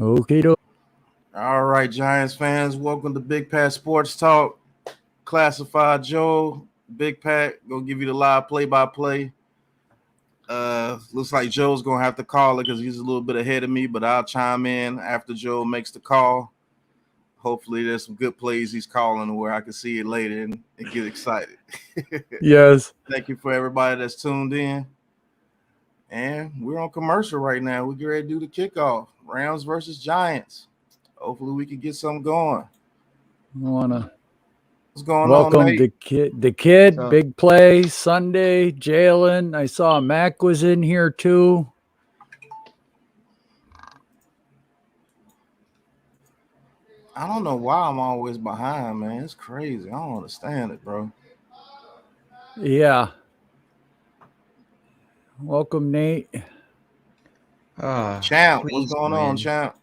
Okay. All right, Giants fans, welcome to Big Pat Sports Talk. Classified Joe, Big Pat, gonna give you the live play-by-play. Looks like Joe's gonna have to call it because he's a little bit ahead of me, but I'll chime in after Joe makes the call. Hopefully, there's some good plays he's calling where I can see it later and get excited. Yes. Thank you for everybody that's tuned in. And we're on commercial right now. We're getting ready to do the kickoff. Rams versus Giants. Hopefully, we can get something going. What's going Welcome on, Nate? the kid, big play Sunday. Jalen, I saw Mac was in here too. I don't know why I'm always behind, man. It's crazy. I don't understand it, bro. Yeah. Welcome, Nate. Champ, what's going on, Champ?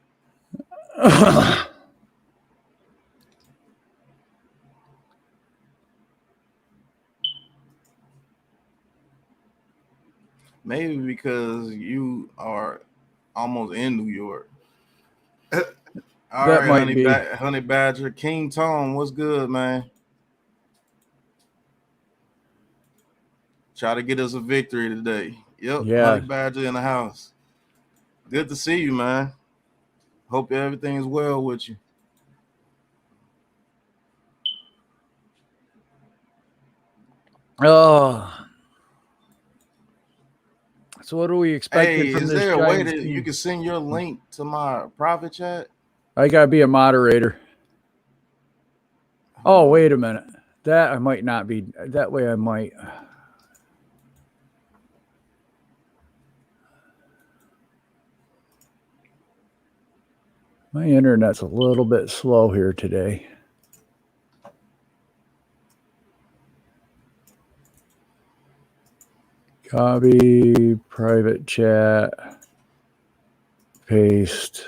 Maybe because you are almost in New York. All That right, might Honey Badger. King Tom, what's good, man? Try to get us a victory today. Yep, Yeah. Honey Badger in the house. Good to see you, man. Hope everything is well with you. Oh. So what are we expecting Hey, from is this there a way that team? you can send your link to my private chat? I gotta be a moderator. Oh, wait a minute. That I might not be. That way I might. My internet's a little bit slow here today. Copy, private chat, paste.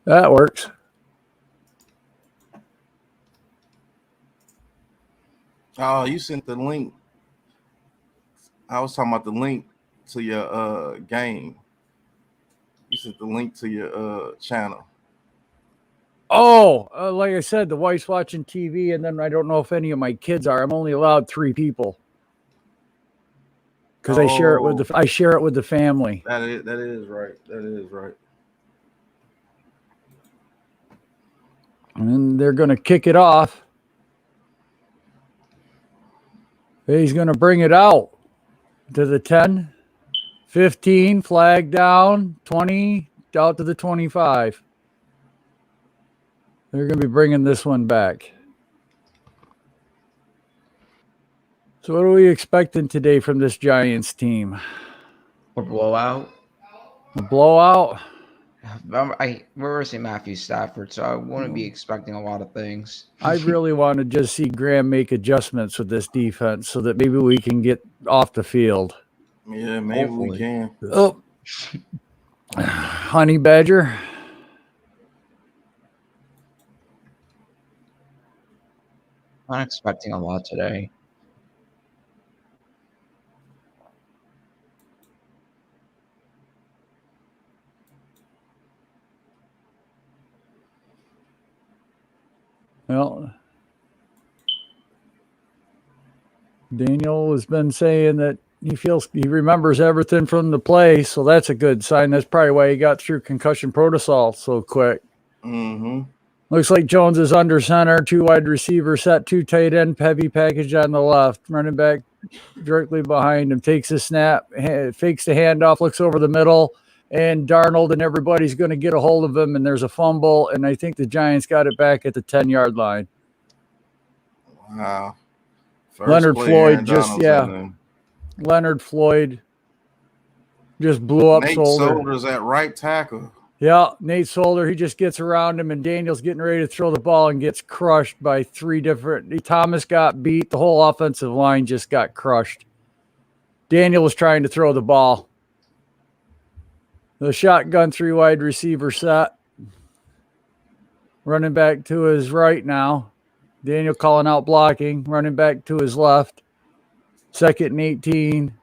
That works. Oh, you sent the link. I was talking about the link to your game. You sent the link to your channel. Oh, like I said, the wife's watching TV, and then I don't know if any of my kids are. I'm only allowed 3 people because I share it with the family. That is right. That is right. And they're going to kick it off. He's going to bring it out to the 10, 15, flag down, 20, out to the 25. They're going to be bringing this one back. So what are we expecting today from this Giants team? A blowout. A blowout? We're versing Matthew Stafford, so I wouldn't be expecting a lot of things. I really want to just see Graham make adjustments with this defense so that maybe we can get off the field. Yeah, maybe we can. Oh, Honey Badger. I'm not expecting a lot today. Well, Daniel has been saying that he remembers everything from the play, so that's a good sign. That's probably why he got through concussion protocol so quick. Mm-hmm. Looks like Jones is under center, 2 wide receiver set, 2 tight end, heavy package on the left. Running back directly behind him, takes a snap, fakes the handoff, looks over the middle, and Darnold and everybody's going to get a hold of him, and there's a fumble, and I think the Giants got it back at the 10-yard line. Wow. Leonard Floyd Leonard Floyd just blew up Nate Solder's at right tackle. Yeah, Nate Solder, he just gets around him, and Daniel's getting ready to throw the ball and gets crushed by 3 different. Thomas got beat. The whole offensive line just got crushed. Daniel was trying to throw the ball. The shotgun 3 wide receiver set. Running back to his right now. Daniel calling out blocking. Running back to his left. 2nd and 18.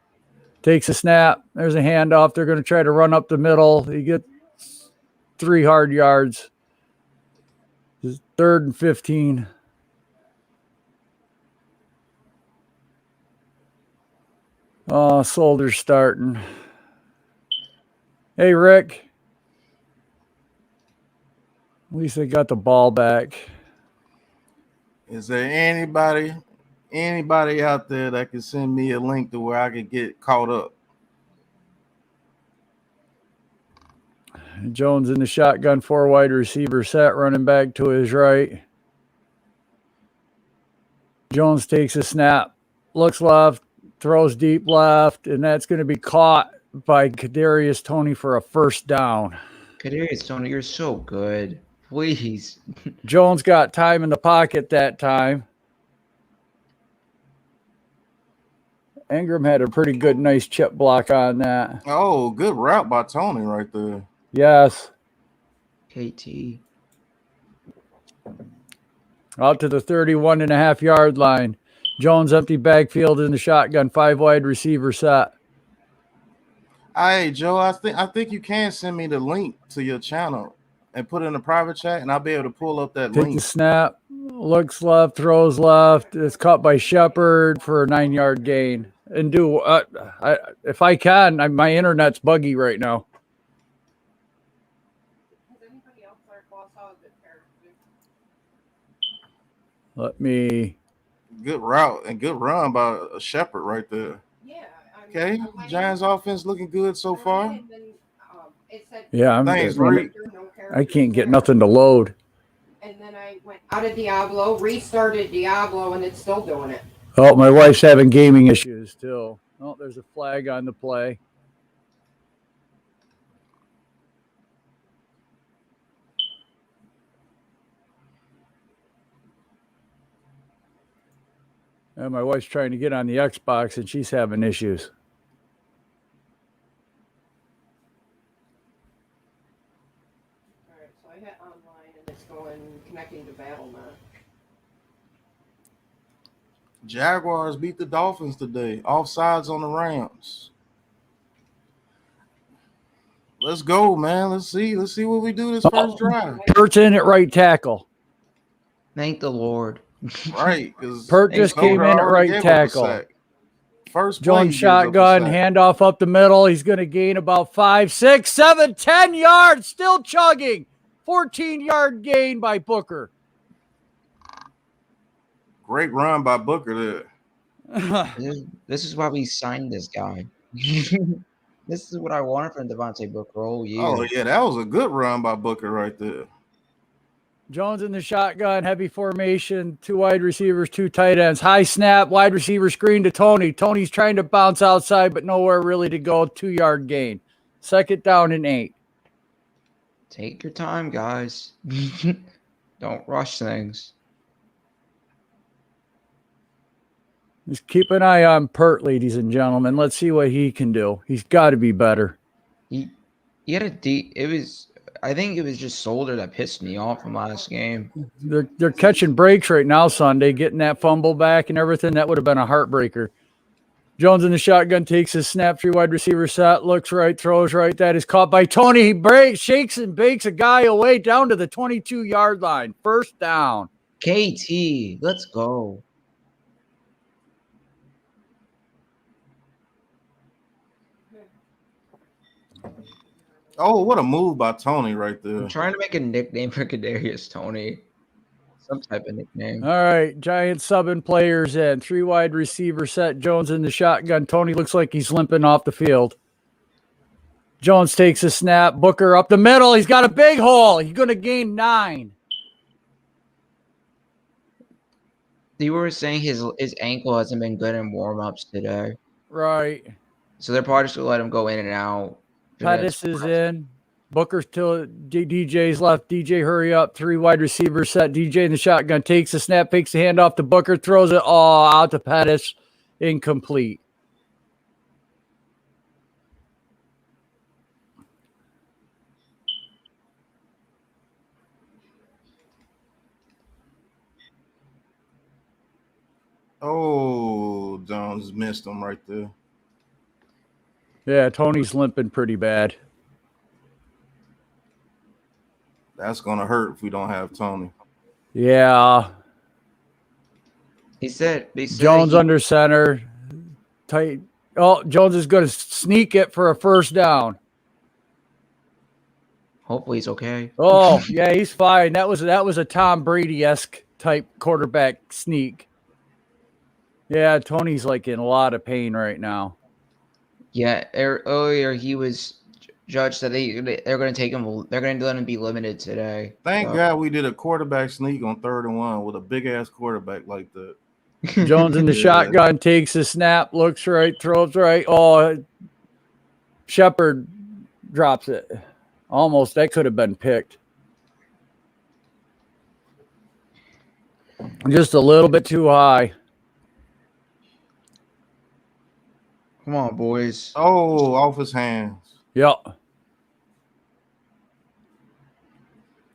Takes a snap. There's a handoff. They're going to try to run up the middle. He gets 3 hard yards. 3rd and 15. Oh, Solder's starting. Hey, Rick. At least they got the ball back. Is there anybody out there that can send me a link to where I can get caught up? Jones in the shotgun, 4 wide receiver set, running back to his right. Jones takes a snap, looks left, throws deep left, and that's going to be caught by Kadarius Toney for a first down. Kadarius Toney, you're so good. Please. Jones got time in the pocket that time. Ingram had a pretty good, nice chip block on that. Oh, good route by Toney right there. Yes. KT. Out to the 31.5-yard line. Jones empty backfield in the shotgun, 5 wide receiver set. Hey, Joe, I think you can send me the link to your channel and put it in a private chat, and I'll be able to pull up that Take link. the snap, looks left, throws left. It's caught by Shepard for a 9-yard gain. And if I can, my internet's buggy right now. Let me. Good route and good run by Shepard right there. Yeah. Okay, Giants offense looking good so far. Yeah, Thanks, Rick. I can't get nothing to load. And then I went out of Diablo, restarted Diablo, and it's still doing it. Oh, my wife's having gaming issues still. Oh, there's a flag on the play. And my wife's trying to get on the Xbox, and she's having issues. All right, so I hit online, and it's going connecting to BattleNet. Jaguars beat the Dolphins today. Offsides on the Rams. Let's go, man. Let's see what we do this first drive. Pert's in at right tackle. Thank the Lord. Right, because Pert just came in at right tackle. First Jones shotgun, handoff up the middle. He's going to gain about 5, 6, 7, 10 yards. Still chugging. 14-yard gain by Booker. Great run by Booker there. This is why we signed this guy. This is what I wanted from Devontae Booker all year. Oh, yeah, that was a good run by Booker right there. Jones in the shotgun, heavy formation, 2 wide receivers, 2 tight ends. High snap, wide receiver screen to Toney. Toney's trying to bounce outside, but nowhere really to go. 2-yard gain. 2nd down and 8. Take your time, guys. Don't rush things. Just keep an eye on Pert, ladies and gentlemen. Let's see what he can do. He's got to be better. He had I think it was just Solder that pissed me off from last game. They're catching breaks right now, Sunday, getting that fumble back and everything. That would have been a heartbreaker. Jones in the shotgun, takes his snap, 3 wide receiver set, looks right, throws right. That is caught by Toney. He breaks, shakes and bakes a guy away down to the 22-yard line. 1st down. KT, let's go. Oh, what a move by Toney right there. I'm trying to make a nickname for Kadarius Toney. Some type of nickname. All right, Giants subbing players in. 3 wide receiver set. Jones in the shotgun. Toney looks like he's limping off the field. Jones takes a snap. Booker up the middle. He's got a big hole. He's going to gain 9. You were saying his ankle hasn't been good in warm-ups today. Right. So they're probably just going to let him go in and out. Pettis is in. Booker's till DJ's left. DJ, hurry up. 3 wide receivers set. DJ in the shotgun. Takes the snap. Takes the hand off to Booker. Throws it all out to Pettis. Incomplete. Oh, Jones missed him right there. Yeah, Toney's limping pretty bad. That's gonna hurt if we don't have Tony. Yeah. They said Jones under center. Tight. Oh, Jones is going to sneak it for a first down. Hopefully he's okay. Oh, yeah, he's fine. That was a Tom Brady-esque type quarterback sneak. Yeah, Tony's like in a lot of pain right now. Yeah, earlier he was judged that they're going to take him. They're going to let him be limited today. Thank God we did a quarterback sneak on 3rd and 1 with a big ass quarterback like that. Jones in the shotgun takes a snap, looks right, throws right. Oh, Shepard drops it. Almost, that could have been picked. Just a little bit too high. Come on, boys. Oh, off his hands. Yep.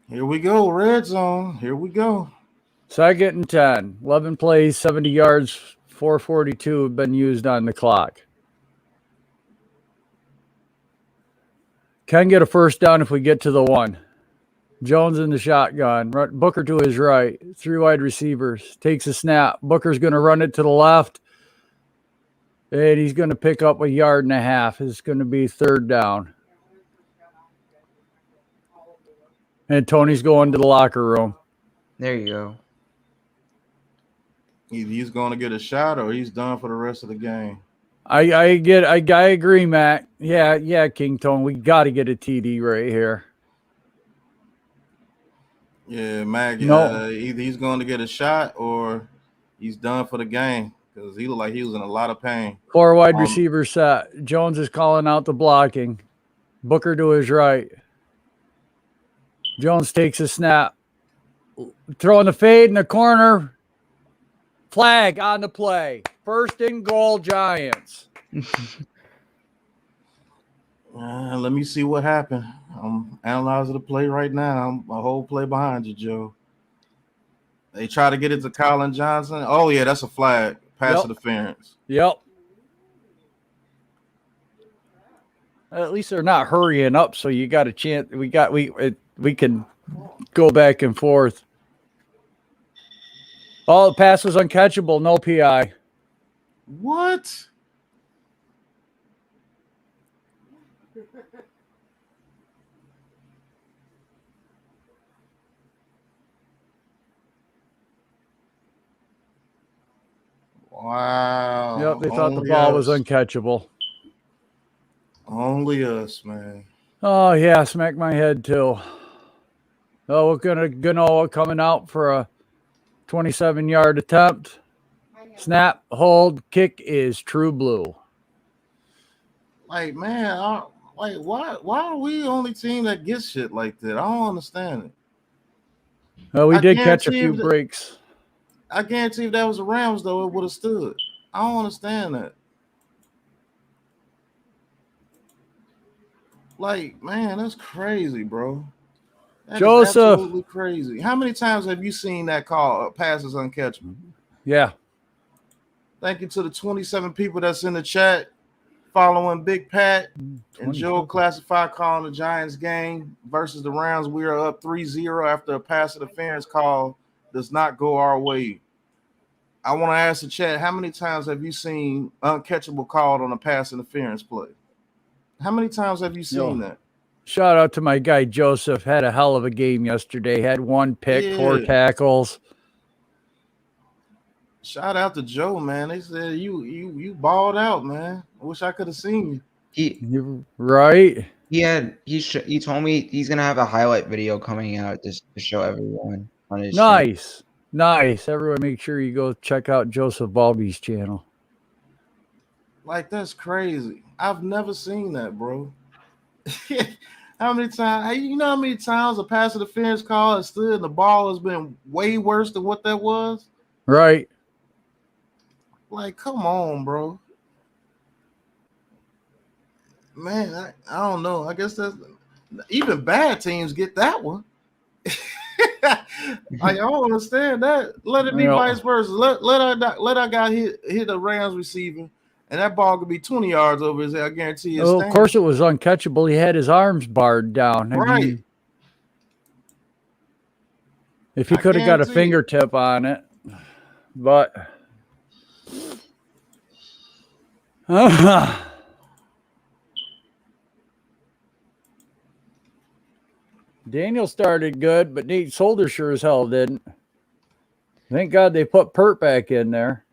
Here we go, red zone. Here we go. 2nd and 10. 11 plays, 70 yards, 4:42 have been used on the clock. Can get a first down if we get to the 1. Jones in the shotgun. Booker to his right. 3 wide receivers. Takes a snap. Booker's going to run it to the left. And he's going to pick up 1.5 yards. It's going to be 3rd down. And Tony's going to the locker room. There you go. Either he's going to get a shot or he's done for the rest of the game. I agree, Matt. Yeah, King Tone. We got to get a TD right here. Yeah, Mac. No. Either he's going to get a shot or he's done for the game because he looked like he was in a lot of pain. 4 wide receiver set. Jones is calling out the blocking. Booker to his right. Jones takes a snap. Throwing the fade in the corner. Flag on the play. 1st and goal, Giants. Let me see what happened. I'm analyzing the play right now. I'm a whole play behind you, Joe. They try to get it to Colin Johnson. Oh, yeah, that's a flag. Pass interference. Yep. At least they're not hurrying up, so you got a chance. We can go back and forth. Oh, the pass was uncatchable. No PI. What? Wow. Yep, they thought the ball was uncatchable. Only us, man. Oh, yeah, smack my head, too. Oh, we're going to Ganoa coming out for a 27-yard attempt. Snap, hold, kick is true blue. Like, man, why are we the only team that gets shit like that? I don't understand it. Well, we did catch a few breaks. I guarantee if that was the Rams, though, it would have stood. I don't understand that. Like, man, that's crazy, bro. That Joseph. is absolutely crazy. How many times have you seen that call? Passes uncatchable. Yeah. Thank you to the 27 people that's in the chat following Big Pat and Joe Classified calling the Giants game versus the Rams. We are up 3-0 after a pass interference call does not go our way. I want to ask the chat, how many times have you seen uncatchable called on a pass interference play? How many times have you seen that? Shout out to my guy Joseph. Had a hell of a game yesterday. Had 1 pick, 4 tackles. Shout out to Joe, man. They said you balled out, man. I wish I could have seen you. You're right. He told me he's gonna have a highlight video coming out just to show everyone on his channel. Nice. Everyone, make sure you go check out Joseph Balby's channel. Like, that's crazy. I've never seen that, bro. How many times? You know how many times a pass interference call has stood and the ball has been way worse than what that was? Right. Like, come on, bro. Man, I don't know. I guess that's even bad teams get that one. I don't understand that. Let it be vice versa. Let our guy hit a Rams receiver, and that ball could be 20 yards over his head. I guarantee you. Of course, it was uncatchable. He had his arms barred down. Right. If he I could have got a guarantee you. fingertip on it, but Daniel started good, but Nate Solder sure as hell didn't. Thank God they put Pert back in there.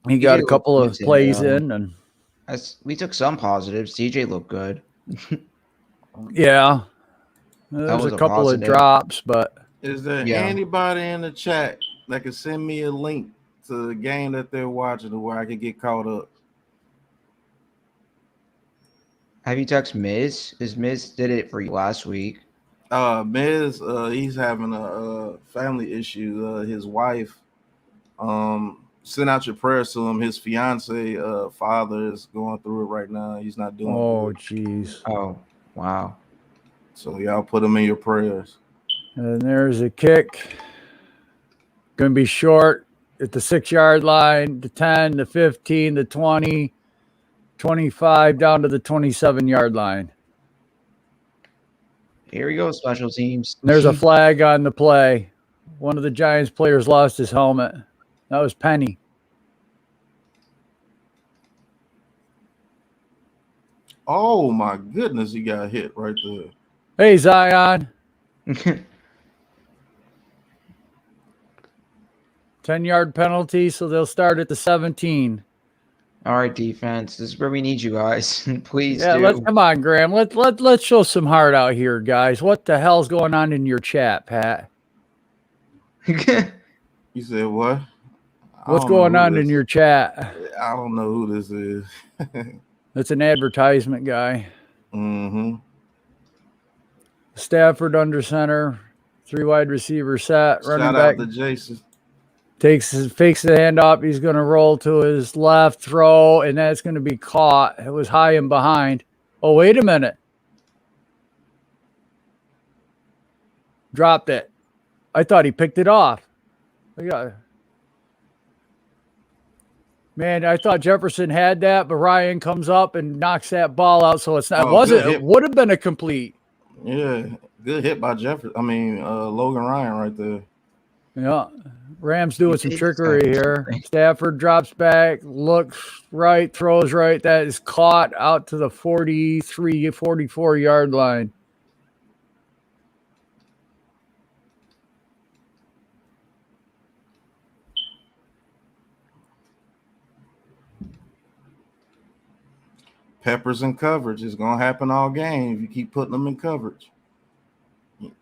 He got a couple of plays in, and we took some positives. DJ looked good. yeah, there's was a a couple of positive. drops, but Is there Yeah. anybody in the chat that can send me a link to the game that they're watching to where I can get caught up? Have you texted Miz? Because Miz did it for you last week. Miz, he's having a family issue. His wife sent out your prayers to him. His fiance father is going through it right now. He's not doing oh good. jeez. Oh, wow. So y'all put him in your prayers. And there's a kick. Going to be short at the 6-yard line, the 10, the 15, the 20, 25, down to the 27-yard line. Here we go, special teams. And there's a flag on the play. One of the Giants players lost his helmet. That was Penny. Oh my goodness, he got hit right there. Hey, Zion. 10-yard penalty, so they'll start at the 17. All right, defense. This is where we need you guys. Please Yeah, do. come on, Graham. Let's show some heart out here, guys. What the hell's going on in your chat, Pat? You said what? What's going on in your chat? I don't know who this is. That's an advertisement guy. Mm-hmm. Stafford under center, 3 wide receiver set, running Shout back. out to Jason. Fakes the handoff. He's going to roll to his left, throw, and that's going to be caught. It was high and behind. Oh, wait a minute. Dropped it. I thought he picked it off. Man, I thought Jefferson had that, but Ryan comes up and knocks that ball out. So it's not. It would have been a complete. Yeah, good hit by Logan Ryan right there. Yeah. Rams doing some trickery here. Stafford drops back, looks right, throws right. That is caught out to the 43, 44-yard line. Peppers in coverage. It's going to happen all game if you keep putting them in coverage.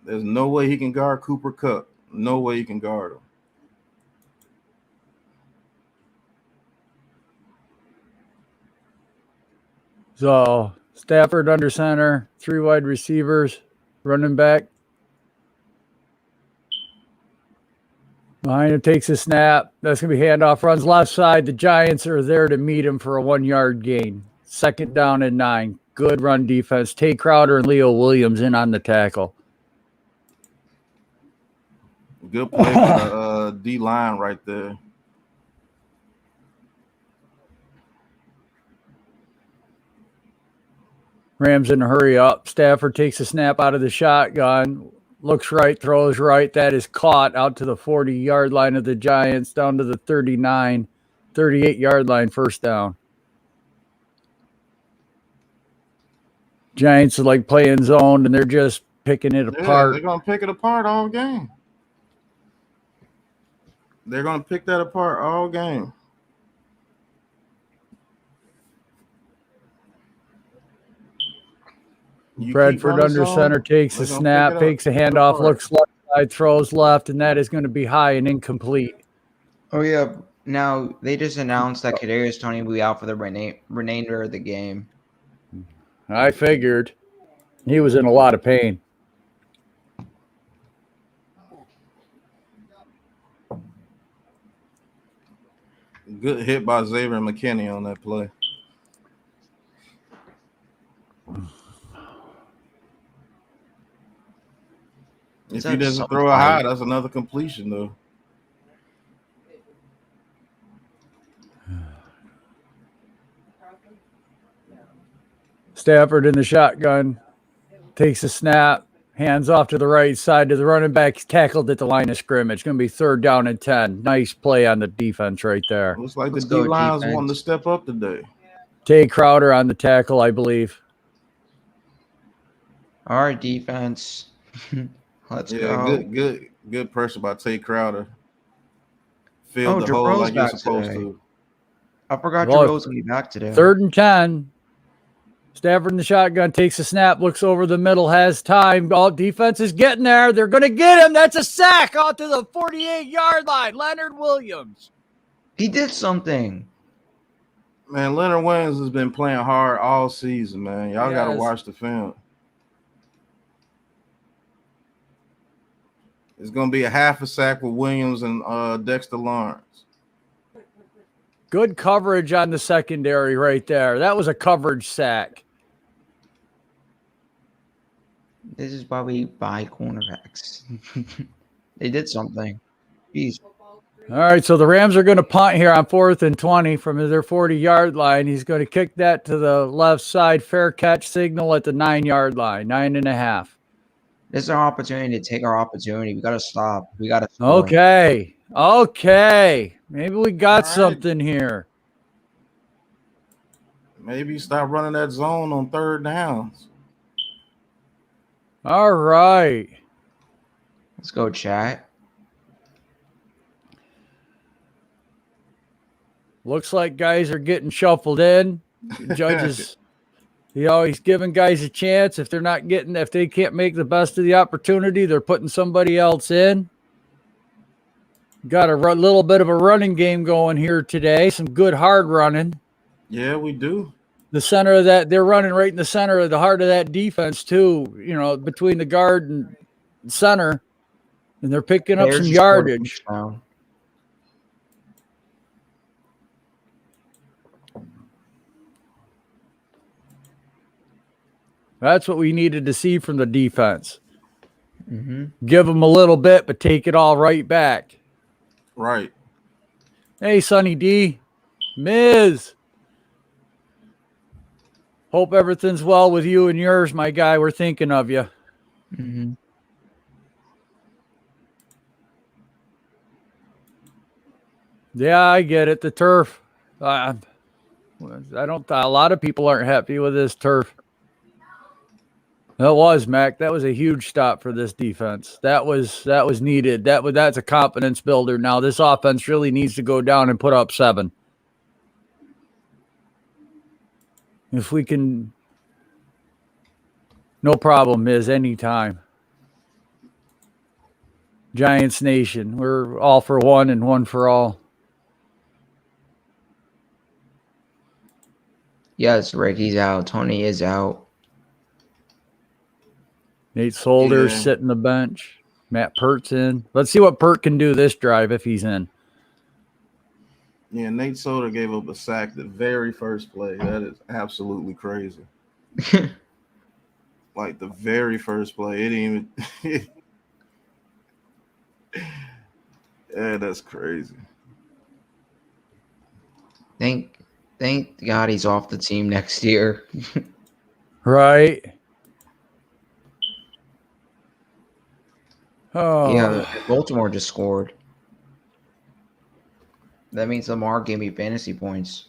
There's no way he can guard Cooper Kupp. No way he can guard him. So Stafford under center, 3 wide receivers, running back. Behind him takes a snap. That's going to be handoff. Runs left side. The Giants are there to meet him for a 1-yard gain. 2nd down and 9. Good run defense. Tay Crowder and Leo Williams in on the tackle. Good play by the D-line right there. Rams in a hurry up. Stafford takes a snap out of the shotgun. Looks right, throws right. That is caught out to the 40-yard line of the Giants, down to the 39, 38-yard line, 1st down. Giants are like playing zone, and they're just picking it apart. They're going to pick it apart all game. They're going to pick that apart all game. Bradford under center takes a snap, takes a handoff, looks left side, throws left, and that is going to be high and incomplete. Oh, yeah. Now, they just announced that Kadarius Toney will be out for the remainder of the game. I figured. He was in a lot of pain. Good hit by Xavier McKinney on that play. If he doesn't throw a high, that's another completion, though. Stafford in the shotgun. Takes a snap, hands off to the right side to the running back, tackled at the line of scrimmage. Going to be 3rd down and 10. Nice play on the defense right there. Looks like Let's the go, D-line's defense. wanting to step up today. Tay Crowder on the tackle, I believe. All right, defense. Let's Yeah, go. good pressure by Tay Crowder. Oh, Filled the hole Jerome's like you're back supposed today. to. I forgot Well, Jerome's going to be back today. 3rd and 10. Stafford in the shotgun, takes a snap, looks over the middle, has time. All defense is getting there. They're going to get him. That's a sack out to the 48-yard line. Leonard Williams. He did something. Man, Leonard Williams has been playing hard all season, man. Y'all got to Yes. watch the film. It's going to be a half a sack with Williams and Dexter Lawrence. Good coverage on the secondary right there. That was a coverage sack. This is why we buy cornerbacks. They did something. Jeez. All right, so the Rams are going to punt here on 4th and 20 from their 40-yard line. He's going to kick that to the left side. Fair catch signal at the 9-yard line, 9.5. This is our opportunity to take our opportunity. We got to stop. We got to score. Okay. Maybe we got All right. something here. Maybe stop running that zone on 3rd downs. All right. Let's go, chat. Looks like guys are getting shuffled in. Judges, he's giving guys a chance. If they can't make the best of the opportunity, they're putting somebody else in. Got a little bit of a running game going here today. Some good hard running. Yeah, we do. The center of that, they're running right in the center of the heart of that defense too, between the guard and center, and they're picking up Bears some just scored a yardage. touchdown. That's what we needed to see from the defense. Mm-hmm. Give them a little bit, but take it all right back. Right. Hey, Sonny D. Miz. Hope everything's well with you and yours, my guy. We're thinking of you. Mm-hmm. Yeah, I get it. The turf. A lot of people aren't happy with this turf. That was, Mac. That was a huge stop for this defense. That was needed. That's a confidence builder. Now this offense really needs to go down and put up 7. If we can, no problem, Miz, anytime. Giants Nation. We're all for one and one for all. Yes, Ricky's out. Tony is out. Nate Solder Yeah. sitting the bench. Matt Pert's in. Let's see what Pert can do this drive if he's in. Yeah, Nate Solder gave up a sack the very first play. That is absolutely crazy. Like the very first play. It didn't even yeah, that's crazy. Thank God he's off the team next year. Right. Oh, Yeah, Baltimore just scored. That means Lamar gave me fantasy points.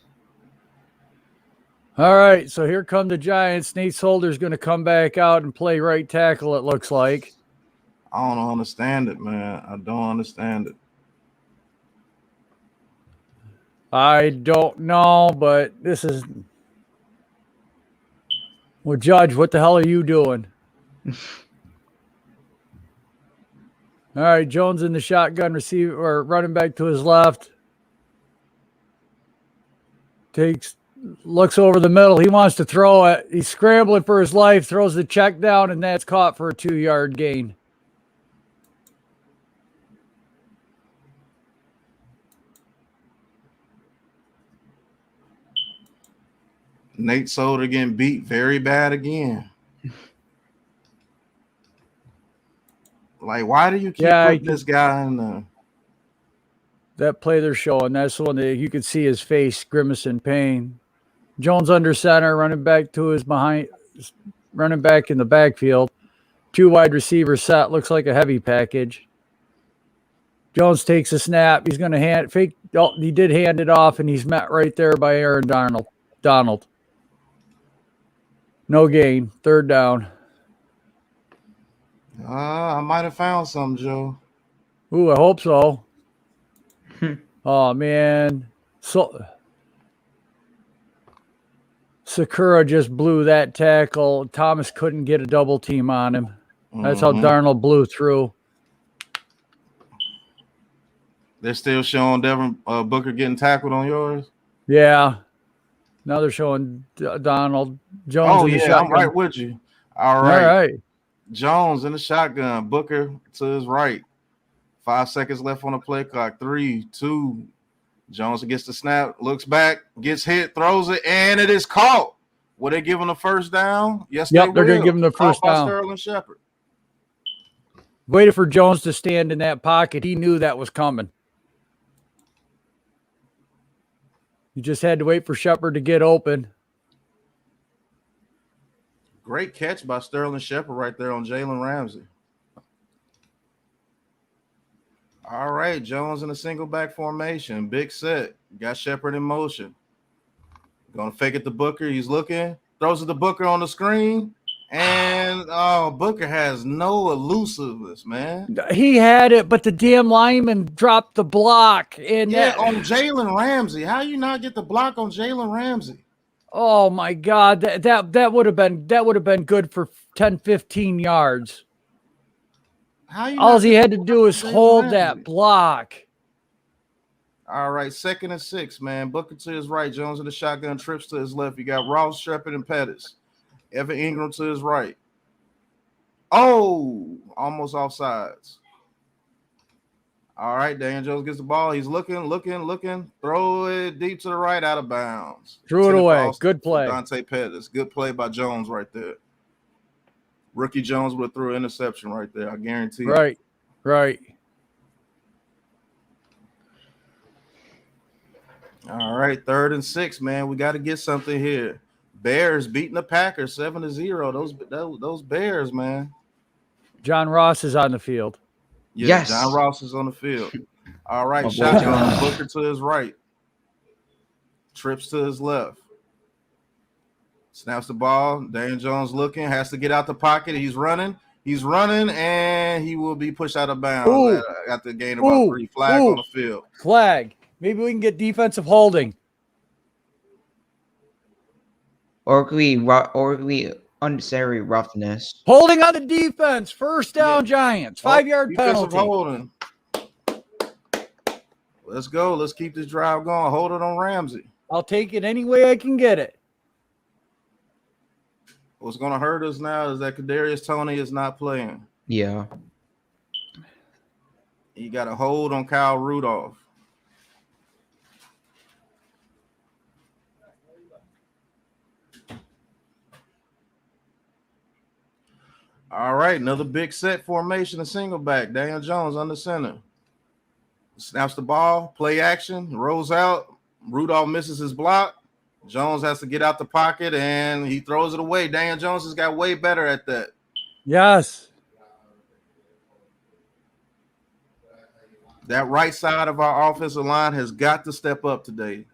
All right. So here come the Giants. Nate Solder's going to come back out and play right tackle, it looks like. I don't understand it, man. I don't understand it. I don't know, but this is. Well, Judge, what the hell are you doing? All right, Jones in the shotgun receiver or running back to his left. Looks over the middle. He wants to throw it. He's scrambling for his life, throws the check down, and that's caught for a 2-yard gain. Nate Solder getting beat very bad again. Like, why do you keep putting this guy in the that play they're showing? That's the one that you could see his face grimace in pain. Jones under center, running back to his running back in the backfield. 2 wide receivers set. Looks like a heavy package. Jones takes a snap. He's going to hand fake. Oh, he did hand it off, and he's met right there by Aaron Donald. No gain. 3rd down. I might have found some, Joe. Ooh, I hope so. Oh, man. So Sakura just blew that tackle. Thomas couldn't get a double team on him. That's how Darnold blew through. They're still showing Devin Booker getting tackled on yours? Yeah. Now they're showing Donald Jones. Oh, in the yeah, shotgun. I'm right with you. All right. All right. Jones in the shotgun. Booker to his right. 5 seconds left on the play clock. 3, 2. Jones gets the snap, looks back, gets hit, throws it, and it is caught. Will they give him the first down? Yes, Yep, they're going to give him the Caught first by down. Sterling Shepard. Waited for Jones to stand in that pocket. He knew that was coming. You just had to wait for Shepard to get open. Great catch by Sterling Shepard right there on Jalen Ramsey. All right, Jones in a single back formation. Big set. Got Shepard in motion. Going to fake it to Booker. He's looking. Throws it to Booker on the screen. And, Booker has no elusiveness, man. He had it, but the damn lineman dropped the block. And Yeah, on Jalen Ramsey. How you not get the block on Jalen Ramsey? oh, my God. That would have been good for 10, 15 yards. How you All not he get had the to block do on is Jalen hold Ramsey? that block. All right, 2nd and 6, man. Booker to his right. Jones in the shotgun, trips to his left. You got Ross, Shepard, and Pettis. Evan Ingram to his right. Oh, almost offsides. All right, Daniel Jones gets the ball. He's looking. Throw it deep to the right, out of bounds. Threw it away. Falls Good play. Dante Pettis. Good play by Jones right there. Rookie Jones would have threw an interception right there. I guarantee you. Right. All right, 3rd and 6, man. We got to get something here. Bears beating the Packers 7-0. Those Bears, man. John Ross is on the field. Yeah, Yes. John Ross is on the field. All right, My boy shotgun. John. Booker to his right. Trips to his left. Snaps the ball. Daniel Jones looking. Has to get out the pocket. He's running, and he will be pushed out of bounds at the gain of about 3. Flag on the field. Flag. Maybe we can get defensive holding. Or could we unnecessary roughness? Holding on the defense. First down, Giants. 5-yard Defensive penalty. holding. Let's go. Let's keep this drive going. Hold it on Ramsey. I'll take it any way I can get it. What's going to hurt us now is that Kadarius Toney is not playing. Yeah. You got a hold on Kyle Rudolph. All right, another big set formation, a single back. Daniel Jones under center. Snaps the ball, play action, rolls out. Rudolph misses his block. Jones has to get out the pocket, and he throws it away. Daniel Jones has got way better at that. Yes. That right side of our offensive line has got to step up today.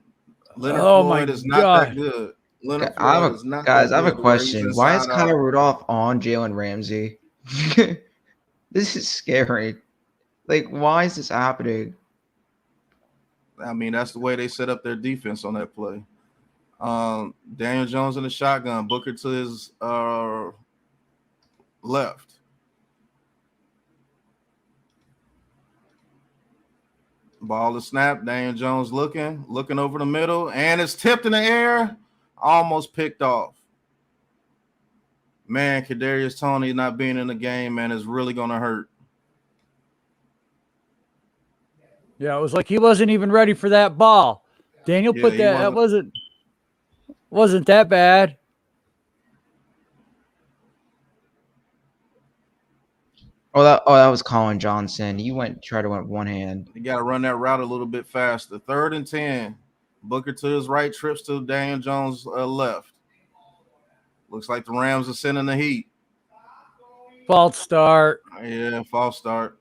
Leonard my Floyd is not God. that good. Leonard I Floyd have is not guys, that I have a good where he's question. Why is inside Kyle out. Rudolph on Jalen Ramsey? This is scary. Like, why is this happening? I mean, that's the way they set up their defense on that play. Daniel Jones in the shotgun, Booker to his left. Ball is snapped. Daniel Jones looking over the middle, and it's tipped in the air, almost picked off. Man, Kadarius Toney not being in the game, man, is really going to hurt. Yeah, it was like he wasn't even ready for that ball. Daniel put he that. That wasn't that bad. That was Colin Johnson. He tried to win one hand. You got to run that route a little bit faster. 3rd and 10. Booker to his right, trips to Daniel Jones' left. Looks like the Rams are sending the heat. False start. Yeah, false start.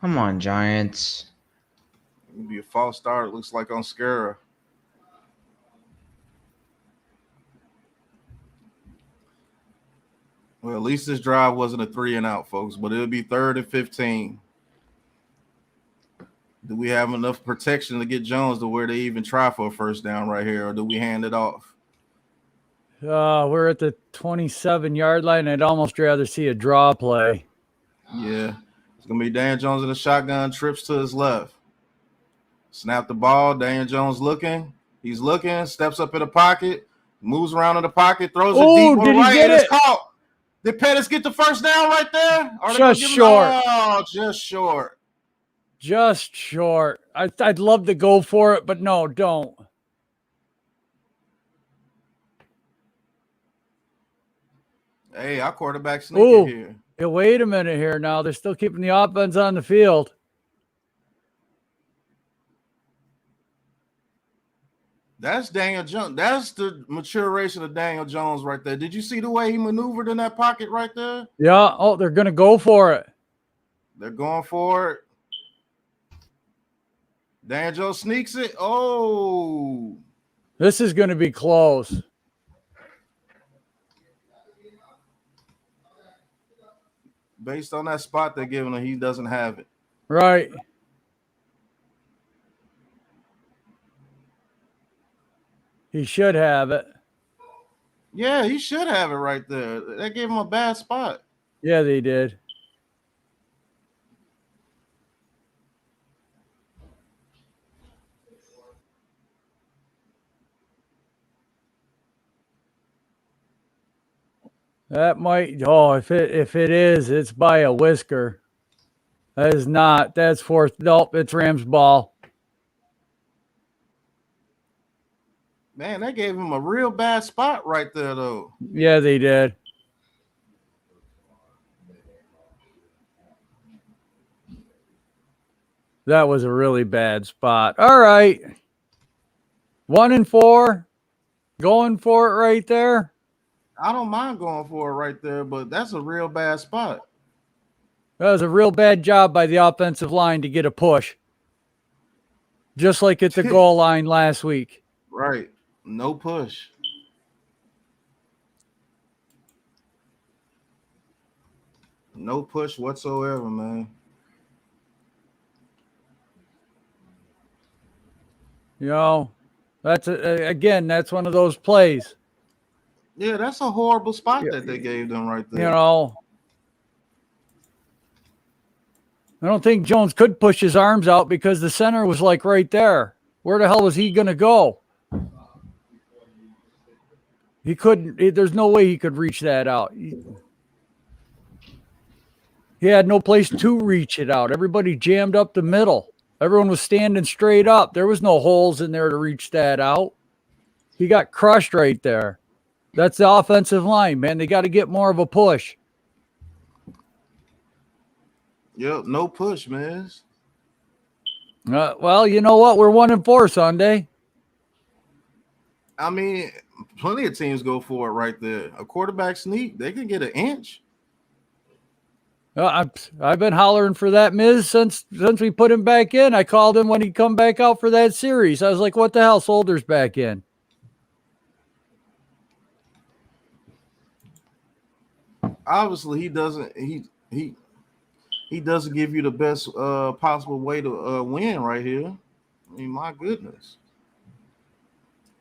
Come on, Giants. It'll be a false start. It looks like on Skura. Well, at least this drive wasn't a 3-and-out, folks, but it'll be 3rd and 15. Do we have enough protection to get Jones to where they even try for a first down right here, or do we hand it off? We're at the 27-yard line. I'd almost rather see a draw play. Yeah. It's going to be Daniel Jones in the shotgun, trips to his left. Snap the ball. Daniel Jones looking. He's looking, steps up in the pocket, moves around in the pocket, throws it deep on the right, and it's caught. Did Pettis get the first down right there? Just short. Oh, just short. Just short. I'd love to go for it, but no, don't. Hey, our quarterback sneaking here. Hey, wait a minute here now. They're still keeping the offense on the field. That's Daniel Jones. That's the maturation of Daniel Jones right there. Did you see the way he maneuvered in that pocket right there? Yeah. Oh, they're going to go for it. They're going for it. Daniel Jones sneaks it. Oh. This is going to be close. Based on that spot they're giving him, he doesn't have it. Right. He should have it. Yeah, he should have it right there. They gave him a bad spot. Yeah, they did. That might. Oh, if it is, it's by a whisker. That is not. That's fourth. Nope, it's Rams ball. Man, they gave him a real bad spot right there, though. Yeah, they did. That was a really bad spot. All right. 1-4. Going for it right there. I don't mind going for it right there, but that's a real bad spot. That was a real bad job by the offensive line to get a push. Just like at the goal line last week. Right. No push. No push whatsoever, man. You know, that's that's one of those plays. Yeah, that's a horrible spot that they gave them right there. You know, I don't think Jones could push his arms out because the center was like right there. Where the hell was he going to go? He couldn't. There's no way he could reach that out. He had no place to reach it out. Everybody jammed up the middle. Everyone was standing straight up. There was no holes in there to reach that out. He got crushed right there. That's the offensive line, man. They got to get more of a push. Yep, no push, man. Well, you know what? We're 1-4 Sunday. I mean, plenty of teams go for it right there. A quarterback sneak, they can get an inch. I've been hollering for that Miz since we put him back in. I called him when he come back out for that series. I was like, what the hell? Solder's back in. Obviously, he doesn't give you the best possible way to win right here. I mean, my goodness.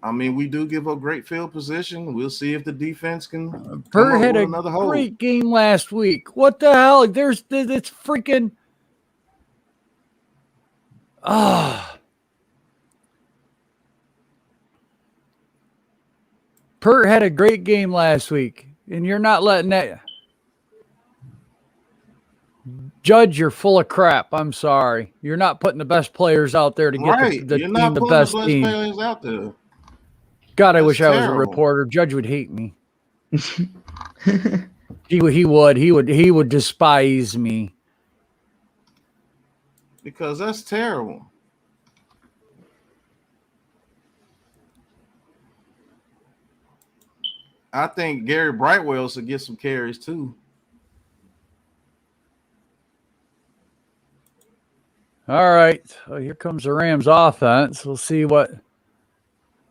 I mean, we do give up great field position. We'll see if the defense can. Purr had a great game last week. What the hell? It's freaking. Purr had a great game last week, and you're not letting that. Judge, you're full of crap. I'm sorry. You're not putting the best players out there to get the team the best team. Players out there. God, I wish I was a reporter. Judge would hate me. He would despise me. because that's terrible. I think Gary Brightwell should get some carries too. All right. Well, here comes the Rams offense. We'll see what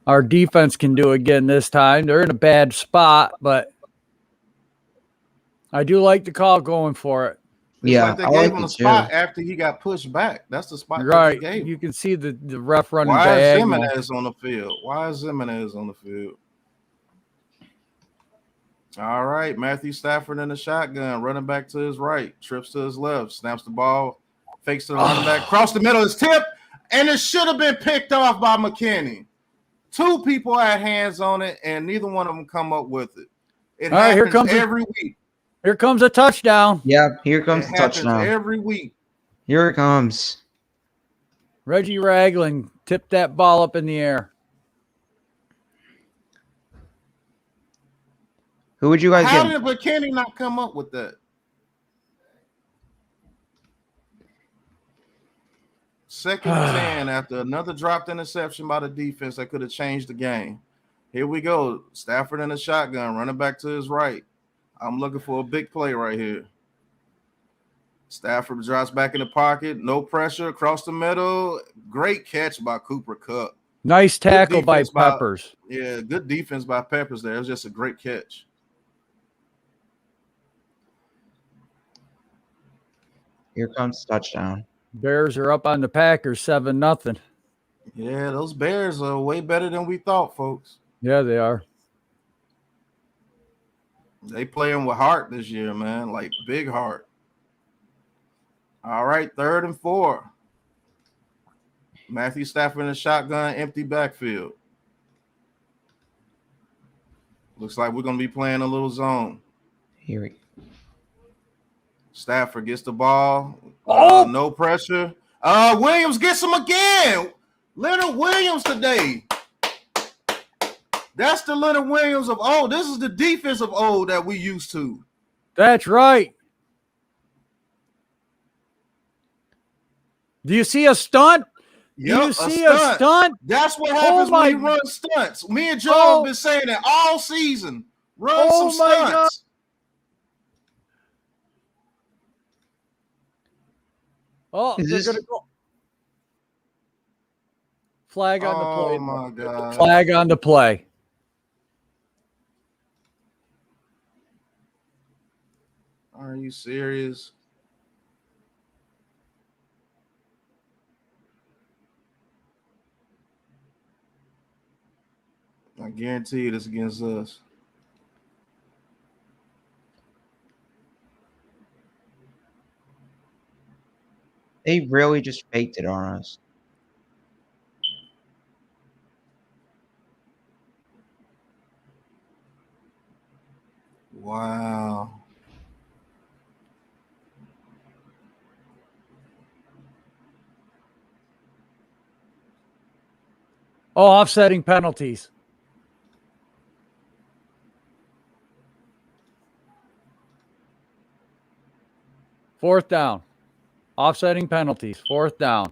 our defense can do again this time. They're in a bad spot, but I do like the call going for it. It's Yeah, like they I gave like him it a spot too. after he got pushed back. That's the spot Right. that they gave You him. can see the ref running Why is diagonal. Jimenez on the field? Why is Jimenez on the field? All right, Matthew Stafford in the shotgun, running back to his right, trips to his left, snaps the ball, fakes to the running back, cross the middle, is tipped, and it should have been picked off by McKinney. Two people had hands on it, and neither one of them come up with it. It All right, here happens comes every week. Here comes a touchdown. Yeah, here comes It the happens touchdown. every week. Here it comes. Reggie Ragland tipped that ball up in the air. Who would you guys How get? did McKinney not come up with that? Second and 10 after another dropped interception by the defense that could have changed the game. Here we go. Stafford in the shotgun, running back to his right. I'm looking for a big play right here. Stafford drops back in the pocket. No pressure. Across the middle. Great catch by Cooper Kupp. Nice tackle by defense by- Peppers. Yeah, good defense by Peppers there. It was just a great catch. Here comes the touchdown. Bears are up on the Packers 7-0. Yeah, those Bears are way better than we thought, folks. Yeah, they are. They playing with heart this year, man, like big heart. All right, 3rd and 4. Matthew Stafford in the shotgun, empty backfield. Looks like we're going to be playing a little zone. Here we go. Stafford gets the ball. Oh! No pressure. Williams gets him again. Leonard Williams today. That's the Leonard Williams of old. This is the defense of old that we used to. That's right. Do you see a stunt? Do Yep, you see a stunt? That's what happens my- when you run stunts. Me and Joe Oh. have been saying that all season. Run Oh some my stunts. Oh, Is they're this- gonna go. Flag on the play. Oh my God. Flag on the play. Are you serious? I guarantee you this against us. They really just faked it on us. Wow. Oh, offsetting penalties. Fourth down. Offsetting penalties. Fourth down.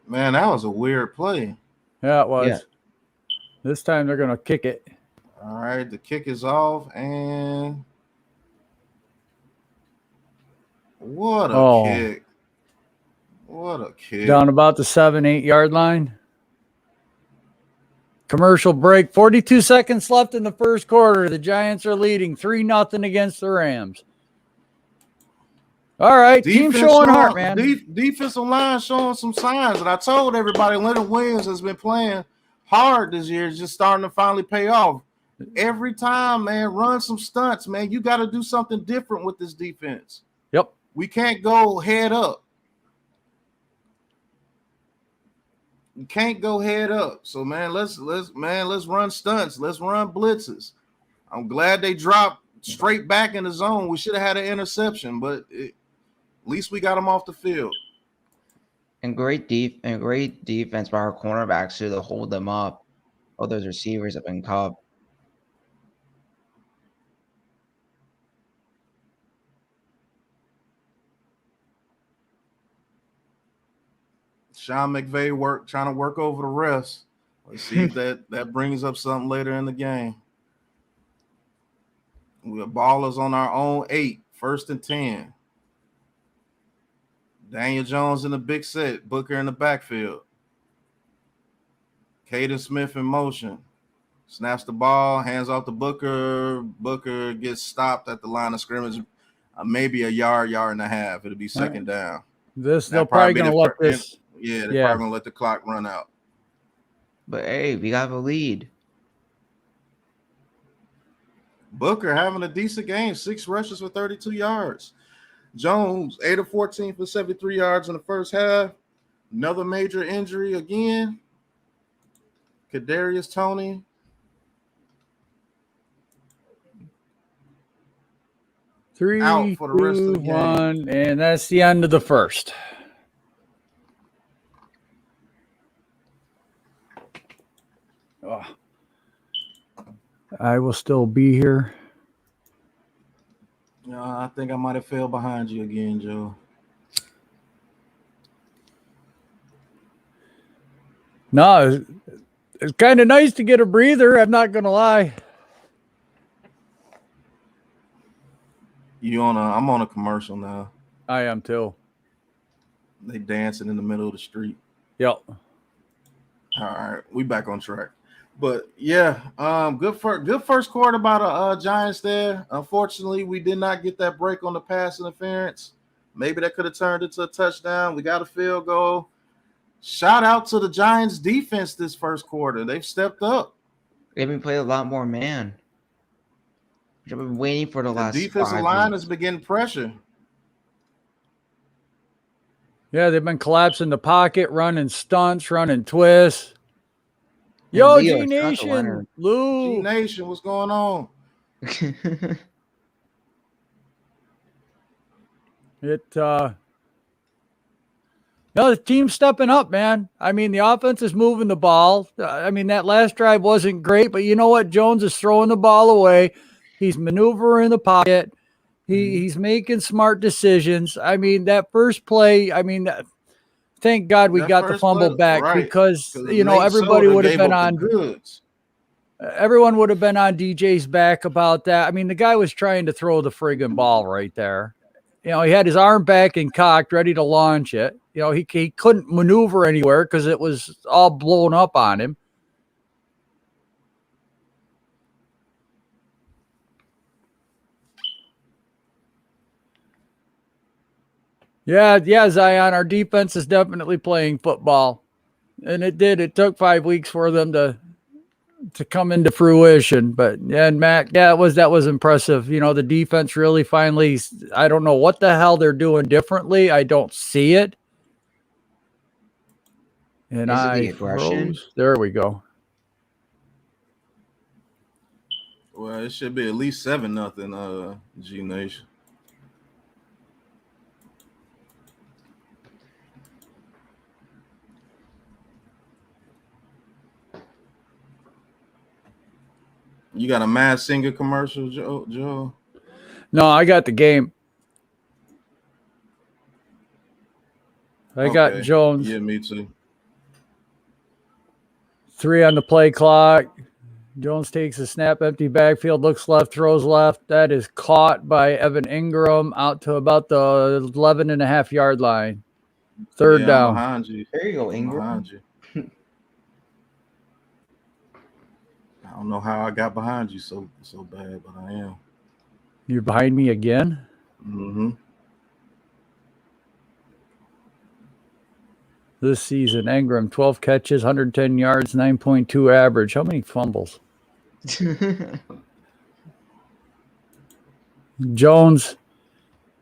Man, that was a weird play. Yeah, it was. Yeah. This time they're going to kick it. All right, the kick is off, and what a Oh. kick. What a kick. Down about the 7-8 yard line. Commercial break. 42 seconds left in the first quarter. The Giants are leading 3-0 against the Rams. All right, team showing heart, man. Defensive line showing some signs, and I told everybody Leonard Williams has been playing hard this year. It's just starting to finally pay off. Every time, man, run some stunts, man. You got to do something different with this defense. Yep. We can't go head up. You can't go head up. So, man, let's run stunts. Let's run blitzes. I'm glad they dropped straight back in the zone. We should have had an interception, but at least we got them off the field. And great defense by our cornerbacks too to hold them up. All those receivers up in Cobb. Sean McVay trying to work over the refs. Let's see if that brings up something later in the game. We're ballers on our own 8, 1st and 10. Daniel Jones in the big set, Booker in the backfield. Caden Smith in motion. Snaps the ball, hands off to Booker. Booker gets stopped at the line of scrimmage, maybe a yard and a half. It'll be second down. They're probably going to let this. Yeah, they're probably going to let the clock run out. But hey, we got the lead. Booker having a decent game, 6 rushes for 32 yards. Jones, 8 of 14 for 73 yards in the first half. Another major injury again. Kadarius Toney. Out for the rest of the game. And that's the end of the first. Oh. I will still be here. I think I might have fell behind you again, Joe. No, it's kind of nice to get a breather. I'm not going to lie. I'm on a commercial now. I am too. They dancing in the middle of the street. Yep. All right, we back on track. But yeah, good first quarter by the Giants there. Unfortunately, we did not get that break on the pass interference. Maybe that could have turned into a touchdown. We got a field goal. Shout out to the Giants defense this first quarter. They've stepped up. They've been playing a lot more man. I've been waiting for the last. The defensive line has been getting pressure. Yeah, they've been collapsing the pocket, running stunts, running twists. Yo, G Nation, Lou. G Nation, what's going on? The team's stepping up, man. I mean, the offense is moving the ball. I mean, that last drive wasn't great, but you know what? Jones is throwing the ball away. He's maneuvering the pocket. He's making smart decisions. I mean, that first play, thank God we got the fumble back, right? Because everybody would have been on goods. Everyone would have been on DJ's back about that. I mean, the guy was trying to throw the friggin' ball right there. He had his arm back and cocked, ready to launch it. He couldn't maneuver anywhere because it was all blown up on him. Yeah, Zion, our defense is definitely playing football. And it took 5 weeks for them to come into fruition. But and Matt, that was impressive. The defense really finally, I don't know what the hell they're doing differently. I don't see it. And I froze. There we go. Well, it should be at least 7-0, G Nation. You got a Masked Singer commercial, Joe? No, I got the game. I got Jones. Yeah, me too. 3 on the play clock. Jones takes a snap, empty backfield, looks left, throws left. That is caught by Evan Ingram out to about the 11.5-yard line. Third down. Behind you. There you go, Ingram. Behind you. I don't know how I got behind you so bad, but I am. You're behind me again? Mm-hmm. This season, Ingram, 12 catches, 110 yards, 9.2 average. How many fumbles? Jones,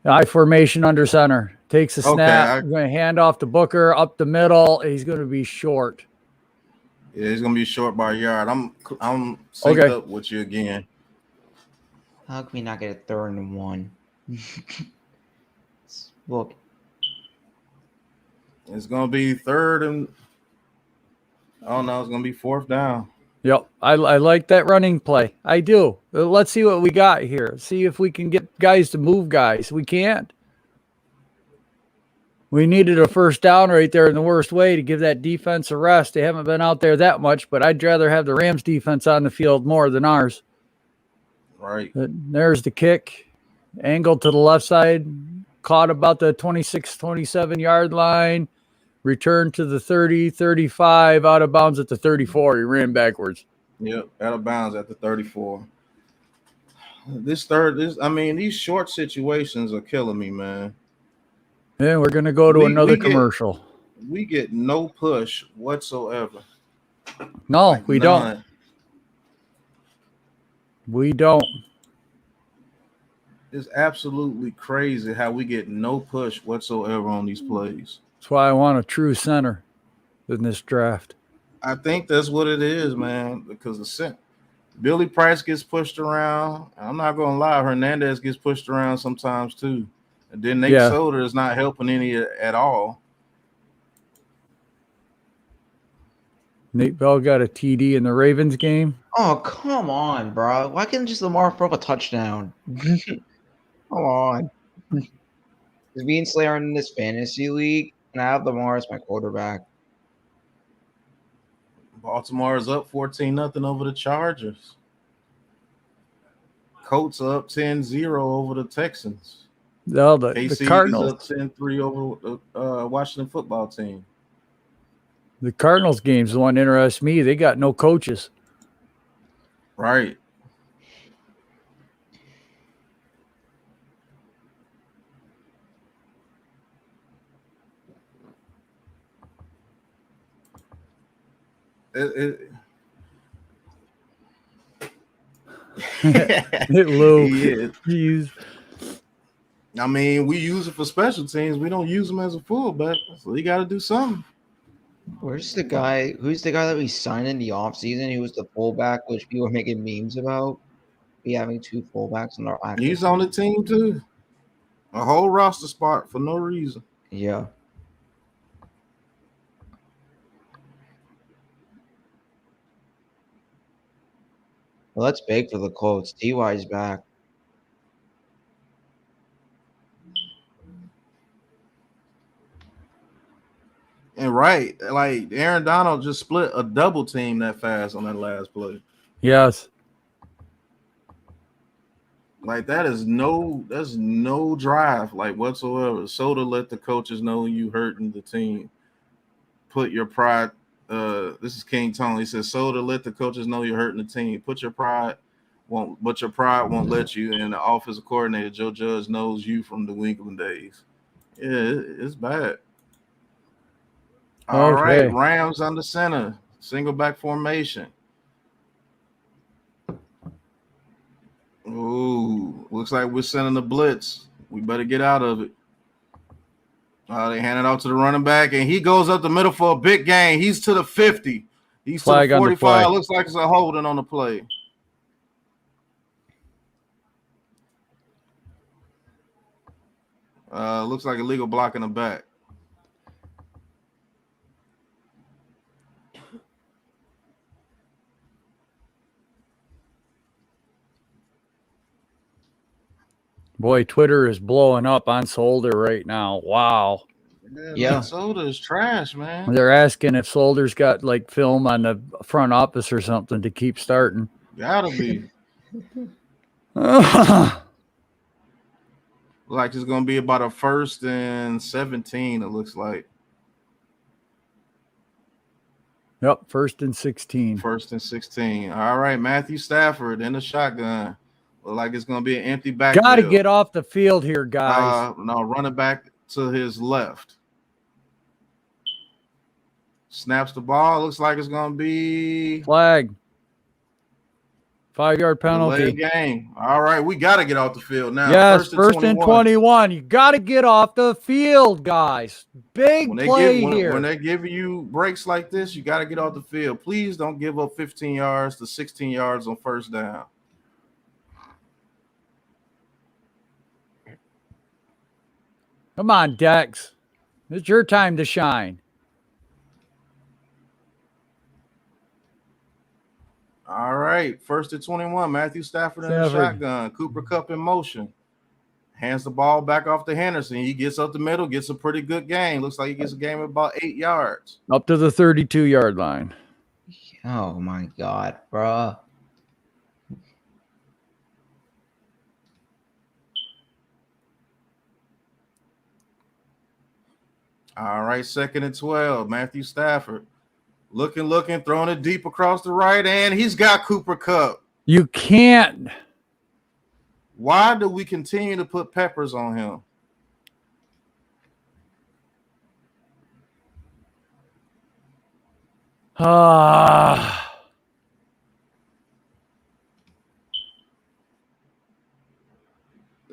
I formation under center. Takes a snap. I'm going to hand off to Booker up the middle. He's going to be short. Yeah, he's going to be short by a yard. I'm synced up with you again. How can we not get a 3rd and 1? Look, It's gonna be 3rd and oh no, it's gonna be 4th down. Yep. I like that running play. I do. Let's see what we got here. See if we can get guys to move guys. We can't. We needed a 1st down right there in the worst way to give that defense a rest. They haven't been out there that much, but I'd rather have the Rams defense on the field more than ours. Right. There's the kick. Angled to the left side. Caught about the 26, 27-yard line. Returned to the 30, 35, out of bounds at the 34. He ran backwards. Yep, out of bounds at the 34. These short situations are killing me, man. Yeah, we're going to go to another commercial. We get no push whatsoever. No, Like we none. don't. We don't. It's absolutely crazy how we get no push whatsoever on these plays. That's why I want a true center in this draft. I think that's what it is, man, because Billy Price gets pushed around. I'm not going to lie. Hernandez gets pushed around sometimes too. And then Nate Solder is not helping any at all. Nate Bell got a TD in the Ravens game. oh, come on, bro. Why can't just Lamar throw a touchdown? Come on. Is being Slayer in this fantasy league, and I have Lamar as my quarterback. Baltimore is up 14-0 over the Chargers. Colts are up 10-0 over the Texans. No, the Cardinals. Is up 10-3 over the Washington football team. The Cardinals game's the one that interests me. They got no coaches. Right. It Luke. Jeez. I mean, we use it for special teams. We don't use him as a fullback. So you got to do something. Where's the guy? Who's the guy that we signed in the offseason? He was the fullback, which people were making memes about. We having 2 fullbacks in our active. He's on the team too. A whole roster spot for no reason. Yeah. Well, that's big for the Colts. T.Y.'s back. And like Aaron Donald just split a double team that fast on that last play. Yes. Like that's no drive like whatsoever. So to let the coaches know you hurting the team. Put your pride. This is King Tony. He says, so to let the coaches know you're hurting the team. Put your pride won't let you. And the offensive coordinator Joe Judge knows you from the Winkman days. Yeah, it's bad. All right, Rams under center, single back formation. Ooh, looks like we're sending the blitz. We better get out of it. They hand it out to the running back, and he goes up the middle for a big gain. He's to the 50. He's flag to the 45. Looks like it's a holding on the play. Looks like illegal block in the back. Boy, Twitter is blowing up on Solder right now. Wow. Yeah. Solder is trash, man. They're asking if Solder's got like film on the front office or something to keep starting. Gotta be. Like it's gonna be about a 1st and 17, it looks like. Yep, 1st and 16. 1st and 16. All right, Matthew Stafford in the shotgun. Look like it's going to be an empty backfield. Got to get off the field here, guys. No, running back to his left. Snaps the ball. Looks like it's going to be flag. 5-yard penalty. Game. All right, we got to get off the field now. Yes, 1st and 21. You got to get off the field, guys. Big play here. When they give you breaks like this, you got to get off the field. Please don't give up 15 yards to 16 yards on 1st down. Come on, Dex. It's your time to shine. All right. First at 21, Matthew Stafford in the shotgun. Cooper Kupp in motion. Hands the ball back off to Henderson. He gets up the middle, gets a pretty good game. Looks like he gets a game of about 8 yards. Up to the 32-yard line. Oh, my God, bruh. All right, 2nd and 12, Matthew Stafford. Looking, throwing it deep across the right, and he's got Cooper Kupp. You can't. Why do we continue to put peppers on him?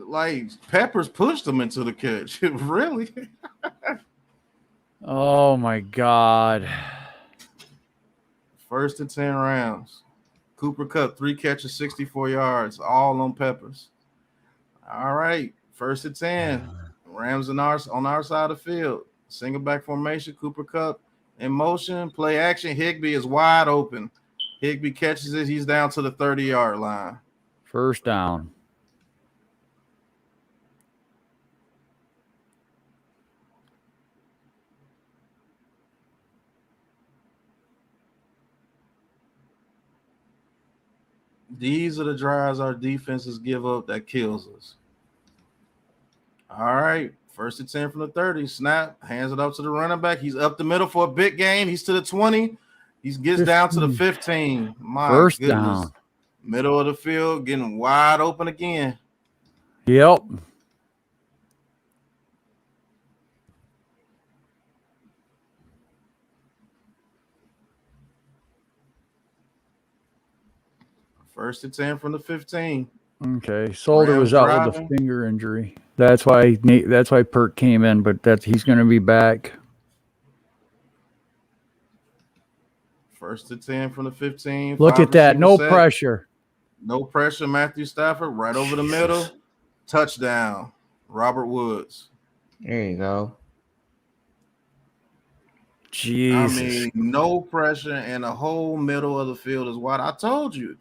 Like, peppers pushed him into the catch. Really? Oh, my God. 1st and 10 rounds. Cooper Kupp, 3 catches, 64 yards, all on peppers. All right, 1st and 10. Rams on our side of the field. Single back formation, Cooper Kupp in motion. Play action. Higbee is wide open. Higbee catches it. He's down to the 30-yard line. First down. These are the drives our defenses give up that kills us. All right, 1st and 10 from the 30. Snap, hands it up to the running back. He's up the middle for a big gain. He's to the 20. He gets 15. Down to the 15. My First goodness. down. Middle of the field, getting wide open again. Yep. First and 10 from the 15. Okay. Solder Rams was out driving. with a finger injury. That's why Perk came in, but he's going to be back. First and 10 from the 15. Look at that. No pressure. No pressure. Matthew Stafford right over the middle. Touchdown. Robert Woods. There you go. Jesus. I mean, no pressure, and the whole middle of the field is wide. I told you.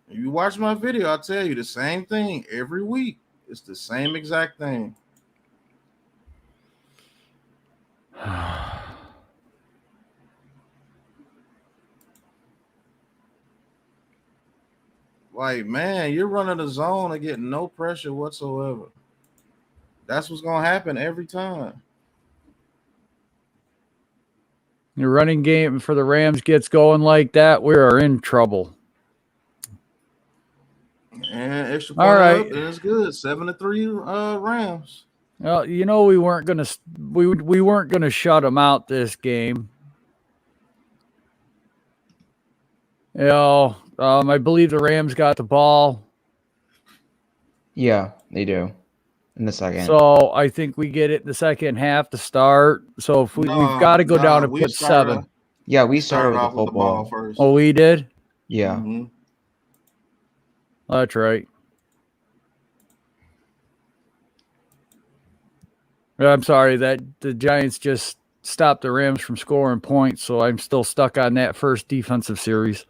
If you watch my video, I tell you the same thing every week. It's the same exact thing. Like, man, you're running the zone and getting no pressure whatsoever. That's what's going to happen every time. Your running game for the Rams gets going like that, we are in trouble. And extra point all right, up, and it's good. 7-3 Rams. Well, you know we weren't gonna shut them out this game. You know, I believe the Rams got the ball. Yeah, they do. In the second. So I think we get it in the second half to start. So if we've got to go down and put 7. Yeah, we started with the football first. Oh, we did? Yeah. Mm-hmm. That's right. I'm sorry that the Giants just stopped the Rams from scoring points, so I'm still stuck on that first defensive series.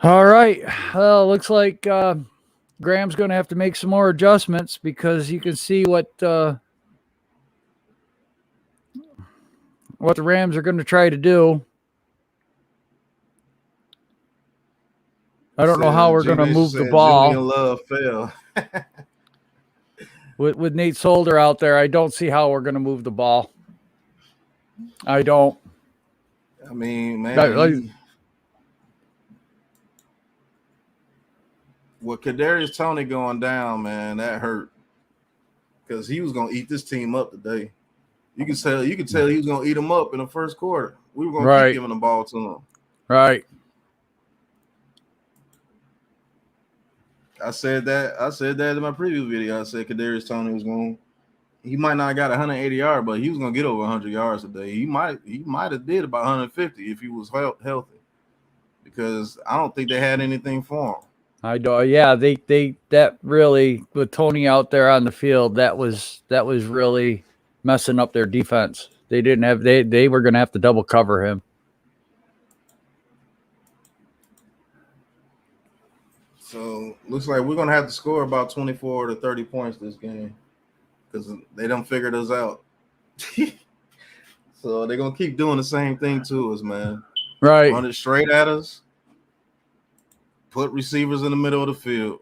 All right. Well, looks like Graham's going to have to make some more adjustments because you can see what the Rams are going to try to do. I don't know how we're going to move the ball. Julian Love fell. With Nate Solder out there, I don't see how we're going to move the ball. I don't. I mean, man. With Kadarius Toney going down, man, that hurt. Because he was going to eat this team up today. You can tell he was going to eat them up in the first quarter. We were going to keep giving the ball to him. Right. I said that in my previous video. I said Kadarius Toney was going. He might not have got 180 yards, but he was going to get over 100 yards today. He might have did about 150 if he was healthy. because I don't think they had anything for him. I do. Yeah, they that really, with Tony out there on the field, that was really messing up their defense. They didn't have they were going to have to double cover him. So looks like we're gonna have to score about 24 to 30 points this game because they don't figured us out. So they're gonna keep doing the same thing to us, man. Right. Run it straight at us. Put receivers in the middle of the field.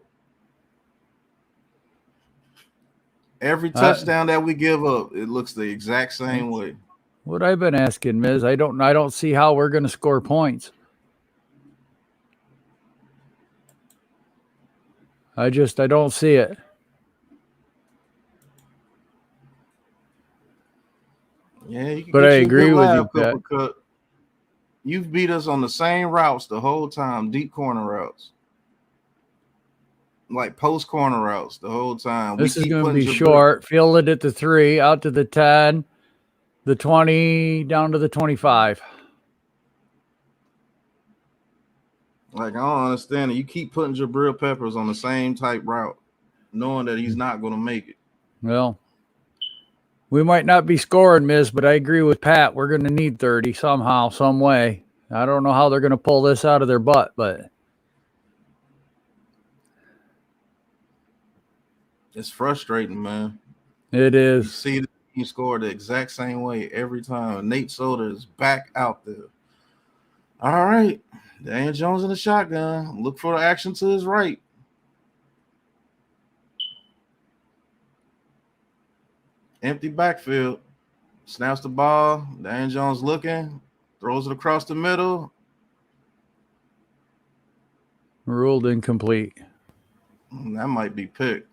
Every touchdown that we give up, it looks the exact same way. What I've been asking, Miz, I don't see how we're going to score points. I don't see it. Yeah, you can But get I you a agree good with laugh, you, Pat. Cooper Cut. You've beat us on the same routes the whole time, deep corner routes. Like post corner routes the whole time. This is going to be Jabril- short. Field it at the 3, out to the 10, the 20, down to the 25. Like, I don't understand it. You keep putting Jabril Peppers on the same type route, knowing that he's not going to make it. Well, we might not be scoring, Miz, but I agree with Pat. We're going to need 30 somehow, some way. I don't know how they're going to pull this out of their butt, but It's frustrating, man. it You is. see the team score the exact same way every time. Nate Soder is back out there. All right. Daniel Jones in the shotgun. Look for the action to his right. Empty backfield. Snaps the ball. Daniel Jones looking. Throws it across the middle. Ruled incomplete. That might be picked.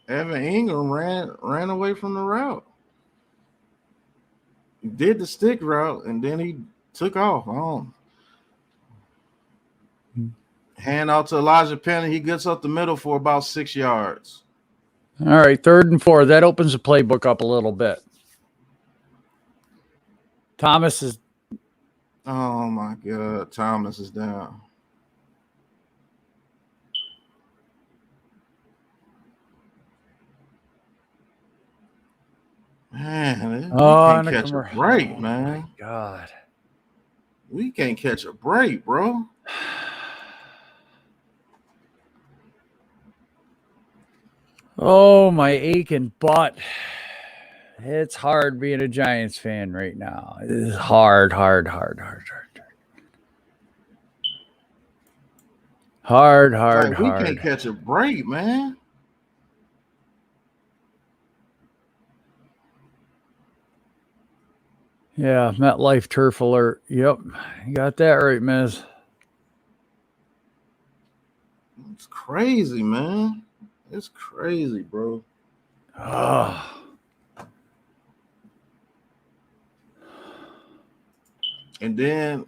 Evan Ingram ran away from the route. He did the stick route, and then he took off. Hand out to Elijah Penny. He gets up the middle for about 6 yards. All right, 3rd and 4. That opens the playbook up a little bit. Thomas is. Oh, my God. Thomas is down. Man, we can't catch a break, man. God. We can't catch a break, bro. Oh, my aching butt. It's hard being a Giants fan right now. It is hard. Hard. We can't catch a break, man. Yeah, MetLife turf alert. Yep, you got that right, Miz. It's crazy, man. It's crazy, bro. And then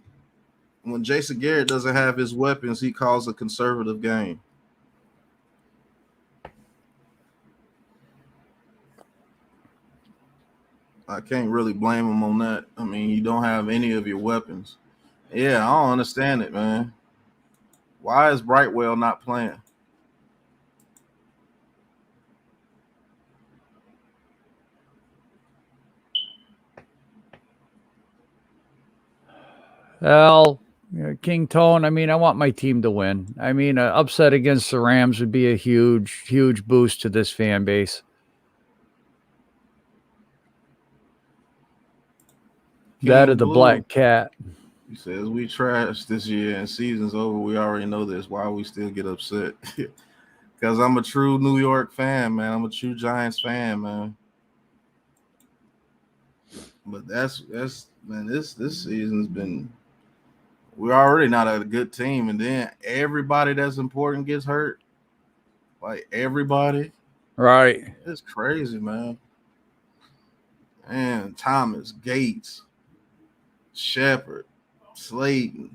when Jason Garrett doesn't have his weapons, he calls a conservative game. I can't really blame him on that. I mean, you don't have any of your weapons. Yeah, I don't understand it, man. Why is Brightwell not playing? Well, King Tone, I mean, I want my team to win. I mean, an upset against the Rams would be a huge boost to this fan base. That of the Black Cat. He says, we trashed this year and season's over. We already know this. Why we still get upset? Because I'm a true New York fan, man. I'm a true Giants fan, man. But that's man, this season's been, we're already not a good team. And then everybody that's important gets hurt. Like everybody. Right. It's crazy, man. And Thomas, Gates, Shepard, Slayton,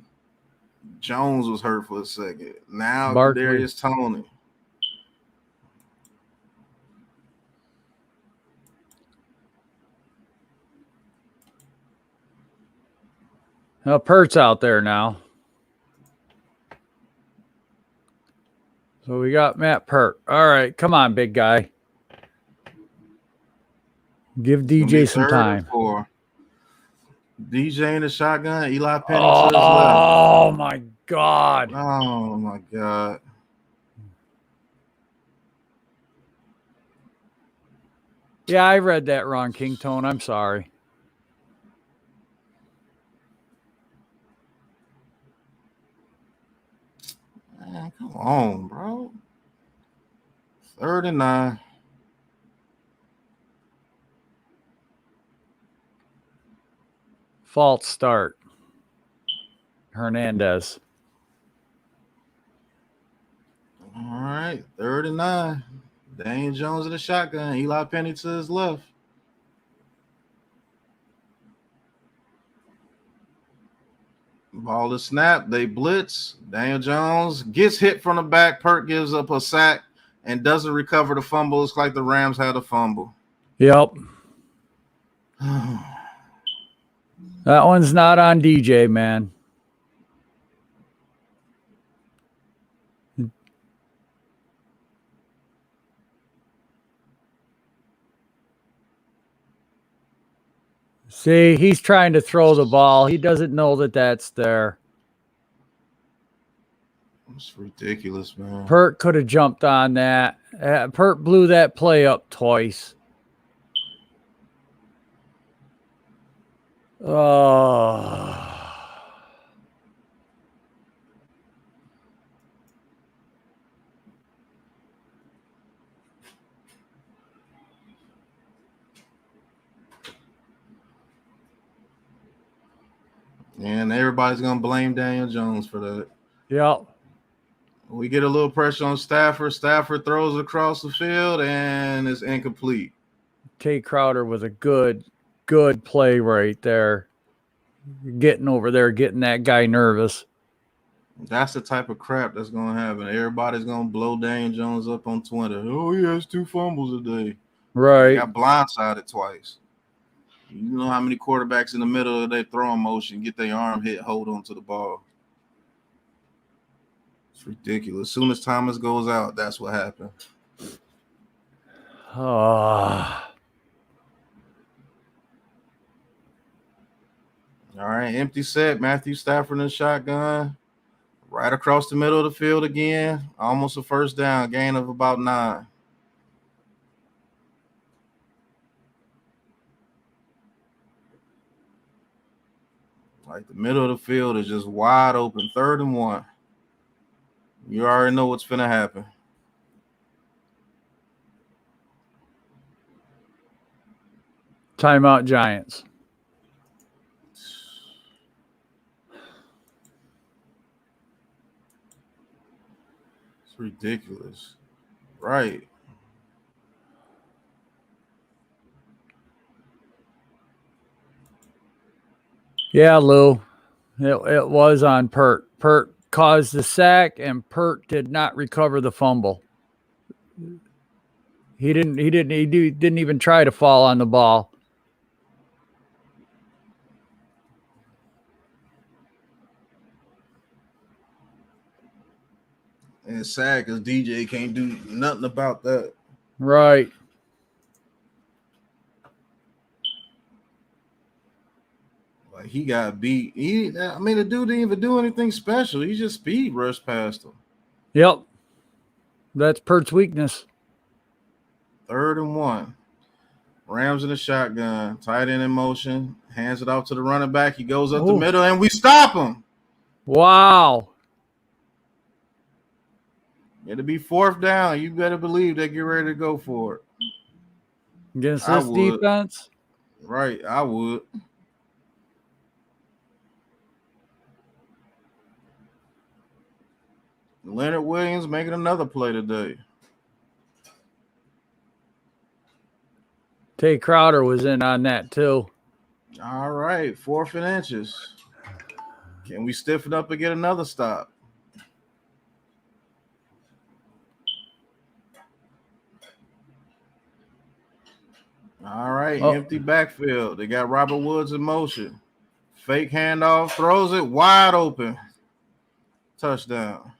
Jones was hurt for a second. Now Barkley. Kadarius Toney. Now Pert's out there now. So we got Matt Pert. All right, come on, big guy. Give DJ some time. DJ in the shotgun. Eli Penny to his left. Oh my God. Oh my God. Yeah, I read that wrong, King Tone. I'm sorry. Man, come on, bro. 3rd and 9. False start. Hernandez. All right, 3rd and 9. Daniel Jones in the shotgun. Eli Penny to his left. Ball is snapped. They blitz. Daniel Jones gets hit from the back. Pert gives up a sack and doesn't recover the fumble. It's like the Rams had a fumble. Yep. That one's not on DJ, man. See, he's trying to throw the ball. He doesn't know that that's there. It's ridiculous, man. Pert could have jumped on that. Pert blew that play up twice. Oh. And everybody's going to blame Daniel Jones for that. Yep. We get a little pressure on Stafford. Stafford throws it across the field, and it's incomplete. Tay Crowder was a good play right there. Getting over there, getting that guy nervous. That's the type of crap that's going to happen. Everybody's going to blow Daniel Jones up on Twitter. Oh, he has 2 fumbles a day. Right. He got blindsided twice. You know how many quarterbacks in the middle of their throwing motion get their arm hit, hold on to the ball. It's ridiculous. As soon as Thomas goes out, that's what happened. Oh. All right, empty set. Matthew Stafford in the shotgun. Right across the middle of the field again. Almost a first down. Gain of about 9. Like the middle of the field is just wide open. 3rd and 1. You already know what's finna happen. Timeout Giants. It's ridiculous. Right. Yeah, Lou. It was on Pert. Pert caused the sack, and Pert did not recover the fumble. He didn't even try to fall on the ball. And it's sad because DJ can't do nothing about that. Right. Like he got beat. The dude didn't even do anything special. He just speed rushed past him. Yep. That's Pert's weakness. 3rd and 1. Rams in the shotgun. Tight end in motion. Hands it off to the running back. He goes up the middle, and we stop him. Wow. It'll be 4th down. You better believe they get ready to go for it. Against this defense? Right, I would. Leonard Williams making another play today. Tay Crowder was in on that too. All right, 4th and inches. Can we stiffen up and get another stop? All right, empty backfield. They got Robert Woods in motion. Fake handoff, throws it wide open. Touchdown.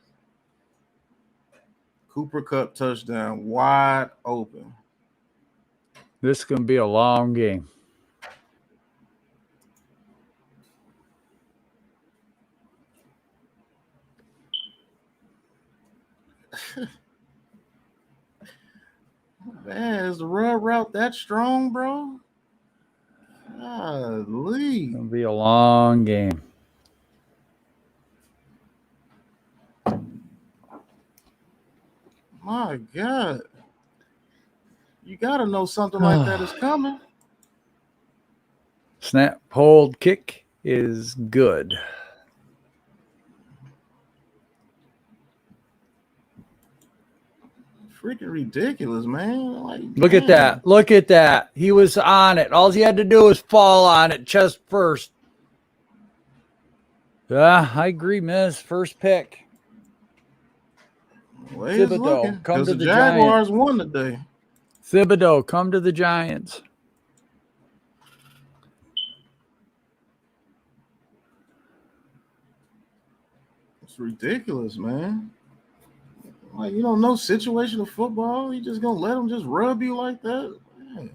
Cooper Kupp touchdown, wide open. This is going to be a long game. Man, is the run route that strong, bro? Golly. It's going to be a long game. My God. You got to know something like that is coming. Snap, hold, kick is good. Freaking ridiculous, man. Like, Look at that. Look at that. He was on it. All he had to do was fall on it chest first. Yeah, I agree, Miz. First pick. Thibodeau, come to the Jaguars Giants. won today. Thibodeau, come to the Giants. It's ridiculous, man. Like, you don't know situational football. You just gonna let them just rub you like that? Man.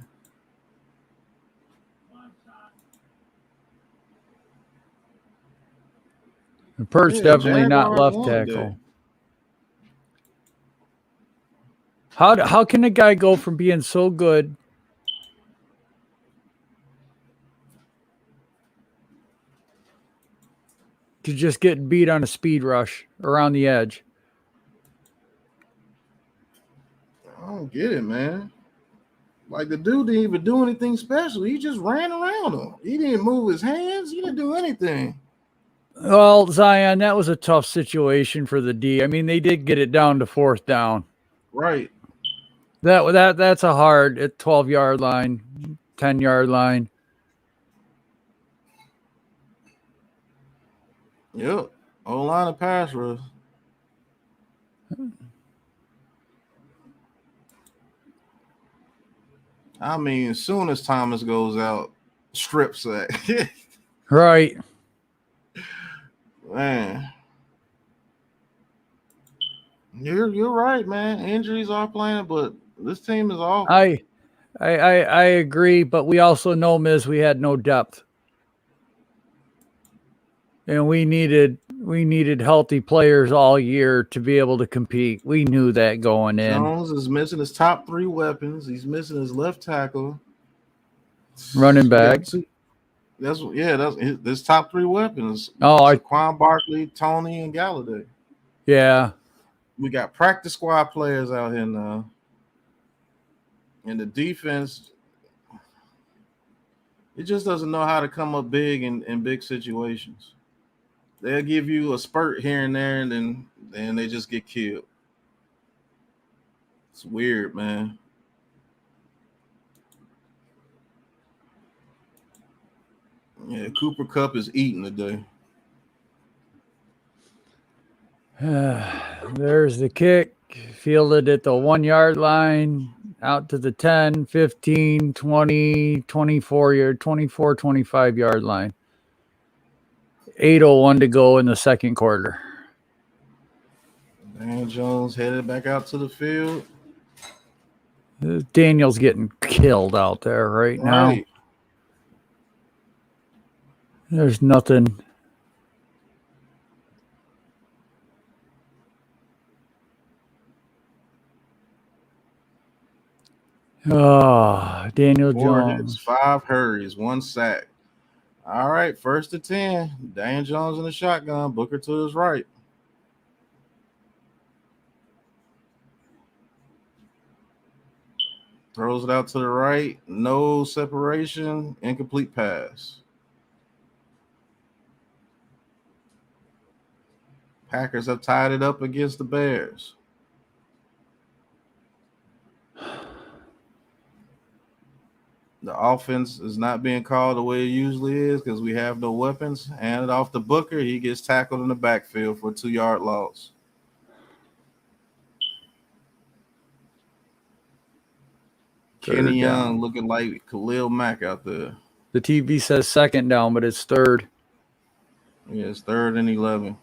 Pert's definitely not Jaguars left won tackle. today. How can a guy go from being so good to just getting beat on a speed rush around the edge? I don't get it, man. Like, the dude didn't even do anything special. He just ran around him. He didn't move his hands. He didn't do anything. Well, Zion, that was a tough situation for the D. I mean, they did get it down to 4th down. Right. That's a hard at 12-yard line, 10-yard line. Yep. O line of pass rush. I mean, as soon as Thomas goes out, strip sack. Right. Man. You're right, man. Injuries are playing, but this team is off. I agree, but we also know, Miz, we had no depth. And we needed healthy players all year to be able to compete. We knew that going in. Jones is missing his top 3 weapons. He's missing his left tackle. Running back. That's his top 3 weapons. Oh, Saquon Barkley, Tony, and Galladay. Yeah. We got practice squad players out here now. And the defense, it just doesn't know how to come up big in big situations. They'll give you a spurt here and there, and then they just get killed. It's weird, man. Yeah, Cooper Kupp is eating today. There's the kick. Fielded at the 1-yard line, out to the 10, 15, 20, 24, 25-yard line. 8:01 to go in the second quarter. Dan Jones headed back out to the field. Daniel's getting killed out there right now. There's nothing. Oh, Daniel 4 Jones. hits, 5 hurries, 1 sack. All right, 1st and 10. Dan Jones in the shotgun. Booker to his right. Throws it out to the right. No separation. Incomplete pass. Packers have tied it up against the Bears. The offense is not being called the way it usually is because we have no weapons. Handed off to Booker. He gets tackled in the backfield for a 2-yard loss. Kenny Young looking like Khalil Mack out there. The TV says second down, but it's third. Yeah, it's 3rd and 11.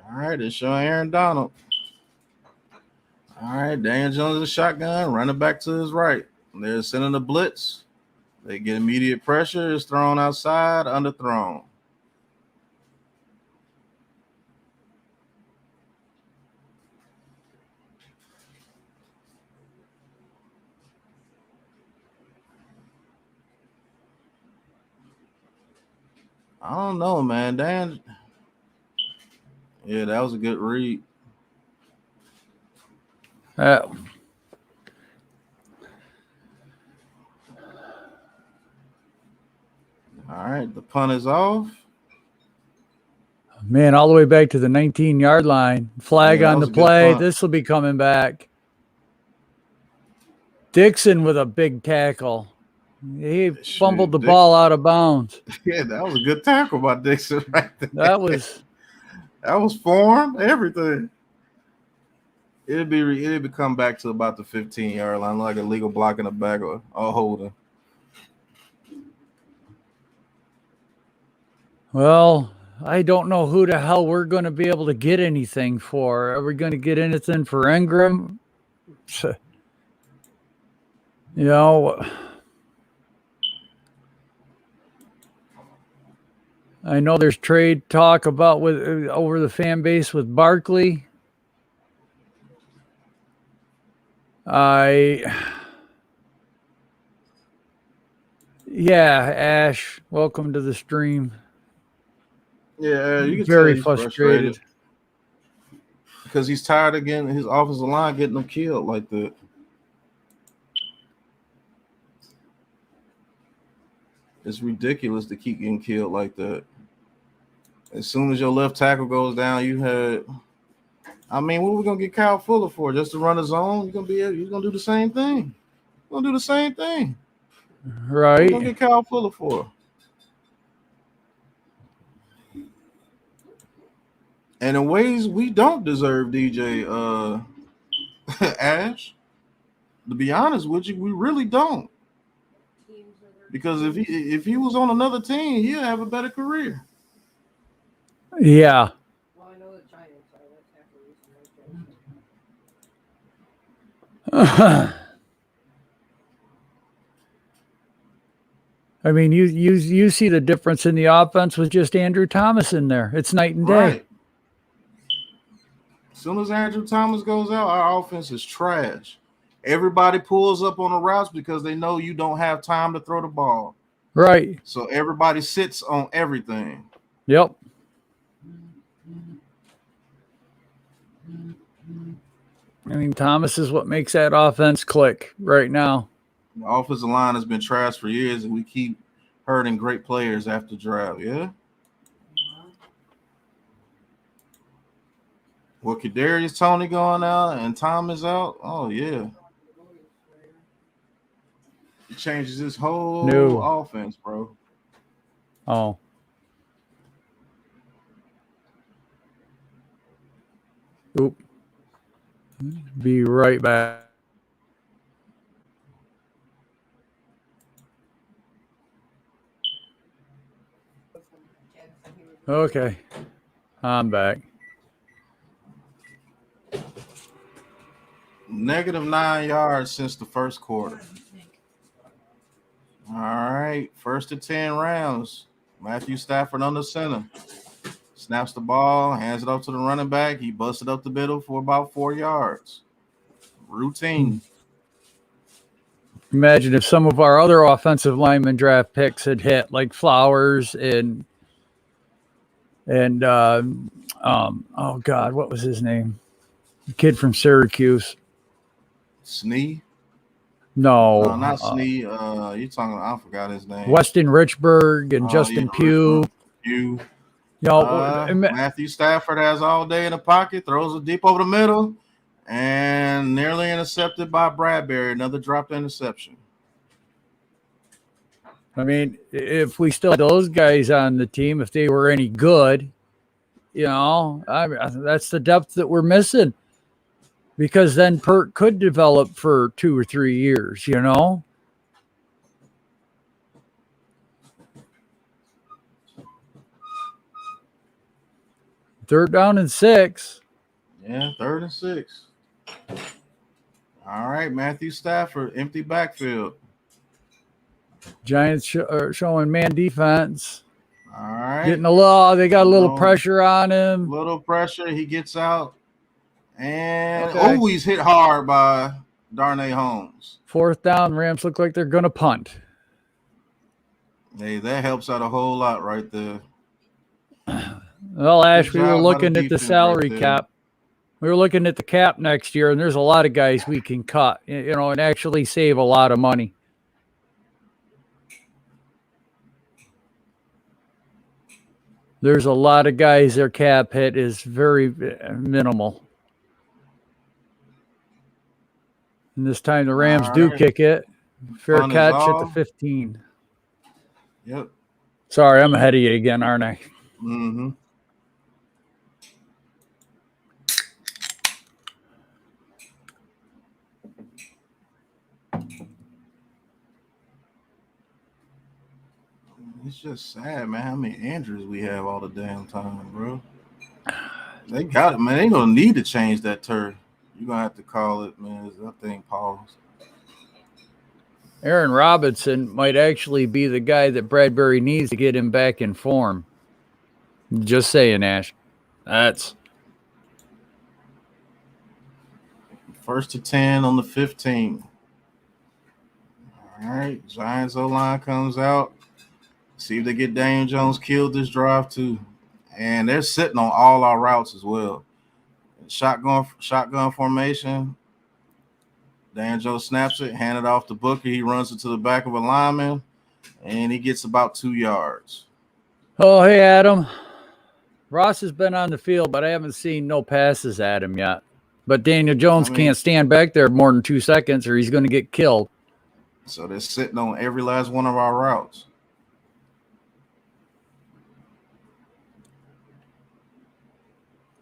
All right, it's showing Aaron Donald. All right, Daniel Jones is a shotgun, running back to his right. They're sending the blitz. They get immediate pressure. It's thrown outside, underthrown. I don't know, man. Dan. Yeah, that was a good read. All right, the punt is off. Man, all the way back to the 19-yard line. Flag on the play. This will be coming back. Dixon with a big tackle. He fumbled the ball out of bounds. Yeah, that was a good tackle by Dixon right there. That was form, everything. It'd be come back to about the 15-yard line, like a legal block in the back or holding. Well, I don't know who the hell we're going to be able to get anything for. Are we going to get anything for Ingram? You know, I know there's trade talk about over the fan base with Barkley. Ash, welcome to the stream. Yeah, you can very tell he's frustrated because he's tired of getting his offensive line getting them killed like that. It's ridiculous to keep getting killed like that. As soon as your left tackle goes down, you had. I mean, what are we gonna get Kyle Fuller for? Just to run a zone? You're gonna do the same thing. You're gonna do the same thing, right? What are we gonna get Kyle Fuller for? And in ways we don't deserve DJ Ash. To be honest with you, we really don't. Because if he was on another team, he'd have a better career. Yeah. Well, I know the Giants are. That's half the reason. I mean, you see the difference in the offense with just Andrew Thomas in there. It's night and day. Right. As soon as Andrew Thomas goes out, our offense is trash. Everybody pulls up on the routes because they know you don't have time to throw the ball. Right. So everybody sits on everything. Yep. I mean, Thomas is what makes that offense click right now. The offensive line has been trash for years, and we keep hurting great players after draft. Yeah. Well, Kadarius Toney going out and Thomas out. Oh yeah. It changes his whole offense, bro. Oh. Oop. Be right back. Okay. I'm back. -9 yards since the first quarter. All right, 1st and 10 rounds. Matthew Stafford under center. Snaps the ball, hands it off to the running back. He busted up the middle for about 4 yards. Routine. Imagine if some of our other offensive lineman draft picks had hit, like Flowers and oh God, what was his name? The kid from Syracuse. Snee. No, No, not Snead. You talking? I forgot his name. Weston Richburg and Justin Pugh. Pugh. You know, Matthew Stafford has all day in the pocket, throws it deep over the middle, and nearly intercepted by Bradbury. Another dropped interception. I mean, if we still had those guys on the team, if they were any good, you know, that's the depth that we're missing. Because then Pert could develop for 2 or 3 years, you know? Third down and 6. Yeah, 3rd and 6. All right, Matthew Stafford, empty backfield. Giants showing man defense. All right. Getting they got a little pressure on him. Little pressure. He gets out. And he's hit hard by Darnay Holmes. 4th down, Rams look like they're going to punt. Hey, that helps out a whole lot right there. Well, Ash, we were looking at the salary cap. We were looking at the cap next year, and there's a lot of guys we can cut, you know, and actually save a lot of money. There's a lot of guys, their cap hit is very minimal. And this time the Rams do kick it. Fair catch at the 15. Yep. Sorry, I'm ahead of you again, aren't I? Mm-hmm. It's just sad, man, how many injuries we have all the damn time, bro. They got it, man. They gonna need to change that turf. You're gonna have to call it, man. I think pause. Aaron Robinson might actually be the guy that Bradbury needs to get him back in form. Just saying, Ash. That's 1st to 10 on the 15. All right, Giants O-line comes out. See if they get Daniel Jones killed this drive too. And they're sitting on all our routes as well. Shotgun formation. Daniel Jones snaps it, hand it off to Booker. He runs it to the back of a lineman, and he gets about 2 yards. Oh, hey, Adam. Ross has been on the field, but I haven't seen no passes at him yet. But Daniel Jones can't stand back there more than 2 seconds or he's going to get killed. So they're sitting on every last one of our routes.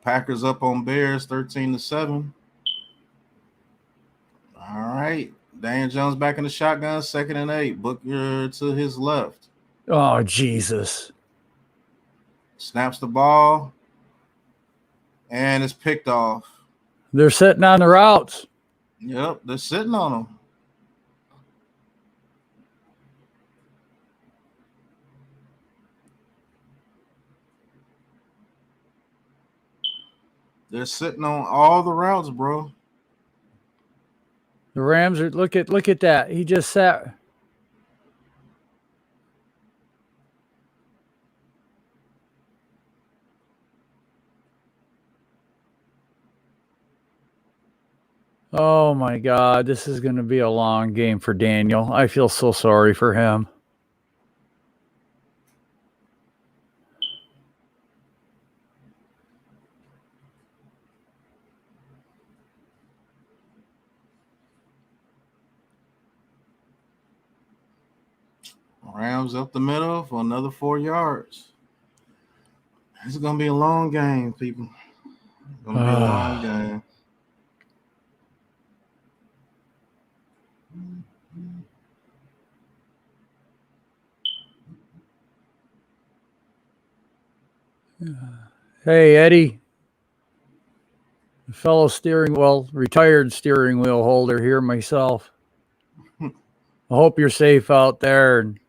Packers up on Bears 13-7. All right. Daniel Jones back in the shotgun, 2nd and 8. Booker to his left. Oh, Jesus. Snaps the ball. And it's picked off. They're sitting on the routes. Yep, they're sitting on them. They're sitting on all the routes, bro. The Rams are look at that. He just sat. Oh my God, this is going to be a long game for Daniel. I feel so sorry for him. Rams up the middle for another 4 yards. This is going to be a long game, people. It's going to be a long game. Hey, Eddie. Fellow retired steering wheel holder here myself. I hope you're safe out there and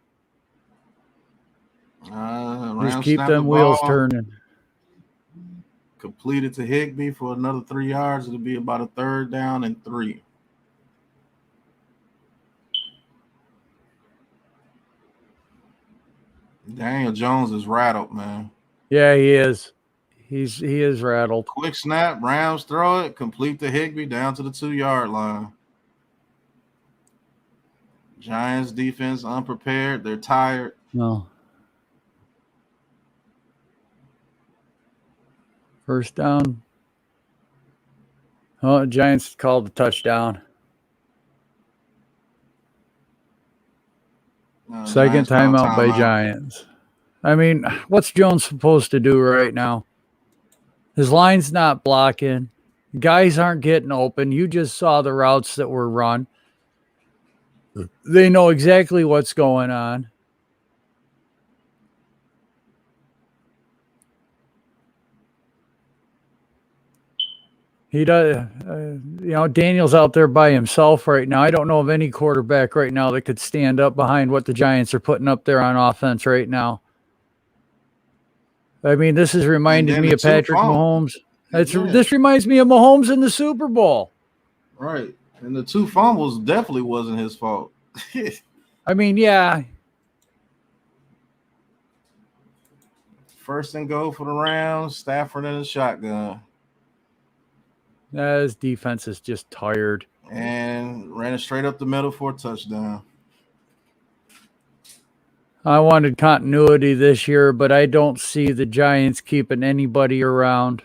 just keep them wheels turning. Completed to Higbee for another 3 yards. It'll be about a 3rd down and 3. Daniel Jones is rattled, man. Yeah, he is. He is rattled. Quick snap, Rams throw it, complete to Higbee down to the 2-yard line. Giants defense unprepared. They're tired. No. First down. Oh, Giants called the touchdown. Second Giants call timeout by timeout. Giants. I mean, what's Jones supposed to do right now? His line's not blocking. Guys aren't getting open. You just saw the routes that were run. They know exactly what's going on. He does, Daniel's out there by himself right now. I don't know of any quarterback right now that could stand up behind what the Giants are putting up there on offense right now. I mean, this is reminding me of Patrick Mahomes. This reminds me of Mahomes in the Super Bowl. Right. And the 2 fumbles definitely wasn't his fault. I mean, yeah. First and goal for the Rams. Stafford in the shotgun. His defense is just tired. And ran it straight up the middle for a touchdown. I wanted continuity this year, but I don't see the Giants keeping anybody around.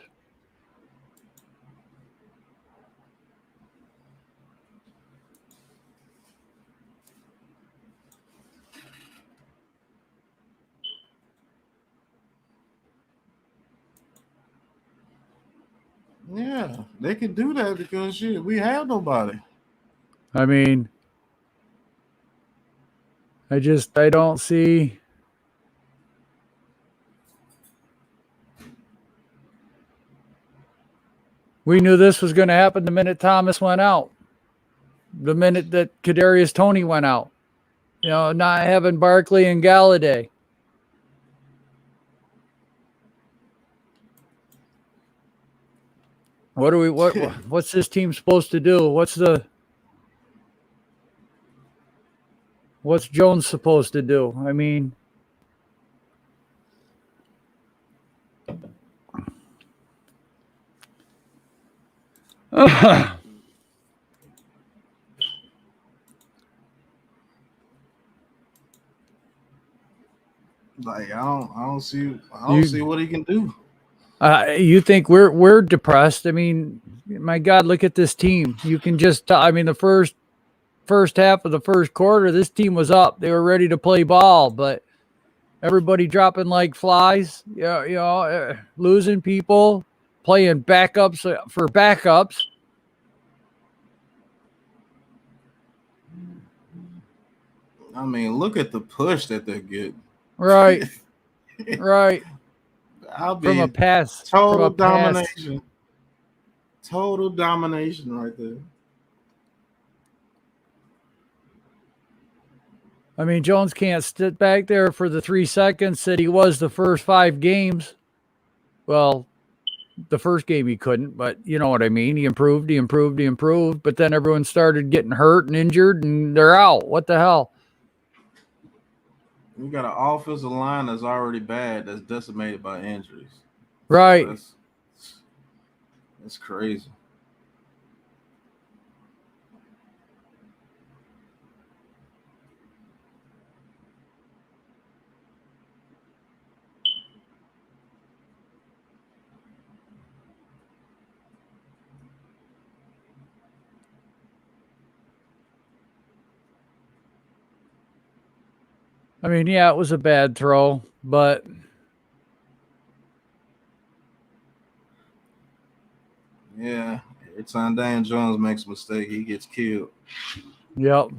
Yeah, they could do that because shit, we have nobody. I mean, I don't see. We knew this was going to happen the minute Thomas went out. The minute that Kadarius Toney went out. Not having Barkley and Galladay. What's this team supposed to do? What's Jones supposed to do? I mean, Like I don't see what he can do. You think we're depressed? I mean, my God, look at this team. You can just the first half of the first quarter, this team was up. They were ready to play ball, but everybody dropping like flies. Losing people, playing backups for backups. I mean, look at the push that they're getting. Right. Right. From a pass. Total domination. Total domination right there. I mean, Jones can't sit back there for the 3 seconds that he was the first 5 games. Well, the first game he couldn't, but you know what I mean. He improved. But then everyone started getting hurt and injured, and they're out. What the hell? We got an offensive line that's already bad, that's decimated by injuries. Right. That's crazy. I mean, yeah, it was a bad throw, but yeah, every time Dan Jones makes a mistake, he gets killed. Yep.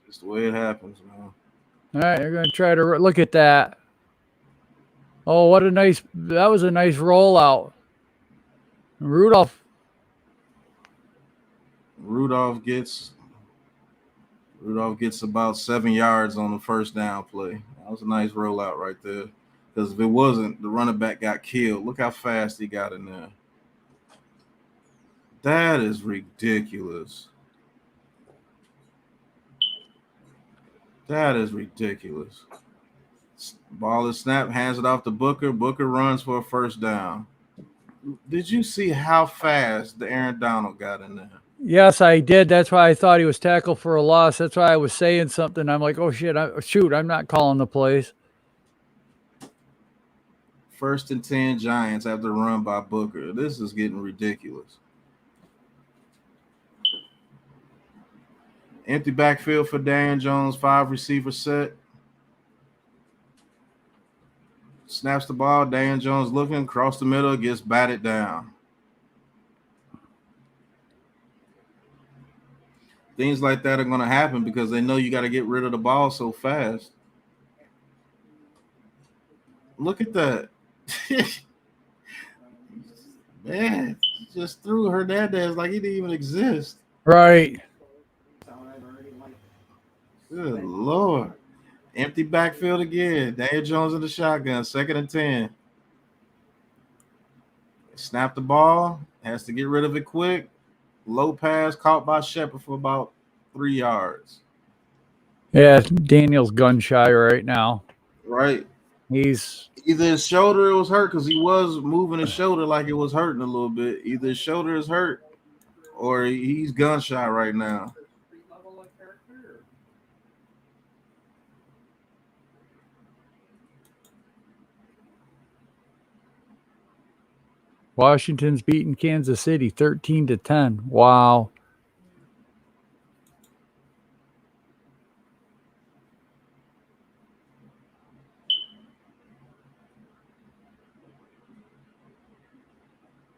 Just the way it happens, man. All right, you're going to try to look at that. Oh, that was a nice rollout. Rudolph gets about 7 yards on the first down play. That was a nice rollout right there. Because if it wasn't, the running back got killed. Look how fast he got in there. That is ridiculous. That is ridiculous. Ball is snapped, hands it off to Booker. Booker runs for a first down. Did you see how fast the Aaron Donald got in there? Yes, I did. That's why I thought he was tackled for a loss. That's why I was saying something. I'm like, oh shit, I'm not calling the plays. 1st and 10 Giants after a run by Booker. This is getting ridiculous. Empty backfield for Dan Jones, 5 receiver set. Snaps the ball. Dan Jones looking across the middle, gets batted down. Things like that are going to happen because they know you got to get rid of the ball so fast. Look at that. Man, just threw Hernandez like he didn't even exist. Right. Good Lord. Empty backfield again. Daniel Jones in the shotgun. 2nd and 10. Snap the ball. Has to get rid of it quick. Low pass caught by Shepard for about 3 yards. Yeah, Daniel's gun shy right now. Right. He's either his shoulder was hurt because he was moving his shoulder like it was hurting a little bit. Either his shoulder is hurt or he's gun shy right now. Washington's beating Kansas City 13-10. Wow.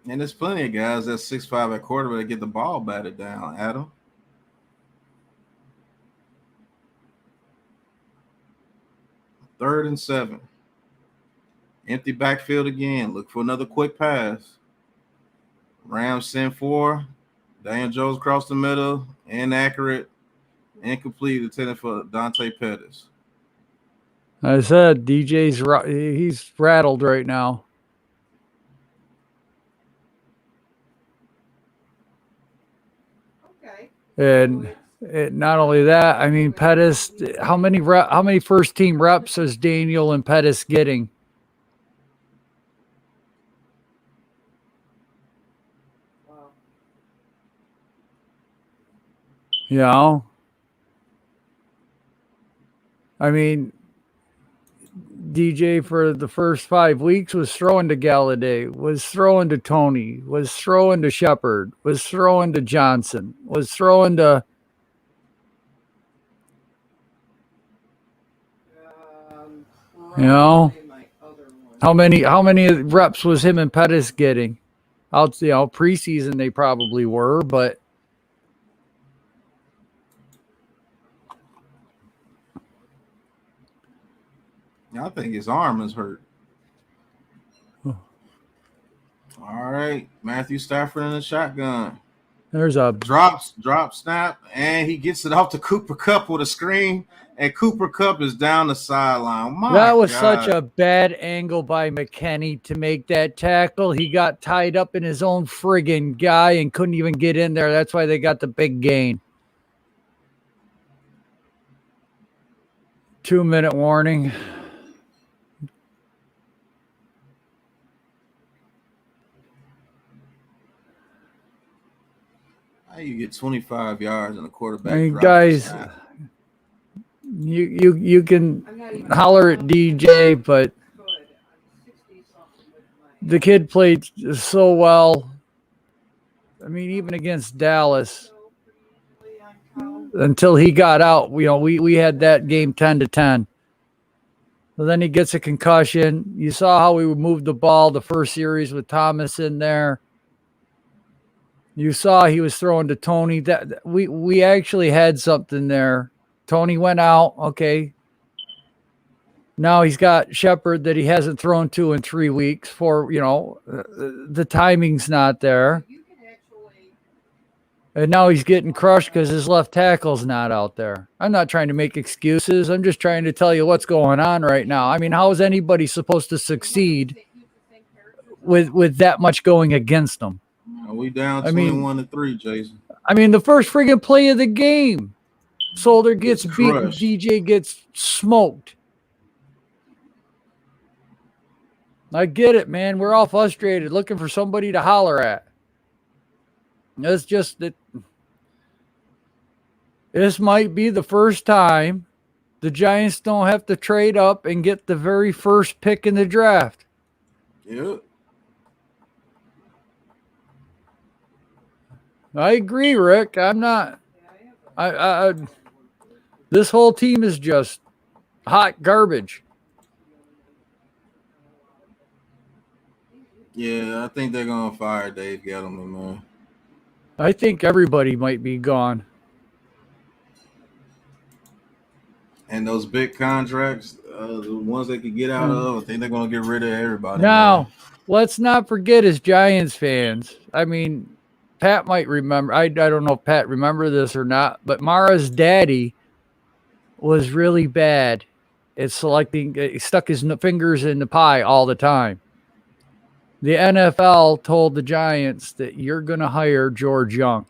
And there's plenty of guys that's 6'5" at quarterback that get the ball batted down, Adam. Third and 7. Empty backfield again. Look for another quick pass. Rams send 4. Daniel Jones across the middle. Inaccurate. Incomplete. Intended for Dante Pettis. I said he's rattled right now. Okay. And not only that, I mean Pettis. How many first team reps is Daniel and Pettis getting? Wow. You know, I mean, DJ for the first 5 weeks was throwing to Galladay, was throwing to Tony, was throwing to Shepard, was throwing to Johnson, was throwing to. You know, how many reps was him and Pettis getting? Preseason they probably were, but I think his arm is hurt. Oh. All right. Matthew Stafford in the shotgun. There's a drop snap, and he gets it off to Cooper Kupp with a screen, and Cooper Kupp is down the sideline. That was such a bad angle by McKinney to make that tackle. He got tied up in his own friggin' guy and couldn't even get in there. That's why they got the big gain. 2-minute warning. How you get 25 yards and a quarterback? I mean, guys, you can holler at DJ, but the kid played so well. I mean, even against Dallas, until he got out, we had that game 10-10. So then he gets a concussion. You saw how we moved the ball the first series with Thomas in there. You saw he was throwing to Tony. That we actually had something there. Tony went out. Okay. Now he's got Shepard that he hasn't thrown to in 3 weeks. The timing's not there. And now he's getting crushed because his left tackle's not out there. I'm not trying to make excuses. I'm just trying to tell you what's going on right now. I mean, how is anybody supposed to succeed with that much going against them? We down 21-3, Jason. I mean, the first friggin' play of the game, Solder gets beaten, crushed. DJ gets smoked. I get it, man. We're all frustrated, looking for somebody to holler at. It's just that This might be the first time the Giants don't have to trade up and get the very first pick in the draft. Yep. I agree, Rick. I'm not. This whole team is just hot garbage. Yeah, I think they're gonna fire Dave Gettleman, man. I think everybody might be gone. And those big contracts, the ones they could get out of, I think they're gonna get rid of everybody. Now, man. let's not forget as Giants fans. I mean, Pat might remember. I don't know if Pat remember this or not, but Mara's daddy was really bad at selecting. He stuck his fingers in the pie all the time. The NFL told the Giants that you're going to hire George Young.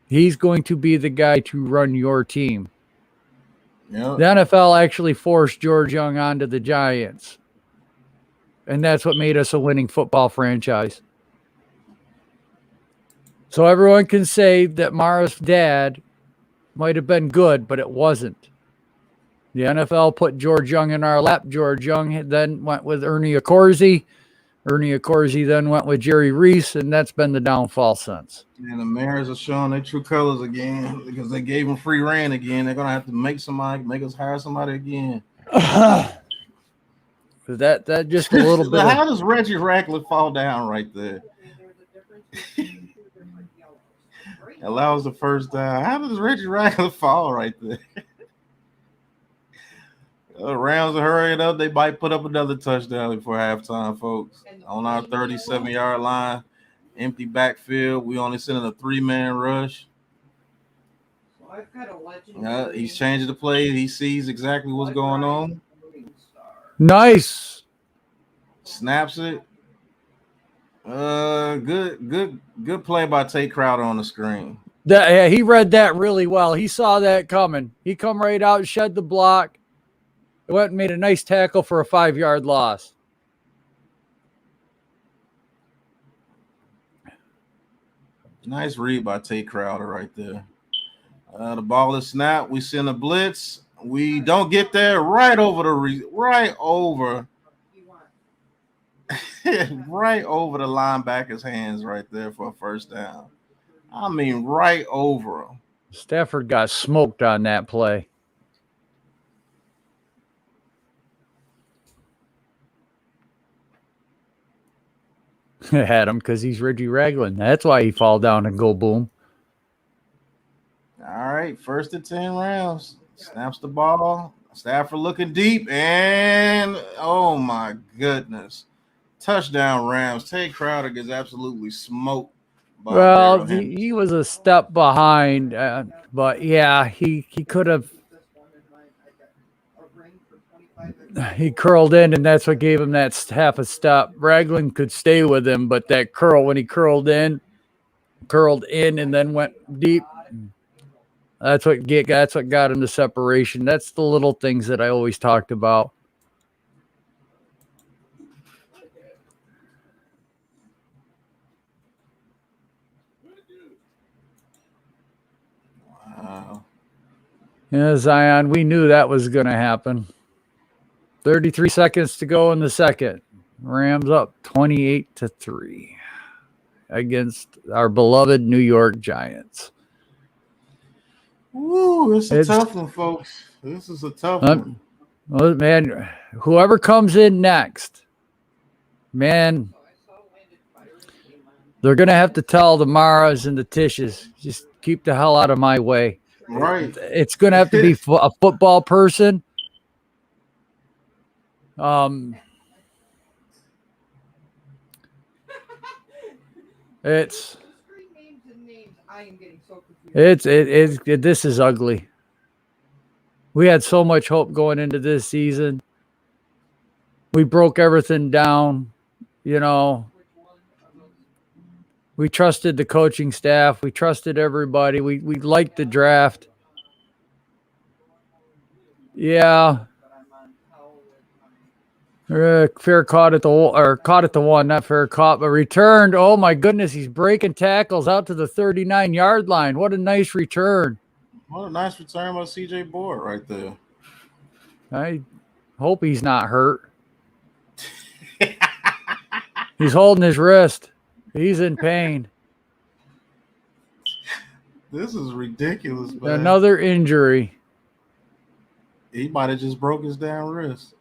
He's going to be the guy to run your team. Yep. The NFL actually forced George Young onto the Giants. And that's what made us a winning football franchise. So everyone can say that Mara's dad might have been good, but it wasn't. The NFL put George Young in our lap. George Young then went with Ernie Accorsi. Ernie Accorsi then went with Jerry Reese, and that's been the downfall since. And the Mariners are showing their true colors again because they gave them free reign again. They're gonna have to make us hire somebody again. that just a little bit. How does Reggie Ragland fall down right there? Allows the first down. How does Reggie Ragland fall right there? The Rams are hurrying up. They might put up another touchdown before halftime, folks. On our 37-yard line, empty backfield. We only sending a 3-man rush. He's changing the play. He sees exactly what's going on. Nice. Snaps it. Good play by Tate Crowder on the screen. He read that really well. He saw that coming. He come right out, shed the block. It went and made a nice tackle for a 5-yard loss. Nice read by Tate Crowder right there. The ball is snapped. We send a blitz. We don't get there. Right over the linebacker's hands right there for a first down. I mean, right over him. Stafford got smoked on that play. Had him because he's Reggie Ragland. That's why he fall down and go boom. All right, 1st and 10 Rams. Snaps the ball. Stafford looking deep, and oh my goodness. Touchdown Rams. Tate Crowder gets absolutely smoked. Well, he was a step behind, but yeah, he could have. He curled in, and that's what gave him that half a step. Ragland could stay with him, but that curl, when he curled in, and then went deep. That's what got him the separation. That's the little things that I always talked about. Wow. Yeah, Zion, we knew that was going to happen. 33 seconds to go in the second. Rams up 28-3 against our beloved New York Giants. Woo, it's a tough one, folks. This is a tough one. Well, man, whoever comes in next, man, they're going to have to tell the Maras and the Tishes, just keep the hell out of my way. Right. It's going to have to be a football person. This is ugly. We had so much hope going into this season. We broke everything down, you know. We trusted the coaching staff. We trusted everybody. We liked the draft. Yeah. Fair caught at the one, not fair caught, but returned. Oh my goodness, he's breaking tackles out to the 39-yard line. What a nice return. What a nice return by CJ Board right there. I hope he's not hurt. He's holding his wrist. He's in pain. This is ridiculous, man. Another injury. He might have just broke his damn wrist.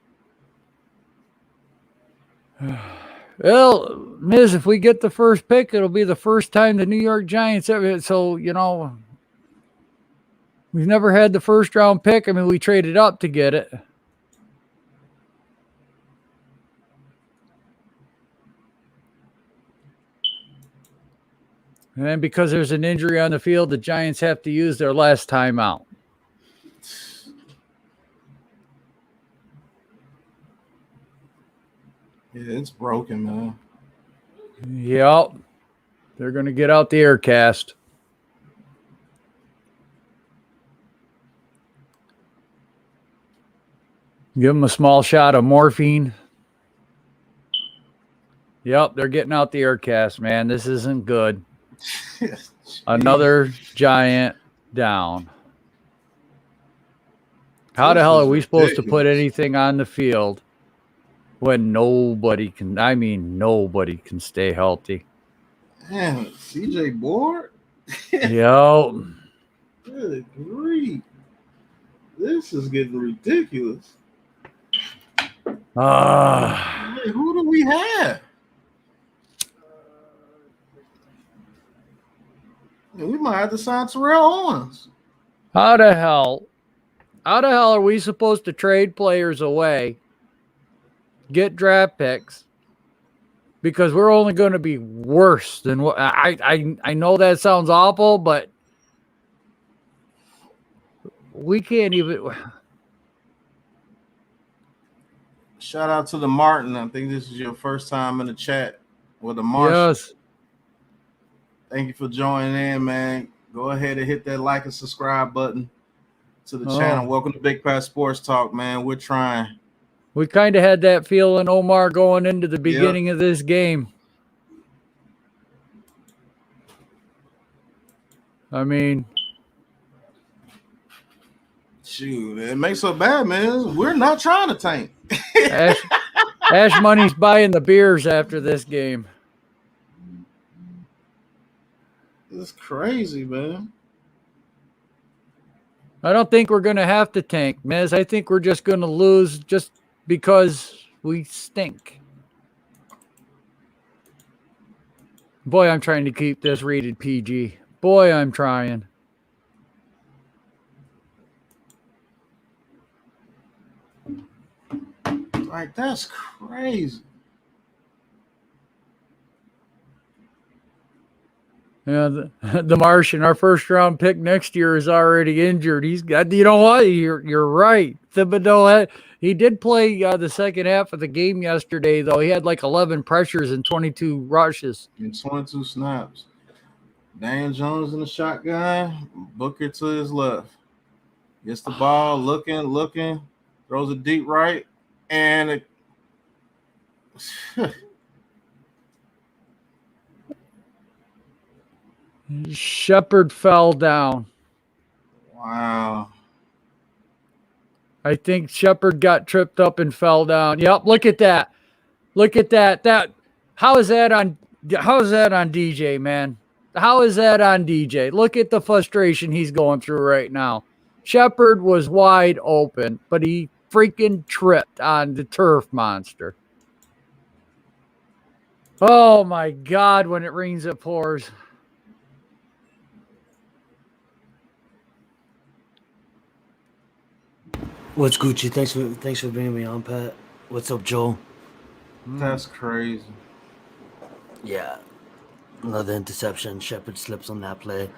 Well, Miz, if we get the first pick, it'll be the first time the New York Giants ever. So, we've never had the first round pick. I mean, we traded up to get it. And then because there's an injury on the field, the Giants have to use their last timeout. Yeah, it's broken, man. Yep. They're going to get out the air cast. Give them a small shot of morphine. Yep, they're getting out the air cast, man. This isn't good. Another Giant down. How the hell are we supposed to put anything on the field when nobody can stay healthy? Man, CJ Board? Yo. Good grief. This is getting ridiculous. Hey, who do we have? We might have to sign Terrell Owens. How the hell are we supposed to trade players away, get draft picks, because we're only going to be worse than what I know that sounds awful, but we can't even. Shout out to the Martin. I think this is your first time in the chat with the Martin. Yes. Thank you for joining in, man. Go ahead and hit that like and subscribe button to the channel. Welcome to Big Pass Sports Talk, man. We're trying. We kind of had that feeling, Omar, going into the beginning of this game. I mean, shoot, it makes so bad, man. We're not trying to tank. Ash Money's buying the beers after this game. It's crazy, man. I don't think we're going to have to tank, Miz. I think we're just going to lose just because we stink. Boy, I'm trying to keep this rated PG. Boy, I'm trying. Like, that's crazy. Yeah, the Martian, our first round pick next year, is already injured. He's got, you know what? You're right. Thibodeau, he did play the second half of the game yesterday, though. He had like 11 pressures and 22 rushes. And 22 snaps. Dan Jones in the shotgun. Booker to his left. Gets the ball, looking. Throws it deep right. And it... Shepard fell down. Wow. I think Shepard got tripped up and fell down. Yep, look at that. Look at that. How is that on DJ, man? How is that on DJ? Look at the frustration he's going through right now. Shepard was wide open, but he freaking tripped on the turf monster. Oh my God, when it rains it pours. What's Gucci? Thanks for bringing me on, Pat. What's up, Joel? That's crazy. Yeah. Another interception. Shepard slips on that play.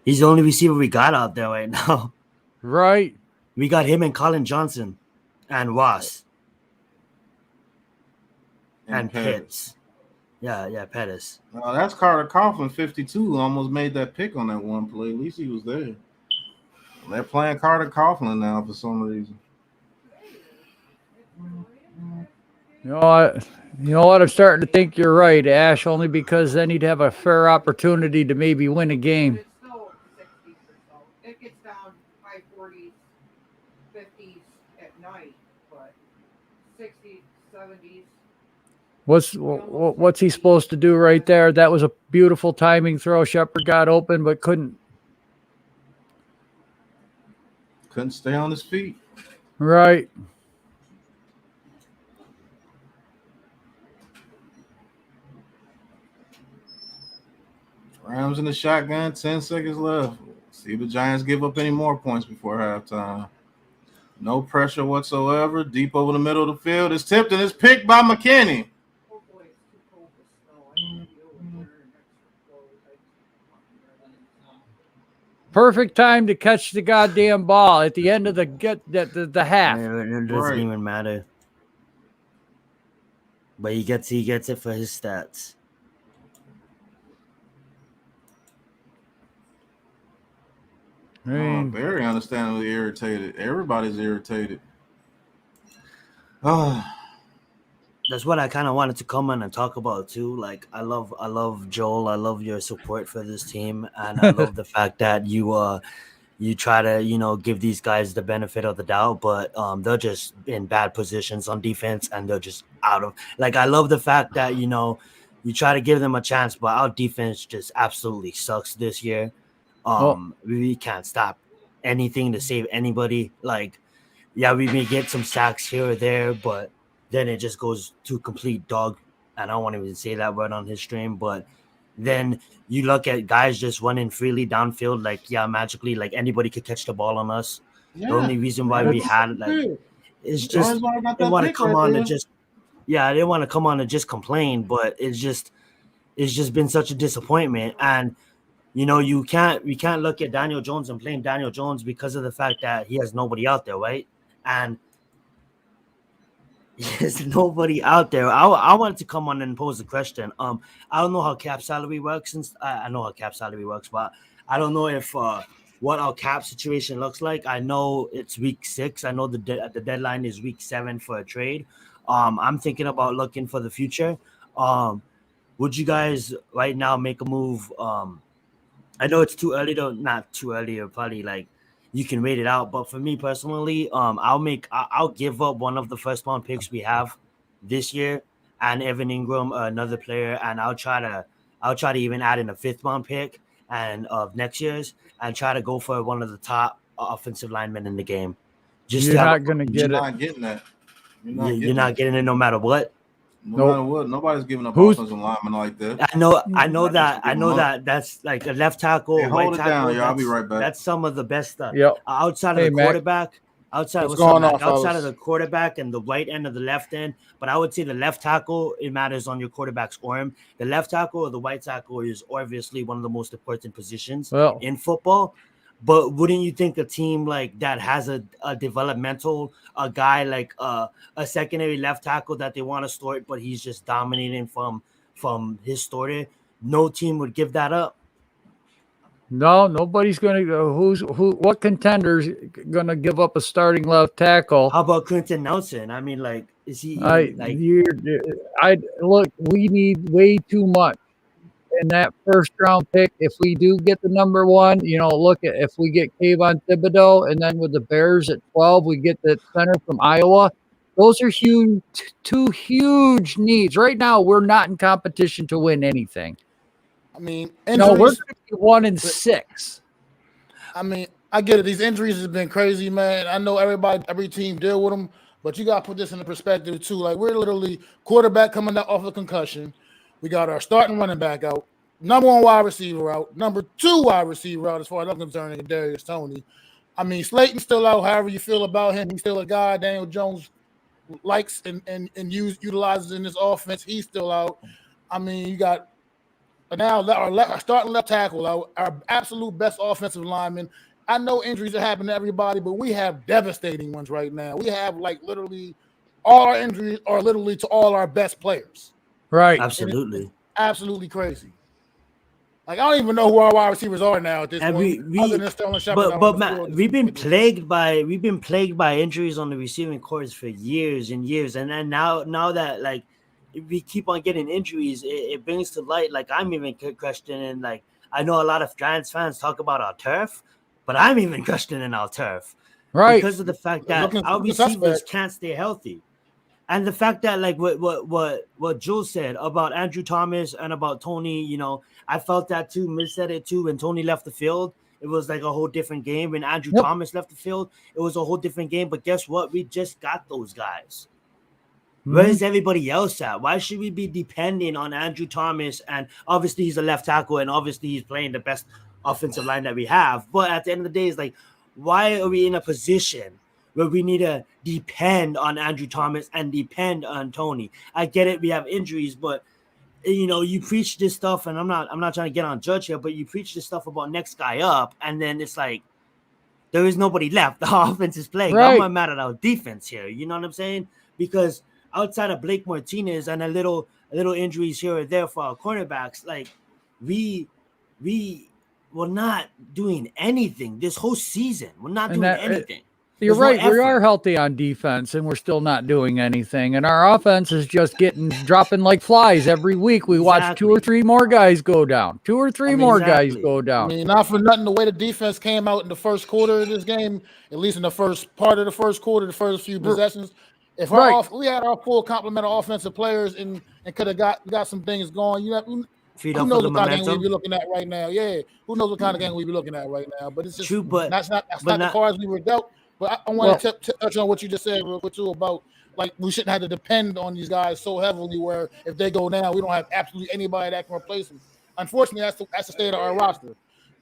He's the only receiver we got out there right now. Right. We got him and Colin Johnson and Ross. And Pitts. Yeah, Pettis. That's Carter Coughlin, 52, almost made that pick on that one play. At least he was there. They're playing Carter Coughlin now for some reason. You know what? I'm starting to think you're right, Ash, only because then he'd have a fair opportunity to maybe win a game. night, but 60s, 70s. What's he supposed to do right there? That was a beautiful timing throw. Shepard got open but couldn't. Couldn't stay on his feet. Right. Rams in the shotgun, 10 seconds left. See if the Giants give up any more points before halftime. No pressure whatsoever. Deep over the middle of the field. It's tipped and it's picked by McKinney. Hopefully it's too cold to snow. I can deal with wearing extra clothes. Perfect time to catch the goddamn ball at the end of the half. It doesn't even matter. But he gets it for his stats. Very understandably irritated. Everybody's irritated. Oh. That's what I kind of wanted to come on and talk about too. Like I love Joel. I love your support for this team, and I love the fact that you try to give these guys the benefit of the doubt, but they're just in bad positions on defense, and they're just out of. Like I love the fact that you try to give them a chance, but our defense just absolutely sucks this year. We can't stop anything to save anybody. Like, yeah, we may get some sacks here or there, but then it just goes to complete dog. And I won't even say that word on his stream, but then you look at guys just running freely downfield, like magically, like anybody could catch the ball on us. The only reason why we had it's just they want to come on and just they want to come on and just complain, but it's just been such a disappointment. And we can't look at Daniel Jones and blame Daniel Jones because of the fact that he has nobody out there, right? And there's nobody out there. I wanted to come on and pose a question. I don't know how cap salary works, since I know how cap salary works, but I don't know if what our cap situation looks like. I know it's week 6. I know the deadline is week 7 for a trade. I'm thinking about looking for the future. Would you guys right now make a move? I know it's too early, though. Not too early, or probably like you can wait it out. But for me personally, I'll give up one of the first round picks we have this year and Evan Ingram, another player, and I'll try to even add in a 5th round pick and of next year's and try to go for one of the top offensive linemen in the game. You're not going to get it. You're not getting that. You're not getting it no matter what. No matter what, nobody's giving up offensive linemen like that. I know that that's like a left tackle. Hey, hold right it tackle, down, y'all. I'll be right back. That's some of the best stuff. Yep. Outside of the quarterback, outside of the quarterback and the right end of the left end, but I would say the left tackle, it matters on your quarterback's arm. The left tackle or the right tackle is obviously one of the most important positions in football. But wouldn't you think a team like that has a developmental guy like a secondary left tackle that they want to start, but he's just dominating from his story? No team would give that up. No, nobody's going to go. What contender's going to give up a starting left tackle? How about Quentin Nelson? I mean, like, is he look, we need way too much in that first round pick. If we do get the number 1, look at if we get Kayvon Thibodeau, and then with the Bears at 12, we get the center from Iowa. Those are two huge needs. Right now, we're not in competition to win anything. I mean, we're going to be 1-6. I mean, I get it. These injuries have been crazy, man. I know every team deal with them, but you got to put this in perspective too. Like, we're literally quarterback coming out off a concussion. We got our starting running back out, number 1 wide receiver out, number 2 wide receiver out, as far as I'm concerned, and Darius Toney. I mean, Slayton's still out. However you feel about him, he's still a guy Daniel Jones likes and utilizes in this offense. He's still out. I mean, you got now our starting left tackle, our absolute best offensive lineman. I know injuries are happening to everybody, but we have devastating ones right now. We have literally all our injuries are literally to all our best players. Right. Absolutely. Absolutely crazy. Like, I don't even know who our wide receivers are now at this point. Other than Sterling Shepard. But Matt, we've been plagued by injuries on the receiving corps for years and years, and then now that like we keep on getting injuries, it brings to light. Like, I'm even questioning. Like, I know a lot of Giants fans talk about our turf, but I'm even questioning our turf. Right. because of the fact that Looking our receivers suspect. can't stay healthy. And the fact that, like what Joe said about Andrew Thomas and about Tony, you know, I felt that too. Miz said it too. When Tony left the field, it was like a whole different game. When Andrew Yep. Thomas left the field, it was a whole different game. But guess what? We just got those guys. Mhm. Where's everybody else at? Why should we be depending on Andrew Thomas? And obviously he's a left tackle, and obviously he's playing the best offensive line that we have. But at the end of the day, it's like, why are we in a position where we need to depend on Andrew Thomas and depend on Tony? I get it, we have injuries, but you know, you preach this stuff, and I'm not trying to get on Judge here, but you preach this stuff about next guy up, and then it's like there is nobody left. The offense is playing. Right. I'm not mad at our defense here. You know what I'm saying? Because outside of Blake Martinez and a little injuries here or there for our cornerbacks, like we were not doing anything this whole season. We're not And doing that- anything. You're There's no right. We effort. are healthy on defense, and we're still not doing anything. And our offense is just dropping like flies every week. We watch 2 or Exactly. 3 more guys go down. 2 or 3 I mean, more guys exactly. go I down. mean, not for nothing, the way the defense came out in the first quarter of this game, at least in the first part of the first quarter, the first few possessions. If our Right. we had our full complement of offensive players and could have got some things going, you know, Feed who off knows of the what kind of game we'd momentum. be looking at right now? Yeah, who knows what kind of game we'd be looking at right now? But it's just True, but that's not but the not- cards we were dealt. But I want to touch on what you just said real quick too about like we shouldn't have to depend on these guys so heavily. Where if they go down, we don't have absolutely anybody that can replace them. Unfortunately, that's the state of our roster.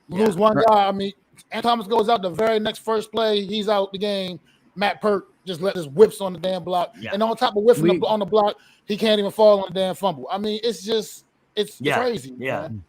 You lose one guy. I mean, and Thomas goes out the very next first play. He's out the game. Matt Pert just let his whips on the damn block, Yeah. and on top of whiffing on the block, he can't even fall on the damn fumble. I mean, it's just it's crazy. Yeah. Man.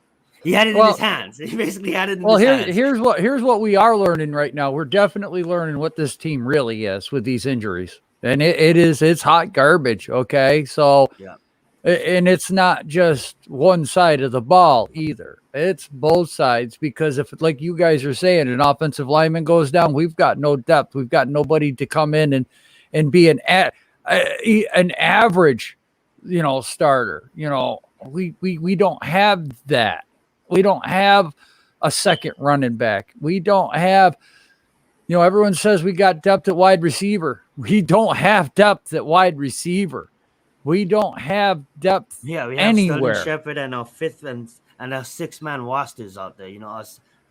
He had it in Well- his hands. He basically had it in Well, his hands. here's what we are learning right now. We're definitely learning what this team really is with these injuries, and it's hot garbage. Okay, so Yeah. and it's not just one side of the ball either. It's both sides, because if, like you guys are saying, an offensive lineman goes down, we've got no depth. We've got nobody to come in and be an average, you know, starter. You know, we don't have that. We don't have a second running back. We don't have, you know, everyone says we got depth at wide receiver. We don't have depth at wide receiver. We don't have depth Yeah, we have anywhere. Sterling Shepard and our fifth and our 6-man rosters out there. You know,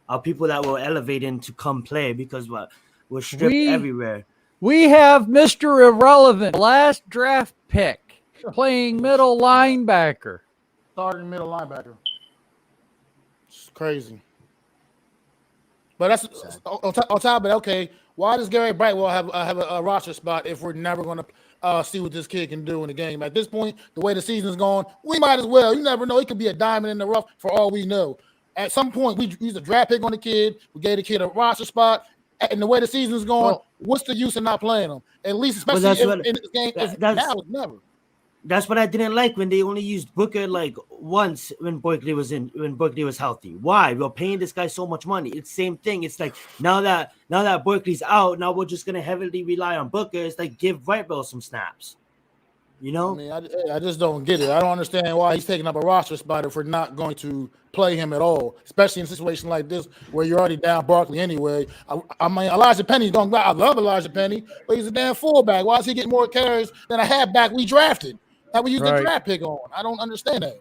our people that will elevate in to come play because we're stripped everywhere. We have Mr. Irrelevant, last draft pick, playing middle linebacker. Starting middle linebacker. It's crazy. But that's on top of it. Okay, why does Gary Brightwell have a roster spot if we're never going to see what this kid can do in the game? At this point, the way the season's going, we might as well. You never know. He could be a diamond in the rough for all we know. At some point, we used a draft pick on the kid. We gave the kid a roster spot. And the way the season's going, what's the use of not playing him? At least, especially in this game, now it's never. That's what I didn't like when they only used Booker like once when Berkeley was healthy. Why? We're paying this guy so much money. It's the same thing. It's like now that Berkeley's out, now we're just gonna heavily rely on Booker. It's like give Brightwell some snaps. You know? I mean, I just don't get it. I don't understand why he's taking up a roster spot if we're not going to play him at all, especially in a situation like this where you're already down Barkley anyway. I mean, Elijah Penny's going to – I love Elijah Penny, but he's a damn fullback. Why is he getting more carries than a halfback we drafted that we used the draft pick on? I don't understand that.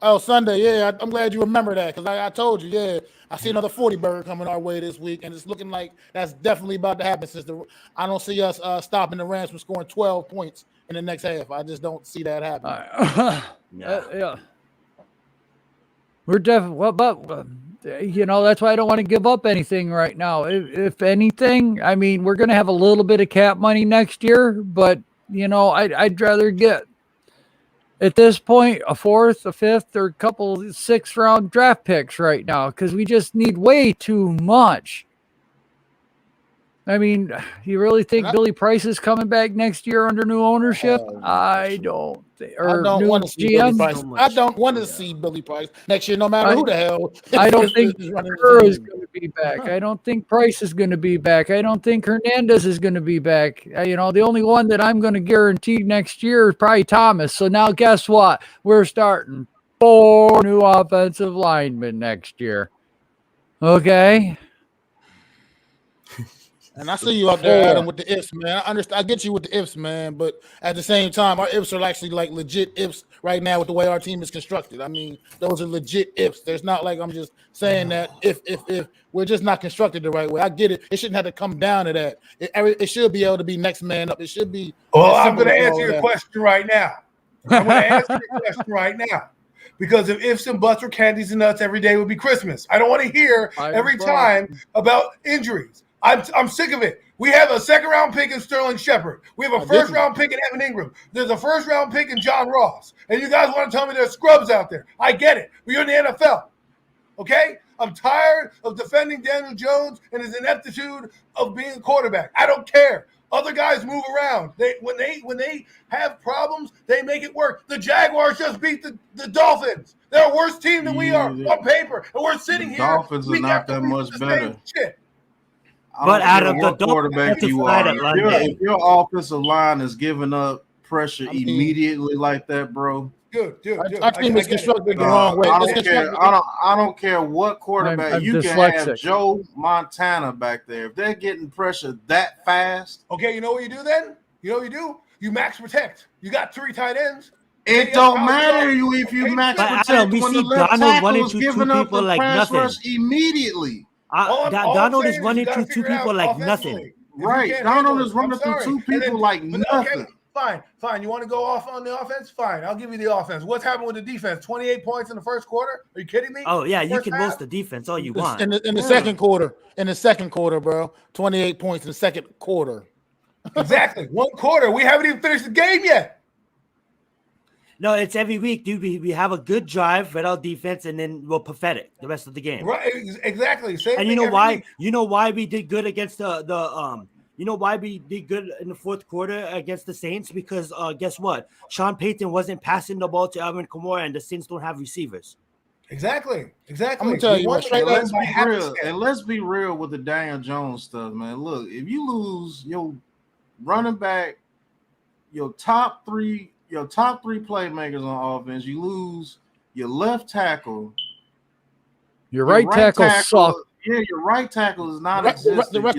Oh, Sunday, yeah. I'm glad you remember that because I told you, yeah. I see another 40-burger coming our way this week, and it's looking like that's definitely about to happen since I don't see us stopping the Rams from scoring 12 points in the next half. I just don't see that happening. Yeah. We're definitely, but you know, that's why I don't want to give up anything right now. If anything, I mean, we're going to have a little bit of cap money next year, but, you know, I'd rather get, at this point, a 4th, a 5th, or a couple 6th-round draft picks right now because we just need way too much. I mean, you really think Billy Price is coming back next year under new ownership? I don't think. Or I don't new want to see GM? Billy Price. I don't want to see Billy Price next year, no matter who the hell. I don't think is running Kerr the is team. going to be back. I don't think Price is going to be back. I don't think Hernandez is going to be back. You know, the only one that I'm going to guarantee next year is probably Thomas. So now guess what? We're starting 4 new offensive linemen next year. Okay? And I see you out there, Adam, with the ifs, man. I understand. I get you with the ifs, man. But at the same time, our ifs are actually like legit ifs right now with the way our team is constructed. I mean, those are legit ifs. There's not like I'm just saying that if we're just not constructed the right way. I get it. It shouldn't have to come down to that. It should be able to be next man up. It should be. Well, I'm going to answer your question right now. I'm going to answer your question right now. Because if ifs and buts were candies and nuts, every day would be Christmas. I don't want to hear every time about injuries. I'm sick of it. We have a second-round pick in Sterling Shepard. We have a first-round pick in Evan Ingram. There's a first-round pick in John Ross. And you guys want to tell me there's scrubs out there. I get it. But you're in the NFL. Okay? I'm tired of defending Daniel Jones and his ineptitude of being a quarterback. I don't care. Other guys move around. When they have problems, they make it work. The Jaguars just beat the Dolphins. They're a worse team than we are on paper. And we're sitting here. Dolphins are not that much better. Shit. But Adam, the quarterback you are, if your offensive line is giving up pressure immediately like that, bro. Dude. Our team is constructed the wrong way. I don't care what quarterback. You can have Joe Montana back there. If they're getting pressure that fast. Okay, you know what you do then? You know what you do? You max protect. You got 3 tight ends. It don't matter if you max protect when the left tackle is giving up the pass rush immediately. Donald is running through 2 people like nothing. Right. Donald is running through 2 people like nothing. Fine. You want to go off on the offense? Fine. I'll give you the offense. What's happened with the defense? 28 points in the first quarter? Are you kidding me? Oh, yeah. You can roast the defense all you want. In the second quarter. In the second quarter, bro. 28 points in the second quarter. Exactly. 1 quarter. We haven't even finished the game yet. No, it's every week, dude. We have a good drive without defense, and then we're pathetic the rest of the game. Right. Exactly. And you know why? You know why we did good against the You know why we did good in the fourth quarter against the Saints? Because guess what? Sean Payton wasn't passing the ball to Alvin Kamara, and the Saints don't have receivers. Exactly. I'm gonna tell you what. Let's be real with the Daniel Jones stuff, man. Look, if you lose your running back, your top three playmakers on offense, you lose your left tackle, your right tackle sucks. Yeah, your right tackle is non-existent.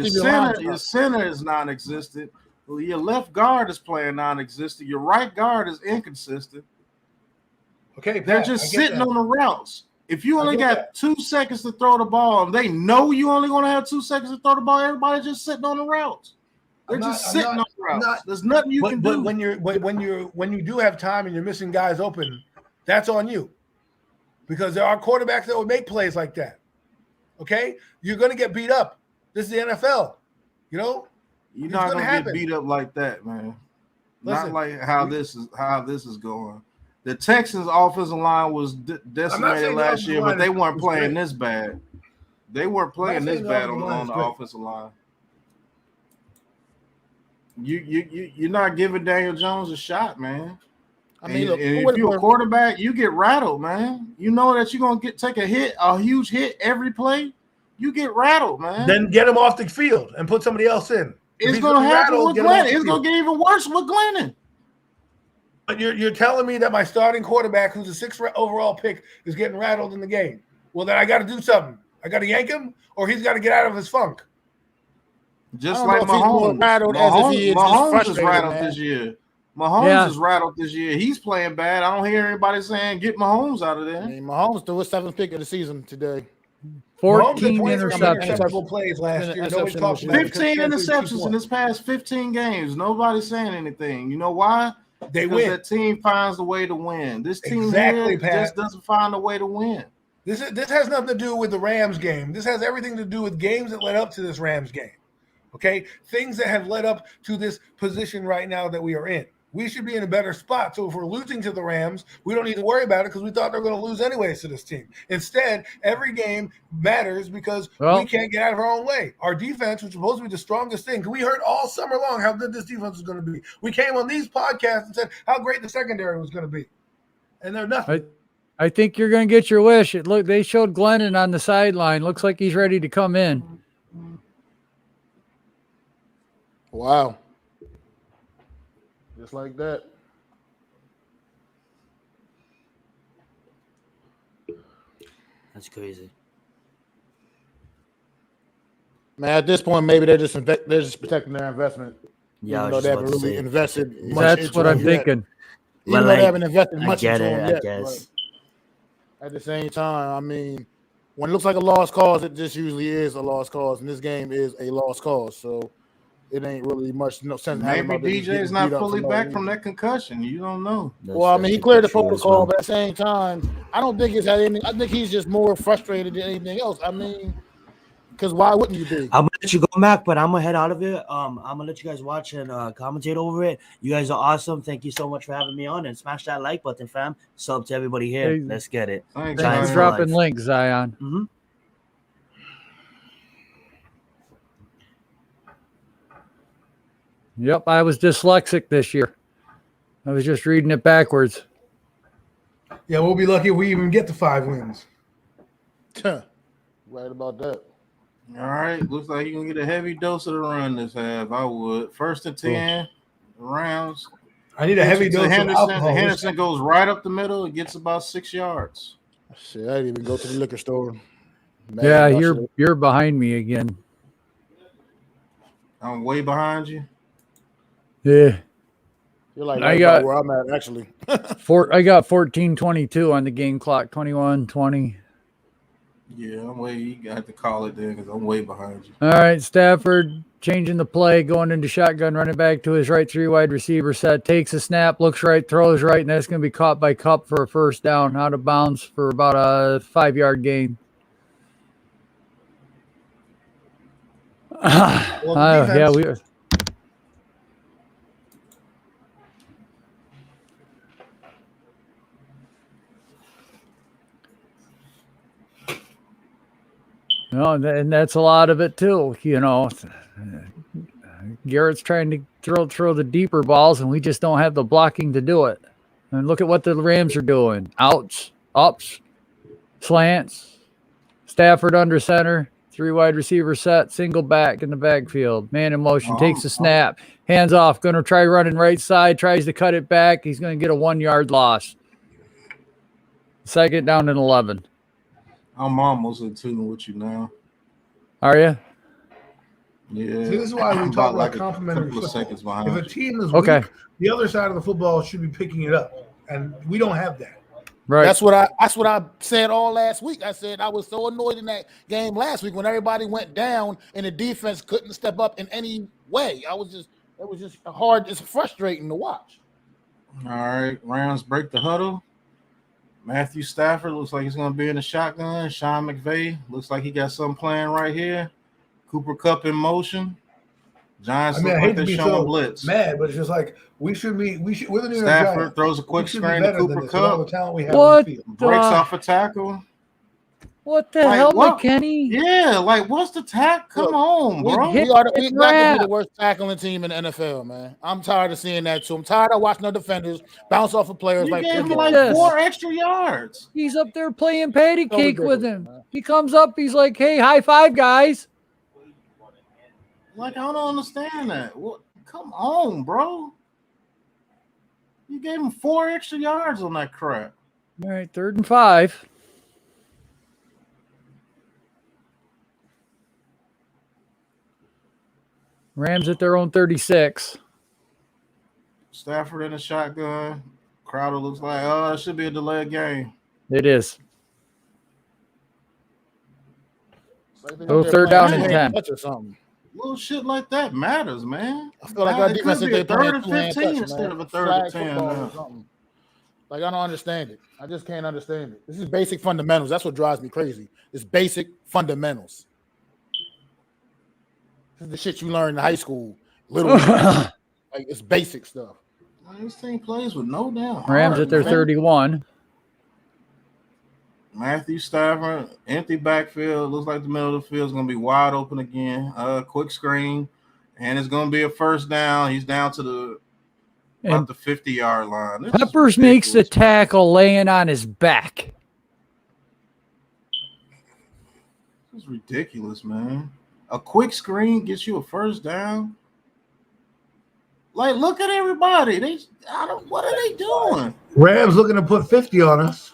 Your center is non-existent. Your left guard is playing non-existent. Your right guard is inconsistent. Okay, they're just sitting on the routes. If you only got 2 seconds to throw the ball, and they know you only going to have 2 seconds to throw the ball, everybody's just sitting on the routes. They're just sitting on the routes. There's nothing you can do. But when you do have time and you're missing guys open, that's on you, because there are quarterbacks that will make plays like that. Okay, you're going to get beat up. This is the NFL. You know, you're not going to get beat up like that, man. Not like how this is going. The Texans' offensive line was decimated last year, but they weren't playing this bad. They weren't playing this bad on the offensive line. You're not giving Daniel Jones a shot, man. I mean, look, if you're a quarterback, you get rattled, man. You know that you're gonna take a huge hit every play. You get rattled, man. Then get him off the field and put somebody else in. It's gonna happen with Glennon. It's gonna get even worse with Glennon. But you're telling me that my starting quarterback, who's a 6th overall pick, is getting rattled in the game. Well, then I got to do something. I got to yank him, or he's got to get out of his funk. Just like Mahomes. Mahomes is rattled this year. Mahomes is rattled this year. He's playing bad. I don't hear anybody saying get Mahomes out of there. I mean, Mahomes threw a 7th pick of the season today. 14 interceptions. Several plays last year. 15 interceptions in his past 15 games. Nobody's saying anything. You know why? They win. That team finds a way to win. This team just doesn't find a way to win. This has nothing to do with the Rams game. This has everything to do with games that led up to this Rams game. Okay? Things that have led up to this position right now that we are in. We should be in a better spot. So if we're losing to the Rams, we don't need to worry about it because we thought they were going to lose anyways to this team. Instead, every game matters because we can't get out of our own way. Our defense, which is supposed to be the strongest thing, we heard all summer long how good this defense was going to be. We came on these podcasts and said how great the secondary was going to be. And they're nothing. I think you're going to get your wish. They showed Glennon on the sideline. Looks like he's ready to come in. Wow. Just like that. That's crazy. Man, at this point, maybe they're just protecting their investment. Yeah, Even though they haven't really invested much That's into what him I'm yet. thinking. Even though they haven't invested much into him I yet. guess. But at the same time, I mean, when it looks like a lost cause, it just usually is a lost cause, and this game is a lost cause. So it ain't really much sense. Maybe DJ's not fully back from that concussion. You don't know. Well, I mean, he cleared the protocol, but at the same time, I don't think it's had anything. I think he's just more frustrated than anything else. I mean, because why wouldn't you be? I'm gonna let you go, Mac, but I'm gonna head out of it. I'm gonna let you guys watch and commentate over it. You guys are awesome. Thank you so much for having me on, and smash that like button, fam. Sub to everybody here. Hey, Let's get it. Thanks for dropping links, Zion. Mm-hmm. Yep, I was dyslexic this year. I was just reading it backwards. Yeah, we'll be lucky if we even get to 5 wins. Right about that. All right, looks like you're gonna get a heavy dose of the run this half. I would. 1st and 10 rounds. I need a heavy dose of alcohol. Henderson goes right up the middle. It gets about 6 yards. Shit, I didn't even go to the liquor store. Man, yeah, you're behind me again. I'm way behind you. Yeah. You're like I got where I'm at actually. I got 14:22 on the game clock, 21:20. Yeah, I'm way. You got to call it then because I'm way behind you. All right, Stafford changing the play, going into shotgun, running back to his right, 3 wide receiver set, takes a snap, looks right, throws right, and that's going to be caught by Kupp for a first down, out of bounds for about a 5-yard gain. Yeah, we. No, and that's a lot of it too. You know, Garrett's trying to throw the deeper balls, and we just don't have the blocking to do it. And look at what the Rams are doing: outs, ups, slants. Stafford under center, 3 wide receiver set, single back in the backfield, man in motion, takes a snap, hands off, going to try running right side, tries to cut it back. He's going to get a 1-yard loss. 2nd down and 11. I'm almost in tune with you now. Are you? Yeah. See, this is why we talk about complimentary football. Seconds behind. If a team is weak, the other side of the football should be picking it up, and we don't have that. Right. That's what I said all last week. I said I was so annoyed in that game last week when everybody went down and the defense couldn't step up in any way. It was just hard. It's frustrating to watch. All right, Rams break the huddle. Matthew Stafford looks like he's going to be in the shotgun. Sean McVay looks like he got something playing right here. Cooper Kupp in motion. Giants look like they're showing blitz. Mad, but it's just like we should. We're the New York Stafford Giants. throws a quick screen to Cooper Kupp. What? Breaks off a tackle. What the hell, McKinney? Yeah, like what's the tackle? Come on, bro. We not going to be the worst tackling team in the NFL, man. I'm tired of seeing that too. I'm tired of watching the defenders bounce off of players You like gave him like 4 extra yards. He's up there playing patty cake with him. Man. He comes up, he's like, "Hey, high five, guys." Like, I don't understand that. What? Come on, bro. You gave him 4 extra yards on that crap. All right, 3rd and 5. Rams at their own 36. Stafford in the shotgun. Crowder looks like, oh, it should be a delayed game. It is. So 3rd down and 10. Or something. Little shit like that matters, man. I feel like our defense could be a 3rd and 15 instead of a 3rd and 10. Like, I don't understand it. I just can't understand it. This is basic fundamentals. That's what drives me crazy. It's basic fundamentals. This is the shit you learn in high school. Literally. Like, it's basic stuff. This team plays with no damn Rams heart, at their man. 31. Matthew Stafford, empty backfield. Looks like the middle of the field is going to be wide open again. Quick screen, and it's going to be a 1st down. He's down to about the 50-yard line. Peppers makes the tackle laying on his back. This is ridiculous, man. A quick screen gets you a 1st down. Like, look at everybody. What are they doing? Rams looking to put 50 on us.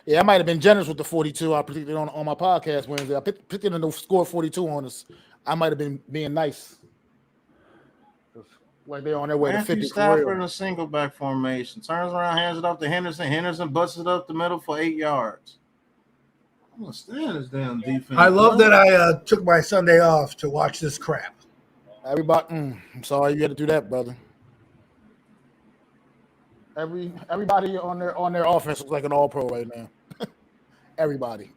Yeah, I might have been generous with the 42. I predicted on my podcast Wednesday. I picked in the score 42 on us. I might have been being nice. Like they're on their way Matthew to 50 Stafford for in real. a single back formation. Turns around, hands it off to Henderson. Henderson busts it up the middle for 8 yards. I don't understand this damn defense. I love that I took my Sunday off to watch this crap. Everybody, I'm sorry you had to do that, brother. Everybody on their offense looks like an all-pro right now. Everybody.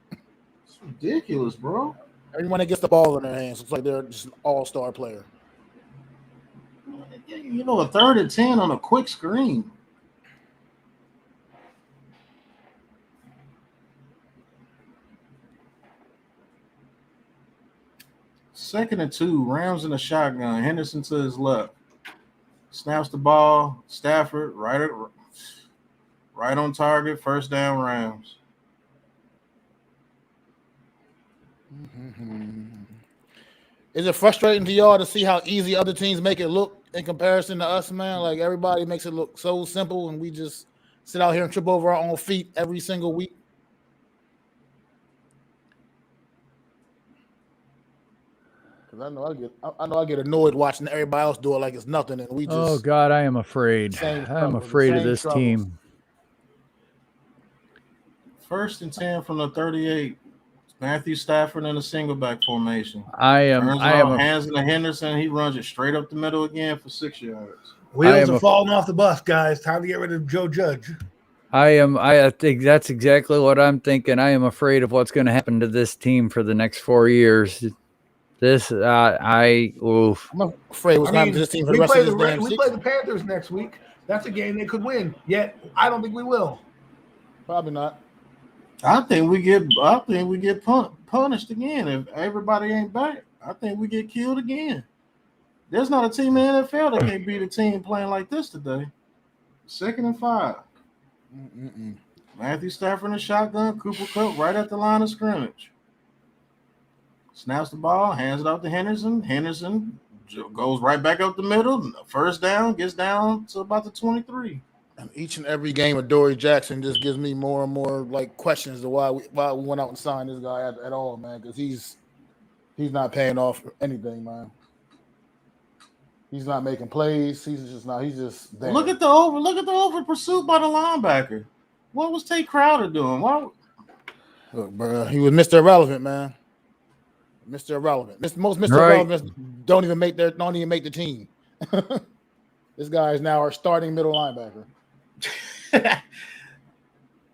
It's ridiculous, bro. Everyone that gets the ball in their hands looks like they're just an all-star player. You know, a 3rd and 10 on a quick screen. Second and 2, Rams in a shotgun. Henderson to his left. Snaps the ball. Stafford right on target. First down, Rams. Is it frustrating to y'all to see how easy other teams make it look in comparison to us, man? Like everybody makes it look so simple, and we just sit out here and trip over our own feet every single week. Because I know I get annoyed watching everybody else do it like it's nothing, and we just. Oh God, I am afraid. I am afraid of this team. First and 10 from the 38. Matthew Stafford in a single back formation. I am hands in the Henderson. He runs it straight up the middle again for 6 yards. Wheels are falling off the bus, guys. Time to get rid of Joe Judge. I think that's exactly what I'm thinking. I am afraid of what's going to happen to this team for the next 4 years. I'm afraid what's happening to this team for the rest of this damn season. We play the Panthers next week. That's a game they could win. Yet I don't think we will. Probably not. I think we get punished again if everybody ain't back. I think we get killed again. There's not a team in the NFL that can't beat a team playing like this today. 2nd and 5. Matthew Stafford in a shotgun. Cooper Kupp right at the line of scrimmage. Snaps the ball, hands it off to Henderson. Henderson goes right back up the middle. First down, gets down to about the 23. And each and every game of Dory Jackson just gives me more and more like questions to why we went out and signed this guy at all, man. Because he's not paying off for anything, man. He's not making plays. He's just there. Look at the over pursuit by the linebacker. What was Tate Crowder doing? Look, bro, he was Mr. Irrelevant, man. Mr. Irrelevant. Most Mr. Irrelevant don't even make the team. This guy is now our starting middle linebacker.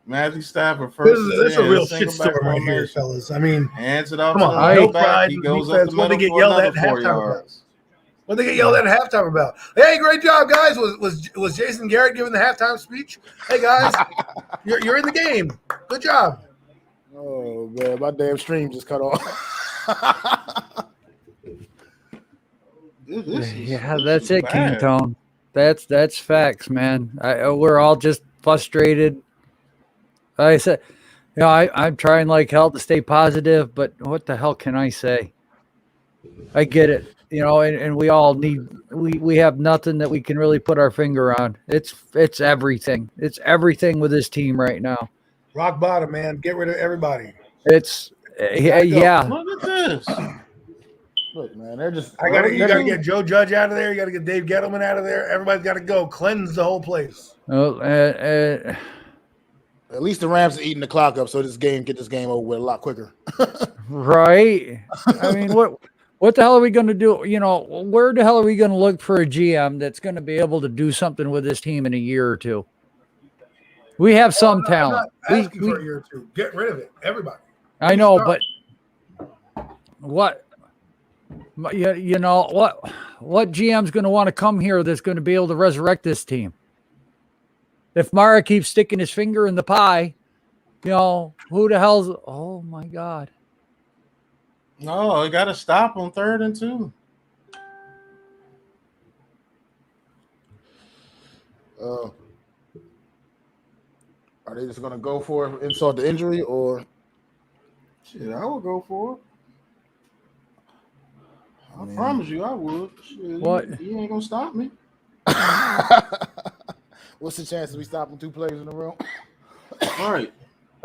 Matthew Stafford first. This is a real shitstorm right here, fellas. I mean, hands it off. Come on, no pride. He goes up the what they middle get for yelled at another 4 halftime yards. What they get yelled at halftime about? Hey, great job, guys. Was Jason Garrett giving the halftime speech? Hey guys, you're in the game. Good job. Oh man, my damn stream just cut off. That's it, King Tone. That's facts, man. We're all just frustrated. Like I said, I'm trying like hell to stay positive, but what the hell can I say? I get it, and we all we have nothing that we can really put our finger on. It's everything. It's everything with this team right now. Rock bottom, man. Get rid of everybody. It's yeah. Look at this. Look, man, they're just. You gotta get Joe Judge out of there. You gotta get Dave Gettleman out of there. Everybody's got to go. Cleanse the whole place. At least the Rams are eating the clock up, so get this game over with a lot quicker. Right. I mean, what the hell are we going to do? Where the hell are we going to look for a GM that's going to be able to do something with this team in a year or two? We have some talent. I'm not asking for a year or two. Get rid of it, everybody. I know, but what GM's going to want to come here that's going to be able to resurrect this team? If Mara keeps sticking his finger in the pie, who the hell's? Oh my God! No, you got to stop on 3rd and 2. Are they just going to go for insult to injury, or? Shit, I would go for it. I promise you, I would. Shit, what? You ain't gonna stop me. What's the chances we stopping 2 players in a row? Right.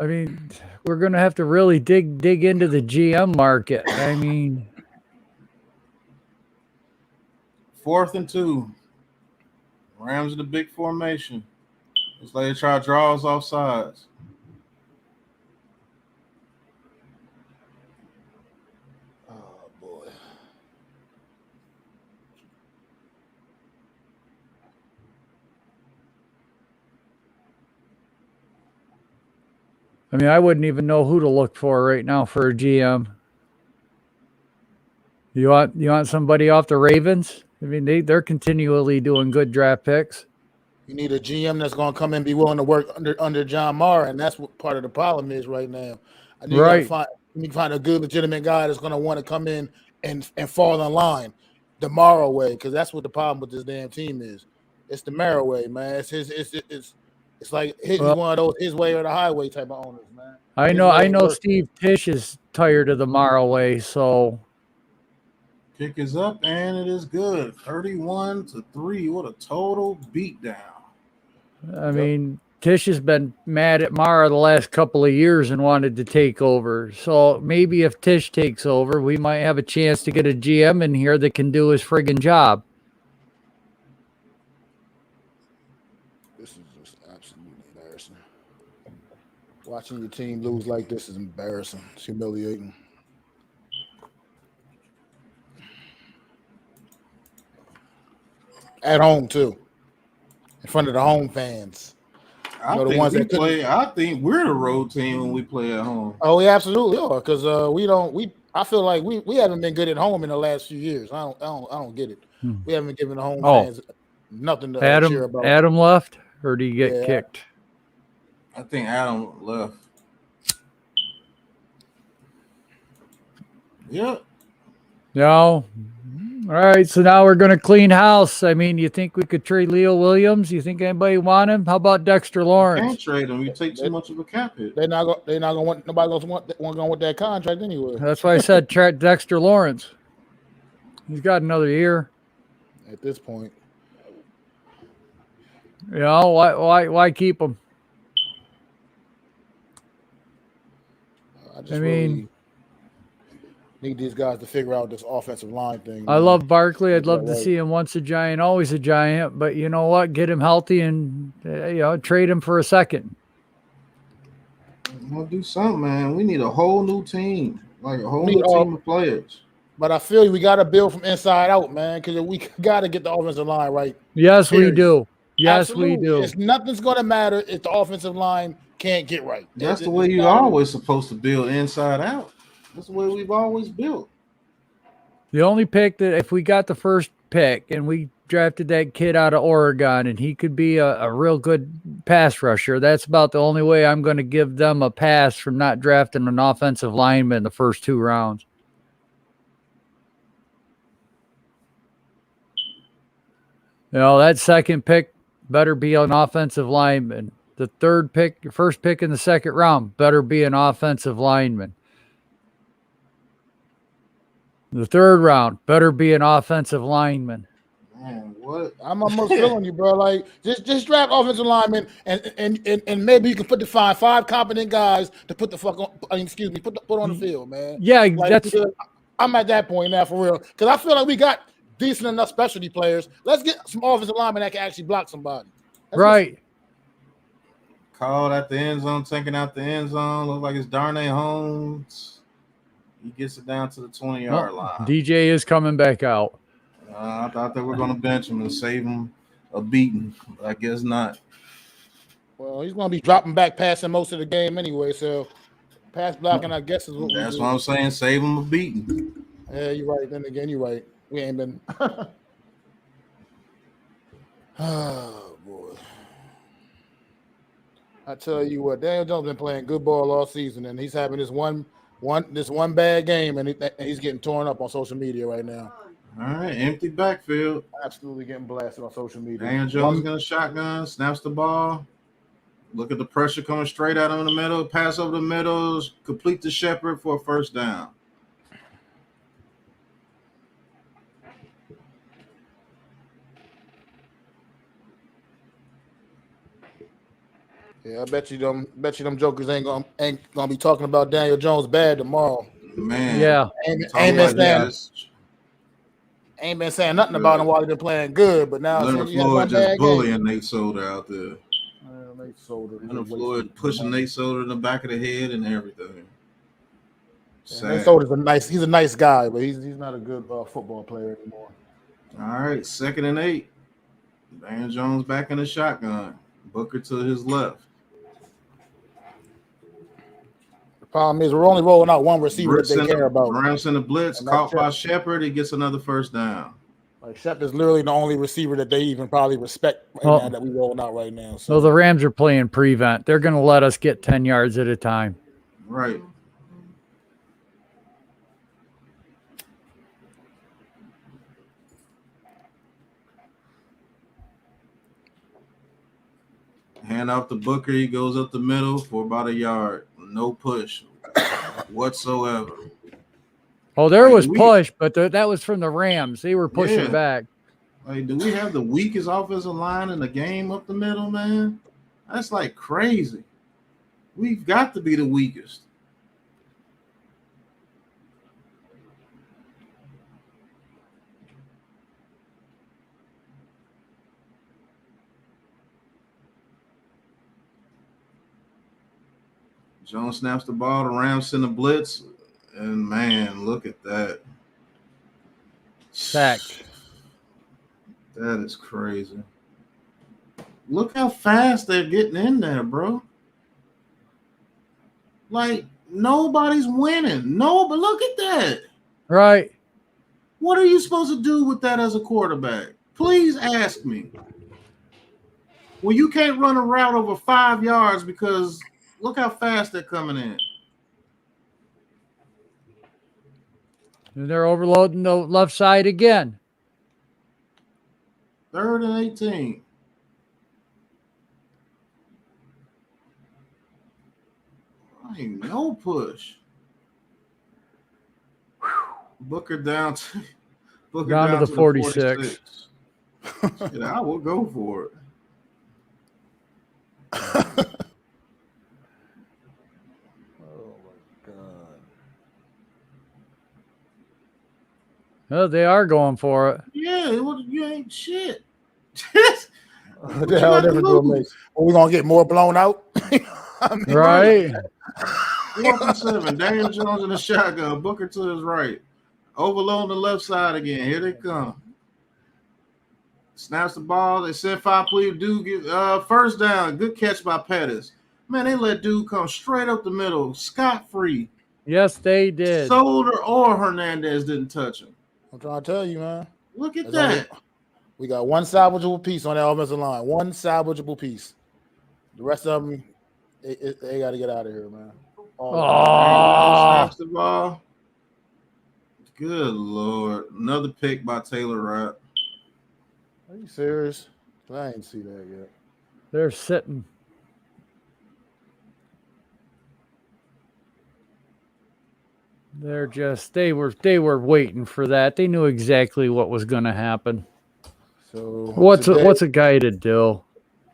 I mean, we're going to have to really dig into the GM market. I mean, 4th and 2. Rams in the big formation. Looks like they try to draw us off sides. Oh boy. I mean, I wouldn't even know who to look for right now for a GM. You want somebody off the Ravens? I mean, they're continually doing good draft picks. You need a GM that's going to come in and be willing to work under John Mara, and that's what part of the problem is right now. I need Right. to find a good, legitimate guy that's going to want to come in and fall in line the Mara way, because that's what the problem with this damn team is. It's the Mara way, man. It's like he's one of those his way or the highway type of owners, man. I know Steve Tisch is tired of the Mara way, so Kick is up, and it is good. 31-3. What a total beatdown. I mean, Tisch has been mad at Mara the last couple of years and wanted to take over. So maybe if Tisch takes over, we might have a chance to get a GM in here that can do his friggin' job. This is just absolutely embarrassing. Watching your team lose like this is embarrassing. It's humiliating. At home too, in front of the home fans. I think we're the road team when we play at home. Oh, we absolutely are, because I feel like we haven't been good at home in the last few years. I don't get it. We haven't given the home fans nothing to cheer about. Adam left, or did he get kicked? I think Adam left. Yep. No. All right, so now we're going to clean house. I mean, you think we could trade Leo Williams? You think anybody want him? How about Dexter Lawrence? Can't trade him. You take too much of a cap hit. They're not going to want nobody else want with that contract anyway. That's why I said trade Dexter Lawrence. He's got another year. At this point, you know, why keep him? I mean, need these guys to figure out this offensive line thing. I love Barkley. I'd love to see him once a Giant, always a Giant. But you know what? Get him healthy and trade him for a second. We'll do something, man. We need a whole new team, like a whole new team of players. But I feel we got to build from inside out, man, because we got to get the offensive line right. Yes, we do. Yes, Absolutely. we do. Nothing's going to matter if the offensive line can't get right. That's the way you're always supposed to build inside out. That's the way we've always built. The only pick that if we got the first pick and we drafted that kid out of Oregon and he could be a real good pass rusher, that's about the only way I'm going to give them a pass from not drafting an offensive lineman in the first 2 rounds. You know, that second pick better be an offensive lineman. The third pick, your first pick in the second round, better be an offensive lineman. The third round better be an offensive lineman. Man, what? I'm almost feeling you, bro. Like just draft offensive linemen and maybe you can put five competent guys to put put on the field, man. Yeah, like, I'm at that point now for real, because I feel like we got decent enough specialty players. Let's get some offensive linemen that can actually block somebody. Right. Called at the end zone, taking out the end zone. Looks like it's Darnay Holmes. He gets it down to the 20-yard line. DJ is coming back out. I thought they were going to bench him and save him a beating, but I guess not. Well, he's going to be dropping back passing most of the game anyway, so pass blocking, I guess, is what That's what I'm saying. Save him a beating. Yeah, you're right. Then again, you're right. We ain't been. Oh, boy. I tell you what, Daniel Jones been playing good ball all season, and he's having this one bad game, and he's getting torn up on social media right now. All right, empty backfield. Absolutely getting blasted on social media. Daniel Jones gonna shotgun, snaps the ball. Look at the pressure coming straight out in the middle. Pass over the middle, complete to Shepard for a first down. Yeah, I bet you them jokers ain't gonna be talking about Daniel Jones bad tomorrow. Man, Yeah. Ain't been saying nothing about him while he's been playing good, but now Leonard he had one Floyd just bad bullying game. Nate Solder out there. Nate Solder, Leonard Floyd pushing Nate Solder in the back of the head and everything. Nate Solder's he's a nice guy, but he's not a good football player anymore. All right, 2nd and 8. Daniel Jones back in the shotgun. Booker to his left. The problem is we're only rolling out one receiver Brooks that they care about. Rams in the blitz, caught by Shepard. He gets another first down. Like Shep is literally the only receiver that they even probably respect now that we rolling out right now. So the Rams are playing prevent. They're going to let us get 10 yards at a time. Right. Hand off to Booker. He goes up the middle for about a yard. No push whatsoever. Oh, there was push, but that was from the Rams. They were pushing back. Like, do we have the weakest offensive line in the game up the middle, man? That's like crazy. We've got to be the weakest. Jones snaps the ball. The Rams send a blitz. And, man, look at that. Sacked. That is crazy. Look how fast they're getting in there, bro. Like, nobody's winning. No, but look at that. Right. What are you supposed to do with that as a quarterback? Please ask me. Well, you can't run a route over 5 yards because look how fast they're coming in. And they're overloading the left side again. 3rd and 18. Ain't no push. Booker down to the 46. Shit, I will go for it. Oh, they are going for it. Yeah, you ain't shit. What the hell difference do it make? Are we gonna get more blown out? I mean, right. 4th and 7. Daniel Jones in the shotgun. Booker to his right. Overload on the left side again. Here they come. Snaps the ball. They send 5 plea. Dude get first down. Good catch by Pettis. Man, they let dude come straight up the middle, scot-free. Yes, they did. Solder or Hernandez didn't touch him. I'm trying to tell you, man. Look at that. We got one salvageable piece on that offensive line. One salvageable piece. The rest of them, they got to get out of here, man. Snaps the ball. Good Lord. Another pick by Taylor Rapp. Are you serious? I ain't see that yet. They're sitting. They're just they were waiting for that. They knew exactly what was going to happen. So what's a guy to do?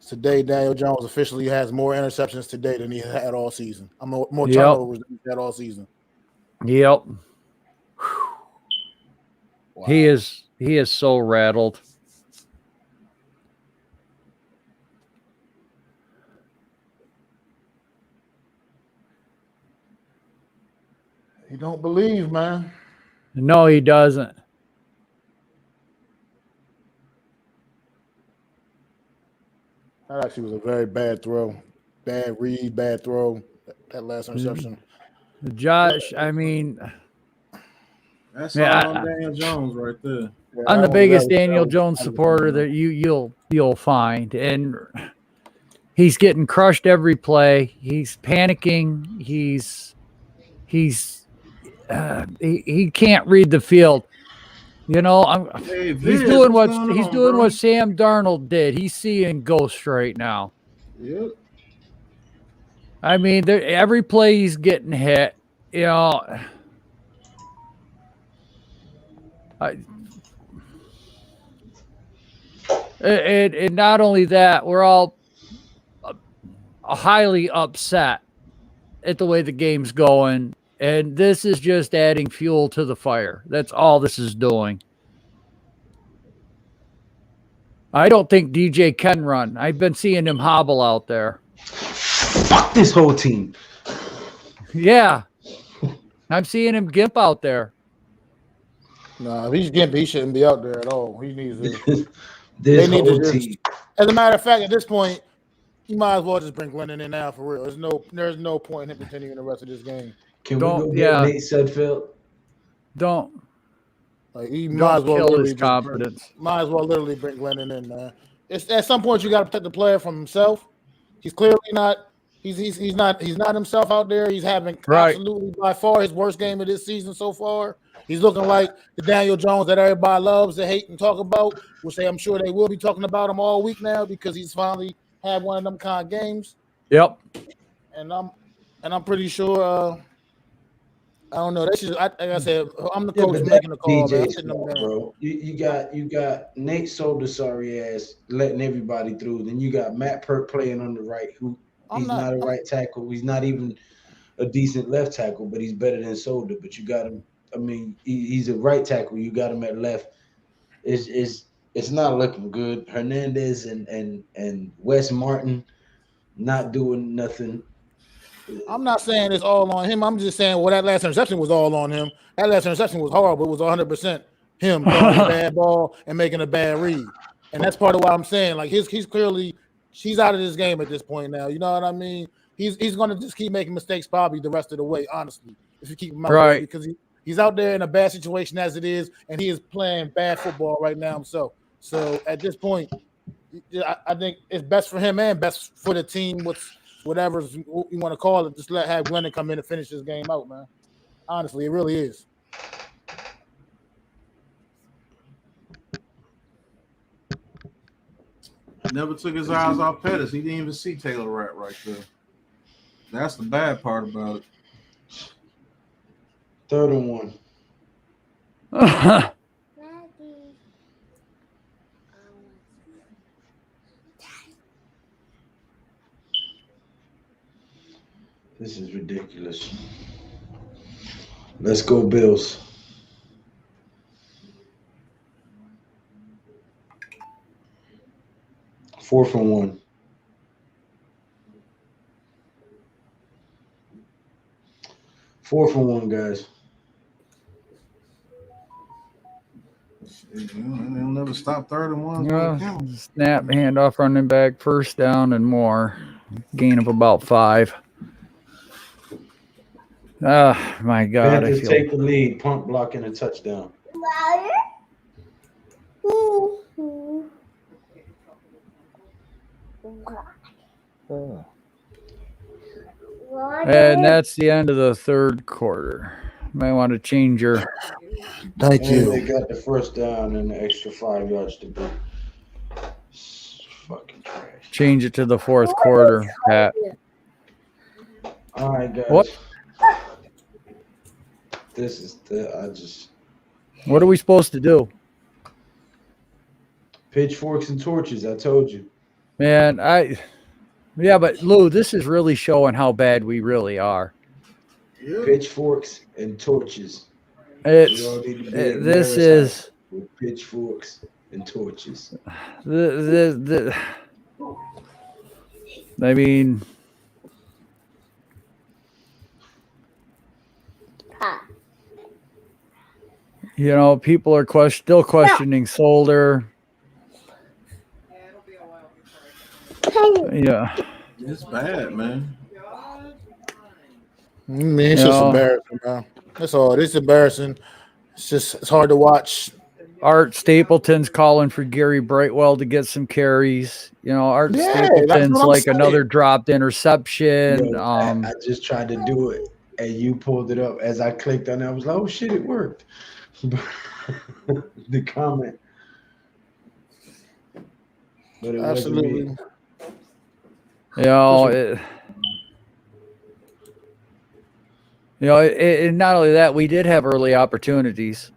Today, Daniel Jones officially has more interceptions today than he had all season. More turnovers than he had all season. Yep. Wow. He is so rattled. He don't believe, man. No, he doesn't. That actually was a very bad throw. Bad read, bad throw. That last interception. Josh, I mean, that's all on Daniel Jones right there. Yeah, I'm the biggest Daniel Jones supporter that you'll find, and he's getting crushed every play. He's panicking. He can't read the field. You know, he's doing what Sam Darnold did. He's seeing ghosts right now. Yep. I mean, every play he's getting hit. You know, and not only that, we're all highly upset at the way the game's going. And this is just adding fuel to the fire. That's all this is doing. I don't think DJ can run. I've been seeing him hobble out there. Fuck this whole team. Yeah. I'm seeing him gimp out there. No, if he's gimpy, he shouldn't be out there at all. He needs to. This They need whole to team. As a matter of fact, at this point, you might as well just bring Glennon in now for real. There's no point in him continuing the rest of this game. Can Don't- we go yeah. get Nate Sudfeld? Don't He might as well kill literally his just confidence. might as well literally bring Glennon in, man. It's at some point you got to protect the player from himself. He's clearly not. He's not himself out there. He's having Right. absolutely by far his worst game of this season so far. He's looking like the Daniel Jones that everybody loves to hate and talk about, which I'm sure they will be talking about him all week now because he's finally had one of them kind of games. Yep. And I'm pretty sure. I don't know. That's just like I said. I'm the Yeah, coach but making the that's call. Man. I'm DJ's sitting them fault, down. bro. You got Nate Solder sorry ass letting everybody through. Then you got Matt Pert playing on the right, who he's not a right tackle. He's not even a decent left tackle, but he's better than Solder. But you got him. I mean, he's a right tackle. You got him at left. It's not looking good. Hernandez and Wes Martin not doing nothing. I'm not saying it's all on him. I'm just saying, well, that last interception was all on him. That last interception was horrible. It was 100% him throwing a bad ball and making a bad read. And that's part of what I'm saying. Like he's out of this game at this point now. You know what I mean? He's going to just keep making mistakes probably the rest of the way, honestly, if you keep him out there, Right. because he's out there in a bad situation as it is, and he is playing bad football right now himself. So at this point, I think it's best for him and best for the team. Whatever you want to call it, just have Glennon come in and finish this game out, man. Honestly, it really is. Never took his eyes off Pettis. He didn't even see Taylor Rapp right there. That's the bad part about it. 3rd and 1. This is ridiculous. Let's go, Bills. Fourth and 1. Fourth and 1, guys. They'll never stop 3rd and 1. Yeah. Snap, handoff, running back, first down, and more. Gain of about 5. Oh, my God. Panthers take the lead, punt block, and a touchdown. And that's the end of the 3rd quarter. Might want to change your. Thank And they got the first down and the extra 5 yards to go. Fucking trash. Change it to the 4th quarter, Pat. All right, guys. What? This is What are we supposed to do? pitchforks and torches. I told you. Man, yeah, but Lou, this is really showing how bad we really are. Pitchforks and torches. It's We all need to be this at is with pitchforks and torches. I mean, you know, people are still questioning Solder. Yeah, it'll be a while before Yeah, It's bad, man. I mean, it's just embarrassing, man. That's all. It's embarrassing. It's hard to watch. Art Stapleton's calling for Gary Brightwell to get some carries. You know, Art Yeah, that's Stapleton's what I'm like saying. another dropped interception. Yo, I just tried to do it, and you pulled it up. As I clicked on it, I was like, "Oh shit, it worked." The comment, but it Absolutely. wasn't me. And not only that, we did have early opportunities.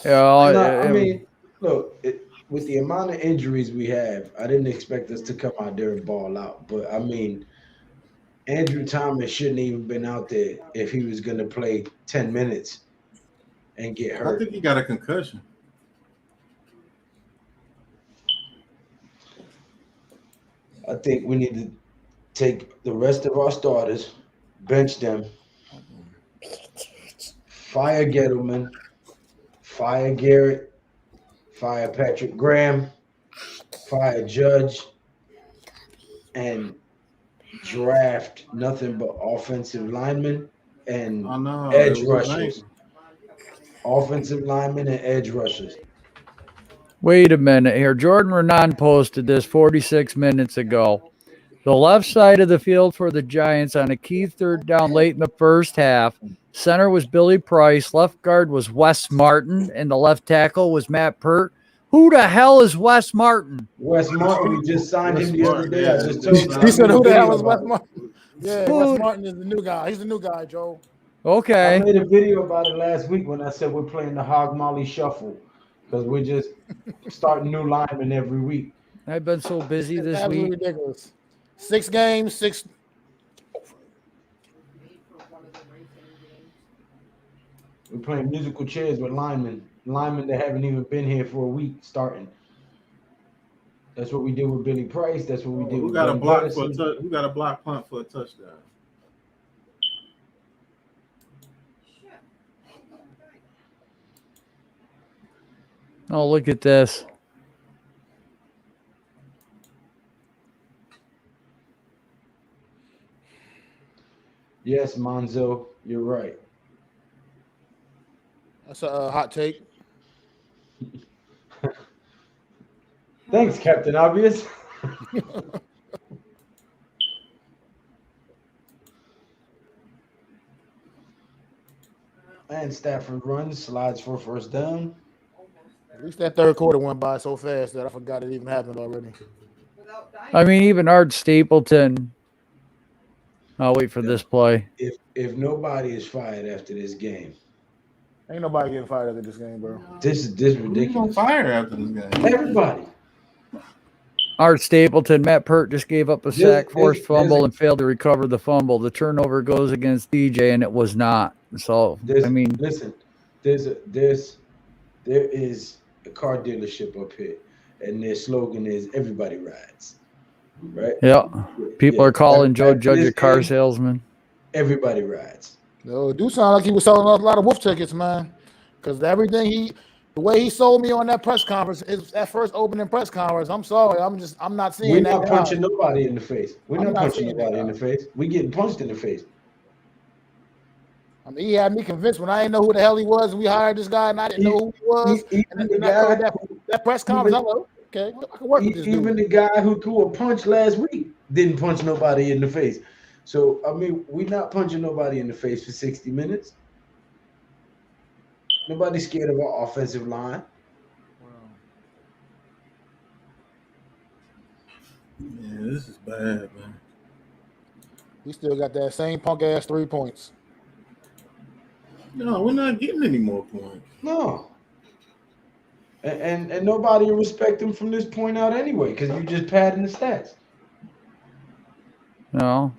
I mean, look, with the amount of injuries we have, I didn't expect us to come out there and ball out. But I mean, Andrew Thomas shouldn't even been out there if he was going to play 10 minutes and get I hurt. think he got a concussion. I think we need to take the rest of our starters, bench them, fire Gettleman, fire Garrett, fire Patrick Graham, fire Judge, and draft nothing but offensive linemen and edge rushers. Offensive linemen and edge rushers. Wait a minute here. Jordan Renan posted this 46 minutes ago. The left side of the field for the Giants on a key third down late in the first half. Center was Billy Price. Left guard was Wes Martin. And the left tackle was Matt Pert. Who the hell is Wes Martin? Wes Martin, we just signed him the other day. I just told you. He said, who the hell is Wes Martin? Yeah, Wes Martin is the new guy. He's the new guy, Joe. Okay. I made a video about it last week when I said we're playing the Hog Molly Shuffle because we're just starting new linemen every week. I've been so busy It's this absolutely week. ridiculous. 6 games, 6. We're playing musical chairs with linemen that haven't even been here for a week starting. That's what we did with Billy Price. That's what we did. Who got a block for who got a block punt for a touchdown? Oh, look at this. Yes, Monzo, you're right. That's a hot take. Thanks, Captain Obvious. And Stafford runs, slides for a first down. At least that third quarter went by so fast that I forgot it even happened already. I mean, even Art Stapleton. I'll wait for this play. If nobody is fired after this game, ain't nobody getting fired after this game, bro. This is ridiculous. Fire after this game. Everybody. Art Stapleton, Matt Pert just gave up a sack, forced fumble, and failed to recover the fumble. The turnover goes against DJ, and it was not. So I mean, listen, there is a car dealership up here, and their slogan is "Everybody rides." Right? Yeah. People are calling Joe Judge a car salesman. Everybody rides. No, it do sound like he was selling a lot of wolf tickets, man. Because the way he sold me on that press conference, that first opening press conference. I'm sorry, I'm not seeing We're that. not punching nobody in the face. We're not punching nobody in the face. We getting punched in the face. I mean, he had me convinced when I didn't know who the hell he was, and we hired this guy, and I didn't know who he was. And then I heard that press conference. I'm like, okay, I can work with this dude. Even the guy who threw a punch last week didn't punch nobody in the face. So, I mean, we're not punching nobody in the face for 60 minutes. Nobody's scared of our offensive line. Yeah, this is bad, man. We still got that same punk ass 3 points. No, we're not getting any more points. No. And nobody will respect him from this point out anyway, because you just padding the stats. No.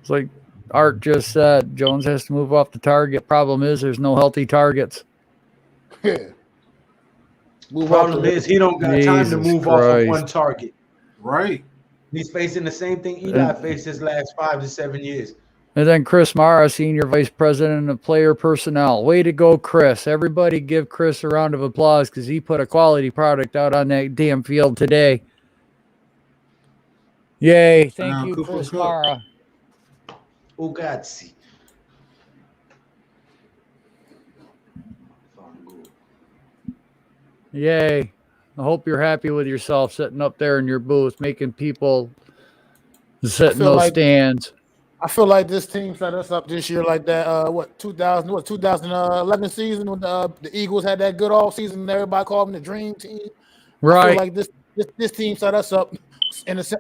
It's like Art just said, Jones has to move off the target. Problem is there's no healthy targets. Yeah. Problem is he don't got time to move off of one target. Right. He's facing the same thing Eli faced his last 5 to 7 years. And then Chris Mara, Senior Vice President of Player Personnel. Way to go, Chris. Everybody give Chris a round of applause because he put a quality product out on that damn field today. Yay. Thank you, Chris Mara. Oh, grazie. Yay. I hope you're happy with yourself sitting up there in your booth, making people sit in those stands. I feel like this team set us up this year like that. 2011 season when the Eagles had that good all season and everybody called them the dream team. Right. I feel like this team set us up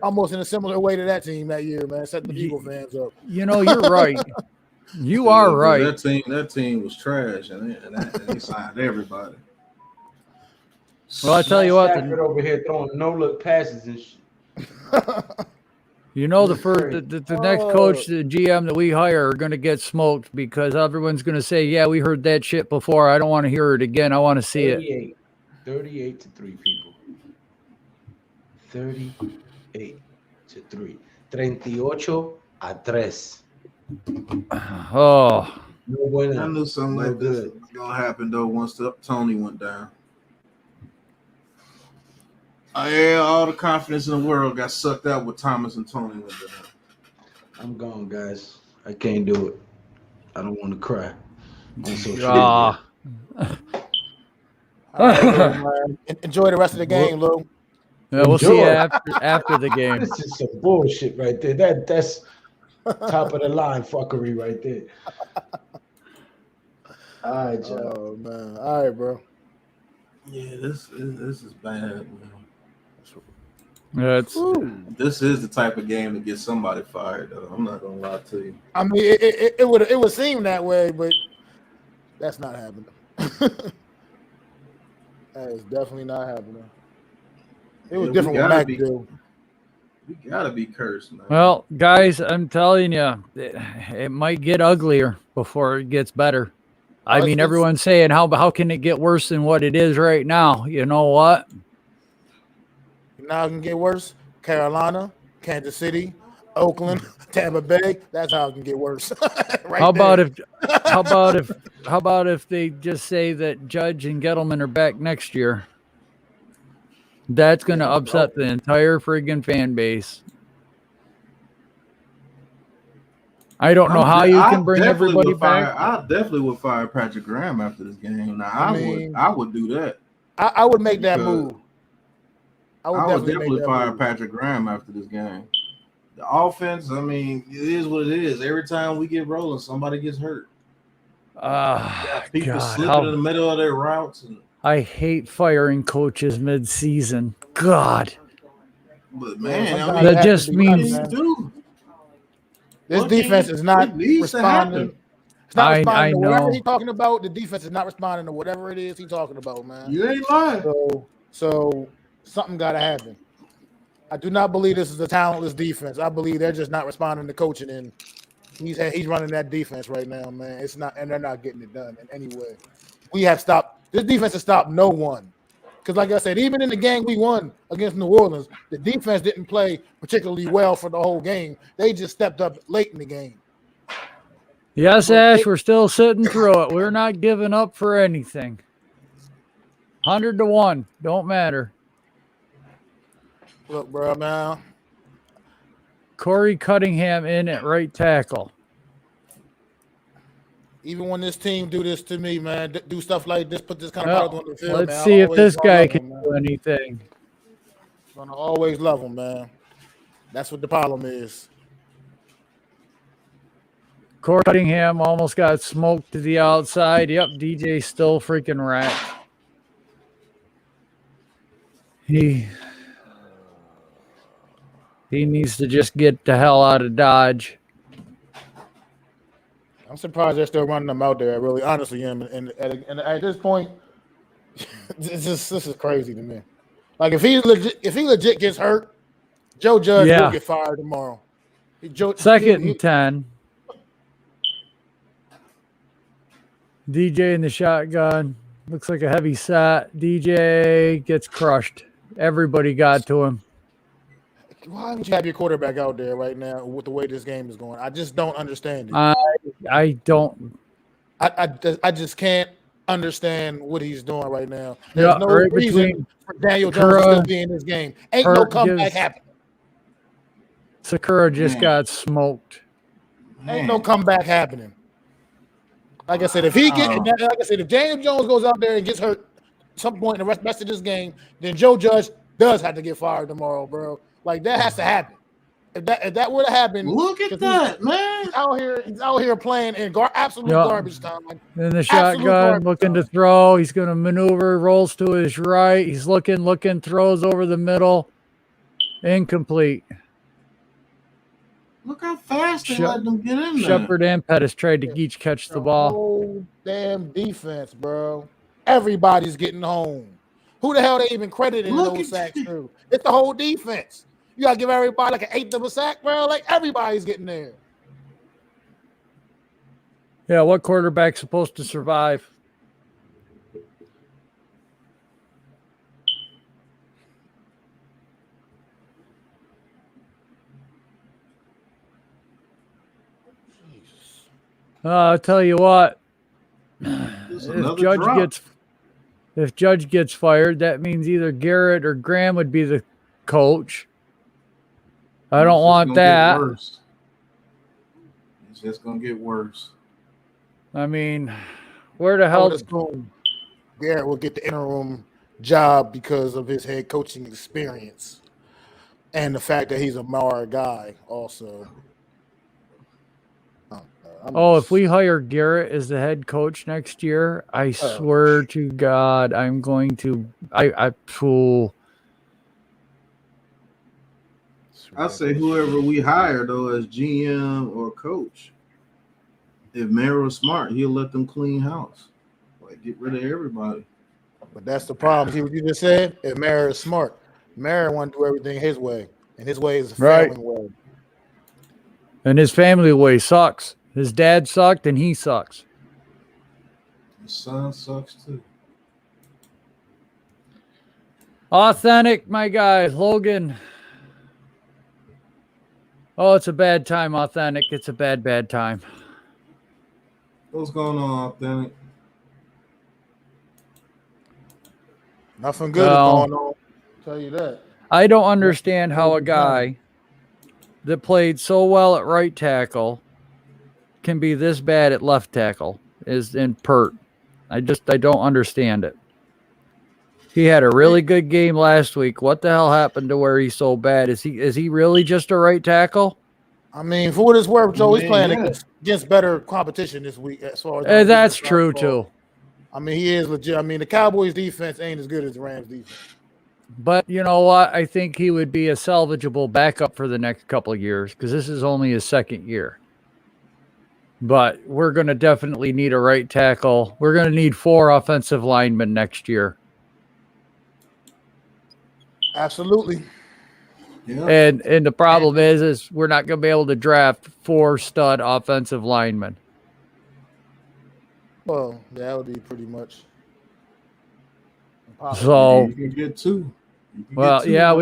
almost in a similar way to that team that year, man. Set the Eagle fans up. You know, you're right. You are right. That team was trash, and they signed everybody. Well, I tell you what, Stafford over here throwing no look passes and shit. you know the next coach, the GM that we hire are going to get smoked because everyone's going to say, "Yeah, we heard that shit before. I don't want to hear it again. I want to see it." 38-3 people. 38-3. 38-3. Oh, No bueno. I knew something No like this good. was gonna happen though once Tony went down. Yeah, all the confidence in the world got sucked out with Thomas and Tony went down. I'm gone, guys. I can't do it. I don't want to cry on social media. ah. All right, man. Enjoy the rest of the game, Lou. Yeah, we'll see you Enjoy. after the game. This is some bullshit right there. That's top of the line fuckery right there. All right, Joe. Oh man. All right, bro. Yeah, this is bad, man. That's This is the type of game to get somebody fired, though. I'm not gonna lie to you. I mean, it would seem that way, but that's not happening. That is definitely not happening. It was different with Mac, dude. We gotta be cursed, man. well, guys. I'm telling you, it might get uglier before it gets better. I mean, everyone's saying how can it get worse than what it is right now? You know what? Now it can get worse. Carolina, Kansas City, Oakland, Tampa Bay. That's how it can get worse. Right How about there. how about if they just say that Judge and Gettleman are back next year? That's going to upset the entire friggin' fan base. I don't know how you can bring everybody back. I definitely would fire Patrick Graham after this game. Now I would do that. I would make that move. I would definitely fire Patrick Graham after this game. The offense, I mean, it is what it is. Every time we get rolling, somebody gets hurt. People slipping in the middle of their routes. I hate firing coaches mid-season. God. But man, I mean, that just means this defense is not responding. It's not responding to whatever he's talking about. The defense is not responding to whatever it is he's talking about, man. You ain't lying. So something got to happen. I do not believe this is a talentless defense. I believe they're just not responding to coaching, and he's running that defense right now, man. It's not, and they're not getting it done in any way. We have stopped. This defense has stopped no one. Because, like I said, even in the game we won against New Orleans, the defense didn't play particularly well for the whole game. They just stepped up late in the game. Yes, Ash, we're still sitting through it. We're not giving up for anything. 100-1, don't matter. Look, bro, man. Corey Cunningham in at right tackle. Even when this team do this to me, man, do stuff like this, put this kind of product on the field, let's man, see if this guy love can him, do anything. Gonna always love him, man. That's what the problem is. Corey Cunningham almost got smoked to the outside. Yep, DJ still freaking racked. He needs to just get the hell out of Dodge. I'm surprised they're still running them out there. I really honestly am. And at this point, this is crazy to me. Like if he legit gets hurt, Joe Judge will get fired tomorrow. Second and 10. DJ in the shotgun. Looks like a heavy set. DJ gets crushed. Everybody got to him. Why would you have your quarterback out there right now with the way this game is going? I just don't understand it. I don't. I just can't understand what he's doing right now. There's no reason for Daniel Jones to still be in this game. Ain't no comeback happening. Sakura just got smoked. Ain't no comeback happening. Like I said, if Daniel Jones goes out there and gets hurt at some point in the rest of this game, then Joe Judge does have to get fired tomorrow, bro. Like that has to happen. If that were to happen, look at that, man. He's out here playing in absolute garbage time. Like, in the shotgun, looking to throw. He's going to maneuver, rolls to his right. He's looking, throws over the middle. Incomplete. Look how fast they let them get in there. Shepard and Pettis tried to each catch the ball. Whole damn defense, bro. Everybody's getting home. Who the hell they even credited in those sacks through? It's the whole defense. You gotta give everybody like an eighth of a sack, bro. Like everybody's getting there. Yeah, what quarterback's supposed to survive? I'll tell you what. If Judge gets fired, that means either Garrett or Graham would be the coach. I don't want that. It's just gonna get worse. I mean, where the hell? Garrett will get the interim job because of his head coaching experience and the fact that he's a Mara guy also. If we hire Garrett as the head coach next year, I swear to God, I'm going to. I say whoever we hire though as GM or coach, if Merrill's smart, he'll let them clean house, like get rid of everybody. But that's the problem. See what you just said? If Merrill is smart, Merrill want to do everything his way, and his way is a failing way. And his family way sucks. His dad sucked, and he sucks. His son sucks too. Authentic, my guy, Logan. Oh, it's a bad time, Authentic. It's a bad time. What's going on, Authentic? Nothing good is going on. I'll tell you that. I don't understand how a guy that played so well at right tackle can be this bad at left tackle is in Pert. I don't understand it. He had a really good game last week. What the hell happened to where he's so bad? Is he really just a right tackle? I mean, for what it's worth, Joe, he's playing against better competition this week. As far as that's true too. I mean, he is legit. I mean, the Cowboys' defense ain't as good as the Rams' defense. But you know what? I think he would be a salvageable backup for the next couple of years because this is only his second year. But we're going to definitely need a right tackle. We're going to need 4 offensive linemen next year. Absolutely. Yeah. And the problem is we're not going to be able to draft 4 stud offensive linemen. Well, that would be pretty much impossible. So you can get 2. We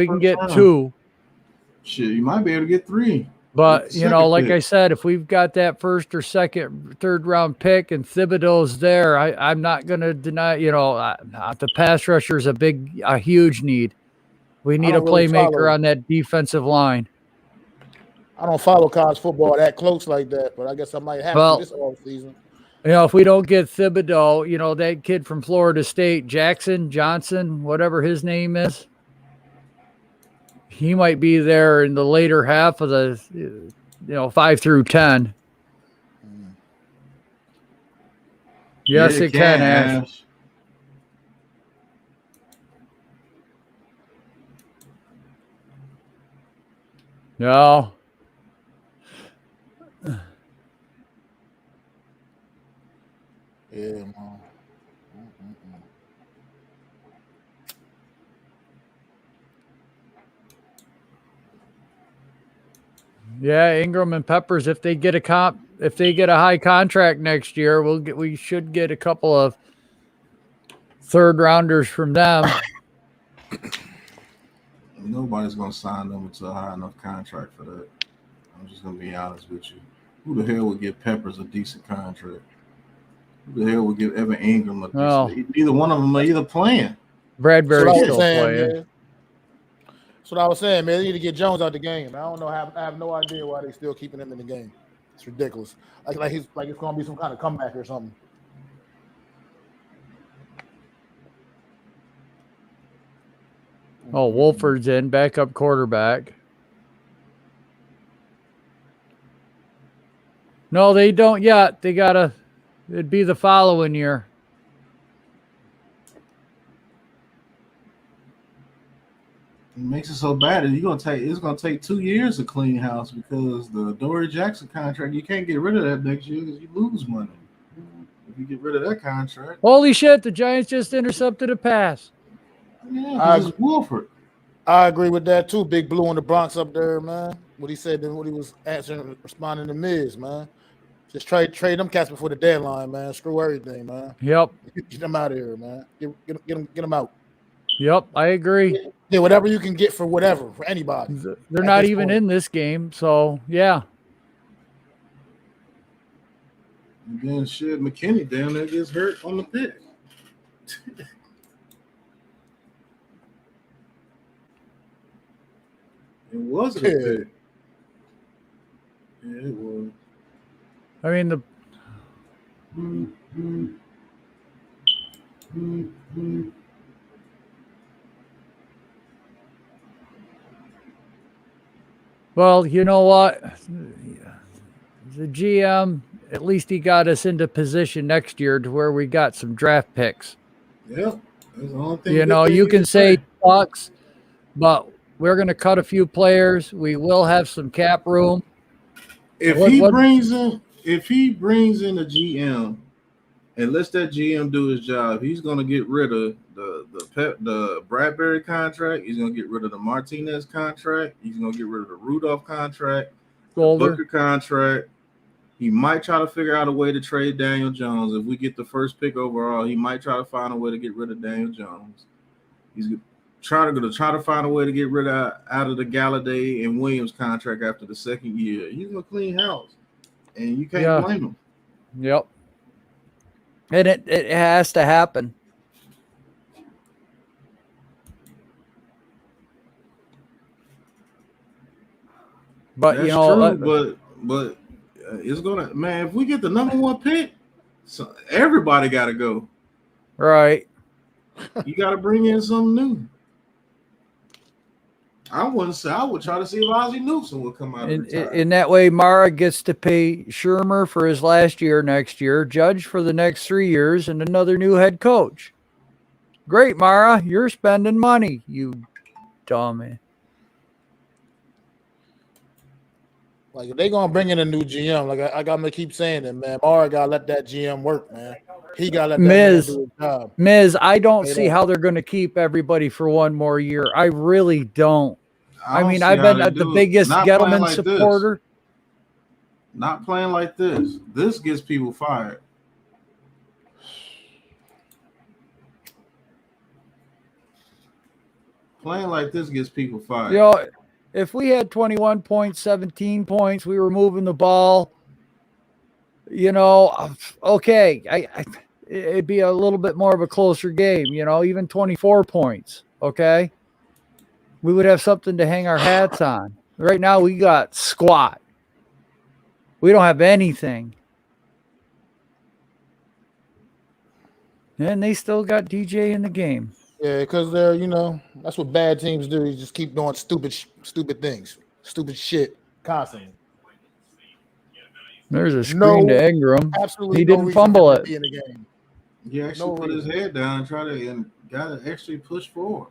can get 2. Shit, you might be able to get 3. But, like I said, if we've got that first or second, third round pick and Thibodeau's there, I'm not going to deny, the pass rusher is a huge need. We need a playmaker on that defensive line. I don't follow college football that close like that, but I guess I might have to this offseason. If we don't get Thibodeau, that kid from Florida State, Johnson, whatever his name is, he might be there in the later half of the, 5 through 10. Yes, it can, Ash. No. Yeah, man. Yeah, Ingram and Peppers. If they get a high contract next year, we should get a couple of third rounders from them. Nobody's gonna sign them to a high enough contract for that. I'm just gonna be honest with you. Who the hell would give Peppers a decent contract? Who the hell would give Evan Ingram a decent? Neither one of them are either playing. Bradbury's still playing. Man. That's what I was saying, man. They need to get Jones out the game. I don't know. I have no idea why they're still keeping him in the game. It's ridiculous. Like it's gonna be some kind of comeback or something. Oh, Wolford's in, backup quarterback. No, they don't yet. It'd be the following year. It makes it so bad. It's gonna take 2 years to clean house because the Dory Jackson contract, you can't get rid of that next year because you lose money if you get rid of that contract. Holy shit! The Giants just intercepted a pass. Yeah, because it's Wolford. I agree with that too. Big Blue in the Bronx up there, man. What he said, what he was responding to Miz, man. Just trade them cats before the deadline, man. Screw everything, man. Yep. Get them out of here, man. Get them out. Yep, I agree. Yeah, whatever you can get for whatever, for anybody. They're not even in this game, so yeah. And then shit, McKinney down there gets hurt on the pick. It wasn't a pick. Yeah, it was. I mean the Well, you know what? The GM, at least he got us into position next year to where we got some draft picks. Yep. That's the only thing. You know, you can say sucks, but we're going to cut a few players. We will have some cap room. If he brings in a GM and lets that GM do his job, he's going to get rid of the Bradbury contract. He's going to get rid of the Martinez contract. He's going to get rid of the Rudolph contract, the Booker contract. He might try to figure out a way to trade Daniel Jones. If we get the first pick overall, he might try to find a way to get rid of Daniel Jones. He's going to try to find a way to get rid of out of the Galladay and Williams contract after the second year. He's going to clean house, and you can't blame him. Yep. And it has to happen. But that's true, but it's gonna, man. If we get the number one pick, so everybody got to go. Right. You got to bring in something new. I would try to see if Ozzie Newsome will come out. In that way, Mara gets to pay Shermer for his last year next year, Judge for the next 3 years, and another new head coach. Great, Mara. You're spending money, you dummy. Like, if they're going to bring in a new GM, like I got to keep saying it, man. Mara got to let that GM work, man. He got to let that man do his job. Miz, I don't see how they're going to keep everybody for one more year. I really don't. I mean, I've been the biggest Gettleman supporter. Not playing like this. This gets people fired. Playing like this gets people fired. You know, if we had 21 points, 17 points, we were moving the ball, you know, okay, it'd be a little bit more of a closer game, you know, even 24 points, okay? We would have something to hang our hats on. Right now, we got squat. We don't have anything. And they still got DJ in the game. Yeah, because they're, you know, that's what bad teams do. You just keep doing stupid things, stupid shit constantly. There's a screen to Ingram. Absolutely, he didn't fumble it. In the game. He actually put his head down and got to actually push forward.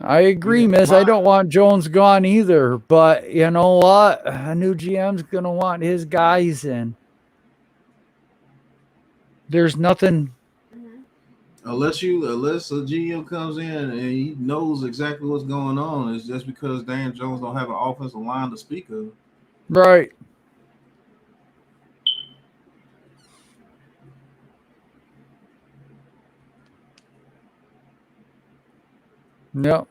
I agree, Miss. I don't want Jones gone either, but you know what? A new GM's gonna want his guys in. There's nothing. Unless a GM comes in and he knows exactly what's going on, it's just because Dan Jones don't have an offensive line to speak of. Right. Yep.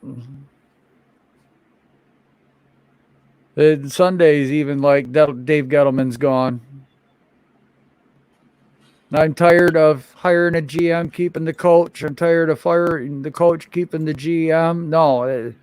Sundays, even like Dave Gettleman's gone. I'm tired of hiring a GM, keeping the coach. I'm tired of firing the coach, keeping the GM. No.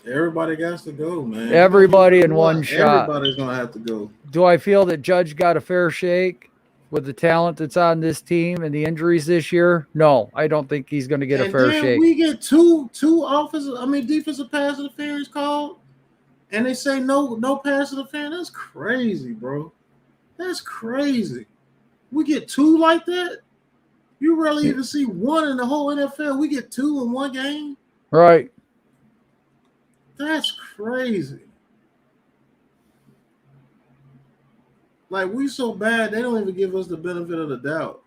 Everybody got to go, man. Everybody in one shot. Everybody's going to have to go. Do I feel that Judge got a fair shake with the talent that's on this team and the injuries this year? No, I don't think he's going to get a fair shake. We get two defensive pass interference called, and they say no pass interference. That's crazy, bro. That's crazy. We get two like that? You rarely even see one in the whole NFL. We get two in one game? Right. That's crazy. Like, we so bad, they don't even give us the benefit of the doubt.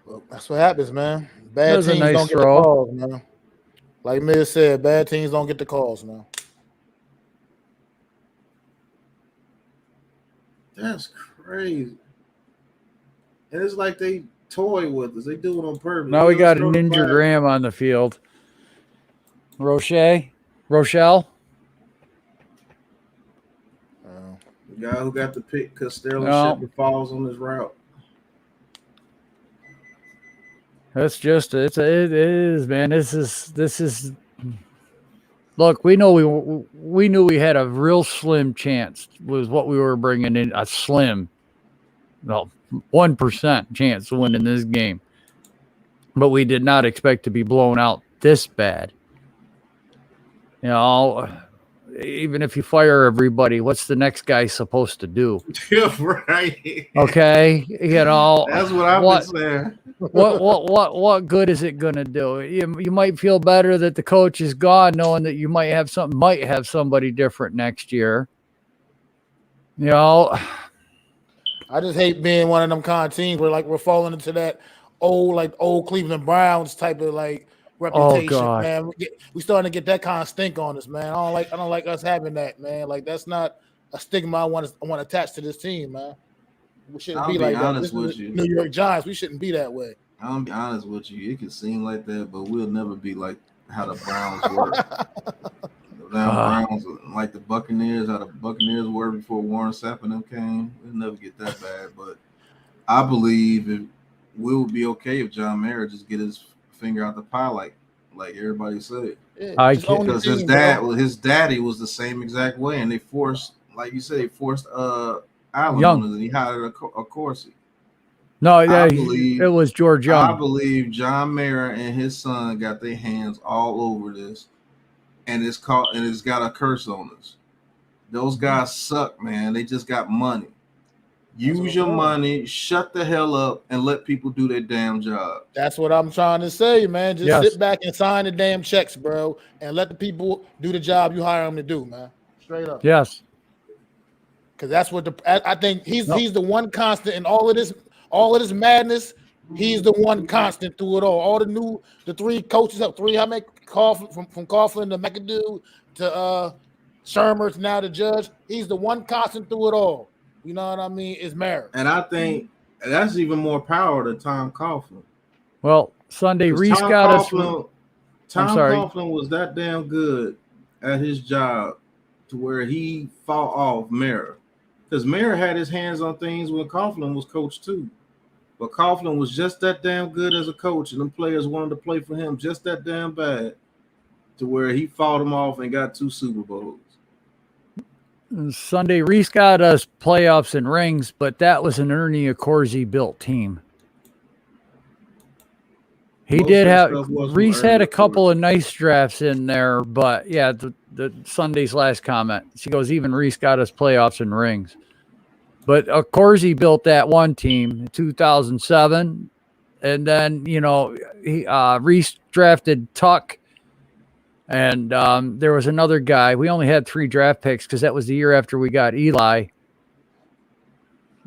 Well, that's what happens, man. That Bad was a teams nice don't get the throw. calls, man. Like Miz said, bad teams don't get the calls, man. That's crazy. And it's like they toy with us. They do it on purpose. Now we Let's got a throw the Ninja flag. Graham on the field. Rochelle. The guy who got the pick because Sterling No. Shepard falls on his route. That's just it is, man. This is. Look, we know we knew we had a real slim chance was what we were bringing in, a slim, 1% chance of winning this game, but we did not expect to be blown out this bad. You know, even if you fire everybody, what's the next guy supposed to do? Yeah, right. Okay, you know That's what I've been saying. What good is it gonna do? You might feel better that the coach is gone, knowing that you might have somebody different next year. You know, I just hate being one of them kind of teams where we're falling into that old Cleveland Browns type of reputation. God. Man. We starting to get that kind of stink on us, man. I don't like us having that, man. Like that's not a stigma I want attached to this team, man. We shouldn't be like that. This is New York Giants. We shouldn't be that way. I'll be honest with you. It can seem like that, but we'll never be like how the Browns were. The Browns, like the Buccaneers, how the Buccaneers were before Warren Sapp and them came. We'll never get that bad. But I believe we'll be okay if John Mara just get his finger out the pie, like everybody said. Yeah, because his daddy was the same exact way, and they forced, like you said, Allen on us, and he hired a Corsi. No, it was George Young. I believe John Mara and his son got their hands all over this, and it's got a curse on us. Those guys suck, man. They just got money. Use your money, shut the hell up, and let people do their damn job. That's what I'm trying to say, man. Just sit back and sign the damn checks, bro, and let the people do the job you hire them to do, man. Straight up. Yes. Because that's what I think he's the one constant in all of this madness. He's the one constant through it all. All the three coaches up, how many from Coughlin to McAdoo to Shermer to now the judge. He's the one constant through it all. You know what I mean? Is Mara. And I think that's even more power to Tom Coughlin. Well, Sunday Reese got us. Tom Coughlin was that damn good at his job to where he fought off Mara. Because Mara had his hands on things when Coughlin was coach too. But Coughlin was just that damn good as a coach, and them players wanted to play for him just that damn bad to where he fought them off and got 2 Super Bowls. Sunday, Reese got us playoffs and rings, but that was an Ernie Accorsi built team. He did have Reese had a couple of nice drafts in there, but yeah, the Sunday's last comment. She goes, even Reese got us playoffs and rings. But Accorsi built that one team in 2007. And then, Reese drafted Tuck. And there was another guy. We only had 3 draft picks because that was the year after we got Eli.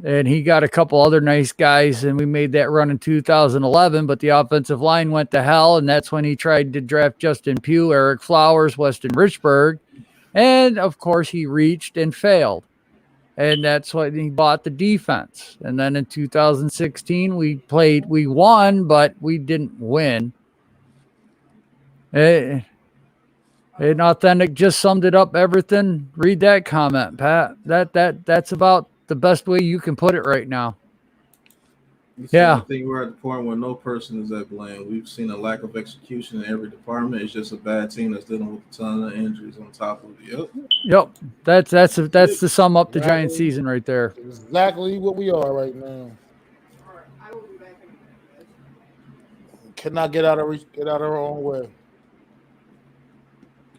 And he got a couple other nice guys, and we made that run in 2011. But the offensive line went to hell, and that's when he tried to draft Justin Pugh, Eric Flowers, Weston Richburg. And, of course, he reached and failed. And that's why he bought the defense. And then in 2016, we won, but we didn't win. And Authentic just summed it up everything. Read that comment, Pat. That's about the best way you can put it right now. I think we're at the point where no person is at blame. We've seen a lack of execution in every department. It's just a bad team that's dealing with a ton of injuries on top of it. Yep. That's to sum up the Giants season right there. Exactly what we are right now. Cannot get out of our own way.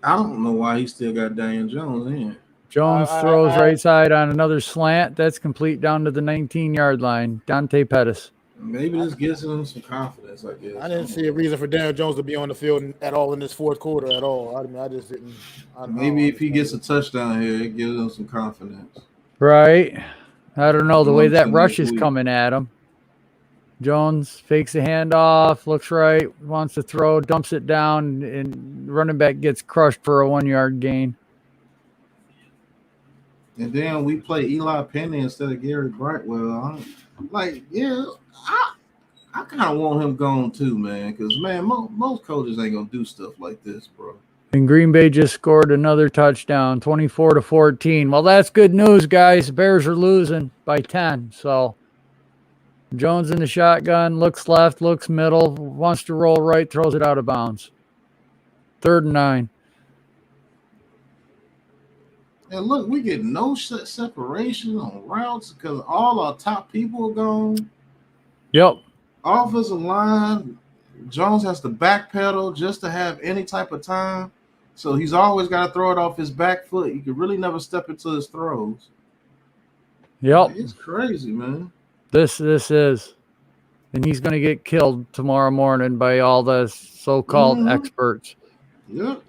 I don't know why he still got Daniel Jones in. Jones throws right side on another slant. That's complete down to the 19-yard line. Dante Pettis. Maybe this gives him some confidence, I guess. I didn't see a reason for Daniel Jones to be on the field at all in this fourth quarter at all. I just didn't. Maybe if he gets a touchdown here, it gives him some confidence. Right. I don't know. The way that rush is coming at him. Jones fakes the handoff, looks right, wants to throw, dumps it down, and running back gets crushed for a 1-yard gain. And then we play Eli Penny instead of Gary Brightwell. I kind of want him gone too, man. Because man, most coaches ain't gonna do stuff like this, bro. And Green Bay just scored another touchdown, 24-14. Well, that's good news, guys. The Bears are losing by 10. So Jones in the shotgun, looks left, looks middle, wants to roll right, throws it out of bounds. 3rd and 9. And look, we get no separation on routes because all our top people are gone. Yep. Offensive line, Jones has to backpedal just to have any type of time. So he's always got to throw it off his back foot. You can really never step into his throws. Yep. It's crazy, man. This is. And he's going to get killed tomorrow morning by all the so-called experts. Yep.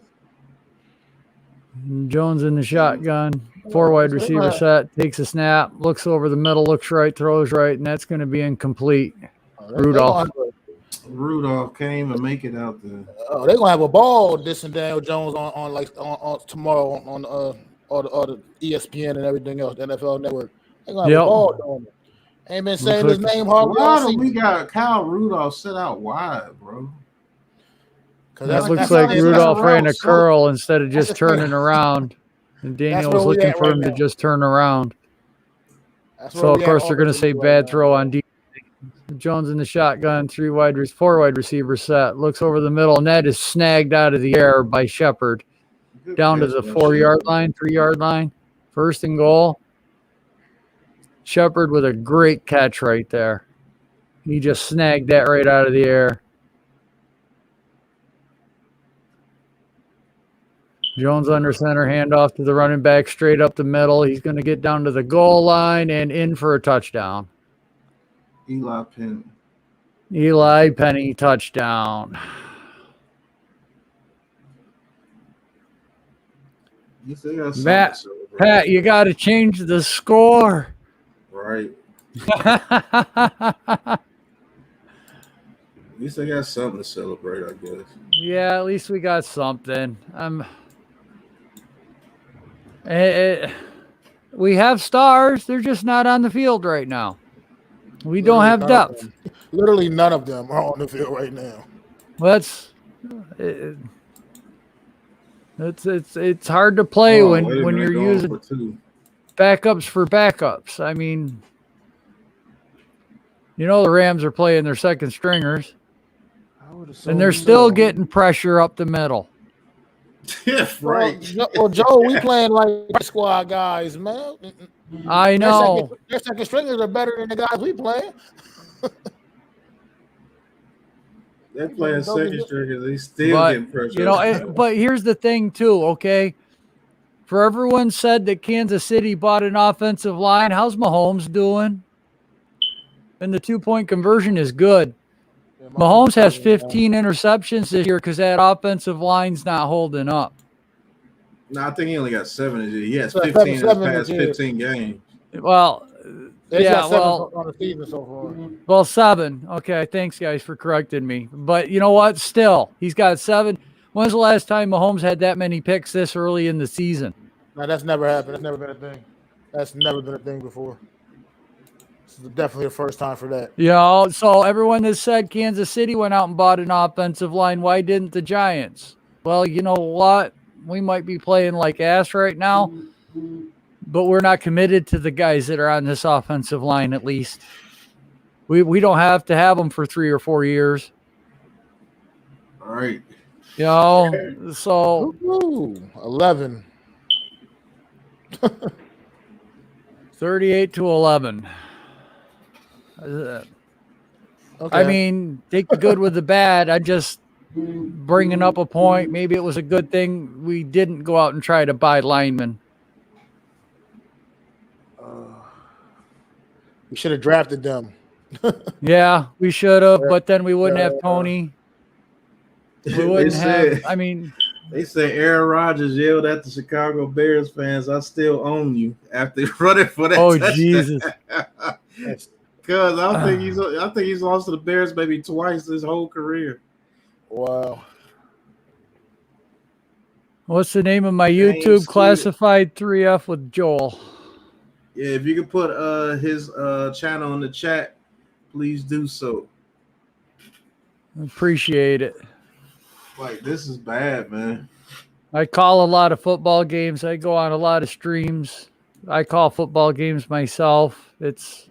Jones in the shotgun, 4 wide receiver set, takes a snap, looks over the middle, looks right, throws right, and that's going to be incomplete. Rudolph can't even make it out there. Oh, they're gonna have a ball dissing Daniel Jones on tomorrow on the ESPN and everything else, the NFL Network. They're gonna have a ball doing it. Ain't been saying his name hardly. Why do we got Kyle Rudolph set out wide, bro? That looks like Rudolph ran a curl instead of just turning around. And Daniel was looking for him to just turn around. So, of course, they're going to say bad throw on D. Jones in the shotgun, 4 wide receiver set, looks over the middle, and that is snagged out of the air by Shepard. Down to the 4-yard line, 3-yard line. 1st and goal. Shepard with a great catch right there. He just snagged that right out of the air. Jones under center, handoff to the running back, straight up the middle. He's going to get down to the goal line and in for a touchdown. Eli Penny touchdown. Pat, you got to change the score. Right. At least I got something to celebrate, I guess. Yeah, at least we got something. We have stars. They're just not on the field right now. We don't have depth. Literally none of them are on the field right now. It's hard to play when you're using backups for backups. I mean, the Rams are playing their second stringers, and they're still getting pressure up the middle. Yeah, right. Well, Joe, we playing like squad guys, man. I know. Their second stringers are better than the guys we play. They're playing second stringers. They still getting pressure. But here's the thing, too, okay? For everyone said that Kansas City bought an offensive line, how's Mahomes doing? And the 2-point conversion is good. Mahomes has 15 interceptions this year because that offensive line's not holding up. No, I think he only got 7 this year. He has 15 in his past 15 games. Well, on the season so far. Well, 7. Okay, thanks, guys, for correcting me. But you know what? Still, he's got 7. When's the last time Mahomes had that many picks this early in the season? No, that's never happened. That's never been a thing. That's never been a thing before. This is definitely the first time for that. So everyone that said Kansas City went out and bought an offensive line, why didn't the Giants? Well, you know what? We might be playing like ass right now, but we're not committed to the guys that are on this offensive line, at least. We don't have to have them for 3 or 4 years. All right. So 11. 38-11. Okay. I mean, take the good with the bad. I just bringing up a point. Maybe it was a good thing we didn't go out and try to buy linemen. We should have drafted them. Yeah, we should have, but then we wouldn't have Tony. We wouldn't have. I mean, they say Aaron Rodgers yelled at the Chicago Bears fans, "I still own you," after running for that. Oh, touchdown. Jesus. Cause I think he's lost to the Bears maybe twice his whole career. Wow. What's the name of my James YouTube? Stewart. Classified 3F with Joel. Yeah, if you could put his channel in the chat, please do so. Appreciate it. Like, this is bad, man. I call a lot of football games. I go on a lot of streams. I call football games myself. It's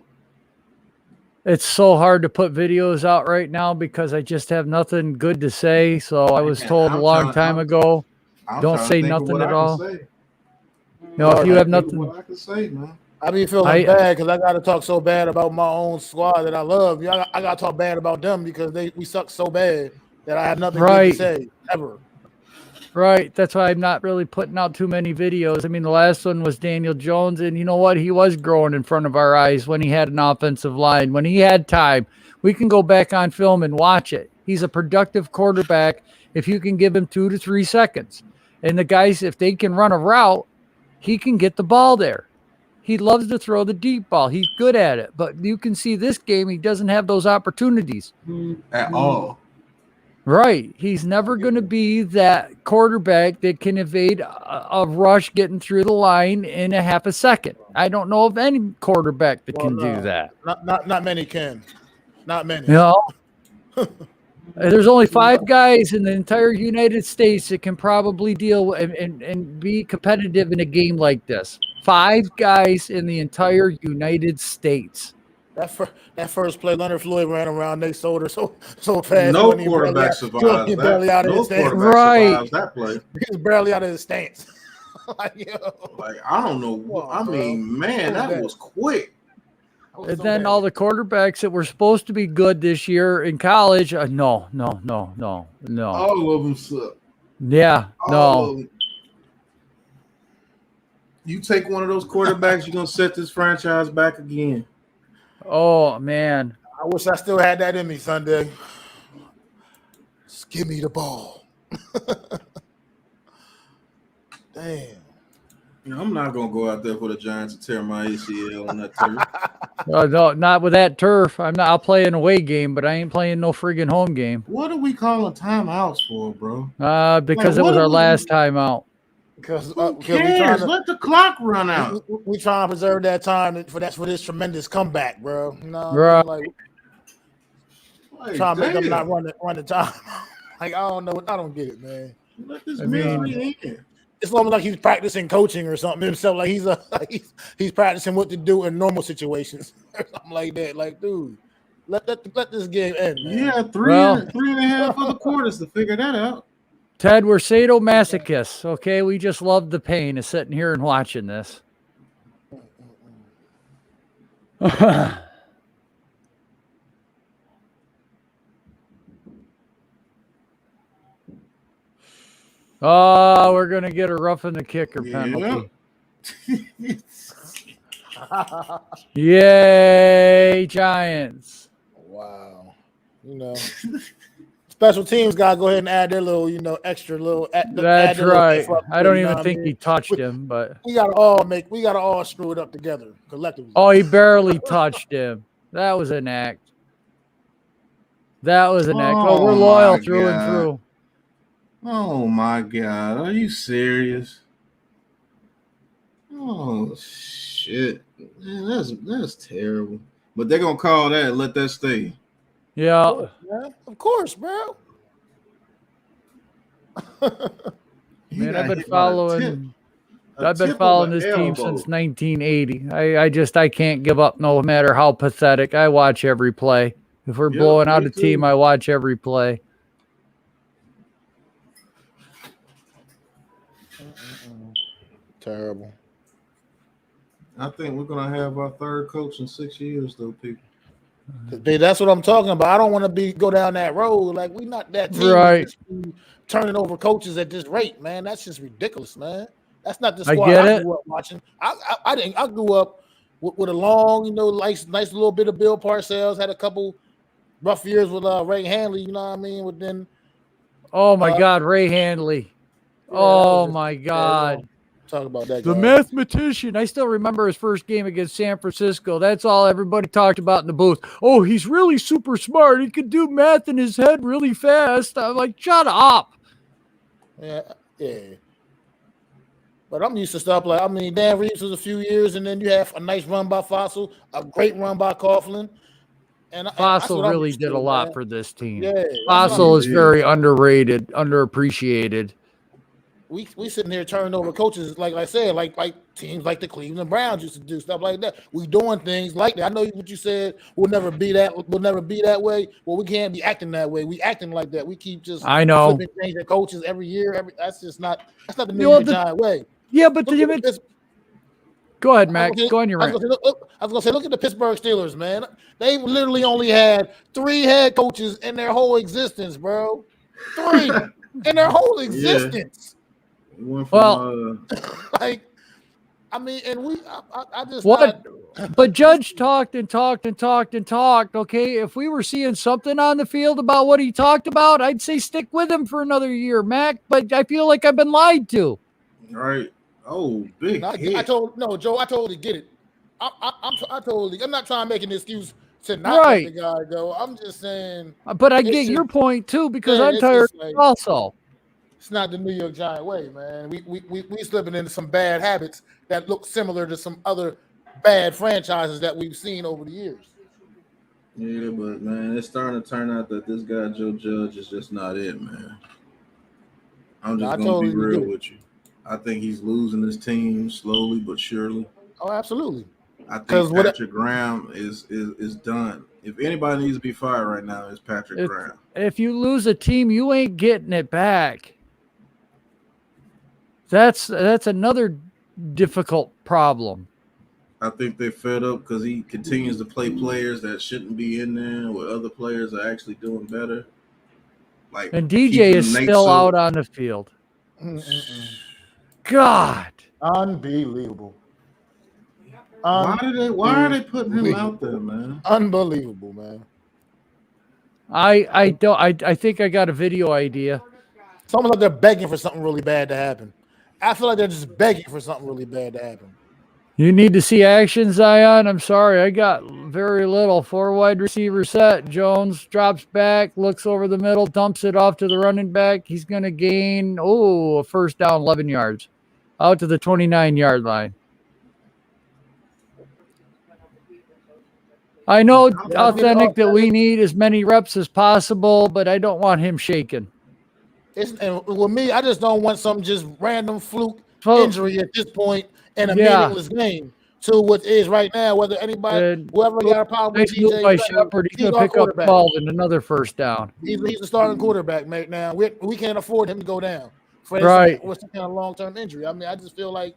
so hard to put videos out right now because I just have nothing good to say. So I was told a long time ago, don't say nothing at all. You know, if you have nothing, what I can say, man. I be feeling bad because I got to talk so bad about my own squad that I love. I got to talk bad about them because we suck so bad that I have nothing good to say ever. Right. That's why I'm not really putting out too many videos. I mean, the last one was Daniel Jones, and you know what? He was growing in front of our eyes when he had an offensive line. When he had time, we can go back on film and watch it. He's a productive quarterback if you can give him 2 to 3 seconds. And the guys, if they can run a route, he can get the ball there. He loves to throw the deep ball. He's good at it. But you can see this game, he doesn't have those opportunities. At all. Right. He's never going to be that quarterback that can evade a rush getting through the line in a half a second. I don't know of any quarterback that can do that. Not many can. Not many. You know? There's only 5 guys in the entire United States that can probably deal with and be competitive in a game like this. 5 guys in the entire United States. That first play, Leonard Floyd ran around Nate Solder so fast. No quarterback survives that. Barely out of his stance. Survives that play. He was barely out of his stance. Like I don't know. I mean, man, that was quick. And then all the quarterbacks that were supposed to be good this year in college, no. All of them suck. Yeah, no. You take one of those quarterbacks, you're going to set this franchise back again. Oh, man. I wish I still had that in me Sunday. Just give me the ball. Damn. I'm not going to go out there for the Giants and tear my ACL on that turf. No, not with that turf. I'll play an away game, but I ain't playing no friggin' home game. What are we calling timeouts for, bro? Because it was our last timeout. Because who cares? Let the clock run out. We trying to preserve that time for this tremendous comeback, bro. You know, right. Trying to make them not run the time. Like, I don't know. I don't get it, man. Let this man in. It's almost like he's practicing coaching or something himself. Like he's practicing what to do in normal situations or something like that. Like, dude, let this game end, man. Yeah, three and a half other quarters to figure that out. Ted, we're sadomasochists, okay? We just love the pain of sitting here and watching this. Oh, we're going to get a roughing the kicker penalty. Yay, Giants. Wow. You know, special teams got to go ahead and add their little, extra little. That's right. I don't even think he touched him, but we got to all screw it up together collectively. Oh, he barely touched him. That was an act. Oh, we're loyal through and through. Oh my God, are you serious? Oh shit, man, that's terrible. But they're gonna call that and let that stay. Yeah, of course, bro. Man, I've been following this team since 1980. I can't give up no matter how pathetic. I watch every play. If we're blowing out a team, I watch every play. Terrible. I think we're gonna have our third coach in 6 years, though, people. That's what I'm talking about. I don't want to go down that road. Like, we not that team right. Turning over coaches at this rate, man. That's just ridiculous, man. That's not the squad I grew up watching. I grew up with a long, nice little bit of Bill Parcells. Had a couple rough years with Ray Handley. You know what I mean? But then, oh my God, Ray Handley. Oh my God. Talk about that The guy. mathematician. I still remember his first game against San Francisco. That's all everybody talked about in the booth. Oh, he's really super smart. He could do math in his head really fast. I'm like, shut up. Yeah. But I'm used to stuff like, I mean, Dan Reeves was a few years, and then you have a nice run by Fossil, a great run by Coughlin. And Fossil really did a lot for this team. Yeah, Fossil is very underrated, underappreciated. We sitting here turning over coaches, like I said, like teams like the Cleveland Browns used to do stuff like that. We doing things like that. I know what you said. We'll never be that way. Well, we can't be acting that way. We acting like that. We keep just flipping things at coaches every year. That's not the New York Giant way. Yeah, but go ahead, Mac. Go on your rant. I was gonna say, look at the Pittsburgh Steelers, man. They literally only had 3 head coaches in their whole existence, bro. 3 in their whole existence. Well, like, I mean, and I just what? But Judge talked and talked and talked and talked. Okay, if we were seeing something on the field about what he talked about, I'd say stick with him for another year, Mac. But I feel like I've been lied to. Right. Oh, big. I totally get it. I'm not trying to make an excuse to not let the guy go. I'm just saying. But I get your point too, because I'm tired also. It's not the New York Giant way, man. We slipping into some bad habits that look similar to some other bad franchises that we've seen over the years. Yeah, but man, it's starting to turn out that this guy Joe Judge is just not it, man. I'm just gonna be real with you. I think he's losing his team slowly but surely. Oh, absolutely. I think Patrick Graham is done. If anybody needs to be fired right now, it's Patrick Graham. If you lose a team, you ain't getting it back. That's another difficult problem. I think they're fed up because he continues to play players that shouldn't be in there, where other players are actually doing better. And DJ is still out on the field. God, unbelievable. Why are they putting him out there, man? Unbelievable, man. I think I got a video idea. It's almost like they're begging for something really bad to happen. I feel like they're just begging for something really bad to happen. You need to see action, Zion. I'm sorry, I got very little. 4 wide receiver set. Jones drops back, looks over the middle, dumps it off to the running back. He's going to gain, a first down, 11 yards, out to the 29-yard line. I know, Authentic, that we need as many reps as possible, but I don't want him shaking. And with me, I just don't want some just random fluke injury at this point in a meaningless game to what is right now. Whether whoever got a problem with DJ by Shepard, he's going to pick up 12 and another first down. He's the starting quarterback right now. We can't afford him to go down for some kind of long-term injury. I mean, I just feel like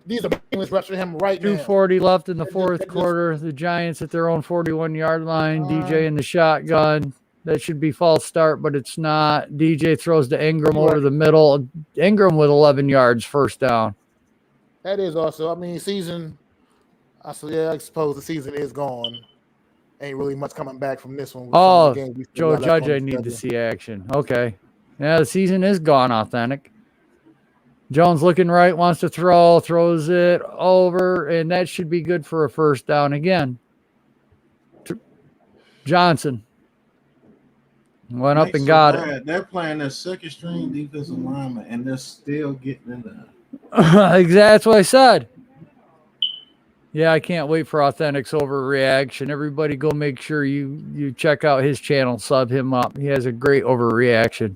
these are meaningless reps for him right now. 2:40 left in the fourth quarter. The Giants at their own 41-yard line. DJ in the shotgun. That should be false start, but it's not. DJ throws to Ingram over the middle. Ingram with 11 yards, first down. That is also, I mean, I suppose the season is gone. Ain't really much coming back from this one. Joe Judge, I need to see action. Okay. Yeah, the season is gone, Authentic. Jones looking right, wants to throw, throws it over, and that should be good for a first down again. Johnson. Went up and got it. They're playing their second string defensive lineman, and they're still getting in there. That's what I said. Yeah, I can't wait for Authentic's overreaction. Everybody go make sure you check out his channel, sub him up. He has a great overreaction.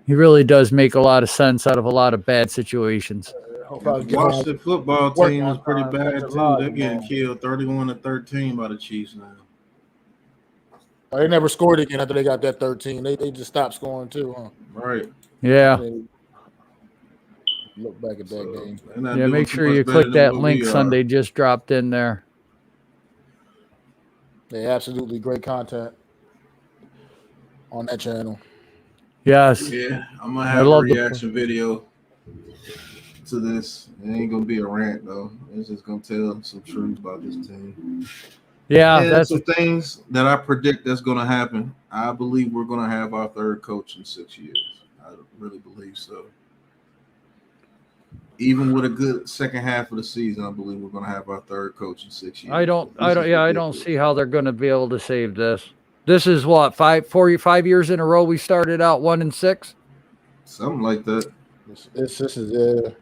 He really does make a lot of sense out of a lot of bad situations. Washington football team is pretty bad, too. They're getting killed 31-13 by the Chiefs now. They never scored again after they got that 13. They just stopped scoring too, huh? Right. Yeah. Look back at that game. Yeah, make sure you click that link Sunday just dropped in there. They absolutely great content on that channel. Yes. Yeah, I'm going to have a reaction video to this. It ain't going to be a rant, though. It's just going to tell some truth about this team. Yeah, and that's some things that I predict that's going to happen. I believe we're going to have our third coach in 6 years. I really believe so. Even with a good second half of the season, I believe we're going to have our third coach in 6 years. I don't see how they're going to be able to save this. This is what 5 years in a row we started out 1-6, something like that. This is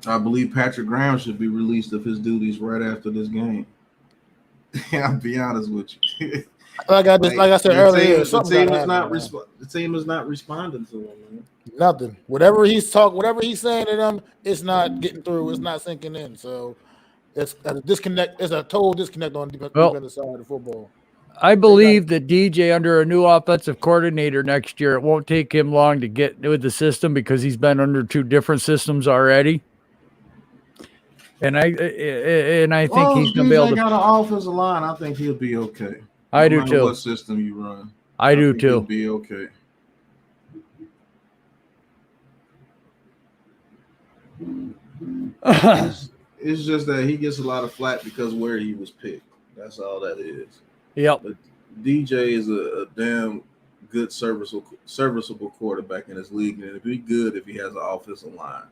I believe Patrick Graham should be released of his duties right after this game. I'll be honest with you. like I said earlier, the team is not responding to him, man. Nothing. Whatever he's saying to them, it's not getting through. It's not sinking in. So it's a disconnect. It's a total disconnect on the defensive side of the football. I believe that DJ under a new offensive coordinator next year, it won't take him long to get with the system because he's been under 2 different systems already. And I think he's going to be able to. Got an offensive line. I think he'll be okay. I do too. What system you run? I do too. He'll be okay. It's just that he gets a lot of flack because where he was picked. That's all that is. Yep. But DJ is a damn good serviceable quarterback in his league, and it'd be good if he has an offensive line.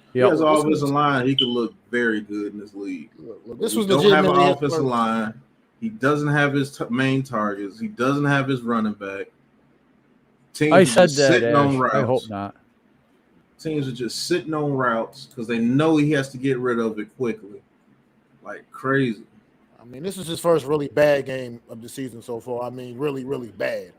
If he has an offensive line, he could look very good in this league. This was don't have an offensive line. He doesn't have his main targets. He doesn't have his running back. Teams I said that. Sitting on routes. I hope not. Teams are just sitting on routes because they know he has to get rid of it quickly, like crazy. I mean, this is his first really bad game of the season so far. I mean, really, really bad.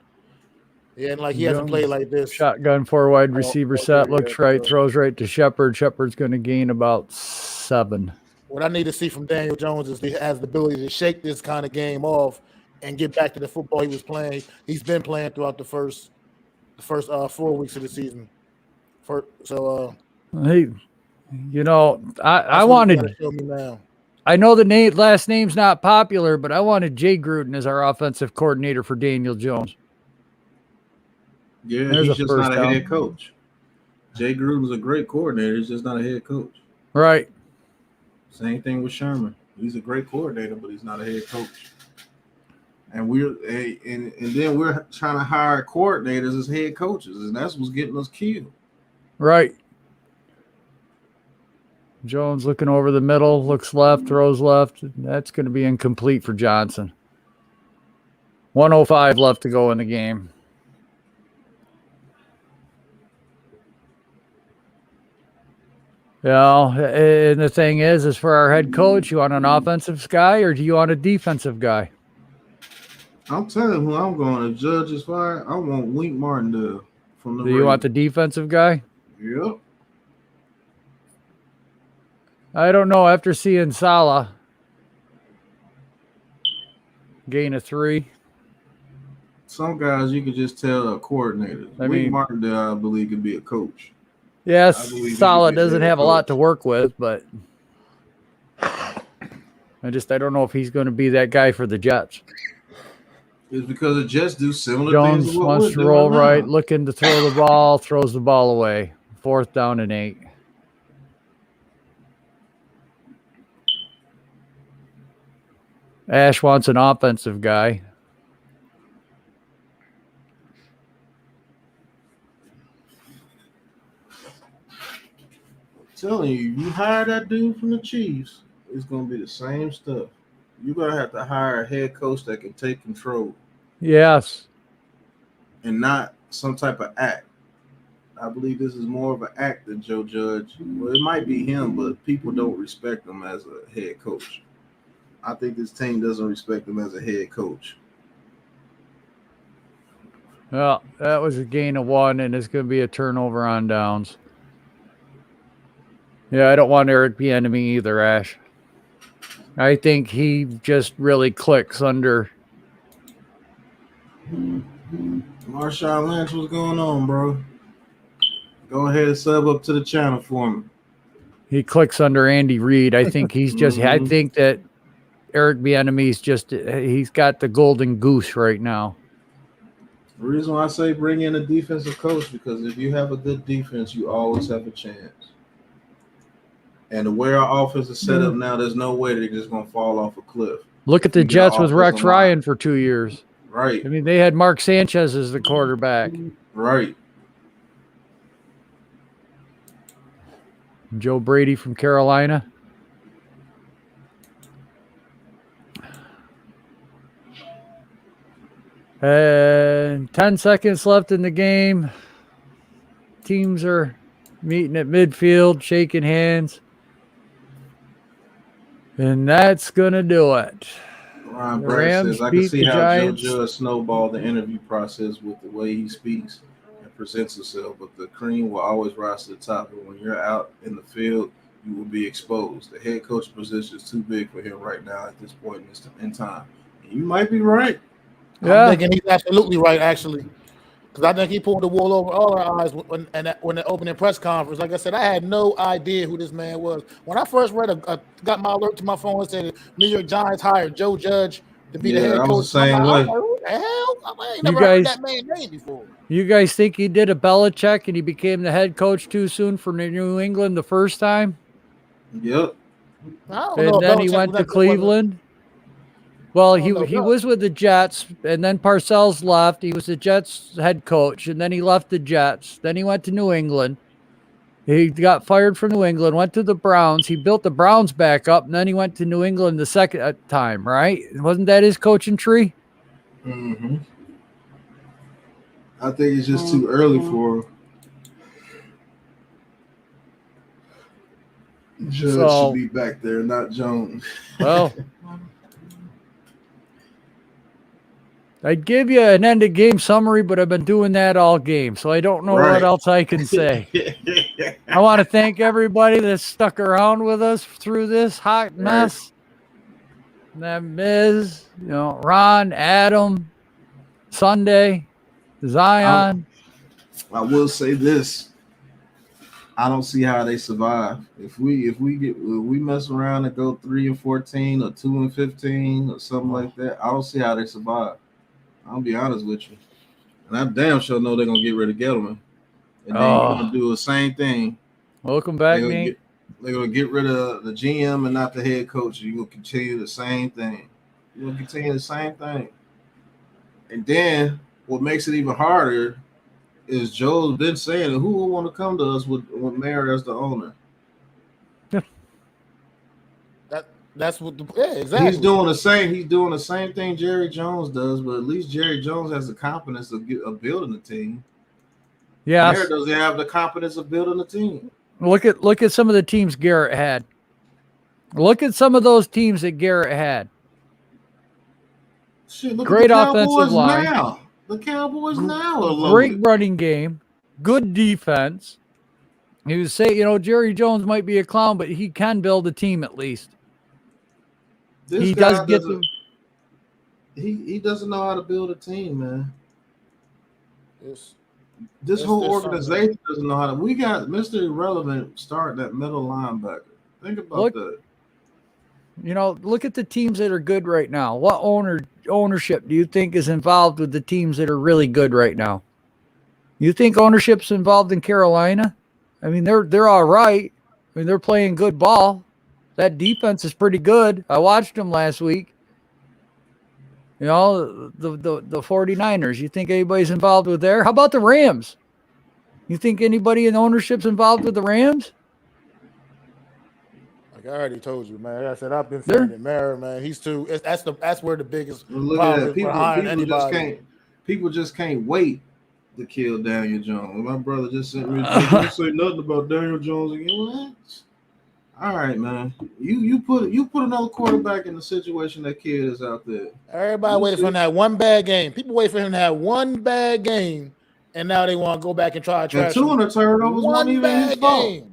Yeah, and like he hasn't played like this. Shotgun 4 wide receiver set, looks right, throws right to Shepard. Shepard's going to gain about 7. What I need to see from Daniel Jones is he has the ability to shake this kind of game off and get back to the football he was playing. He's been playing throughout the first 4 weeks of the season. Hey, I wanted. Show me now. I know the last name's not popular, but I wanted Jay Gruden as our offensive coordinator for Daniel Jones. Yeah, he's just not a head coach. Jay Gruden's a great coordinator. He's just not a head coach. Right. Same thing with Sherman. He's a great coordinator, but he's not a head coach. And then we're trying to hire coordinators as head coaches, and that's what's getting us killed. Right. Jones looking over the middle, looks left, throws left. That's going to be incomplete for Johnson. 1:05 left to go in the game. And the thing is for our head coach, you want an offensive guy or do you want a defensive guy? I'm telling you who I'm going. If Judge is fired, I want Wink Martindale from the Do you want the defensive guy? Yep. I don't know. After seeing Salah gain a 3. Some guys you could just tell are coordinators. Wink Martindale, I believe, could be a coach. Yes, Salah doesn't have a lot to work with, but I don't know if he's going to be that guy for the Jets. It's because the Jets do similar Jones things. Wants to roll right, looking to throw the ball, throws the ball away. 4th down and 8. Ash wants an offensive guy. Telling you hire that dude from the Chiefs, it's going to be the same stuff. You're going to have to hire a head coach that can take control. Yes. And not some type of act. I believe this is more of an act than Joe Judge. Well, it might be him, but people don't respect him as a head coach. I think this team doesn't respect him as a head coach. Well, that was a gain of 1, and it's going to be a turnover on downs. Yeah, I don't want Eric Bieniemy either, Ash. I think he just really clicks under. Marshawn Lynch, what's going on, bro? Go ahead and sub up to the channel for me. He clicks under Andy Reid. I think he's just. I think that Eric Bieniemy's just. He's got the golden goose right now. The reason why I say bring in a defensive coach because if you have a good defense, you always have a chance. And the way our offense is set up now, there's no way they're just going to fall off a cliff. Look at the Jets with Rex Ryan for 2 years. Right. I mean, they had Mark Sanchez as the quarterback. Right. Joe Brady from Carolina. And 10 seconds left in the game. Teams are meeting at midfield, shaking hands. And that's going to do it. Ryan The Brad Rams says, I can beat see the how Joe Giants. Judge snowballed the interview process with the way he speaks and presents himself, but the cream will always rise to the top. And when you're out in the field, you will be exposed. The head coach position is too big for him right now at this point in time. And you might be right. I'm thinking he's absolutely right, actually. Because I think he pulled the wool over all our eyes when the opening press conference. Like I said, I had no idea who this man was. When I first read got my alert to my phone and said New York Giants hired Joe Judge to be the head I coach. was the same way. I'm like, who the hell? I ain't never heard that man's name before. You guys think he did a Belichick and he became the head coach too soon for New England the first time? Yep. I don't And know. then he went to Cleveland. Well, he was with the Jets, and then Parcells left. He was the Jets head coach, and then he left the Jets. Then he went to New England. He got fired from New England, went to the Browns. He built the Browns back up, and then he went to New England the second time, right? Wasn't that his coaching tree? Mm-hmm. I think it's just too early for Judge to be back there, not Jones. Well, I'd give you an end of game summary, but I've been doing that all game, so I don't know what else I can say. I want to thank everybody that stuck around with us through this hot mess. That Miz, Ron, Adam, Sunday, Zion. I will say this. I don't see how they survive. If we mess around and go 3-14 or 2-15 or something like that, I don't see how they survive. I'll be honest with you. And I damn sure know they're gonna get rid of Gettleman. And then you're gonna do the same thing. Welcome back, Nate. They're gonna get rid of the GM and not the head coach. You're gonna continue the same thing. And then what makes it even harder is Joe's been saying, who will want to come to us with Mayor as the owner? That's what exactly. He's doing the same thing Jerry Jones does, but at least Jerry Jones has the competence of building a team. Yeah, Mayor doesn't have the competence of building a team. Look at some of the teams Garrett had. Look at some of those teams that Garrett had. Shit, look great at the offensive line. Now. The Cowboys now are great running game, good defense. He was saying, Jerry Jones might be a clown, but he can build a team at least. He doesn't know how to build a team, man. This whole organization doesn't know how to. We got Mr. Irrelevant starting that middle linebacker. Think about that. Look at the teams that are good right now. What ownership do you think is involved with the teams that are really good right now? You think ownership's involved in Carolina? I mean, they're all right. I mean, they're playing good ball. That defense is pretty good. I watched them last week. The 49ers. You think anybody's involved with there? How about the Rams? You think anybody in ownership's involved with the Rams? Like I already told you, man. Like I said, I've been saying it, Mara, man. He's too. That's where the biggest problem is behind anybody. People just can't wait to kill Daniel Jones. My brother just sent me. Don't say nothing about Daniel Jones again. What? All right, man. You put another quarterback in the situation that kid is out there. Everybody waited for him to have one bad game. People wait for him to have one bad game, and now they want to go back and try to trash him. And 2 turnovers wasn't even his fault.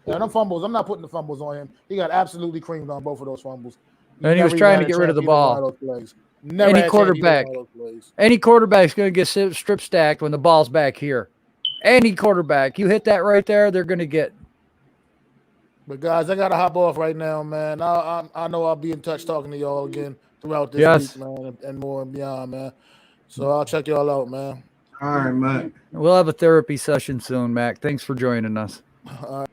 Yeah, them fumbles. I'm not putting the fumbles on him. He got absolutely creamed on both of those fumbles. And he was trying to get rid of the ball. Any quarterback's going to get strip stacked when the ball's back here. Any quarterback, you hit that right there, they're going to get. But guys, I gotta hop off right now, man. I know I'll be in touch talking to y'all again throughout this week, man, and more and beyond, man. So I'll check y'all out, man. All right, Mac. We'll have a therapy session soon, Mac. Thanks for joining us. All right.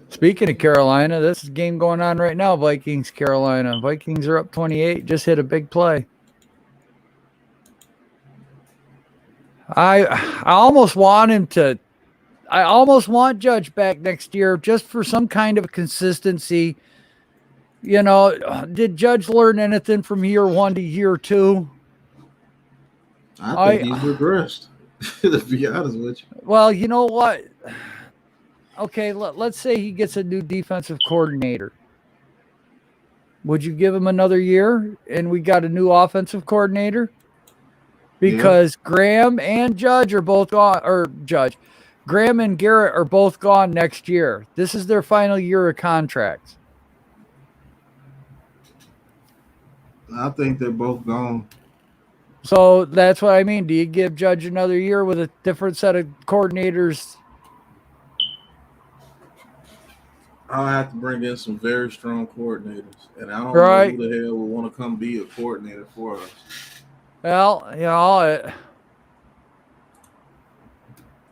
Speaking of Carolina, this is a game going on right now. Vikings, Carolina. Vikings are up 28. Just hit a big play. I almost want him to. I almost want Judge back next year just for some kind of consistency. You know, did Judge learn anything from year 1 to year 2? I think he's regressed, to be honest with you. Well, you know what? Okay, let's say he gets a new defensive coordinator. Would you give him another year and we got a new offensive coordinator? Because Graham and Judge are both gone, or Graham and Garrett are both gone next year. This is their final year of contracts. I think they're both gone. So that's what I mean. Do you give Judge another year with a different set of coordinators? I'll have to bring in some very strong coordinators, and I don't Right. know who the hell would want to come be a coordinator for us. Well, you know,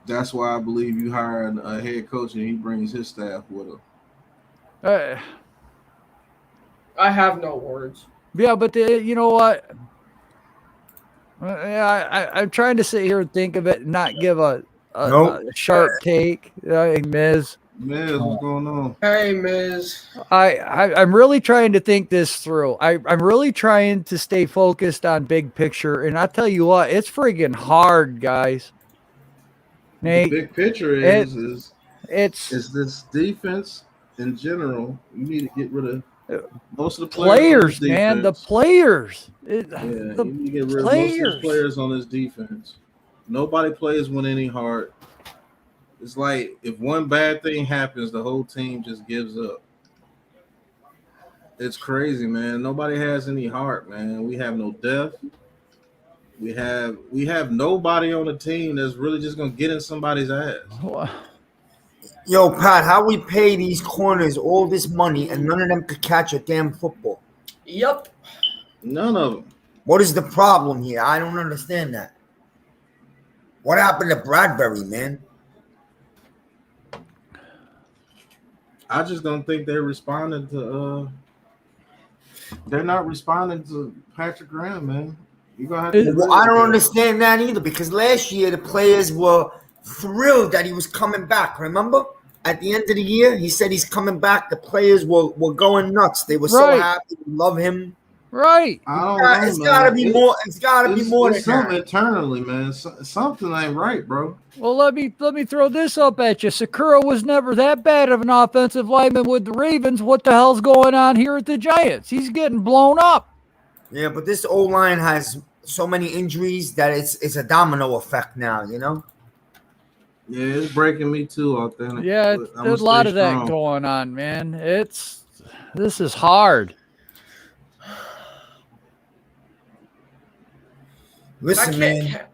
That's why I believe you hire a head coach and he brings his staff with him. I have no words. Yeah, but you know what? I'm trying to sit here and think of it and not give a sharp take. Miz. Miz, what's going on? Hey, Miz. I'm really trying to think this through. I'm really trying to stay focused on big picture, and I tell you what, it's friggin' hard, guys. Nate, The big picture is it's this defense in general. You need to get rid of most of the players, man. The players. You need to get rid of most of the players on this defense. Nobody plays with any heart. It's like if one bad thing happens, the whole team just gives up. It's crazy, man. Nobody has any heart, man. We have no depth. We have nobody on the team that's really just gonna get in somebody's ass. Yo, Pat, how we pay these corners all this money and none of them could catch a damn football? Yep. None of them. What is the problem here? I don't understand that. What happened to Bradbury, man? I just don't think they're responding to they're not responding to Patrick Graham, man. You gonna have to Well, I don't understand that either, because last year the players were thrilled that he was coming back. Remember? At the end of the year, he said he's coming back. The players were going nuts. They were so happy. They love him. Right. It's gotta be more. It's gotta be more than something that. internally, man. Something ain't right, bro. Well, let me throw this up at you. Sakura was never that bad of an offensive lineman with the Ravens. What the hell's going on here at the Giants? He's getting blown up. Yeah, but this O-line has so many injuries that it's a domino effect now, you know? Yeah, it's breaking me too, authentic. Yeah, there's a lot of that going on, man. This is hard. Listen, man,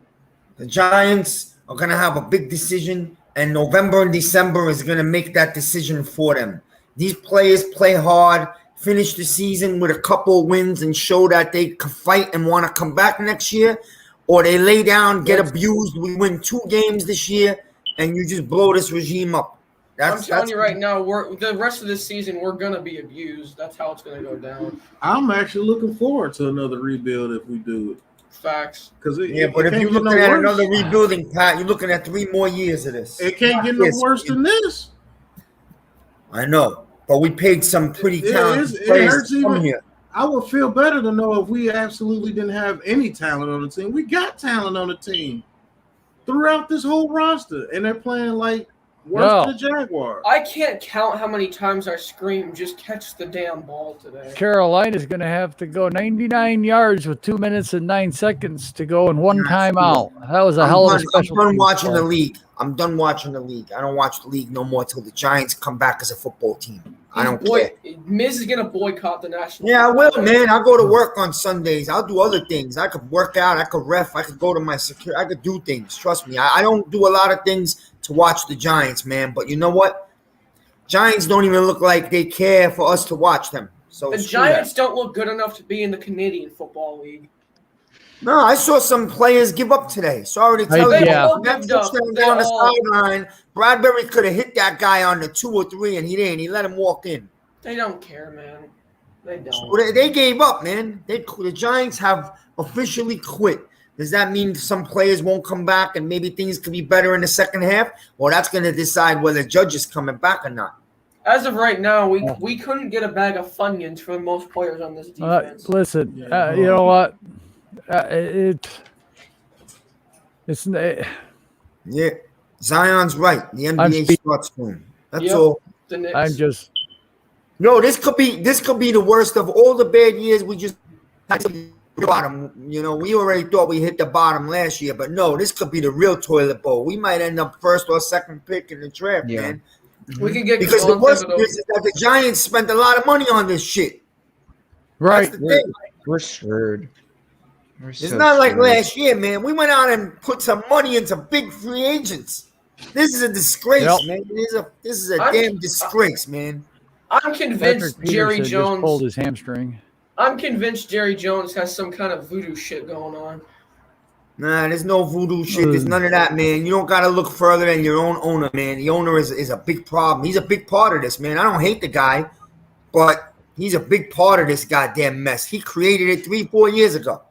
the Giants are going to have a big decision, and November and December is going to make that decision for them. These players play hard, finish the season with a couple of wins, and show that they can fight and want to come back next year, or they lay down, get abused. We win 2 games this year, and you just blow this regime up. I'm telling you right now, the rest of this season, we're going to be abused. That's how it's going to go down. I'm actually looking forward to another rebuild if we do it. Facts. But if you're looking at another rebuilding, Pat, you're looking at 3 more years of this. It can't get no worse than this. I know, but we paid some pretty talented players to come here. I would feel better to know if we absolutely didn't have any talent on the team. We got talent on the team throughout this whole roster, and they're playing like worse than the Jaguars. I can't count how many times I screamed, just catch the damn ball today. Carolina's going to have to go 99 yards with 2 minutes and 9 seconds to go in one timeout. That was a hell of a special. I'm done watching the league. I'm done watching the league. I don't watch the league no more till the Giants come back as a football team. I don't care. Miz is going to boycott the national. Yeah, I will, man. I'll go to work on Sundays. I'll do other things. I could work out. I could ref. I could go to my security. I could do things. Trust me. I don't do a lot of things to watch the Giants, man. But you know what? Giants don't even look like they care for us to watch them. So the Giants don't look good enough to be in the Canadian Football League. No, I saw some players give up today. Sorry to tell you. That touchdown down the sideline, Bradbury could have hit that guy on the 2 or 3, and he didn't. He let him walk in. They don't care, man. They don't. So they gave up, man. The Giants have officially quit. Does that mean some players won't come back and maybe things could be better in the second half? Well, that's going to decide whether Judge is coming back or not. As of right now, we couldn't get a bag of Funyuns for most players on this defense. Listen, you know what? Yeah, Zion's right. The NBA starts soon. That's all. No, this could be the worst of all the bad years. We just had the bottom. You know, we already thought we hit the bottom last year, but no, this could be the real toilet bowl. We might end up first or second pick in the draft, man. We can get because the worst is that the Giants spent a lot of money on this shit. Right. That's the thing. We're screwed. It's not like last year, man. We went out and put some money into big free agents. This is a disgrace, man. This is a damn disgrace, man. I'm convinced Jerry Jones pulled his hamstring. I'm convinced Jerry Jones has some kind of voodoo shit going on. Nah, there's no voodoo shit. There's none of that, man. You don't got to look further than your own owner, man. The owner is a big problem. He's a big part of this, man. I don't hate the guy, but he's a big part of this goddamn mess. He created it 3-4 years ago.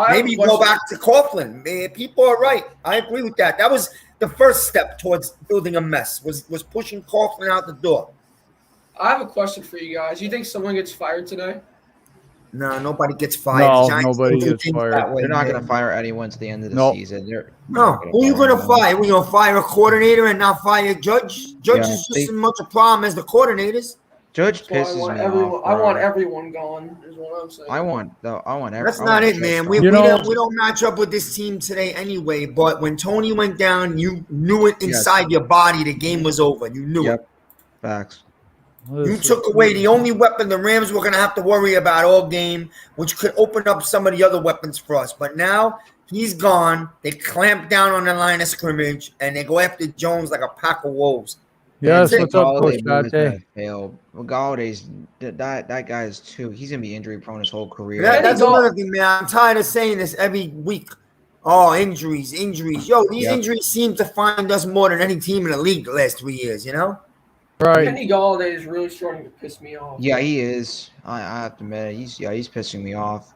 Maybe go back to Coughlin. Man, people are right. I agree with that. That was the first step towards building a mess, was pushing Coughlin out the door. I have a question for you guys. You think someone gets fired today? No, nobody gets fired. No, nobody gets fired. They're not going to fire anyone to the end of the season. No, who are you going to fire? We're going to fire a coordinator and not fire a judge? Judge is just as much a problem as the coordinators. Judge pisses me off. I want everyone gone, is what I'm saying. I want everyone. That's not it, man. We don't match up with this team today anyway. But when Tony went down, you knew it inside your body. The game was over. You knew it. Facts. You took away the only weapon the Rams were going to have to worry about all game, which could open up some of the other weapons for us. But now he's gone. They clamp down on the line of scrimmage, and they go after Jones like a pack of wolves. Yes, what's up, Coach Dante? Galladay's that guy is too. He's gonna be injury prone his whole career. That's another thing, man. I'm tired of saying this every week. Oh, injuries. Yo, these injuries seem to find us more than any team in the league the last 3 years. You know. Right. Kenny Galladay is really starting to piss me off. Yeah, he is. I have to admit, he's pissing me off.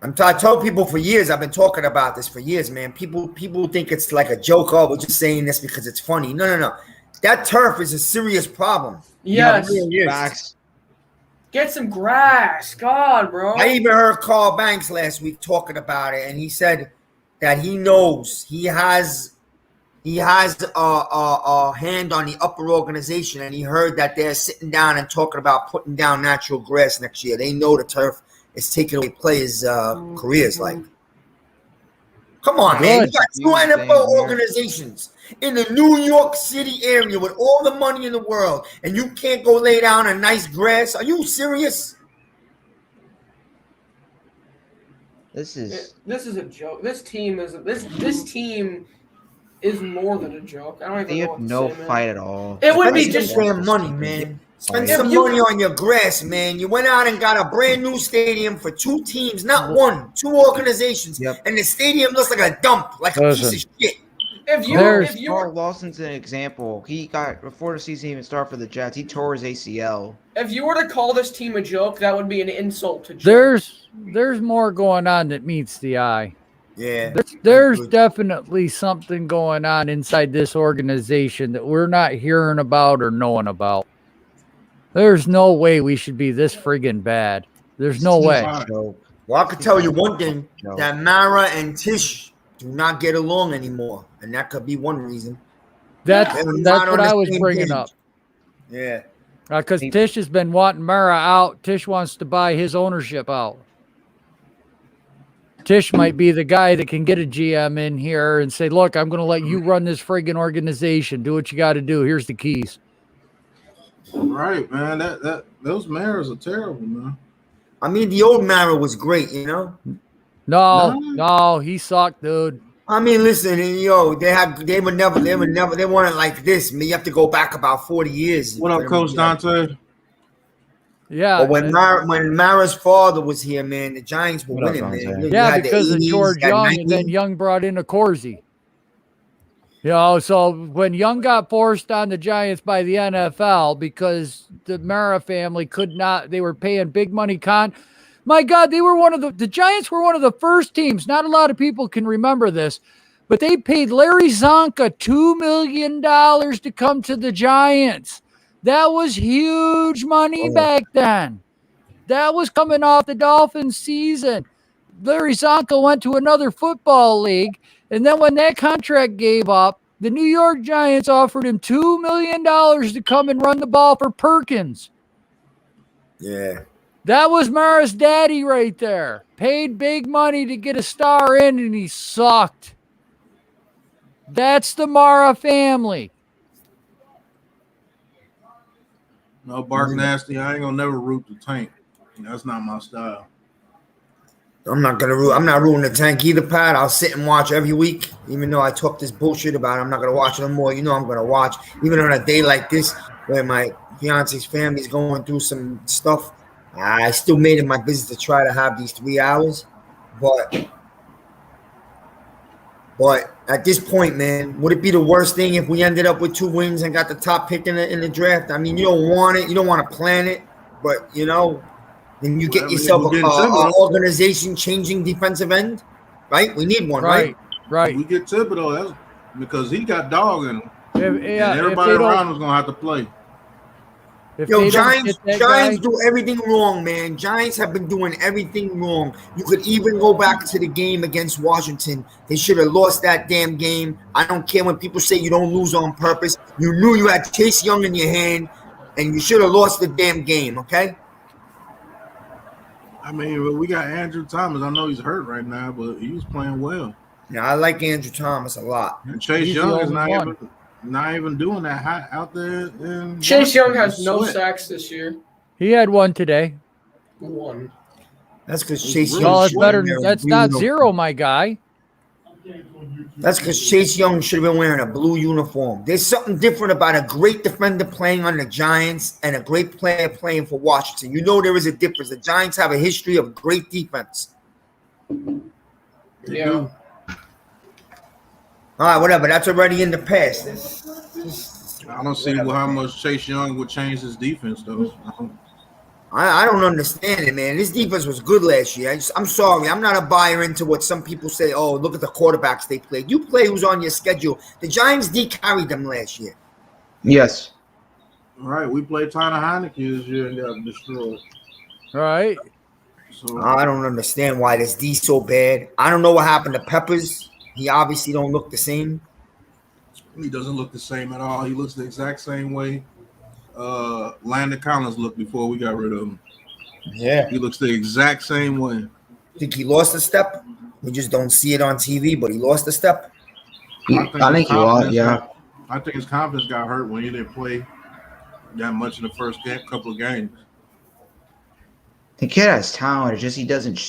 I told people for years. I've been talking about this for years, man. People think it's like a joke. Oh, we're just saying this because it's funny. No. That turf is a serious problem. Yes. Facts. Get some grass. God, bro. I even heard Carl Banks last week talking about it, and he said that he knows he has a hand on the upper organization, and he heard that they're sitting down and talking about putting down natural grass next year. They know the turf is taking away players' careers. Like, come on, man. You got two NFL organizations in the New York City area with all the money in the world, and you can't go lay down a nice grass. Are you serious? This is a joke. This team is more than a joke. I don't even they know have what to no say, fight at all. It would be just damn money, man. Spend some money on your grass, man. You went out and got a brand new stadium for two teams, not one, two organizations. Yep. And the stadium looks like a dump, like a piece of shit. If Carl Lawson's an example. He got, before the season even started for the Jets, he tore his ACL. If you were to call this team a joke, that would be an insult to joke. There's more going on that meets the eye. Yeah. There's definitely something going on inside this organization that we're not hearing about or knowing about. There's no way we should be this friggin' bad. There's no way. Well, I could tell you one thing, that Mara and Tish do not get along anymore, and that could be one reason. That's what I was bringing up. Yeah. Because Tish has been wanting Mara out. Tish wants to buy his ownership out. Tish might be the guy that can get a GM in here and say, look, I'm going to let you run this friggin' organization. Do what you got to do. Here's the keys. Right, man. Those Maras are terrible, man. I mean, the old Mara was great, you know? No, he sucked, dude. I mean, listen, yo, they weren't like this. I mean, you have to go back about 40 years. What up, Coach Dante? Yeah. But when Mara's father was here, man, the Giants were winning, man. Yeah, because of George Young, and then Young brought in a Corsi. You know, so when Young got forced on the Giants by the NFL because the Mara family could not, they were paying big money My God, they were the Giants were one of the first teams. Not a lot of people can remember this, but they paid Larry Zonka $2 million to come to the Giants. That was huge money back then. That was coming off the Dolphins season. Larry Zonka went to another football league, and then when that contract gave up, the New York Giants offered him $2 million to come and run the ball for Perkins. Yeah. That was Mara's daddy right there. Paid big money to get a star in, and he sucked. That's the Mara family. No, Bark Nasty. I ain't gonna never root the tank. That's not my style. I'm not rooting the tank either, Pat. I'll sit and watch every week, even though I talk this bullshit about it. I'm not gonna watch it anymore. You know I'm gonna watch, even on a day like this where my fiance's family's going through some stuff. I still made it my business to try to have these 3 hours, but at this point, man, would it be the worst thing if we ended up with 2 wins and got the top pick in the draft? I mean, you don't want it, you don't want to plan it, but you know, then you get yourself an organization changing defensive end, right? We need one, right? Right. We get Thibodeau, that's because he got dog in him. And everybody around is gonna have to play. Yo, Giants do everything wrong, man. Giants have been doing everything wrong. You could even go back to the game against Washington. They should have lost that damn game. I don't care when people say you don't lose on purpose. You knew you had Chase Young in your hand, and you should have lost the damn game, okay? I mean, we got Andrew Thomas. I know he's hurt right now, but he was playing well. Yeah, I like Andrew Thomas a lot. And Chase Young is not even doing that hot out there. Chase Young has no sacks this year. He had one today. One. That's because Chase Young. Well, it's better. That's not zero, my guy. That's because Chase Young should have been wearing a blue uniform. There's something different about a great defender playing on the Giants and a great player playing for Washington. You know there is a difference. The Giants have a history of great defense. Yeah. All right, whatever. That's already in the past. I don't see how much Chase Young would change his defense, though. I don't understand it, man. This defense was good last year. I'm sorry. I'm not a buyer into what some people say, oh, look at the quarterbacks they played. You play who's on your schedule. The Giants carried them last year. Yes. All right. We played Tyler Heineke this year and got destroyed. All right. So I don't understand why this D so bad. I don't know what happened to Peppers. He obviously don't look the same. He doesn't look the same at all. He looks the exact same way Landon Collins looked before we got rid of him. Yeah. He looks the exact same way. Think he lost a step? We just don't see it on TV, but he lost a step. I think he lost, yeah. I think his confidence got hurt when he didn't play that much in the first couple of games. The kid has talent. It's just he just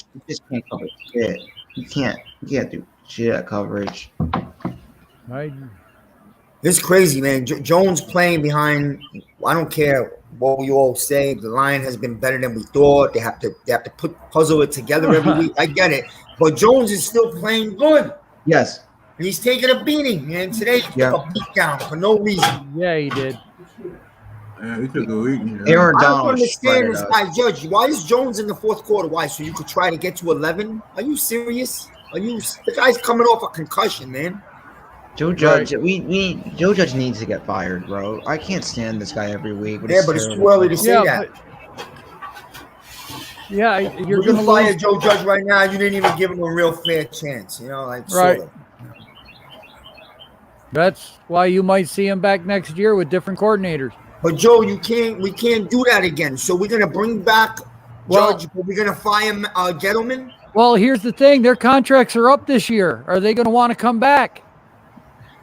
can't cover shit. He can't do shit at coverage. Right. It's crazy, man. Jones playing behind. I don't care what we all say. The line has been better than we thought. They have to puzzle it together every week. I get it, but Jones is still playing good. Yes, and he's taking a beating, man. Today he took a beat down for no reason. Yeah, he did. Yeah, he took a beating. Aaron I Donald don't understand this guy, Judge. Why is Jones in the fourth quarter? Why? So you could try to get to 11? Are you serious? The guy's coming off a concussion, man. Joe Judge, Joe Judge needs to get fired, bro. I can't stand this guy every week. Yeah, but it's too early to say that. You're going to fire Joe Judge right now. You didn't even give him a real fair chance, right? Right. That's why you might see him back next year with different coordinators. But Joe, we can't do that again. So we're going to bring back Judge, but we're going to fire Gettleman. Well, here's the thing: their contracts are up this year. Are they going to want to come back?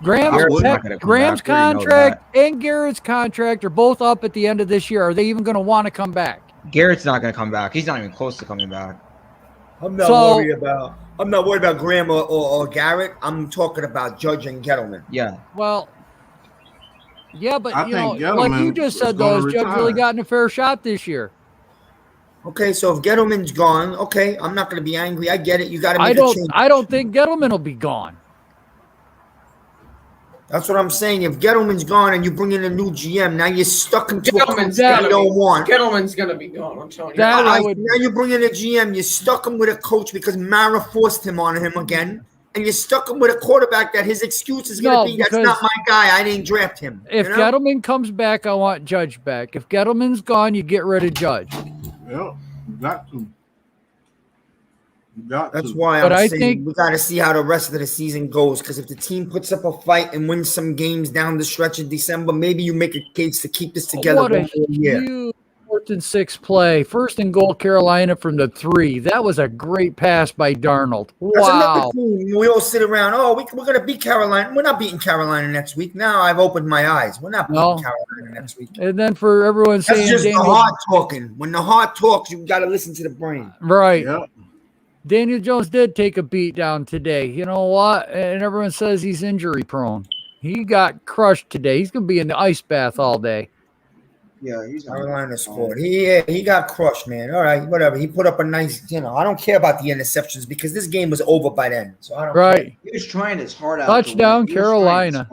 Graham's contract and Garrett's contract are both up at the end of this year. Are they even going to want to come back? Garrett's not going to come back. He's not even close to coming back. I'm not worried about Graham or Garrett. I'm talking about Judge and Gettleman. Yeah. Well, yeah, but like Gettleman you just said, though, has Judge really gotten a fair shot this year? Okay, so if Gettleman's gone, okay, I'm not going to be angry. I get it. You got to make a change. I don't think Gettleman will be gone. That's what I'm saying. If Gettleman's gone and you bring in a new GM, now you're stuck into a coach Gettleman's that you don't want. Gettleman's gonna be gone. I'm telling you. That I Now would. you bring in a GM, you stuck him with a coach because Mara forced him on him again, and you stuck him with a quarterback that his excuse is going to be, that's not my guy. I didn't draft him. If Gettleman comes back, I want Judge back. If Gettleman's gone, you get rid of Judge. Yeah, you got to. That's why I'm saying we got to see how the rest of the season goes. Because if the team puts up a fight and wins some games down the stretch in December, maybe you make a case to keep this together. What a huge 4th and 6 play. 1st and goal, Carolina from the 3. That was a great pass by Darnold. That's another Wow. team. We all sit around. Oh, we're going to beat Carolina. We're not beating Carolina next week. Now I've opened my eyes. We're not beating Carolina next week. And then for everyone saying that's just the heart talking. When the heart talks, you got to listen to the brain. Right. Yep. Daniel Jones did take a beat down today. You know what? And everyone says he's injury prone. He got crushed today. He's going to be in the ice bath all day. Yeah, he's Carolina scored. He got crushed, man. All right, whatever. He put up a nice, I don't care about the interceptions because this game was over by then. So I don't care. He was trying his heart out. Touchdown, Carolina.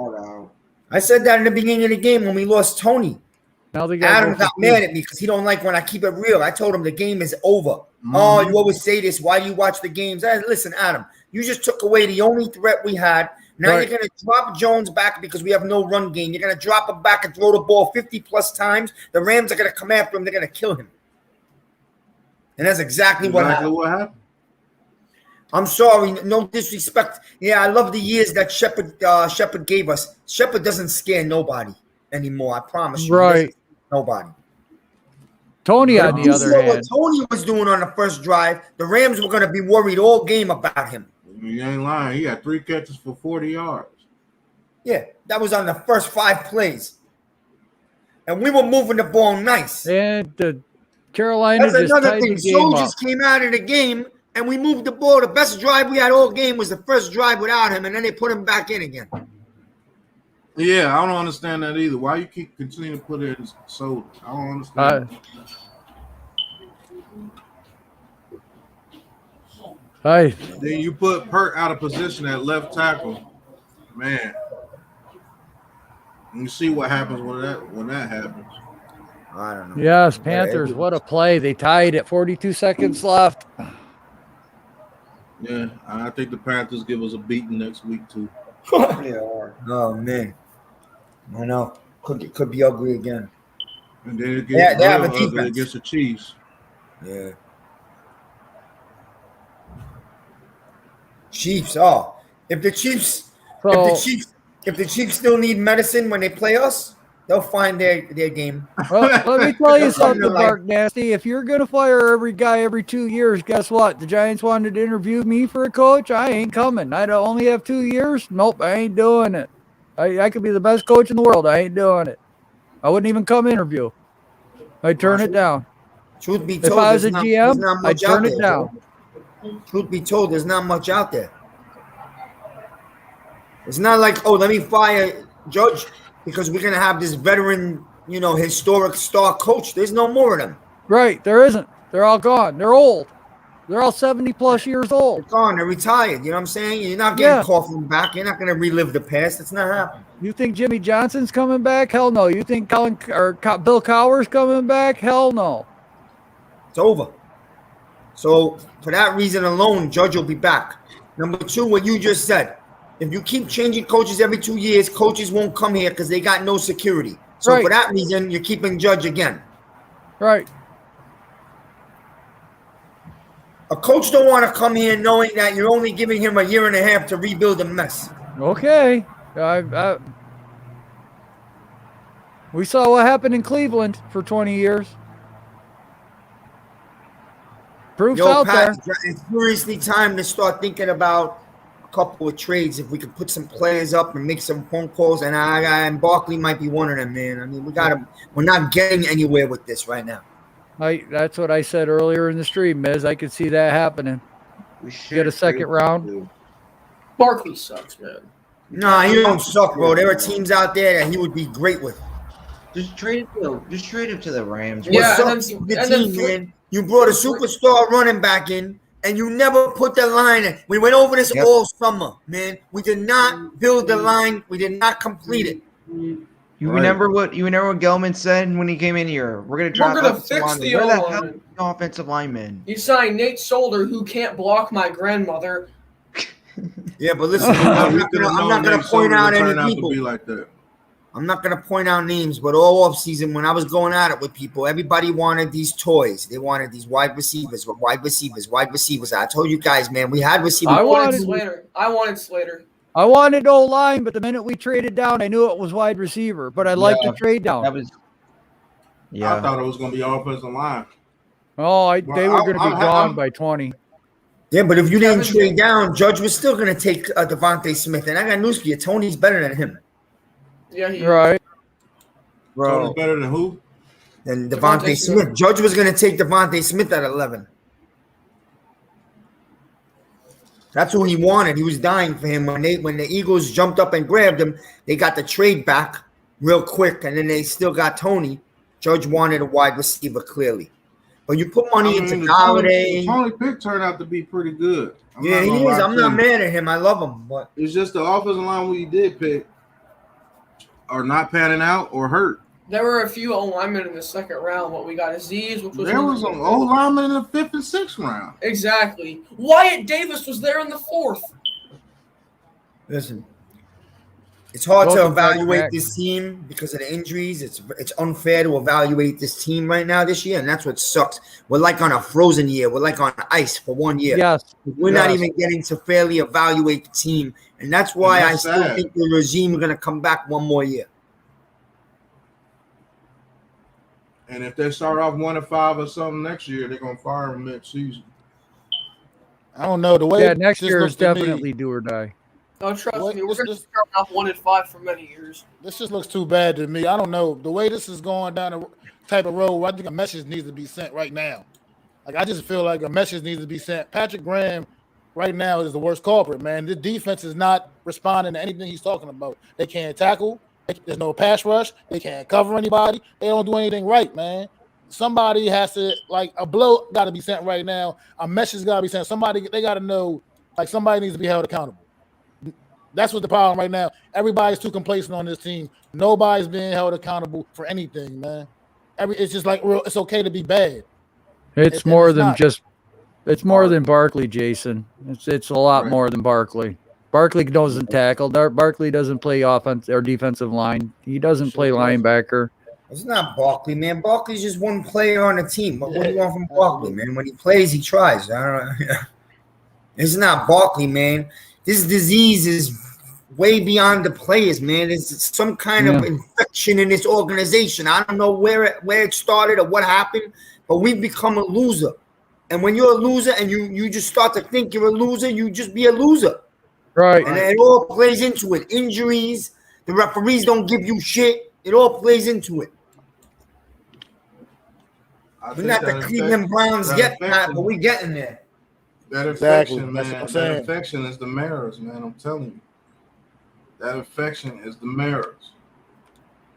I said that in the beginning of the game when we lost Tony. Now they Adam got mad at me because he don't like when I keep it real. I told him the game is over. Oh, you always say this. Why do you watch the games? Listen, Adam, you just took away the only threat we had. Now you're going to drop Jones back because we have no run game. You're going to drop him back and throw the ball 50-plus times. The Rams are going to come after him. They're going to kill him. And that's exactly what happened. I'm sorry. No disrespect. Yeah, I love the years that Shepard gave us. Shepard doesn't scare nobody anymore. I promise you. Right. Nobody. Tony, on the other hand. What Tony was doing on the first drive, the Rams were going to be worried all game about him. You ain't lying. He had 3 catches for 40 yards. Yeah, that was on the first 5 plays. And we were moving the ball nice. And the Carolina That's just another tied thing. the game Soldiers up. came out of the game, and we moved the ball. The best drive we had all game was the first drive without him, and then they put him back in again. Yeah, I don't understand that either. Why you keep continuing to put in Soldiers? I don't understand. Then you put Pert out of position at left tackle. Man. You see what happens when that happens. I don't know. Yes, Panthers, what a play. They tied at 42 seconds left. Yeah, I think the Panthers give us a beating next week too. Oh man. I know. Could be ugly again. And then it gets they have a ugly defense against the Chiefs. Yeah. Chiefs. Oh, if the Chiefs still need medicine when they play us, they'll find their game. Well, let me tell you something, Mark Nasty. If you're going to fire every guy every 2 years, guess what? The Giants wanted to interview me for a coach. I ain't coming. I don't only have 2 years. Nope, I ain't doing it. I could be the best coach in the world. I ain't doing it. I wouldn't even come interview. I'd turn it down. Truth be told, if I was a GM, I'd turn it down. Truth be told, there's not much out there. It's not like, let me fire Judge because we're going to have this veteran, historic star coach. There's no more of them. Right. There isn't. They're all gone. They're old. They're all 70-plus years old. They're gone. They're retired. You know what I'm saying? You're not getting Coughlin back. You're not going to relive the past. It's not happening. You think Jimmy Johnson's coming back? Hell no. You think Bill Cowher's coming back? Hell no. It's over. So for that reason alone, Judge will be back. Number 2, what you just said. If you keep changing coaches every 2 years, coaches won't come here because they got no security. So for that reason, you're keeping Judge again. Right. A coach don't want to come here knowing that you're only giving him a year and a half to rebuild a mess. Okay. We saw what happened in Cleveland for 20 years. Proof's out there. It's seriously time to start thinking about a couple of trades. If we could put some players up and make some phone calls, and Barkley might be one of them, man. I mean, we're not getting anywhere with this right now. That's what I said earlier in the stream, Miz. I could see that happening. We should get a second round. Barkley sucks, man. Nah, he don't suck, bro. There are teams out there that he would be great with. Just trade him to the Rams. Man? You brought a superstar running back in, and you never put the line in. We went over this all summer, man. We did not build the line. We did not complete it. You remember what Gelman said when he came in here? We're gonna fix the Where the hell O-line. is the offensive lineman? You signed Nate Solder, who can't block my grandmother. Yeah, but listen, I'm not gonna point out any people. Like that. I'm not gonna point out names, but all off season when I was going at it with people, everybody wanted these toys. They wanted these wide receivers. I told you guys, man, we had receivers. I wanted Slater. I wanted O-line, but the minute we traded down, I knew it was wide receiver. But I liked the trade down. That was. I thought it was going to be offensive line. Oh, they were going to be gone by 20. Yeah, but if you didn't trade down, Judge was still going to take Devontae Smith. And I got news for you. Tony's better than him. Yeah, he right. Bro. Tony's better than who? Than Devontae Smith. Judge was going to take Devontae Smith at 11. That's who he wanted. He was dying for him. When the Eagles jumped up and grabbed him, they got the trade back real quick, and then they still got Tony. Judge wanted a wide receiver, clearly. But you put money into Galladay. Tony pick turned out to be pretty good. He is. I'm not mad at him. I love him. But it's just the offensive line we did pick are not panning out or hurt. There were a few O-linemen in the second round, but we got Aziz, which was... There was an O-lineman in the 5th and 6th round. Exactly. Wyatt Davis was there in the 4th. Listen, it's hard to evaluate this team because of the injuries. It's unfair to evaluate this team right now this year, and that's what sucks. We're like on a frozen year. We're like on ice for 1 year. Yes. We're not even getting to fairly evaluate the team, and that's why I still think the regime is going to come back one more year. And if they start off 1-5 or something next year, they're gonna fire them next season. I don't know the way. Next year is definitely do or die. Oh, trust me, we're gonna start off 1-5 for many years. This just looks too bad to me. I don't know the way this is going down a type of road. I think a message needs to be sent right now. Like I just feel like a message needs to be sent. Patrick Graham, right now, is the worst culprit. Man, the defense is not responding to anything he's talking about. They can't tackle. There's no pass rush. They can't cover anybody. They don't do anything right, man. Somebody has to, like, a blow got to be sent right now. A message got to be sent. Somebody, they got to know, like, somebody needs to be held accountable. That's what the problem right now. Everybody's too complacent on this team. Nobody's being held accountable for anything, man. It's just like, it's okay to be bad. It's more than just, it's more than Barkley, Jason. It's a lot more than Barkley. Barkley doesn't tackle. Barkley doesn't play offense or defensive line. He doesn't play linebacker. It's not Barkley, man. Barkley's just one player on the team. What do you want from Barkley, man? When he plays, he tries. I don't know. It's not Barkley, man. This disease is way beyond the players, man. It's some kind of infection in this organization. I don't know where it started or what happened, but we've become a loser. And when you're a loser and you just start to think you're a loser, you just be a loser. Right. And it all plays into it. Injuries, the referees don't give you shit. It all plays into it. We're not the Cleveland Browns yet, but we're getting there. That infection, man. That infection is the Mariners, man. I'm telling you. That infection is the Mariners.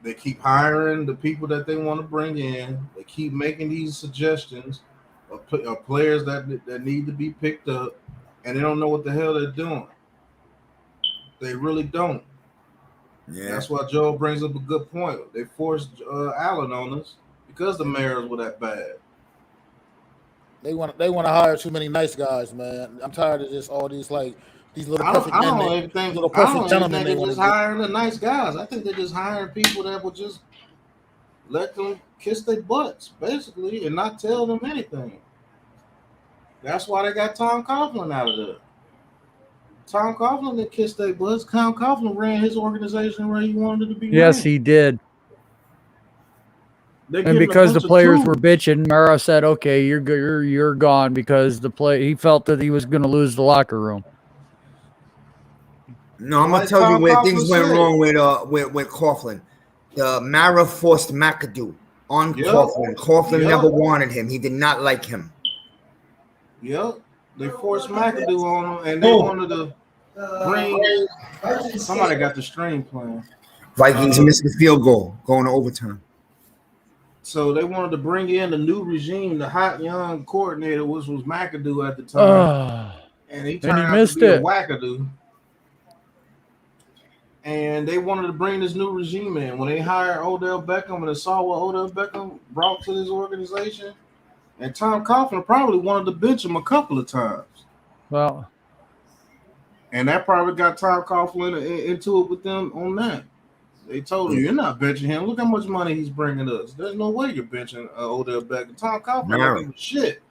They keep hiring the people that they want to bring in. They keep making these suggestions of players that need to be picked up, and they don't know what the hell they're doing. They really don't. Yeah. That's why Joe brings up a good point. They forced Allen on us because the Mariners were that bad. They want to hire too many nice guys, man. I'm tired of this. All these these little perfect I gentlemen. don't even think they're just hiring the nice guys. I think they're just hiring people that will just let them kiss their butts, basically, and not tell them anything. That's why they got Tom Coughlin out of there. Tom Coughlin that kissed their butts. Tom Coughlin ran his organization where he wanted it to be. Yes, he did. And because the players were bitching, Mara said, "Okay, you're gone," because he felt that he was going to lose the locker room. No, I'm gonna tell you where things went wrong with Coughlin. Mara forced McAdoo on Coughlin. Coughlin never wanted him. He did not like him. Yep. They forced McAdoo on him, and they wanted to bring. Somebody got the string playing. Vikings missed the field goal, going to overtime. So they wanted to bring in the new regime, the hot young coordinator, which was McAdoo at the time, and he turned out missed to be a it. wackadoo. And they wanted to bring this new regime in. When they hired Odell Beckham and they saw what Odell Beckham brought to this organization, and Tom Coughlin probably wanted to bench him a couple of times. Well, and that probably got Tom Coughlin into it with them on that. They told him, "You're not benching him. Look how much money he's bringing us. There's no way you're benching Odell Beckham." Tom Coughlin don't give a shit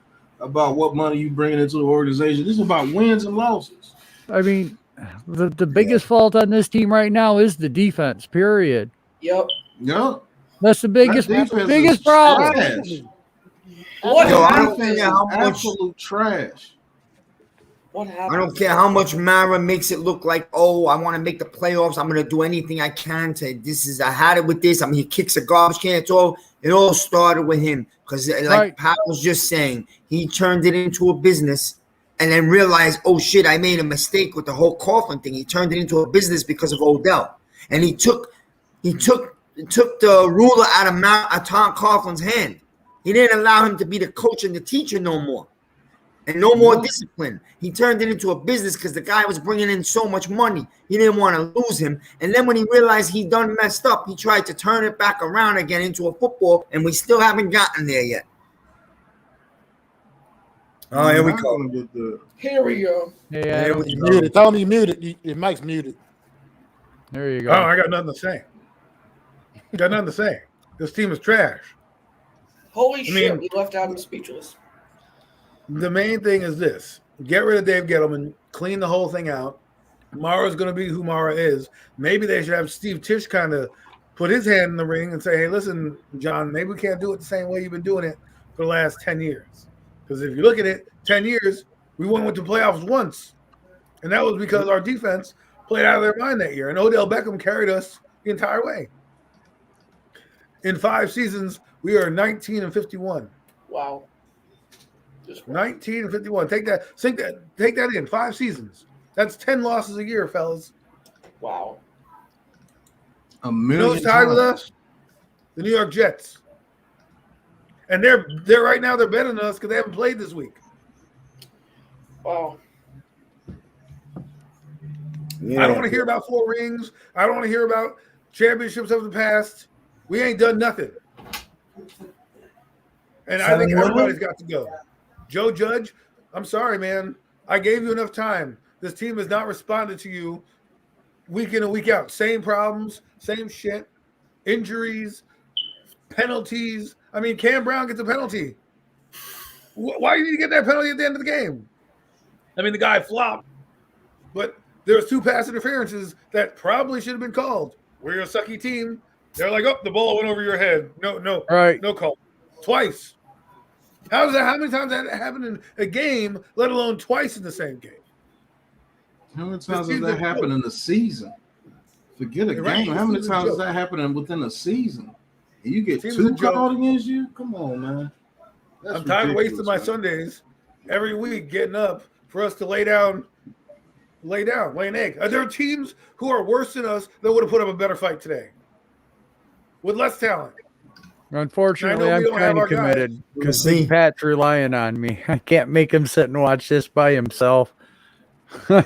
about what money you bringing into the organization. This is about wins and losses. I mean, the biggest fault on this team right now is the defense. Period. Yep. That's the biggest problem. Trash. What happened? Absolute trash. What happened? I don't care how much Mara makes it look like, oh, I want to make the playoffs. I'm going to do anything I can to. I had it with this. I mean, he kicks a garbage can. It all started with him because, like Pat was just saying, he turned it into a business and then realized, oh shit, I made a mistake with the whole Coughlin thing. He turned it into a business because of Odell, and he took the ruler out of Tom Coughlin's hand. He didn't allow him to be the coach and the teacher no more. And no more discipline. He turned it into a business because the guy was bringing in so much money. He didn't want to lose him. And then when he realized he done messed up, he tried to turn it back around again into a football, and we still haven't gotten there yet. Oh, here we go. Here we go. Yeah, muted. Tell me muted. Your mic's muted. There you go. Oh, I got nothing to say. This team is trash. Holy shit, we left Adam speechless. The main thing is this. Get rid of Dave Gettleman. Clean the whole thing out. Mara's going to be who Mara is. Maybe they should have Steve Tisch kind of put his hand in the ring and say, hey, listen, John, maybe we can't do it the same way you've been doing it for the last 10 years. Because if you look at it, 10 years, we went to playoffs once. And that was because our defense played out of their mind that year. And Odell Beckham carried us the entire way. In 5 seasons, we are 19-51. Wow. 19-51. Take that in. 5 seasons. That's 10 losses a year, fellas. Wow. A You know million who's tied with times. us? The New York Jets. And they're right now they're better than us because they haven't played this week. Wow. I don't want to hear about 4 rings. I don't want to hear about championships of the past. We ain't done nothing. And I think everybody's got to go. Joe Judge, I'm sorry, man. I gave you enough time. This team has not responded to you week in and week out. Same problems, same shit, injuries, penalties. I mean, Cam Brown gets a penalty. Why did he get that penalty at the end of the game? I mean, the guy flopped, but there was 2 pass interferences that probably should have been called. We're a sucky team. They're like, oh, the ball went over your head. No call. Twice. How many times has that happened in a game, let alone twice in the same game? How many times has that happened in the season? Forget a game. How many times has that happened within a season? And you get 2 called against you? Come on, man. I'm tired of wasting my Sundays every week getting up for us to lay an egg. Are there teams who are worse than us that would have put up a better fight today with less talent? Unfortunately, I'm kind of committed because Big Pat's relying on me. I can't make him sit and watch this by himself.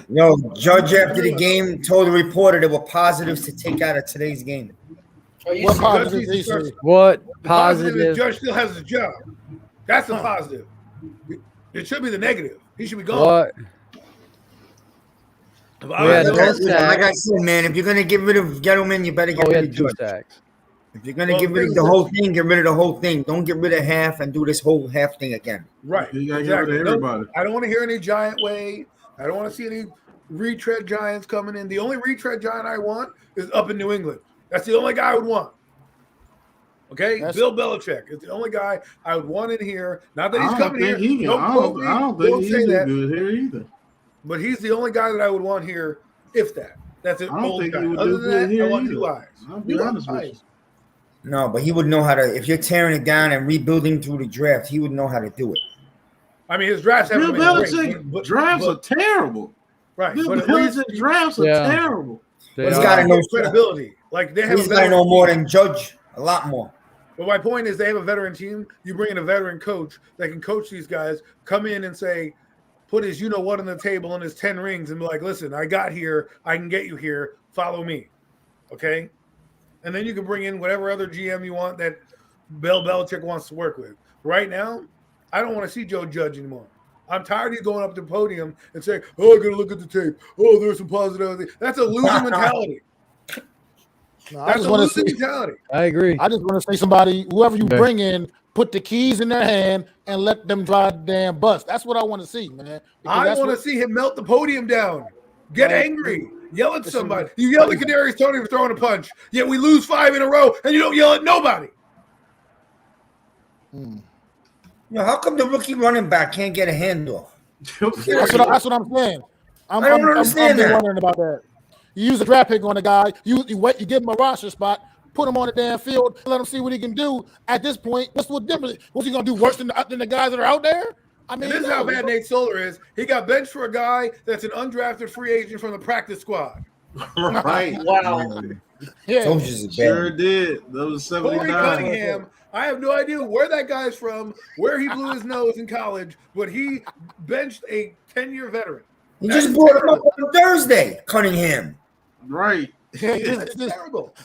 No, Judge after the game told the reporter there were positives to take out of today's game. What positive? What positive? Judge still has his job. That's the positive. It should be the negative. He should be gone. What? Like I said, man, if you're gonna get rid of Gettleman, you better get rid of Judge. If you're gonna get rid of the whole thing, get rid of the whole thing. Don't get rid of half and do this whole half thing again. Right. You gotta get rid of everybody. I don't want to hear any giant way. I don't want to see any retread giants coming in. The only retread giant I want is up in New England. That's the only guy I would want. Okay, Bill Belichick is the only guy I would want in here. Not that he's coming here. I don't think he's good here either. But he's the only guy that I would want here, if that. That's it. I don't think he would Other do than good that, here I want either. new eyes. I'll be honest with you. No, but he would know how to. If you're tearing it down and rebuilding through the draft, he would know how to do it. I mean, his drafts haven't been Belichick drafts are terrible. Right. Bill Belichick drafts are terrible. He's got to know credibility. Like they have. He's got to know more than Judge. A lot more. But my point is they have a veteran team. You bring in a veteran coach that can coach these guys, come in and say, put his you-know-what on the table and his 10 rings and be like, listen, I got here. I can get you here. Follow me. Okay? And then you can bring in whatever other GM you want that Bill Belichick wants to work with. Right now, I don't want to see Joe Judge anymore. I'm tired of going up to the podium and saying, oh, I got to look at the tape. Oh, there's some positive. That's a losing mentality. No, That's a losing mentality. I agree. I just want to say somebody, whoever you bring in, put the keys in their hand and let them drive the damn bus. That's what I want to see, man. I want to see him melt the podium down. Get angry. Yell at somebody. You yell at Kadarius Toney for throwing a punch, yet we lose 5 in a row, and you don't yell at nobody. How come the rookie running back can't get a handoff? That's what I'm saying. I don't understand that. wondering about that. You use a draft pick on the guy. You give him a roster spot, put him on the damn field, let him see what he can do. At this point, what's the difference? What's he gonna do worse than the guys that are out there? I mean, this is how bad Nate Solder is. He got benched for a guy that's an undrafted free agent from the practice squad. Right. Wow. Yeah. Sure did. Those 79. Corey Cunningham. I have no idea where that guy's from, where he blew his nose in college, but he benched a 10-year veteran. He just brought him up on Thursday, Cunningham. Right. It's terrible.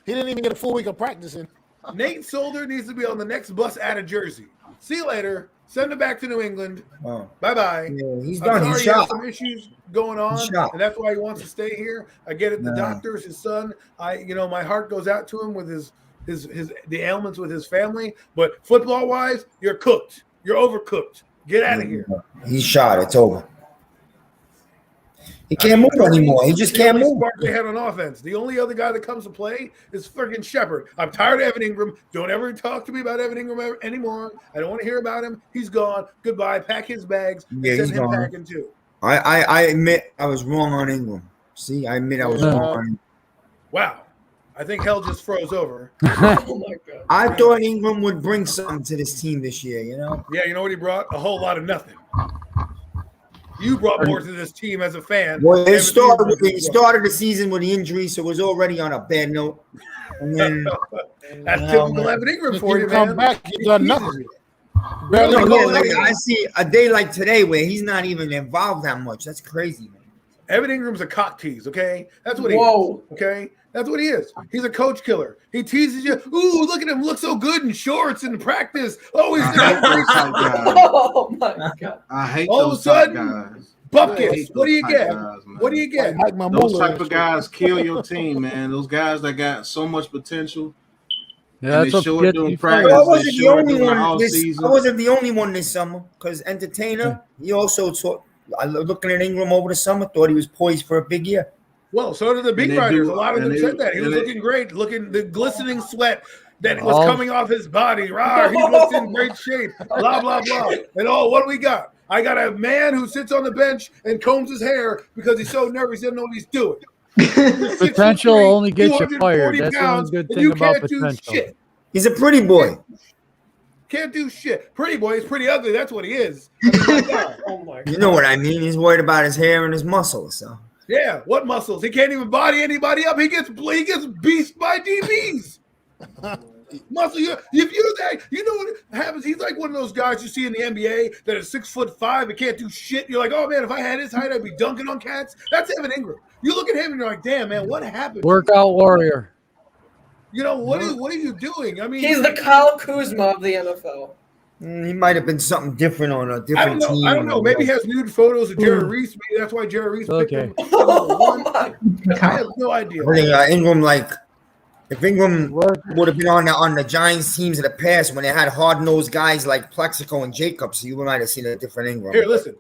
He didn't even get a full week of practicing. Nate Solder needs to be on the next bus out of Jersey. See you later. Send him back to New England. Oh. Bye-bye. Yeah, he's I'm done. sorry He's he has shot. some issues going on, and that's why he wants to stay here. I get it. The doctors, his son. My heart goes out to him with the ailments with his family. But football-wise, you're cooked. You're overcooked. Get out of here. He's shot. It's over. He can't move anymore. He just can't move. Spark they had on offense. The only other guy that comes to play is freaking Shepard. I'm tired of Evan Ingram. Don't ever talk to me about Evan Ingram anymore. I don't want to hear about him. He's gone. Goodbye. Pack his bags. Yeah, send he's him gone. packing too. I admit I was wrong on Ingram. See, I admit I was wrong on him. Wow. I think hell just froze over. Oh my god. I thought Ingram would bring something to this team this year, Yeah, you know what he brought? A whole lot of nothing. You brought more to this team as a fan. Well, he started the season with the injury, so it was already on a bad note. And then that's typical Evan Ingram for you, man. Come back, he's done nothing. I see a day like today where he's not even involved that much. That's crazy, man. Evan Ingram's a cock tease, okay? That's what he is. Okay? That's what he is. He's a coach killer. He teases you. Ooh, look at him. Look so good in shorts in practice. Oh, he's Oh my god. I hate all of a those type sudden, guys. buckets. What do you Those get? type guys, man. What do you get? Those type of guys kill your team, man. Those guys that got so much potential. Yeah, and that's they what show it gets during you practice. fired. I wasn't the only one. All I season. wasn't the only one this summer because Entertainer. He also taught. Looking at Ingram over the summer, thought he was poised for a big year. Well, so did the beat And they writers. do- A lot of them and said they- that. He was and they- looking great, looking the glistening sweat that was Oh. coming off his body. Rah, he looks in great shape. Blah, blah, blah. And what do we got? I got a man who sits on the bench and combs his hair because he's so nervous he doesn't know what he's doing. Potential only gets you 240 fired. That's the only pounds, good and thing you about can't do potential. shit. He's a pretty boy. Can't do shit. Pretty boy. He's pretty ugly. That's what he is. I mean, my God. Oh my god. You know what I mean? He's worried about his hair and his muscles. So Yeah. What muscles? He can't even body anybody up. He gets beast by DBs. Muscle. If you're that, you know what happens? He's like one of those guys you see in the NBA that is 6'5" and can't do shit. You're like, oh man, if I had his height, I'd be dunking on cats. That's Evan Ingram. You look at him and you're like, damn man, what happened? Workout warrior. You know what are you doing? I mean, He's the Kyle Kuzma of the NFL. he might have been something different on a different team. I don't know. Maybe he has nude photos of Jerry Reese. Maybe that's why Jerry Reese picked him. Oh my I have no idea. I think Ingram, if Ingram would have been on the Giants teams of the past when they had hard-nosed guys like Plexico and Jacobs, you might have seen a different Ingram. Here, listen.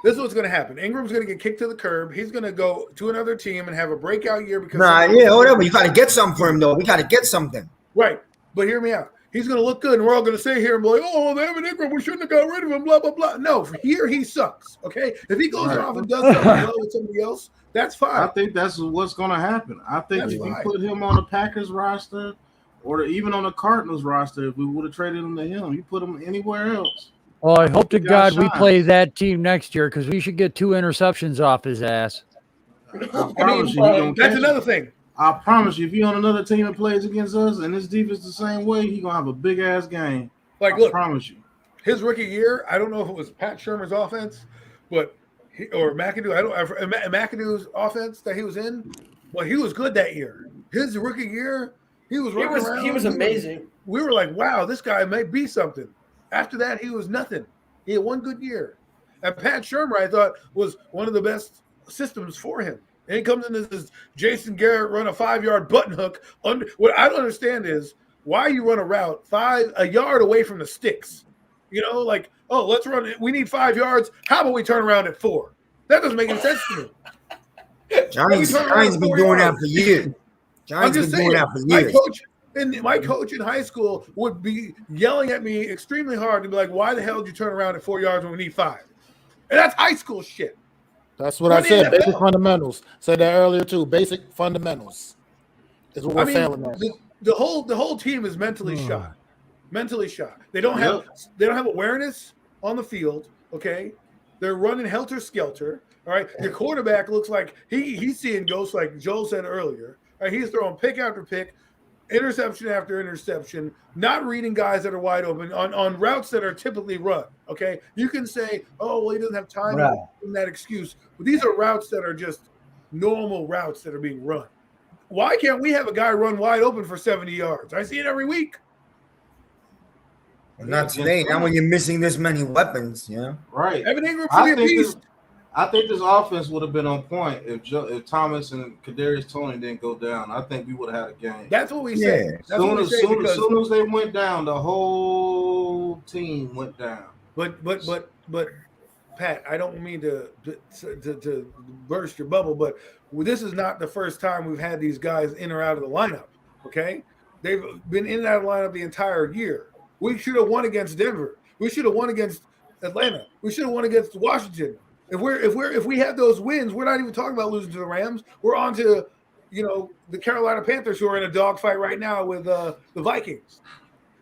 This is what's going to happen. Ingram's going to get kicked to the curb. He's going to go to another team and have a breakout year because whatever. You got to get something for him, though. We got to get something. Right. But hear me out. He's going to look good, and we're all going to sit here and be like, oh, Evan Ingram, we shouldn't have got rid of him, blah, blah, blah. No, here he sucks, okay? If he goes off and does something well with somebody else, that's fine. I think that's what's going to happen. I think That's if you fine. put him on the Packers roster or even on the Cardinals roster, if we would have traded him to him, you put him anywhere else. Well, I hope to got God we shot. play that team next year because we should get 2 interceptions off his ass. I promise you, he gonna That's catch another it. thing. I promise you, if he on another team that plays against us and his defense the same way, he gonna have a big ass game. Like, I look, promise you. his rookie year, I don't know if it was Pat Shermer's offense, or McAdoo. McAdoo's offense that he was in. Well, he was good that year. His rookie year, he was running around. He was amazing. We were like, wow, this guy may be something. After that, he was nothing. He had one good year. And Pat Shermer, I thought, was one of the best systems for him. And he comes in as this Jason Garrett run a 5-yard button hook. What I don't understand is why you run a route a yard away from the sticks. You know, like, oh, let's run it. We need 5 yards. How about we turn around at 4? That doesn't make any sense to me. Giants been doing that for years. Giants been doing that for years. My coach in high school would be yelling at me extremely hard to be like, why the hell did you turn around at 4 yards when we need 5? And that's high school shit. That's what I said. Basic fundamentals. Said that earlier too. Basic fundamentals is what we're failing at. The whole team is mentally shot. Mentally shot. They don't have awareness on the field. Okay, they're running helter skelter. All right, your quarterback looks like he's seeing ghosts, like Joel said earlier. All right, he's throwing pick after pick, interception after interception, not reading guys that are wide open on routes that are typically run. Okay, you can say, oh, well, he doesn't have time in that excuse, but these are routes that are just normal routes that are being run. Why can't we have a guy run wide open for 70 yards? I see it every week. Well, not today. Not when you're missing this many weapons. Yeah, right. Evan Ingram could be a beast. I think this offense would have been on point if Thomas and Kadarius Toney didn't go down. I think we would have had a game. That's what we said. As soon as they went down, the whole team went down. But Pat, I don't mean to burst your bubble, but this is not the first time we've had these guys in or out of the lineup. Okay, they've been in and out of the lineup the entire year. We should have won against Denver. We should have won against Atlanta. We should have won against Washington. If we have those wins, we're not even talking about losing to the Rams. We're on to, the Carolina Panthers, who are in a dogfight right now with the Vikings.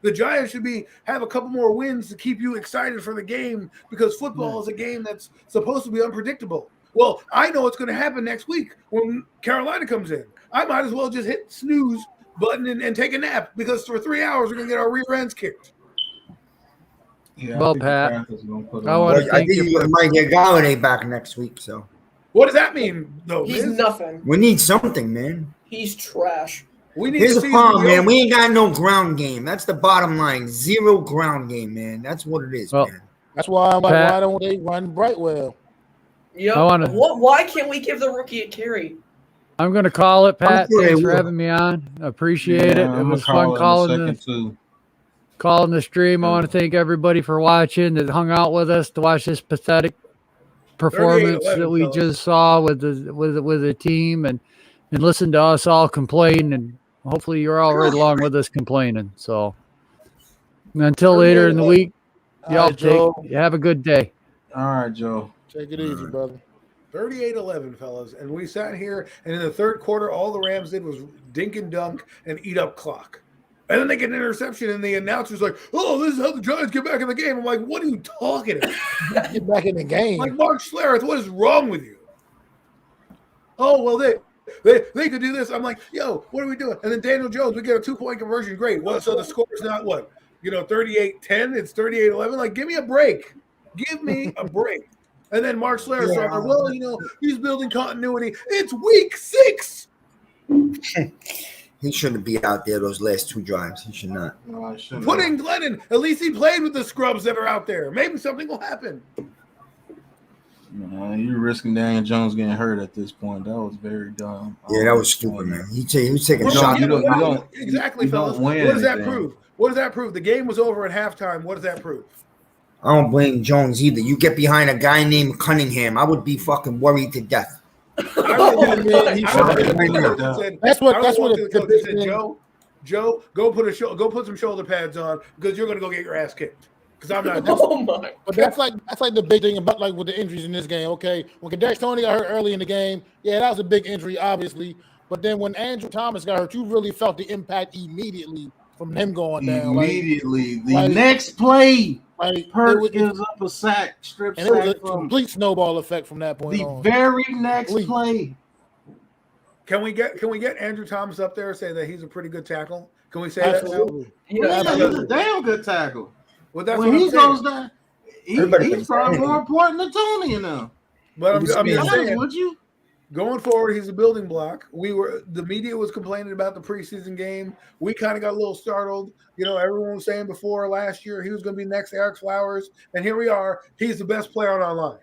The Giants should have a couple more wins to keep you excited for the game, because football is a game that's supposed to be unpredictable. Well, I know what's going to happen next week when Carolina comes in. I might as well just hit snooze button and take a nap, because for 3 hours we're going to get our rear ends kicked. Yeah, well, Pat, I think you might get Galladay back next week. So, what does that mean, though? He's nothing. We need something, man. He's trash. Here's the problem, man. We ain't got no ground game. That's the bottom line. 0 ground game, man. That's what it is, man. That's why why don't they run Brightwell? Yeah. Why can't we give the rookie a carry? I'm going to call it, Pat. Thanks for having me on. Appreciate it. It was fun calling the stream. I want to thank everybody for watching, that hung out with us to watch this pathetic performance that we just saw with the team, and listen to us all complain, and hopefully you're all right along with us complaining. So until later in the week, y'all have a good day. All right, Joe. Take it easy, brother. 38-11, fellas. And we sat here, and in the third quarter, all the Rams did was dink and dunk and eat up clock. And then they get an interception, and the announcer's like, oh, this is how the Giants get back in the game. I'm like, what are you talking about? Get back in the game. Like, Mark Schlereth, what is wrong with you? Oh, well, they could do this. I'm like, yo, what are we doing? And then Daniel Jones, we get a 2-point conversion. Great. Well, so the score is not 38-10. It's 38-11. Like, give me a break. Give me a break. And then Mark Schlereth started, well, he's building continuity. It's week 6. He shouldn't be out there those last 2 drives. He should not. No, I shouldn't. Put in Glennon. At least he played with the scrubs that are out there. Maybe something will happen. You're risking Daniel Jones getting hurt at this point. That was very dumb. Yeah, that was stupid, man. He was taking shots. Exactly, fellas. What does that prove? What does that prove? The game was over at halftime. What does that prove? I don't blame Jones either. You get behind a guy named Cunningham, I would be fucking worried to death. That's what it said. Joe, go put some shoulder pads on, because you're gonna go get your ass kicked. Because I'm not. But that's like the big thing about, like, with the injuries in this game. Okay, when Kadarius Toney got hurt early in the game, yeah, that was a big injury, obviously. But then when Andrew Thomas got hurt, you really felt the impact immediately from him going down. Immediately, next play. Perk gives up a sack, strip sack. It was a complete snowball effect from that point on. The very next play. Can we get Andrew Thomas up there and say that he's a pretty good tackle? Can we say Absolutely. that? Yeah, he's a damn good tackle. Well, that's when what he I'm saying. goes down, Everybody he's thinks probably that. more important than Tony and them. But I'm To be just honest saying, with you. going forward, he's a building block. The media was complaining about the preseason game. We kind of got a little startled. You know, everyone was saying before last year he was going to be next Eric Flowers, and here we are. He's the best player on our line.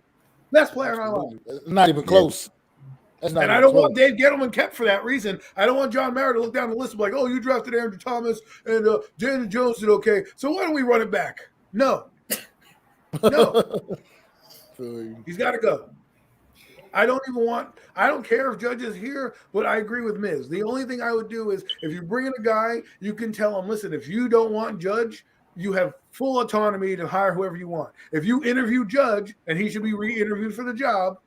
Best player on our line. Not even close. And I don't want Dave Gettleman kept for that reason. I don't want John Mara to look down the list and be like, oh, you drafted Andrew Thomas and Daniel Jones did okay. So why don't we run it back? No. He's got to go. I don't care if Judge is here, but I agree with Miz. The only thing I would do is if you bring in a guy, you can tell him, listen, if you don't want Judge, you have full autonomy to hire whoever you want. If you interview Judge and he should be re-interviewed for the job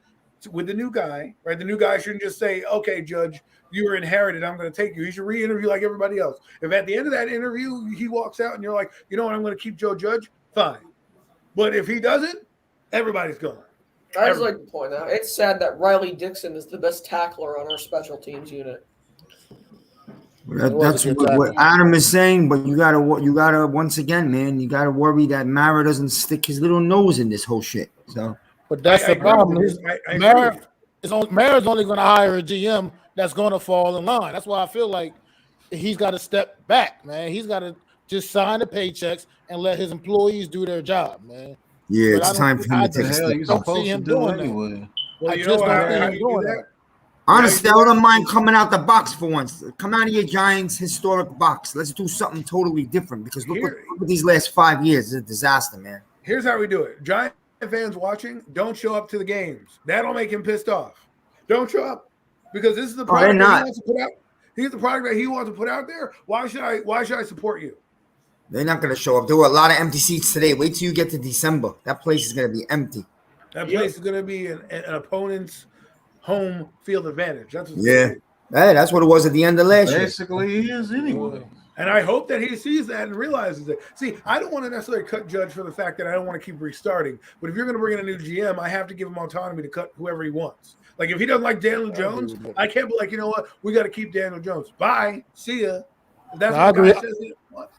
with the new guy, right? The new guy shouldn't just say, okay, Judge, you were inherited. I'm going to take you. He should re-interview like everybody else. If at the end of that interview, he walks out and you're like, you know what, I'm going to keep Joe Judge, fine. But if he doesn't, everybody's gone. I just like to point out, it's sad that Riley Dixon is the best tackler on our special teams unit. That's what Adam is saying, but you gotta once again, man, you gotta worry that Mara doesn't stick his little nose in this whole shit. So, but that's the problem. Mara's only going to hire a GM that's going to fall in line. That's why I feel like he's got to step back, man. He's got to just sign the paychecks and let his employees do their job, man. Yeah, it's time for him to take a step. You're supposed to do anyway. Well, you know how you do that. Honestly, I wouldn't mind coming out the box for once. Come out of your Giants historic box. Let's do something totally different because look what these last 5 years is a disaster, man. Here's how we do it. Giant fans watching, don't show up to the games. That'll make him pissed off. Don't show up because this is the product that he wants to put out. He's the product that he wants to put out there. Why should I support you? They're not going to show up. There were a lot of empty seats today. Wait till you get to December. That place is going to be empty. That place is going to be an opponent's home field advantage. That's what Hey, that's what it was at the end of last year. Basically, he is anyway. And I hope that he sees that and realizes it. See, I don't want to necessarily cut Judge for the fact that I don't want to keep restarting. But if you're going to bring in a new GM, I have to give him autonomy to cut whoever he wants. Like if he doesn't like Daniel Jones, I can't be like, you know what? We got to keep Daniel Jones. Bye. See ya. That's what I agree.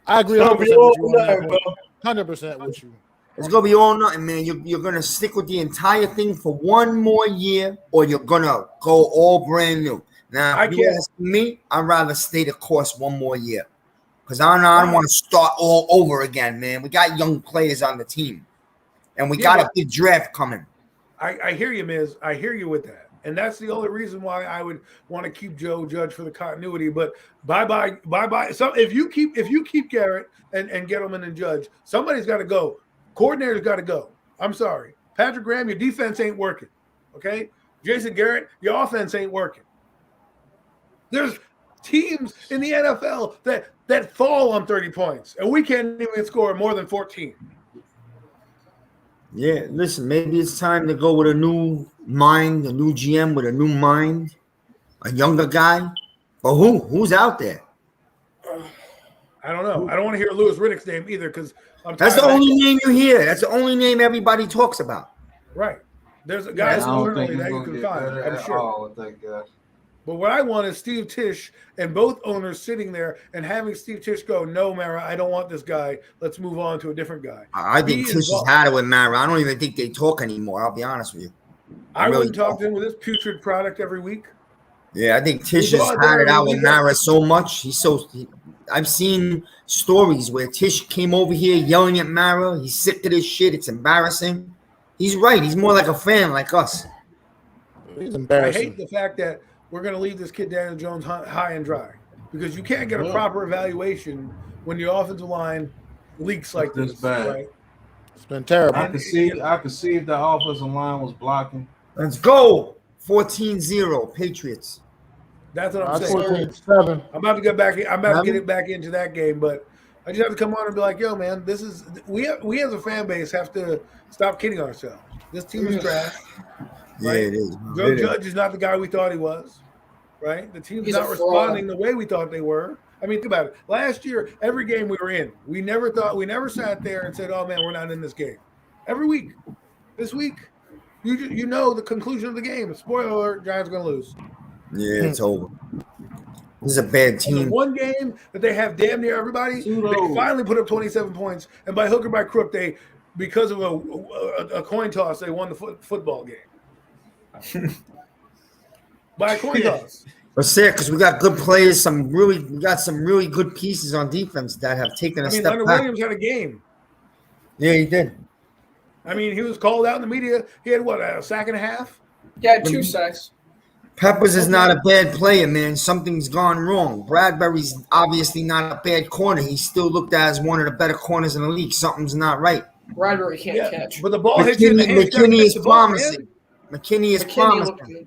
I agree 100% with you. 100% with you. It's gonna be all nothing, man. You're gonna stick with the entire thing for one more year, or you're gonna go all brand new. Now, if you ask me, I'd rather stay the course one more year because I don't want to start all over again, man. We got young players on the team, and we got a big draft coming. I hear you, Miz. I hear you with that. And that's the only reason why I would want to keep Joe Judge for the continuity. But bye. So if you keep Garrett and Gettleman and Judge, somebody's got to go. Coordinator's got to go. I'm sorry. Patrick Graham, your defense ain't working. Okay? Jason Garrett, your offense ain't working. There's teams in the NFL that fall on 30 points, and we can't even score more than 14. Yeah, listen, maybe it's time to go with a new mind, a new GM with a new mind, a younger guy. But who's out there? I don't know. I don't want to hear Louis Riddick's name either because that's the only name you hear. That's the only name everybody talks about. Right. There's a guy internally that you can find, I'm sure. But what I want is Steve Tisch and both owners sitting there and having Steve Tisch go, no, Mara, I don't want this guy. Let's move on to a different guy. I think Tisch has had it with Mara. I don't even think they talk anymore. I'll be honest with you. I wouldn't talk to him with this putrid product every week. Yeah, I think Tisch has had it out with Mara so much. I've seen stories where Tisch came over here yelling at Mara. He's sick of this shit. It's embarrassing. He's right. He's more like a fan like us. He's embarrassing. I hate the fact that we're going to leave this kid Daniel Jones high and dry because you can't get a proper evaluation when your offensive line leaks like this. Bad. Right? It's been terrible. I could see if the offensive line was blocking. Let's go. 14-0 Patriots. That's what I'm saying. 14-7. I'm about to get back. I'm about to get it back into that game, but I just have to come on and be like, "Yo, man, this is we as a fan base have to stop kidding ourselves. This team is trash. Yeah, right? it is. Joe Judge is not the guy we thought he was. Right? The team's not responding the way we thought they were. I mean, think about it. Last year, every game we were in, we never sat there and said, "Oh man, we're not in this game." Every week, this week, you know the conclusion of the game. Spoiler alert: Giants are going to lose. Yeah, it's over. This is a bad In the team. one game that they have damn near everybody, they finally put up 27 points, and by hook or by crook, they because of a coin toss, they won the football game. By a coin toss. But sick, because we got good players, we got some really good pieces on defense that have taken a step Leonard back. Williams had a game. Yeah, he did. I mean, he was called out in the media. He had what, a sack and a half? He had 2 sacks. Peppers is not a bad player, man. Something's gone wrong. Bradbury's obviously not a bad corner. He's still looked at as one of the better corners in the league. Something's not right. Bradbury can't catch. But the ball hits you in the hands. McKinney is promising. McKinney is promising.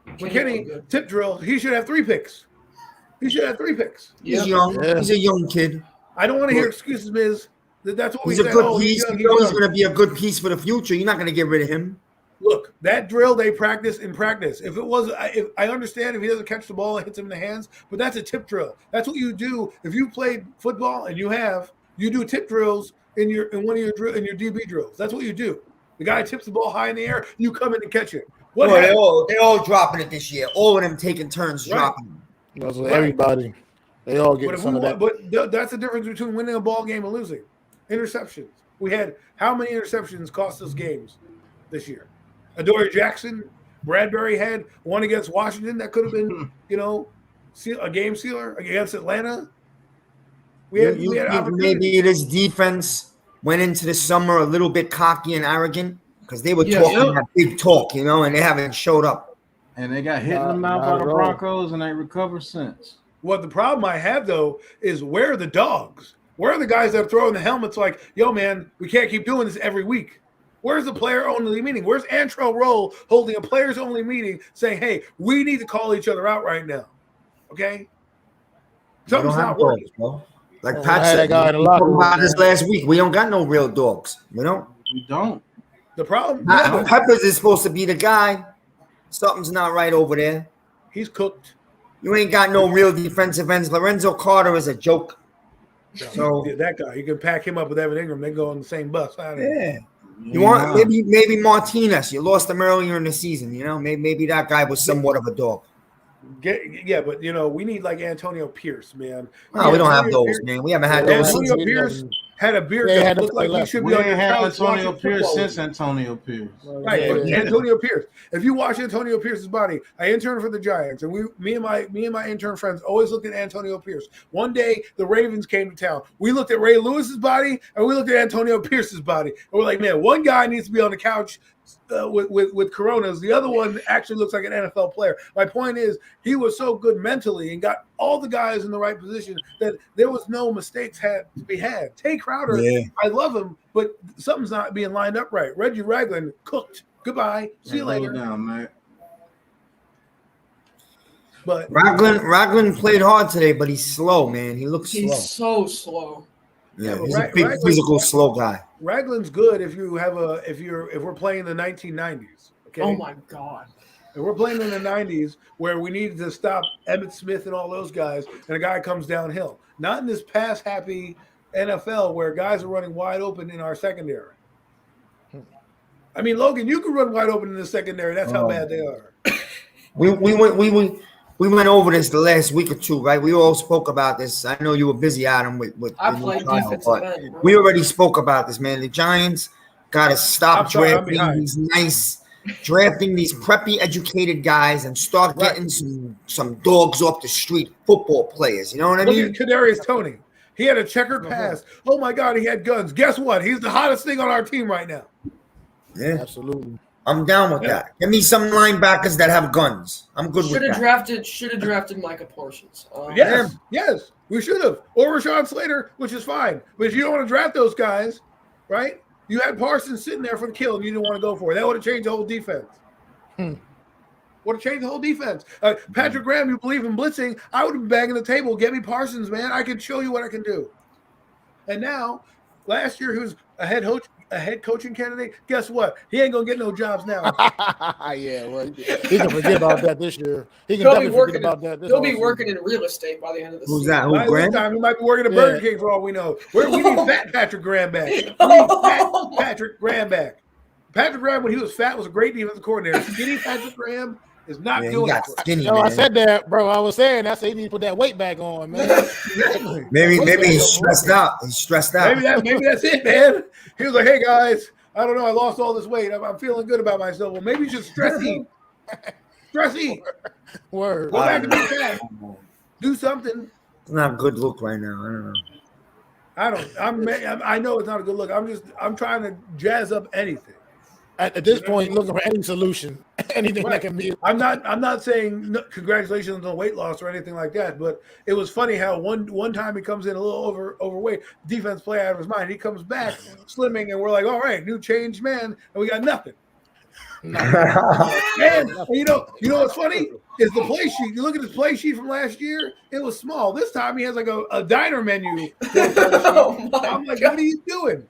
McKinney, tip drill. He should have 3 picks. He's young. Yeah. He's a young kid. I don't want to hear excuses, Miz. That's what he's we a said. good Oh, piece. he's He's going to be a good piece for the future. You're not going to get rid of him. Look, that drill they practice in practice. If I understand if he doesn't catch the ball and hits him in the hands, but that's a tip drill. That's what you do if you played football and you do tip drills in one of your DB drills. That's what you do. The guy tips the ball high in the air, you come in and catch it. They're all dropping it this year. All of them taking turns dropping. That's everybody. They all get some of that. But that's the difference between winning a ball game and losing. Interceptions. We had how many interceptions cost us games this year? Adoree Jackson, Bradbury had one against Washington that could have been, a game sealer against Atlanta. We had maybe this defense went into the summer a little bit cocky and arrogant because they were talking that big talk, and they haven't showed up. And they got hit in the mouth by the Broncos and they recovered since. What the problem I have, though, is where are the dogs? Where are the guys that are throwing the helmets like, yo, man, we can't keep doing this every week? Where's the player-only meeting? Where's Antrell Roll holding a players-only meeting saying, hey, we need to call each other out right now? Okay? Something's not working. Bro. Like Pat said, about this last week, we don't got no real dogs. We don't. The problem Peppers is supposed to be the guy. Something's not right over there. He's cooked. You ain't got no real defensive ends. Lorenzo Carter is a joke. So that guy, you can pack him up with Evan Ingram. They go on the same bus. Yeah. You want maybe Martinez. You lost him earlier in the season. Maybe that guy was somewhat of a dog. But we need like Antonio Pierce, man. No, we don't have those, man. We haven't had those. Antonio Pierce had a beard that looked like he should be on your couch. Antonio Pierce since Antonio Pierce. Right, but Antonio Pierce. If you watch Antonio Pierce's body, I interned for the Giants, and me and my intern friends always looked at Antonio Pierce. One day, the Ravens came to town. We looked at Ray Lewis's body, and we looked at Antonio Pierce's body, and we're like, man, one guy needs to be on the couch with Coronas. The other one actually looks like an NFL player. My point is, he was so good mentally and got all the guys in the right position that there was no mistakes had to be had. Tay Crowder, I love him, but something's not being lined up right. Reggie Ragland cooked. Goodbye. See you later. Down, man. But Ragland played hard today, but he's slow, man. He looks slow. He's so slow. Yeah, he's a big physical, slow guy. Ragland's good if we're playing the 1990s. Okay. Oh my God. If we're playing in the 90s where we needed to stop Emmitt Smith and all those guys, and a guy comes downhill. Not in this pass happy NFL where guys are running wide open in our secondary. I mean, Logan, you can run wide open in the secondary. That's how bad they are. We went over this the last week or two, right? We all spoke about this. I know you were busy, Adam, with I played defensive end. We already spoke about this, man. The Giants got to stop drafting these preppy, educated guys and start getting some dogs off the street, football players. You know what I mean? Look at Kadarius Toney. He had a checkered pass. Oh my God, he had guns. Guess what? He's the hottest thing on our team right now. Yeah, absolutely. I'm down with that. Give me some linebackers that have guns. I'm good with that. Should have drafted Micah Parsons. Yes, we should have. Or Rashawn Slater, which is fine. But if you don't want to draft those guys, right? You had Parsons sitting there for the kill, and you didn't want to go for it. That would have changed the whole defense. Would have changed the whole defense. Patrick Graham, you believe in blitzing? I would have been banging the table. Get me Parsons, man. I can show you what I can do. And now, last year, he was a head coaching candidate. Guess what? He ain't gonna get no jobs now. Yeah, well, he can forget about that this year. He can definitely forget about that. He'll be working in real estate by the end of the season. Who's that? Who, Graham? He might be working at Burger King for all we know. We need fat Patrick Graham back. We need fat Patrick Graham back. Patrick Graham, when he was fat, was a great defensive coordinator. Skinny Patrick Graham, is not Yeah, he doing got it. skinny, Yo, I man. said that, bro. I was saying I said he need to put that weight back on, man. Maybe he's stressed out. He's stressed out. Maybe that's it, man. He was like, "Hey guys, I don't know. I lost all this weight. I'm feeling good about myself. Well, maybe you should stress eat. Stress eat. Word. Go back to being fat. Do something. It's not a good look right now. I don't know. I know it's not a good look. I'm trying to jazz up anything. At this point, looking for any solution, anything that can be. I'm not saying congratulations on the weight loss or anything like that, but it was funny how one time he comes in a little overweight, defense play out of his mind. He comes back slimming, and we're like, all right, new changed man, and we got nothing. And you know what's funny is the play sheet. You look at his play sheet from last year; it was small. This time he has like a diner menu. I'm like, what are you doing?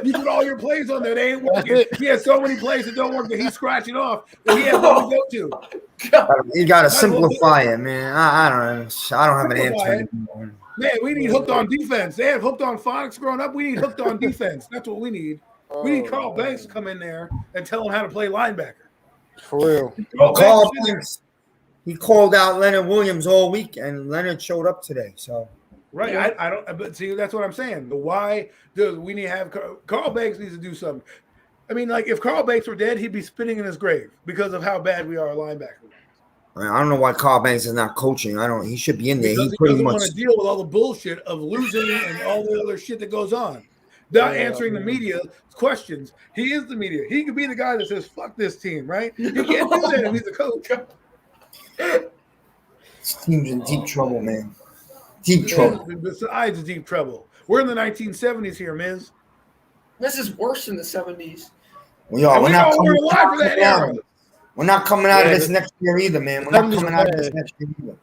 You put all your plays on there; they ain't working. He has so many plays that don't work that he's scratching off that he has one to go to. You got to simplify it, man. I don't have an answer anymore. Man, we need hooked on defense. They have hooked on phonics growing up. We need hooked on defense. That's what we need. We need Carl Banks to come in there and tell him how to play linebacker. For real. Carl Banks, he called out Leonard Williams all week, and Leonard showed up today. So right, yeah. I don't. But see, that's what I'm saying. The why do we need to have Carl Banks needs to do something? I mean, like if Carl Banks were dead, he'd be spinning in his grave because of how bad we are at linebacker. I don't know why Carl Banks is not coaching. He should be in there. Because he pretty doesn't much want to deal with all the bullshit of losing and all the other shit that goes on. Not answering the media questions. He is the media. He could be the guy that says, fuck this team, right? He can't do that if he's a coach. This team's in deep trouble, man. Deep trouble. Besides deep trouble. We're in the 1970s here, Miz. This is worse than the 70s. We're not coming out of this next year either, man. We're not coming out of this next year either.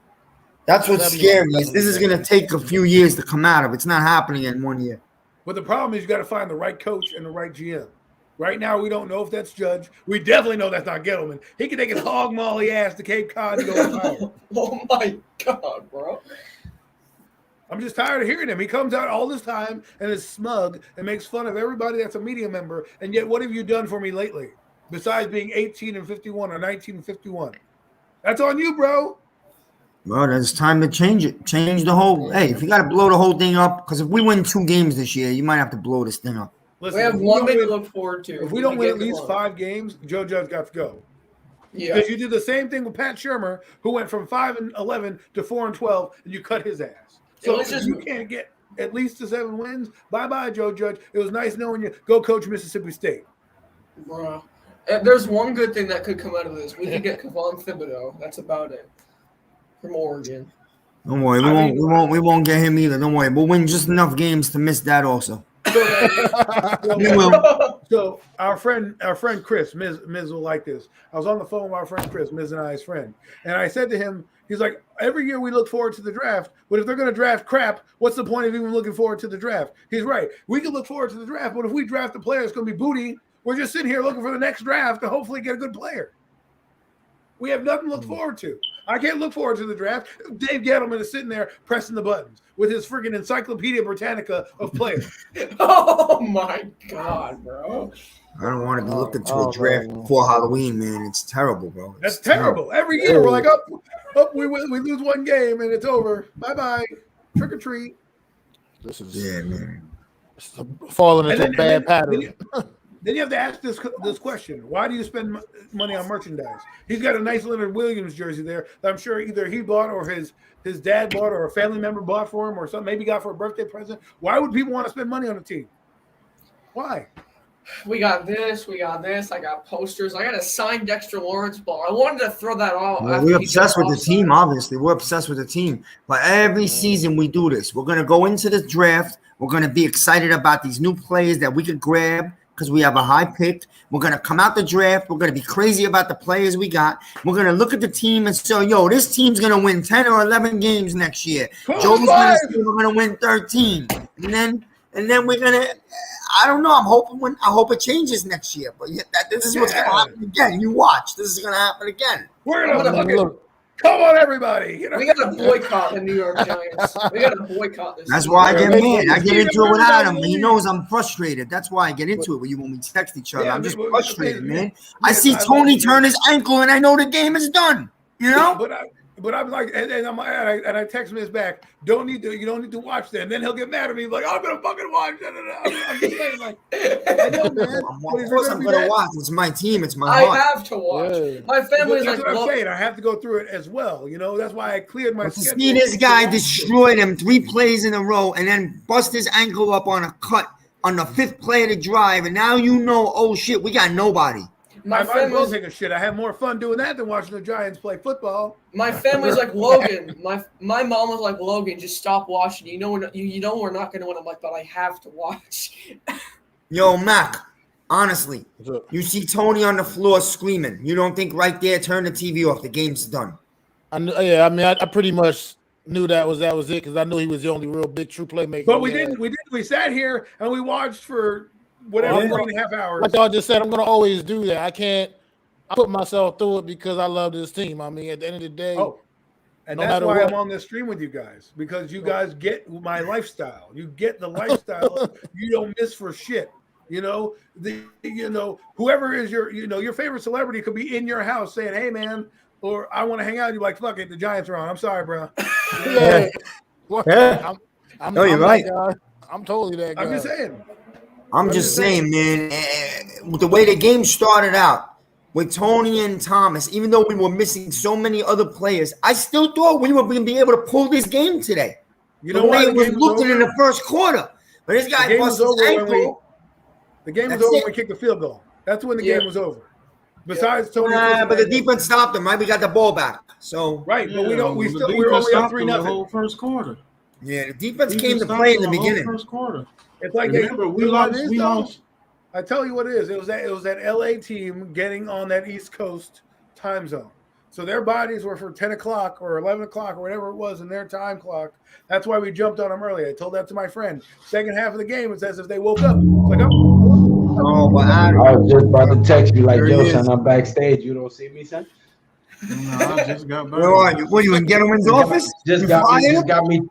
That's what's scary. This is going to take a few years to come out of. It's not happening in 1 year. But the problem is you got to find the right coach and the right GM. Right now, we don't know if that's Judge. We definitely know that's not Gettleman. He can take his hog molly ass to Cape Cod and go fire. Oh, my God, bro. I'm just tired of hearing him. He comes out all this time and is smug and makes fun of everybody that's a media member. And yet, what have you done for me lately? Besides being 18-51 or 19-51. That's on you, bro. Well, it's time to change it. Change the whole. Hey, if you got to blow the whole thing up, because if we win 2 games this year, you might have to blow this thing up. Listen, we have one to look forward to. If we don't win at least 5 games, Joe Judge got to go. Yeah. Because you did the same thing with Pat Shermer, who went from 5-11 to 4-12, and you cut his ass. So if you can't get at least to 7 wins, bye-bye, Joe Judge. It was nice knowing you. Go coach Mississippi State. Bro. There's one good thing that could come out of this. We could get Kevon Thibodeau. That's about it. From Oregon. Don't worry, we won't get him either. Don't worry, we'll win just enough games to miss that also. We will. So our friend Chris, Miz will like this. I was on the phone with our friend Chris, Miz and I's friend, and I said to him, he's like, every year we look forward to the draft, but if they're going to draft crap, what's the point of even looking forward to the draft? He's right. We can look forward to the draft, but if we draft a player that's going to be booty, we're just sitting here looking for the next draft to hopefully get a good player. We have nothing to look forward to. I can't look forward to the draft. Dave Gettleman is sitting there pressing the buttons with his freaking Encyclopedia Britannica of players. Oh, my God, bro. I don't want to be looking to a draft before Halloween, man. It's terrible, bro. That's terrible. Every year we're like, we lose 1 game and it's over. Bye-bye. Trick or treat. This is man. Falling into a bad pattern. Then you have to ask this question. Why do you spend money on merchandise? He's got a nice Leonard Williams jersey there that I'm sure either he bought or his dad bought or a family member bought for him or something, maybe got for a birthday present. Why would people want to spend money on a team? Why? We got this. I got posters. I got a signed Dexter Lawrence ball. I wanted to throw that all. Well, we're obsessed with the team, obviously. We're obsessed with the team. But every season we do this. We're going to go into the draft. We're going to be excited about these new players that we could grab, because we have a high pick. We're going to come out the draft. We're going to be crazy about the players we got. We're going to look at the team and say, yo, this team's going to win 10 or 11 games next year. Joe's going to say we're going to win 13. And then we're going to, I don't know. I hope it changes next year. But this is what's going to happen again. You watch. This is going to happen again. We're going to Come on, everybody. You know? We got to boycott the New York Giants. We got to boycott this. That's team. why I get mad. I get into it without him. But- He knows I'm frustrated. That's why I get into it when we text each other. Yeah, I'm just but- frustrated, man. Yeah, I see I Tony love it. turn his ankle, and I know the game is done. You know? But I'm like, and I text him this back. You don't need to watch that. And then he'll get mad at me, like, I'm gonna fucking watch. I'm just saying, like, I know, man. Of course, I'm gonna watch. It's my team. It's my I heart. have to watch. Yeah. My family's That's like, what I'm saying. I have to go through it as well. You know, that's why I cleared my But to schedule. see this guy destroy them 3 plays in a row and then bust his ankle up on a cut on the 5th play of the drive, and now you know, oh shit, we got nobody. my I might as well family's, take a shit. I have more fun doing that than watching the Giants play football. my family's like, Logan. My mom was like, Logan, just stop watching. You know we're not gonna win. I'm like, but I have to watch. Yo, Mac, honestly, What's up? you see Tony on the floor screaming. You don't think right there, turn the TV off. The game's done. I pretty much knew that was it because I knew he was the only real big true playmaker. But we had. didn't. We sat here and we watched for whatever 3.5 hours. Like y'all just said, I'm gonna always do that. I put myself through it because I love this team. I mean, at the end of the day, And no that's matter why what. I'm on this stream with you guys, because you guys get my lifestyle. You get the lifestyle. You don't miss for shit. You know, whoever is your favorite celebrity could be in your house saying, "Hey, man," or "I want to hang out." You're like, "Fuck it, the Giants are on." I'm sorry, bro. yeah. Yeah. I'm No, you're that right. guy. I'm totally that guy. I'm just saying. I'm just saying, man, the way the game started out with Tony and Thomas, even though we were missing so many other players, I still thought we were going to be able to pull this game today. You The know way why it was game looking over? in the first quarter. But this The guy game busts was his over when ankle. the game was That's over it. when we kicked the field goal. That's when the game was over. Besides Tony, But the defense stopped him, right? We got the ball back. So right, but we don't. We the still we're defense only up stopped them the 3-0. whole first quarter. yeah, the defense Defense came to stopped play in them the whole beginning. First quarter. It's like Remember, we you know what lost. it is, We though? lost. I tell you what it is. It was that LA team getting on that East Coast time zone. So their bodies were for 10 o'clock or 11 o'clock or whatever it was in their time clock. That's why we jumped on them early. I told that to my friend. Second half of the game, it says if they woke up. It's like, Oh, but I was just about to text you like, There yo, he son, is. I'm backstage. You don't see me, son? No, I just got back. where are you? What are you in Gettleman's office? Just You got fired? me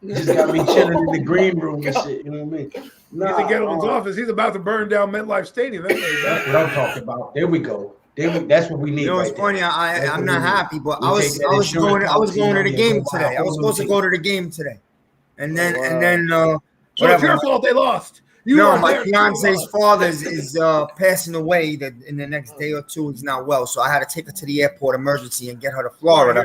chilling in the green room and shit. You know what I mean? he's in Gettleman's office. He's about to burn down MetLife Stadium. That's what he's That's about. what I'm talking about. There we go. That's what we need. You know, it's right there. funny. That's I'm what not we need. happy, but We I take was that going insurance to the policy game and today. I was supposed to go to the game today, and then So it's whatever. your fault they lost. You No, weren't my there. fiance's father is passing away that in the next day or two. He's not well, so I had to take her to the airport emergency and get her to Florida.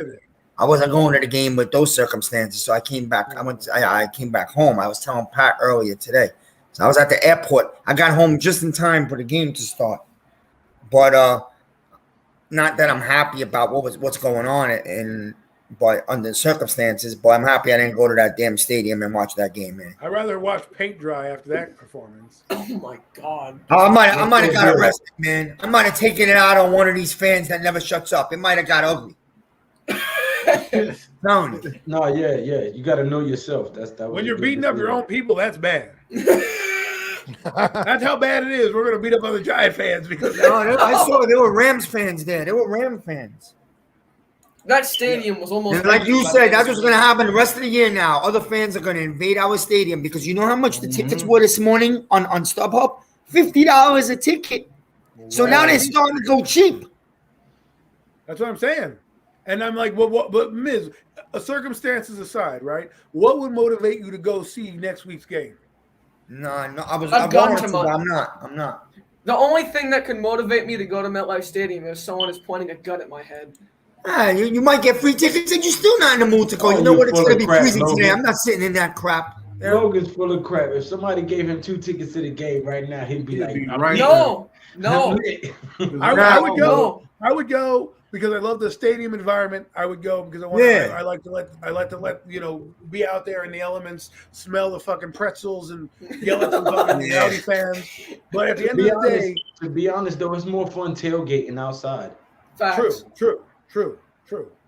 I wasn't going to the game with those circumstances, so I came back. I came back home. I was telling Pat earlier today. So I was at the airport. I got home just in time for the game to start. But not that I'm happy about what's going on but under the circumstances, but I'm happy I didn't go to that damn stadium and watch that game, man. I'd rather watch paint dry after that performance. Oh my god. I might have got arrested, man. I might have taken it out on one of these fans that never shuts up. It might have got ugly. No, yeah. You got to know yourself. When you're beating up your own people, that's bad. That's how bad it is. We're gonna beat up other Giant fans because I saw there were Rams fans there. There were Ram fans. That stadium was almost And like you said, that's what's going to happen the rest of the year now. Other fans are going to invade our stadium because you know how much the tickets were this morning on StubHub? $50 a ticket. So now they're starting to go cheap. That's what I'm saying. And I'm like, but Miz, circumstances aside, right? What would motivate you to go see next week's game? No, I was. A I gun wanted to to, my- but I'm not. The only thing that could motivate me to go to MetLife Stadium is someone is pointing a gun at my head. You might get free tickets and you're still not in the mood to go. Oh, you know you're what? It's full going of to be crap, freezing today. Logan. I'm not sitting in that crap. Logan's full of crap. If somebody gave him 2 tickets to the game right now, he'd be like, right No. I would go. I would go because I love the stadium environment. I would go because I want. Yeah. I like to let be out there in the elements, smell the fucking pretzels, and yell at the fucking rowdy fans. But at the end of the day, to be honest, though, it's more fun tailgating outside. Facts. True.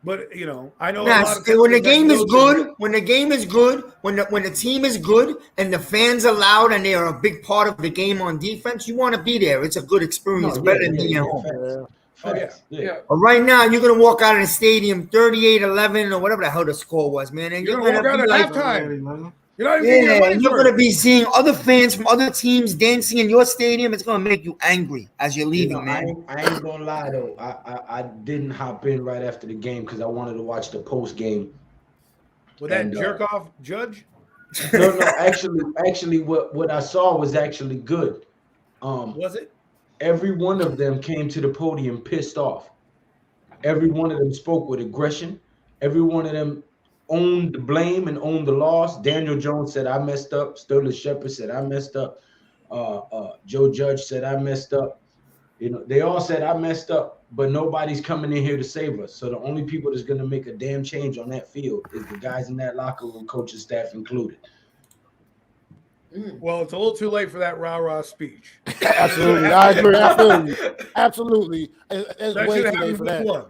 But I know a Nah, lot of when the people game that is go to- good, when the team is good, and the fans are loud and they are a big part of the game on defense, you want to be there. It's a good experience, better than being at home. Facts. Yeah. But right now, you're gonna walk out of the stadium 38-11 or whatever the hell the score was, man. And You're you're gonna gonna walk be out like, at halftime. You're not even getting your yeah, money's you're worth. gonna be seeing other fans from other teams dancing in your stadium. It's gonna make you angry as you're leaving, man. I ain't gonna lie though. I didn't hop in right after the game because I wanted to watch the post game. With that jerk off judge? No. Actually, what I saw was actually good. Was it? Every one of them came to the podium pissed off. Every one of them spoke with aggression. Every one of them owned the blame and owned the loss. Daniel Jones said, I messed up. Sterling Shepard said, I messed up. Joe Judge said, I messed up. You know, they all said, I messed up, but nobody's coming in here to save us. So the only people that's going to make a damn change on that field is the guys in that locker room, coaching staff included. Well, it's a little too late for that rah-rah speech. Absolutely. I agree. Absolutely. It's way too late for that.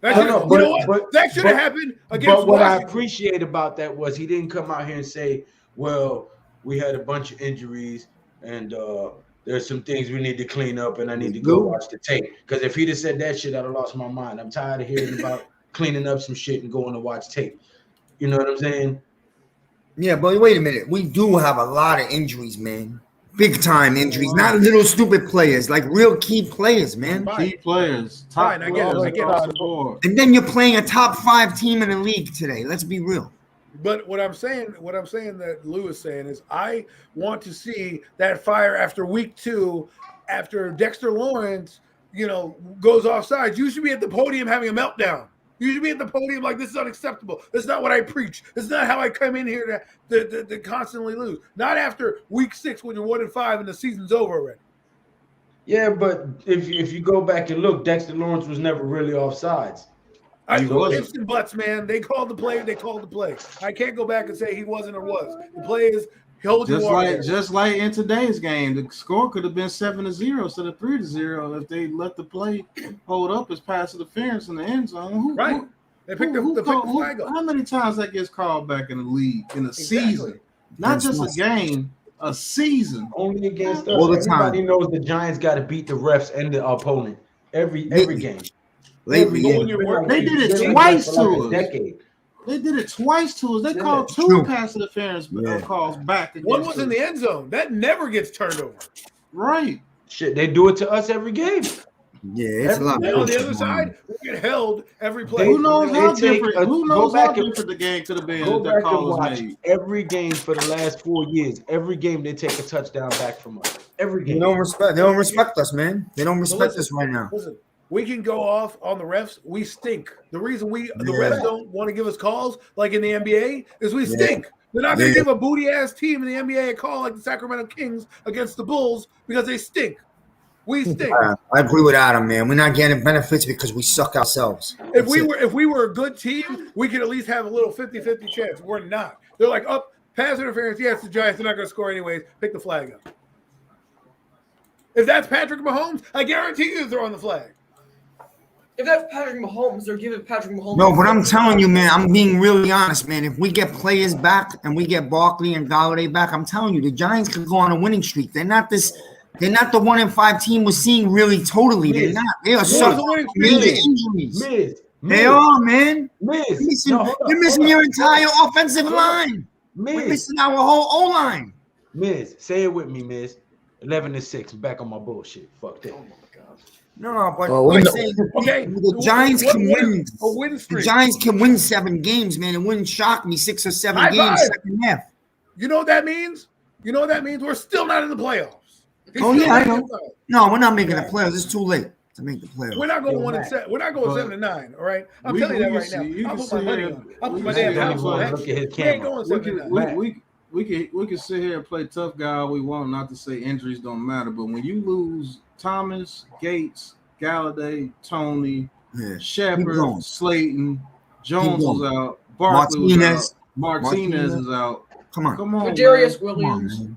That should have happened against But what I Washington. appreciate about that was he didn't come out here and say, well, we had a bunch of injuries and there's some things we need to clean up and I need to go watch the tape. Because if he'd have said that shit, I'd have lost my mind. I'm tired of hearing about cleaning up some shit and going to watch tape. You know what I'm saying? Yeah, but wait a minute. We do have a lot of injuries, man. Big time injuries, not little stupid players, like real key players, man. Key players, top players across the board. And then you're playing a top 5 team in the league today. Let's be real. But what I'm saying that Lou is saying is I want to see that fire after week 2, after Dexter Lawrence, goes offside. You should be at the podium having a meltdown. You should be at the podium like, this is unacceptable. This is not what I preach. This is not how I come in here to constantly lose. Not after week 6 when you're 1-5 and the season's over already. Yeah, but if you go back and look, Dexter Lawrence was never really offsides. Ifs and buts, man. They called the play. I can't go back and say he wasn't or was. The play is held you just like in today's game, the score could have been 7-0 instead of 3-0 if they let the play hold up as pass interference in the end zone. They picked the flag up. How many times that gets called back in the league in a season? Not just a game, a season. Only against all the time. Everybody knows the Giants got to beat the refs and the opponent every game. Lately, they did it twice to us. They did it twice to us. They called 2 pass interference calls back. One was in the end zone. That never gets turned over. Right. Shit, they do it to us every game. Yeah, it's a lot. And on the other side, we get held every play. Who knows how different? Who knows how different the game could have been if that call was made? Every game for the last 4 years, every game they take a touchdown back from us. Every game. They don't respect us, man. They don't respect us right now. Listen, we can go off on the refs. We stink. The reason the refs don't want to give us calls like in the NBA is we stink. They're not going to give a booty ass team in the NBA a call like the Sacramento Kings against the Bulls because they stink. We stink. I agree with Adam, man. We're not getting benefits because we suck ourselves. If we were a good team, we could at least have a little 50-50 chance. We're not. They're like, pass interference. Yes, the Giants are not going to score anyways. Pick the flag up. If that's Patrick Mahomes, I guarantee you they're throwing the flag. If that's Patrick Mahomes, they're giving Patrick Mahomes. No, but I'm telling you, man, I'm being really honest, man. If we get players back and we get Barkley and Galladay back, I'm telling you, the Giants could go on a winning streak. They're not the 1-5 team we're seeing really totally. They're not. They are so major injuries. They are, man. You're missing your entire offensive line. We're missing our whole O-line. Miz, say it with me, Miz. 11-6. I'm back on my bullshit. Fuck that. No, but the Giants can win. The Giants can win 7 games, man. It wouldn't shock me 6 or 7 games second half. You know what that means? We're still not in the playoffs. I know. No, we're not making the playoffs. It's too late to make the playoffs. We're not going 1-7. We're not going 7-9. All right, I'm telling you that right now. I'll put my money on it. I'll put my damn house on it. Look at his camera. We can sit here and play tough guy all we want, not to say injuries don't matter, but when you lose Thomas, Gates, Galladay, Tony, Shepard, Slayton, Jones was out, Barkley was out, Martinez is out. Come on, Darius Williams.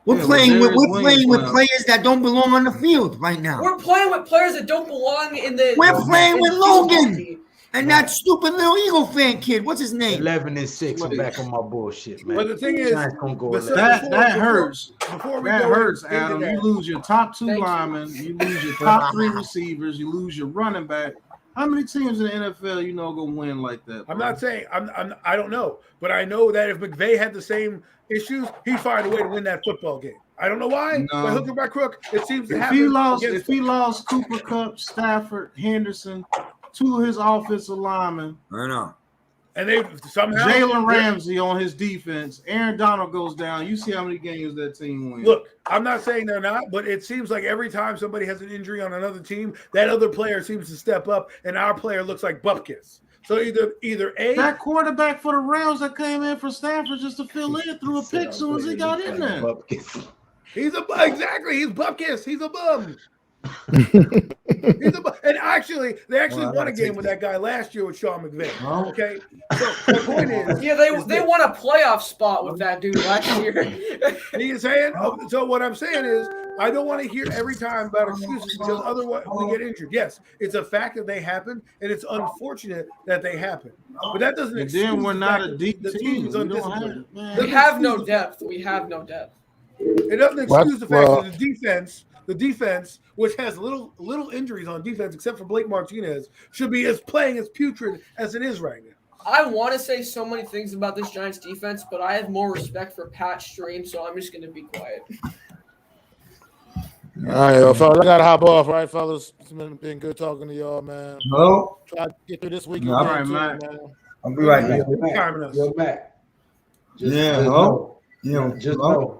We're playing with players that don't belong on the field right now. We're playing with players that don't belong in the. We're playing with Logan. And that stupid little Eagle fan kid, what's his name? 11-6. I'm back on my bullshit, man. But the thing is, Giants gonna go that hurts. Before we That go hurts, into Adam. that, You lose your top 2 Thank you. linemen. You lose your top 3 receivers. You lose your running back. How many teams in the NFL you know are gonna win like that? I'm bro? not saying I don't know, but I know that if McVay had the same issues, he'd find a way to win that football game. I don't know why, No. but hook or by crook, it seems to If happen. he lost Cooper Kupp, Stafford, Henderson, 2 of his offensive linemen, I know. And they somehow Jalen Ramsey on his defense, Aaron Donald goes down. You see how many games that team wins. Look, I'm not saying they're not, but it seems like every time somebody has an injury on another team, that other player seems to step up, and our player looks like Bupkis. So either A, that quarterback for the Rams that came in for Stafford just to fill in threw a pick as soon as he got in there. he's Bupkis. He's a bum. And actually, they actually won a game with that guy last year with Sean McVay. Okay, so the point is, Yeah, they won a playoff spot with that dude last year. you saying? So what I'm saying is, I don't want to hear every time about excuses because otherwise we get injured. Yes, it's a fact that they happen, and it's unfortunate that they happen. But that doesn't And excuse then we're the not fact a that deep the team. team is We don't undisciplined. have- We have no depth. We have no depth. It doesn't excuse the fact that the defense, which has little injuries on defense except for Blake Martinez, should be playing as putrid as it is right now. I want to say so many things about this Giants defense, but I have more respect for Pat Stream, so I'm just going to be quiet. All right, fellas, I gotta hop off, right, fellas? It's been good talking to y'all, man. No. Try to get through this weekend. All right, too, man. I'll be right back. Yo, Matt. Just Hello? know.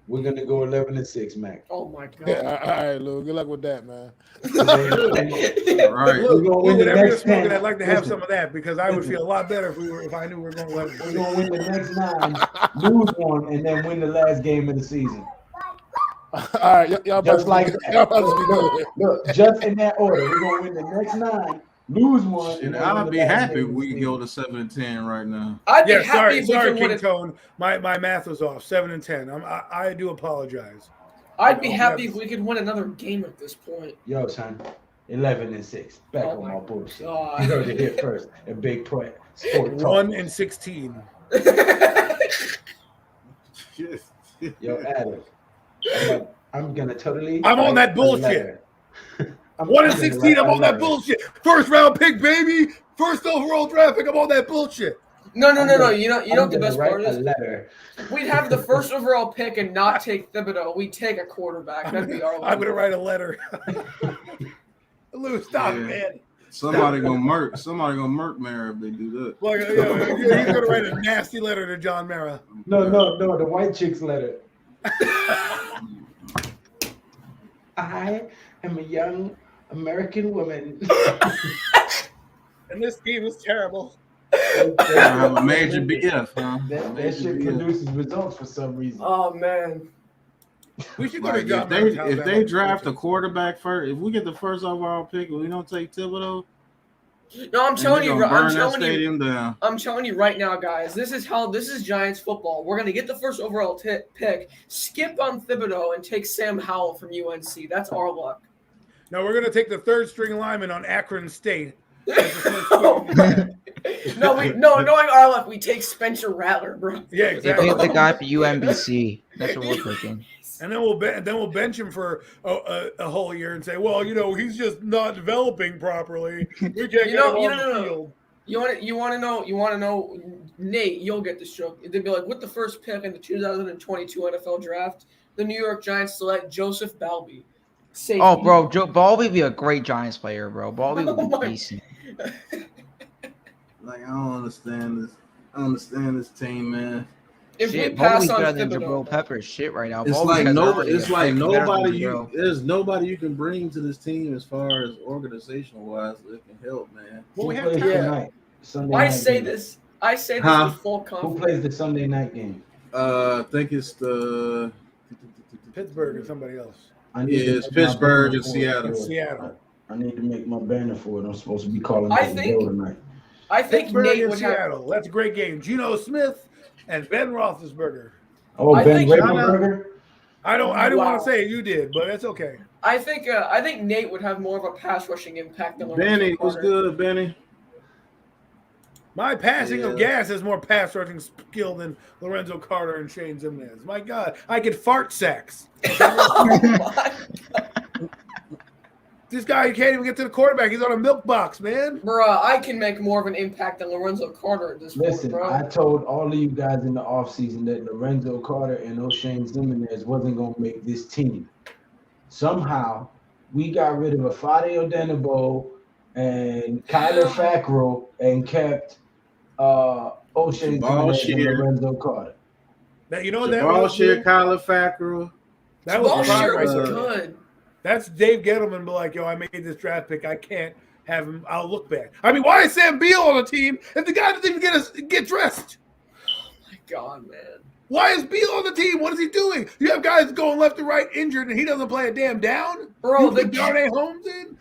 We're gonna go 11-6, Mac. Oh my god! Yeah, all right, Lou. Good luck with that, man. All right. We're gonna win the Whenever you're next smoking, 10. I'd like to have some of that because I would feel a lot better if I knew we were going to We're gonna win the next 9, lose 1, and then win the last game of the season. All right, y'all Just like that. y'all about to be good. Look, just in that order. We're gonna win the next 9, lose 1. And I'd be happy if we could go to 7-10 right now. I'd be Yeah, happy if we sorry, could win King it. Tone. My math was off. 7 and 10. I do apologize. I'd be happy if we could win another game at this point. Yo, son, 11-6. Back Oh on my my bullshit. God. You heard it here first. A big play. Sport talk. 1 and 16. Yo, Adam. I'm gonna totally. I'm on that write a bullshit. letter. 1 and gonna 16. write I'm a on that letter. bullshit. First round pick, baby. First overall draft pick. I'm on that bullshit. No. You know I'm what the gonna best part write is? a letter. We'd have the first overall pick and not take Thibodeau. We'd take a quarterback. That'd be our I'm gonna write a letter. Lou, stop it, Yeah. man. Somebody gonna murk Mara if they do that. Like, he's gonna write a nasty letter to John Mara. No, the white chick's letter. I am a young American woman. And this team is terrible. I have a major BF, huh? That shit produces results for some reason. Oh man. We should go to Like, John if Mara's they house. draft a quarterback first, if we get the first overall pick and we don't take Thibodeau, No, I'm telling you, burn I'm that telling you, stadium down. I'm telling you right now, guys. This is Giants football. We're gonna get the first overall pick, skip on Thibodeau, and take Sam Howell from UNC. That's our luck. No, we're gonna take the third string lineman on Akron State. No, knowing our luck, we take Spencer Rattler, bro. Yeah, They exactly. paid the guy for UMBC. That's what we're picking. And then we'll bench him for a whole year and say, well, he's just not developing properly. We can't get him on the field. You want to know, Nate, you'll get this joke. They'd be like, with the first pick in the 2022 NFL draft, the New York Giants select Joseph Balby. Safety. Oh, bro, Balby would be a great Giants player, bro. Balby would be decent. Like, I don't understand this. I don't understand this team, man. If Shit, we pass Balby's on better than Thibodeau, Jabril Peppers. Shit, right now. It's Balby like has nobody. already It's a like pick better nobody. than Jabril. There's nobody you can bring to this team as far as organizational wise that can help, man. Well, we Who have plays time. tonight? Sunday I night say game. this Huh? with full Who confidence. plays the Sunday night game? I think it's the Pittsburgh or somebody else. it's Pittsburgh and Seattle. Seattle. I need to make my banner for it. I'm supposed to be calling I for the think- bill tonight. I think Pittsburgh Nate and would have. Seattle. That's a great game. Geno Smith and Ben Roethlisberger. Oh, I Ben think- Ravenberger? I didn't want Wow. to say it, you did, but it's okay. I think Nate would have more of a pass rushing impact than Benny, what's good, Benny? My passing of gas has more pass rushing skill than Lorenzo Carter and Shane Zimenez. My God, I get fart sacks. This guy can't even get to the quarterback. He's on a milk box, man. Bruh, I can make more of an impact than Lorenzo Carter at this Listen, point, bro. I told all of you guys in the offseason that Lorenzo Carter and O'Shane Zimenez wasn't going to make this team. Somehow, we got rid of Afade Odenigbo and Kyler Fackrell and kept O'Shane Zimenez and Lorenzo Carter. Now, you know what that was? Kyler Fackrell. That was good. That's Dave Gettleman be like, yo, I made this draft pick. I can't have him. I'll look bad. I mean, why is Sam Beal on the team if the guy doesn't even get dressed? Oh, my God, man. Why is Beal on the team? What is he doing? You have guys going left and right injured, and he doesn't play a damn down? Bro, the Darnay Holmes in?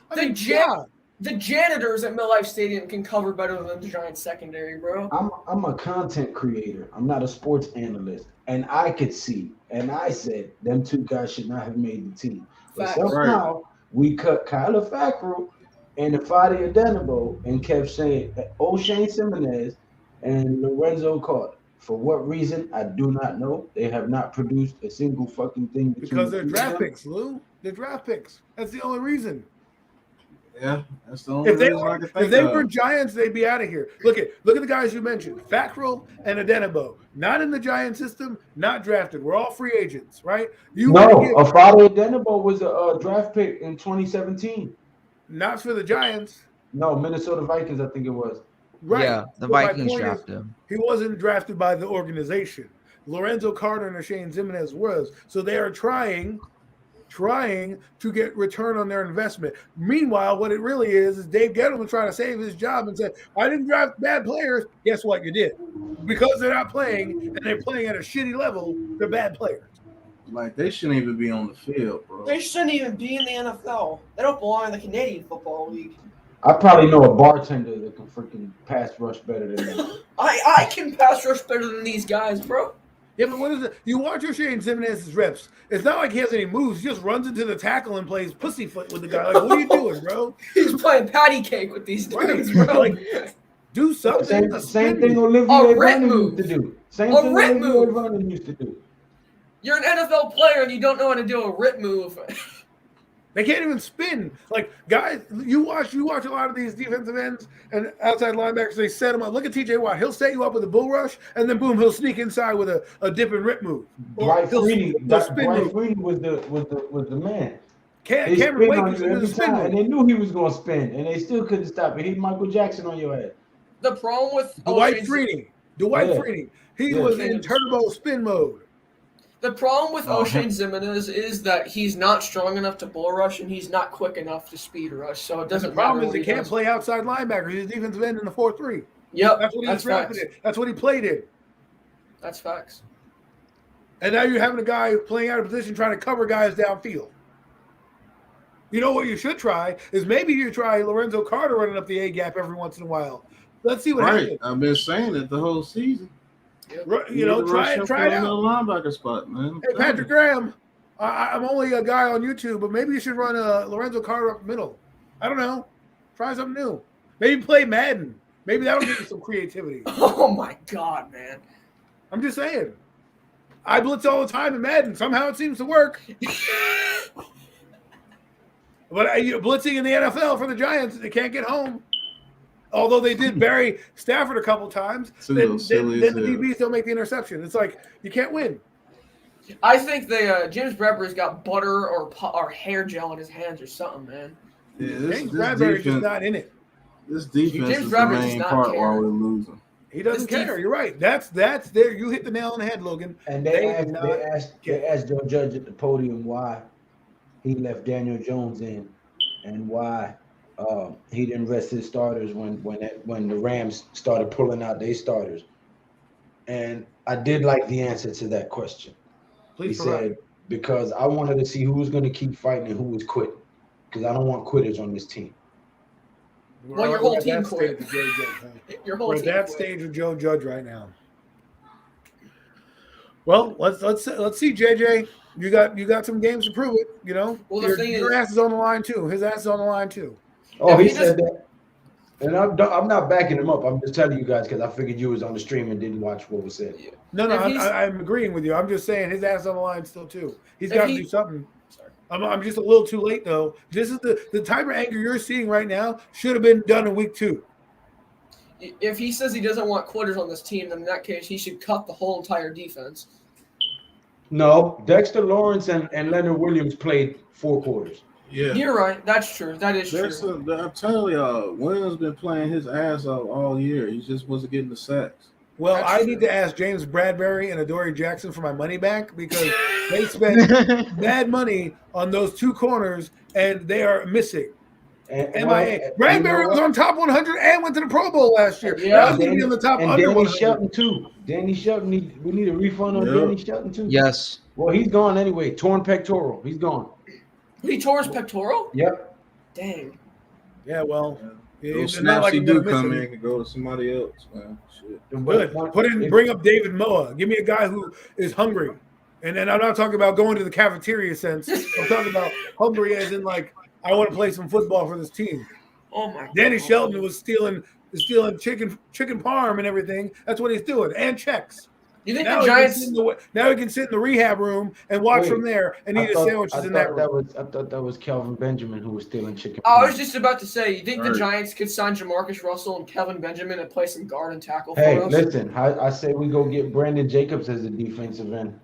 The janitors at MetLife Stadium can cover better than the Giants secondary, bro. I'm a content creator. I'm not a sports analyst. And I could see, and I said, them two guys should not have made the team. But somehow we cut Kyler Fackrell and Afade Odenigbo and kept saying O'Shane Zimenez and Lorenzo Carter. For what reason, I do not know. They have not produced a single fucking thing. Because they're draft picks, Lou. They're draft picks. That's the only reason. Yeah, that's the only reason. If they were Giants, they'd be out of here. Look at the guys you mentioned, Fackrell and Odenigbo. Not in the Giant system, not drafted. We're all free agents, right? Afade Odenigbo was a draft pick in 2017. Not for the Giants. No, Minnesota Vikings, I think it was. Right. Yeah, the Vikings drafted him. He wasn't drafted by the organization. Lorenzo Carter and Shane Zimenez was. So they are trying to get return on their investment. Meanwhile, what it really is Dave Gettleman trying to save his job and said, I didn't draft bad players. Guess what? You did. Because they're not playing and they're playing at a shitty level, they're bad players. Like, they shouldn't even be on the field, bro. They shouldn't even be in the NFL. They don't belong in the Canadian Football League. I probably know a bartender that can freaking pass rush better than me. I can pass rush better than these guys, bro. Yeah, but what is it? You watch Shane Zimenez's reps. It's not like he has any moves. He just runs into the tackle and plays pussyfoot with the guy. Like, what are you doing, bro? He's playing patty cake with these dudes, bro. Like, do something. Same thing Olivier Vernon used to do. Same thing Olivier Vernon used to do. You're an NFL player and you don't know how to do a rip move. They can't even spin. Like, guys, you watch a lot of these defensive ends and outside linebackers, they set them up. Look at TJ Watt. He'll set you up with a bull rush, and then boom, he'll sneak inside with a dip and rip move. Dwight Freeney was the man. Cameron Wake was in the spin move. And they knew he was going to spin, and they still couldn't stop it. He Michael Jackson on your head. The problem with Dwight Freeney. He was in turbo spin mode. The problem with O'Shane Zimenez is that he's not strong enough to bull rush and he's not quick enough to speed rush. So it doesn't matter. The problem is he can't play outside linebacker. He's a defensive end in the 4-3. Yep. That's what he was drafted in. That's what he played in. That's facts. And now you're having a guy playing out of position trying to cover guys downfield. You know what you should try is maybe you try Lorenzo Carter running up the A gap every once in a while. Let's see what happens. I've been saying it the whole season. You know, try it out. Linebacker spot, man. Hey, Patrick Graham, I'm only a guy on YouTube, but maybe you should run Lorenzo Carter up the middle. I don't know. Try something new. Maybe play Madden. Maybe that'll give you some creativity. Oh, my God, man. I'm just saying. I blitz all the time in Madden. Somehow it seems to work. But blitzing in the NFL for the Giants, they can't get home. Although they did bury Stafford a couple times, then the DBs don't make the interception. It's like you can't win. I think James Bradbury's got butter or hair gel in his hands or something, man. Yeah, James Bradbury's just not in it. This defense is the main part while we're losing. He doesn't care. You're right. That's there. You hit the nail on the head, Logan. And they asked Joe Judge at the podium why he left Daniel Jones in and why he didn't rest his starters when the Rams started pulling out their starters. And I did like the answer to that question. He said, because I wanted to see who was going to keep fighting and who was quitting. Because I don't want quitters on this team. Well, your whole team quit. Your whole team We're at that stage of Joe Judge right now. Well, let's see, JJ. You got some games to prove it. You know, well, your ass is on the line too. His ass is on the line too. Oh, he said that. And I'm not backing him up. I'm just telling you guys because I figured you was on the stream and didn't watch what was said. No, I'm agreeing with you. I'm just saying his ass on the line still too. He's got to do something. Sorry. I'm just a little too late though. This is the type of anger you're seeing right now should have been done in week 2. If he says he doesn't want quitters on this team, then in that case he should cut the whole entire defense. No, Dexter Lawrence and Leonard Williams played 4 quarters. Yeah, you're right. That's true. That is true. I'm telling y'all, Williams been playing his ass off all year. He just wasn't getting the sacks. Well, I need to ask James Bradbury and Adoree Jackson for my money back because they spent bad money on those 2 corners and they are missing. MIA. Bradbury was on top 100 and went to the Pro Bowl last year. Yeah, was going to be on the top and under Danny 100. Shelton too. Danny Shelton, we need a refund on Danny Shelton too. Yes. Well, he's gone anyway. Torn pectoral. He's gone. He tore his pectoral? Yep. Dang. Yeah, well. Those snaps he do come in can go to somebody else, man. Shit. Good. Bring up David Moa. Give me a guy who is hungry. And then I'm not talking about going to the cafeteria sense. I'm talking about hungry as in like I want to play some football for this team. Oh my God. Danny Shelton was stealing chicken parm and everything. That's what he's doing. And checks. You think now the Giants now he can sit in the rehab room and watch from there and eat his sandwiches in that room. I thought that was Kelvin Benjamin who was stealing chicken. I was just about to say, you think the Giants could sign Jamarcus Russell and Kelvin Benjamin and play some guard and tackle for us? Hey, listen, I say we go get Brandon Jacobs as a defensive end.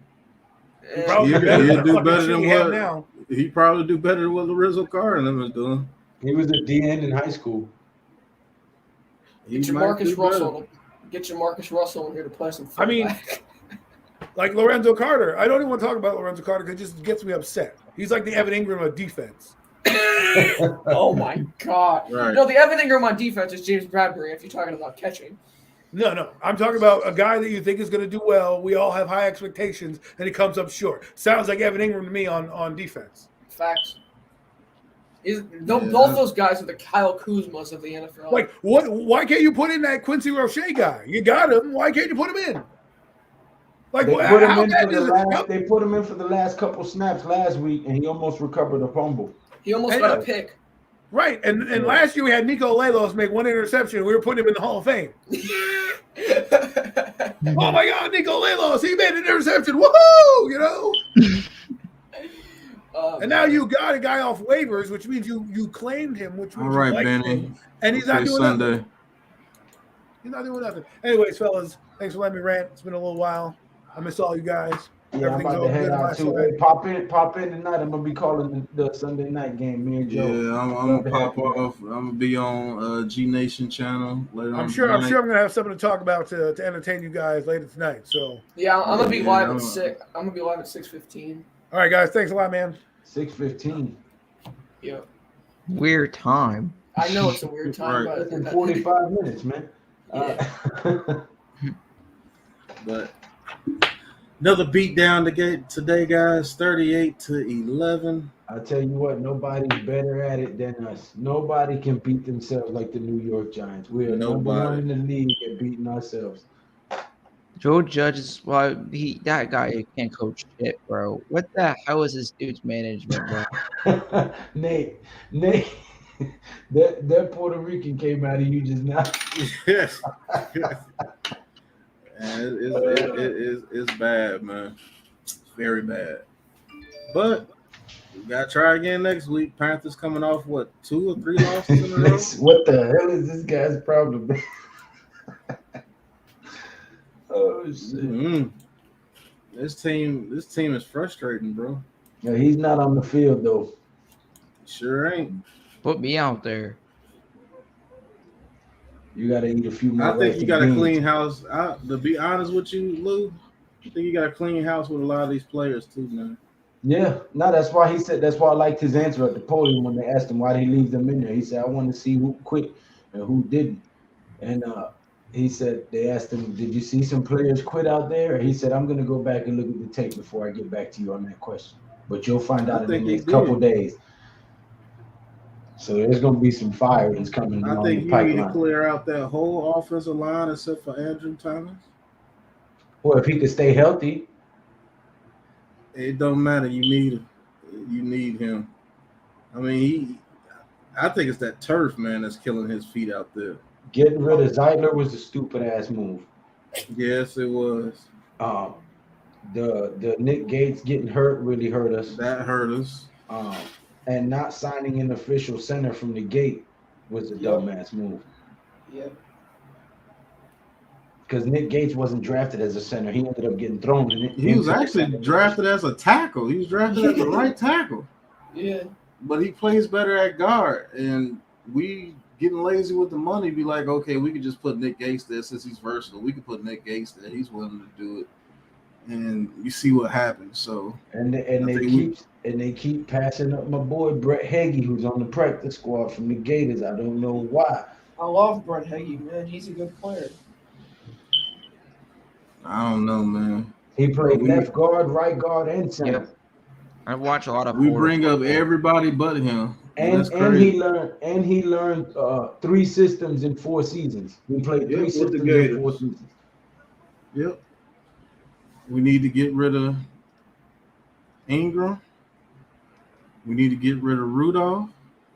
He'll do better than what now. He probably do better than what Lorenzo Carr and them was doing. He was a DN in high school. Get Jamarcus Russell in here to play some football. I mean, like Lorenzo Carter. I don't even want to talk about Lorenzo Carter because it just gets me upset. He's like the Evan Ingram of defense. Oh my God! Right. No, the Evan Ingram on defense is James Bradbury. If you're talking about catching. No. I'm talking about a guy that you think is going to do well. We all have high expectations, and he comes up short. Sounds like Evan Ingram to me on defense. Facts. Both those guys are the Kyle Kuzmas of the NFL. Like, what? Why can't you put in that Quincy Roche guy? You got him. Why can't you put him in? Like, they put him in for the last couple snaps last week, and he almost recovered a fumble. He almost got a pick. Right, and last year we had Nico Lelos make 1 interception. We were putting him in the Hall of Fame. Oh my God, Nico Lelos, he made an interception. Woohoo! You know. And now you got a guy off waivers, which means you claimed him, which means all right, Benny. And he's not doing nothing. He's not doing nothing. Anyways, fellas, thanks for letting me rant. It's been a little while. I miss all you guys. Yeah, I'm about to head out too. Hey, pop in tonight. I'm gonna be calling the Sunday night game. Me and Joe. Yeah, I'm gonna pop off. I'm gonna be on G Nation channel later. I'm sure I'm gonna have something to talk about to entertain you guys later tonight. So yeah, I'm gonna be live at 6. I'm gonna be live at 6:15. All right, guys. Thanks a lot, man. 6:15. Yeah. Weird time. I know it's a weird time, right. But in 45 minutes, man. Yeah. But another beat down today, guys. 38-11. I tell you what, nobody's better at it than us. Nobody can beat themselves like the New York Giants. We are number 1 in the league at beating ourselves. Joe Judge is that guy can't coach shit, bro. What the hell is this dude's management, bro? Nate, that Puerto Rican came out of you just now. Yes. It's bad, man. It's very bad. But we gotta try again next week. Panthers coming off 2 or 3 losses in a row. What the hell is this guy's problem? Oh shit! Mm-hmm. This team is frustrating, bro. Yeah, he's not on the field though. Sure ain't. Put me out there. You got to eat a few more. I think you got to clean house. To be honest with you, Lou, I think you got to clean house with a lot of these players too, man. Yeah, no, that's why he said. That's why I liked his answer at the podium when they asked him why did he leave them in there. He said, "I want to see who quit and who didn't." And he said they asked him, "Did you see some players quit out there?" He said, "I'm going to go back and look at the tape before I get back to you on that question. But you'll find out in the next couple days." So there's going to be some fire that's coming. I think you need to clear out that whole offensive line except for Andrew Thomas. Well, if he could stay healthy, it don't matter. You need him. I mean, I think it's that turf, man, that's killing his feet out there. Getting rid of Zeidler was a stupid ass move. Yes, it was. The Nick Gates getting hurt really hurt us. That hurt us. And not signing an official center from the gate was a dumbass move. Yep. Because Nick Gates wasn't drafted as a center. He ended up getting thrown in it. He was actually drafted as a tackle. He was drafted as a right tackle. Yeah. But he plays better at guard. And we getting lazy with the money, be like, okay, we could just put Nick Gates there since he's versatile. We could put Nick Gates there. He's willing to do it. And you see what happens. So they keep passing up my boy Brett Hagee, who's on the practice squad from the Gators. I don't know why. I love Brett Hagee, man. He's a good player. I don't know, man. He played left guard, right guard, and center. Yep. I watch a lot of. We bring up everybody but him, and he learned 3 systems in 4 seasons. We played 3 systems in 4 seasons. Yep. We need to get rid of Ingram. We need to get rid of Rudolph.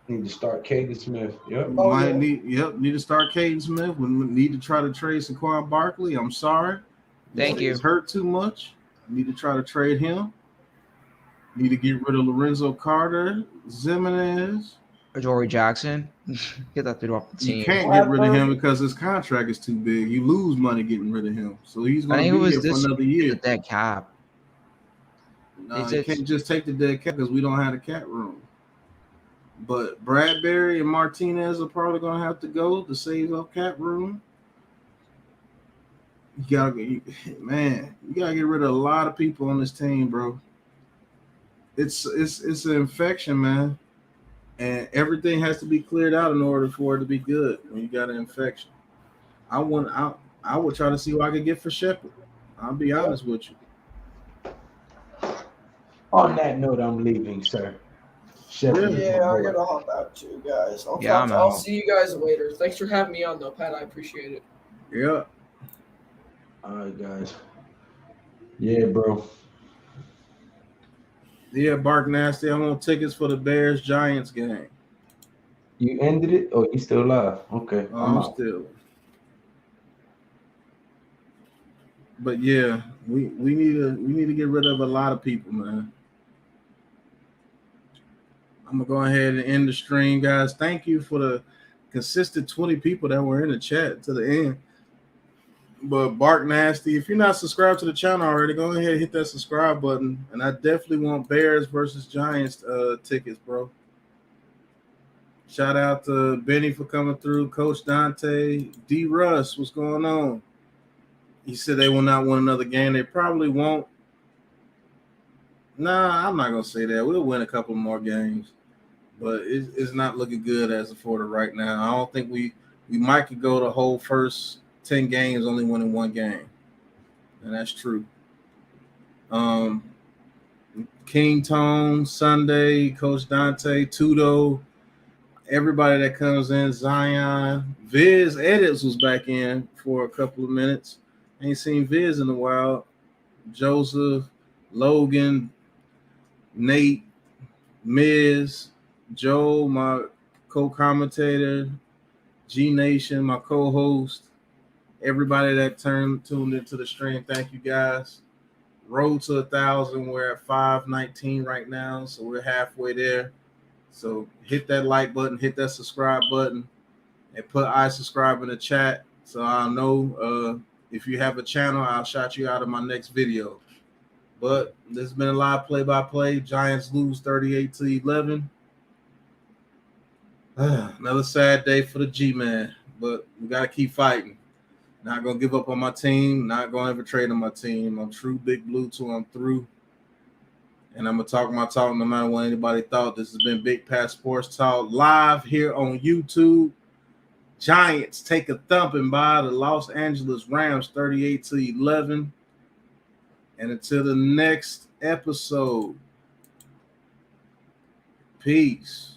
Need to start Caden Smith. Yep. Need to start Caden Smith. We need to try to trade Saquon Barkley. I'm sorry. Thank you. He's hurt too much. Need to try to trade him. Need to get rid of Lorenzo Carter, Zimenez. Jory Jackson. Get that dude off the team. You can't get rid of him because his contract is too big. You lose money getting rid of him. So he's going to be here for another year. Dead cap. No, you can't just take the dead cap because we don't have the cap room. But Bradbury and Martinez are probably going to have to go to save up cap room. You gotta get rid of a lot of people on this team, bro. It's an infection, man. And everything has to be cleared out in order for it to be good when you got an infection. I would try to see what I could get for Shepard. I'll be honest with you. On that note, I'm leaving, sir. Shepard. Yeah, I gotta hop out too, guys. I'll see you guys later. Thanks for having me on, though, Pat. I appreciate it. Yeah. All right, guys. Yeah, bro. Yeah, Bark Nasty. I want tickets for the Bears-Giants game. You ended it? Oh, you still alive? Okay. I'm still. But yeah, we need to get rid of a lot of people, man. I'm gonna go ahead and end the stream, guys. Thank you for the consistent 20 people that were in the chat to the end. But Bark Nasty, if you're not subscribed to the channel already, go ahead and hit that subscribe button. And I definitely want Bears versus Giants tickets, bro. Shout out to Benny for coming through. Coach Dante, D. Russ, what's going on? He said they will not win another game. They probably won't. Nah, I'm not gonna say that. We'll win a couple more games, but it's not looking good as a Florida right now. I don't think we might could go the whole first 10 games only winning 1 game, and that's true. King Tone, Sunday, Coach Dante, Tudo, everybody that comes in, Zion, Viz Edits was back in for a couple of minutes. Ain't seen Viz in a while. Joseph, Logan, Nate, Miz, Joe, my co-commentator, G Nation, my co-host, everybody that tuned into the stream. Thank you guys. Road to 1,000. We're at 519 right now, so we're halfway there. So hit that like button, hit that subscribe button, and put I subscribe in the chat so I'll know if you have a channel. I'll shout you out in my next video. But there's been a live play-by-play. Giants lose 38-11. Another sad day for the G-Man, but we got to keep fighting. Not going to give up on my team. Not going to ever trade on my team. I'm true Big Blue till I'm through. And I'm going to talk my talk no matter what anybody thought. This has been Big Pat Sports Talk live here on YouTube. Giants take a thumping by the Los Angeles Rams 38-11. And until the next episode, peace.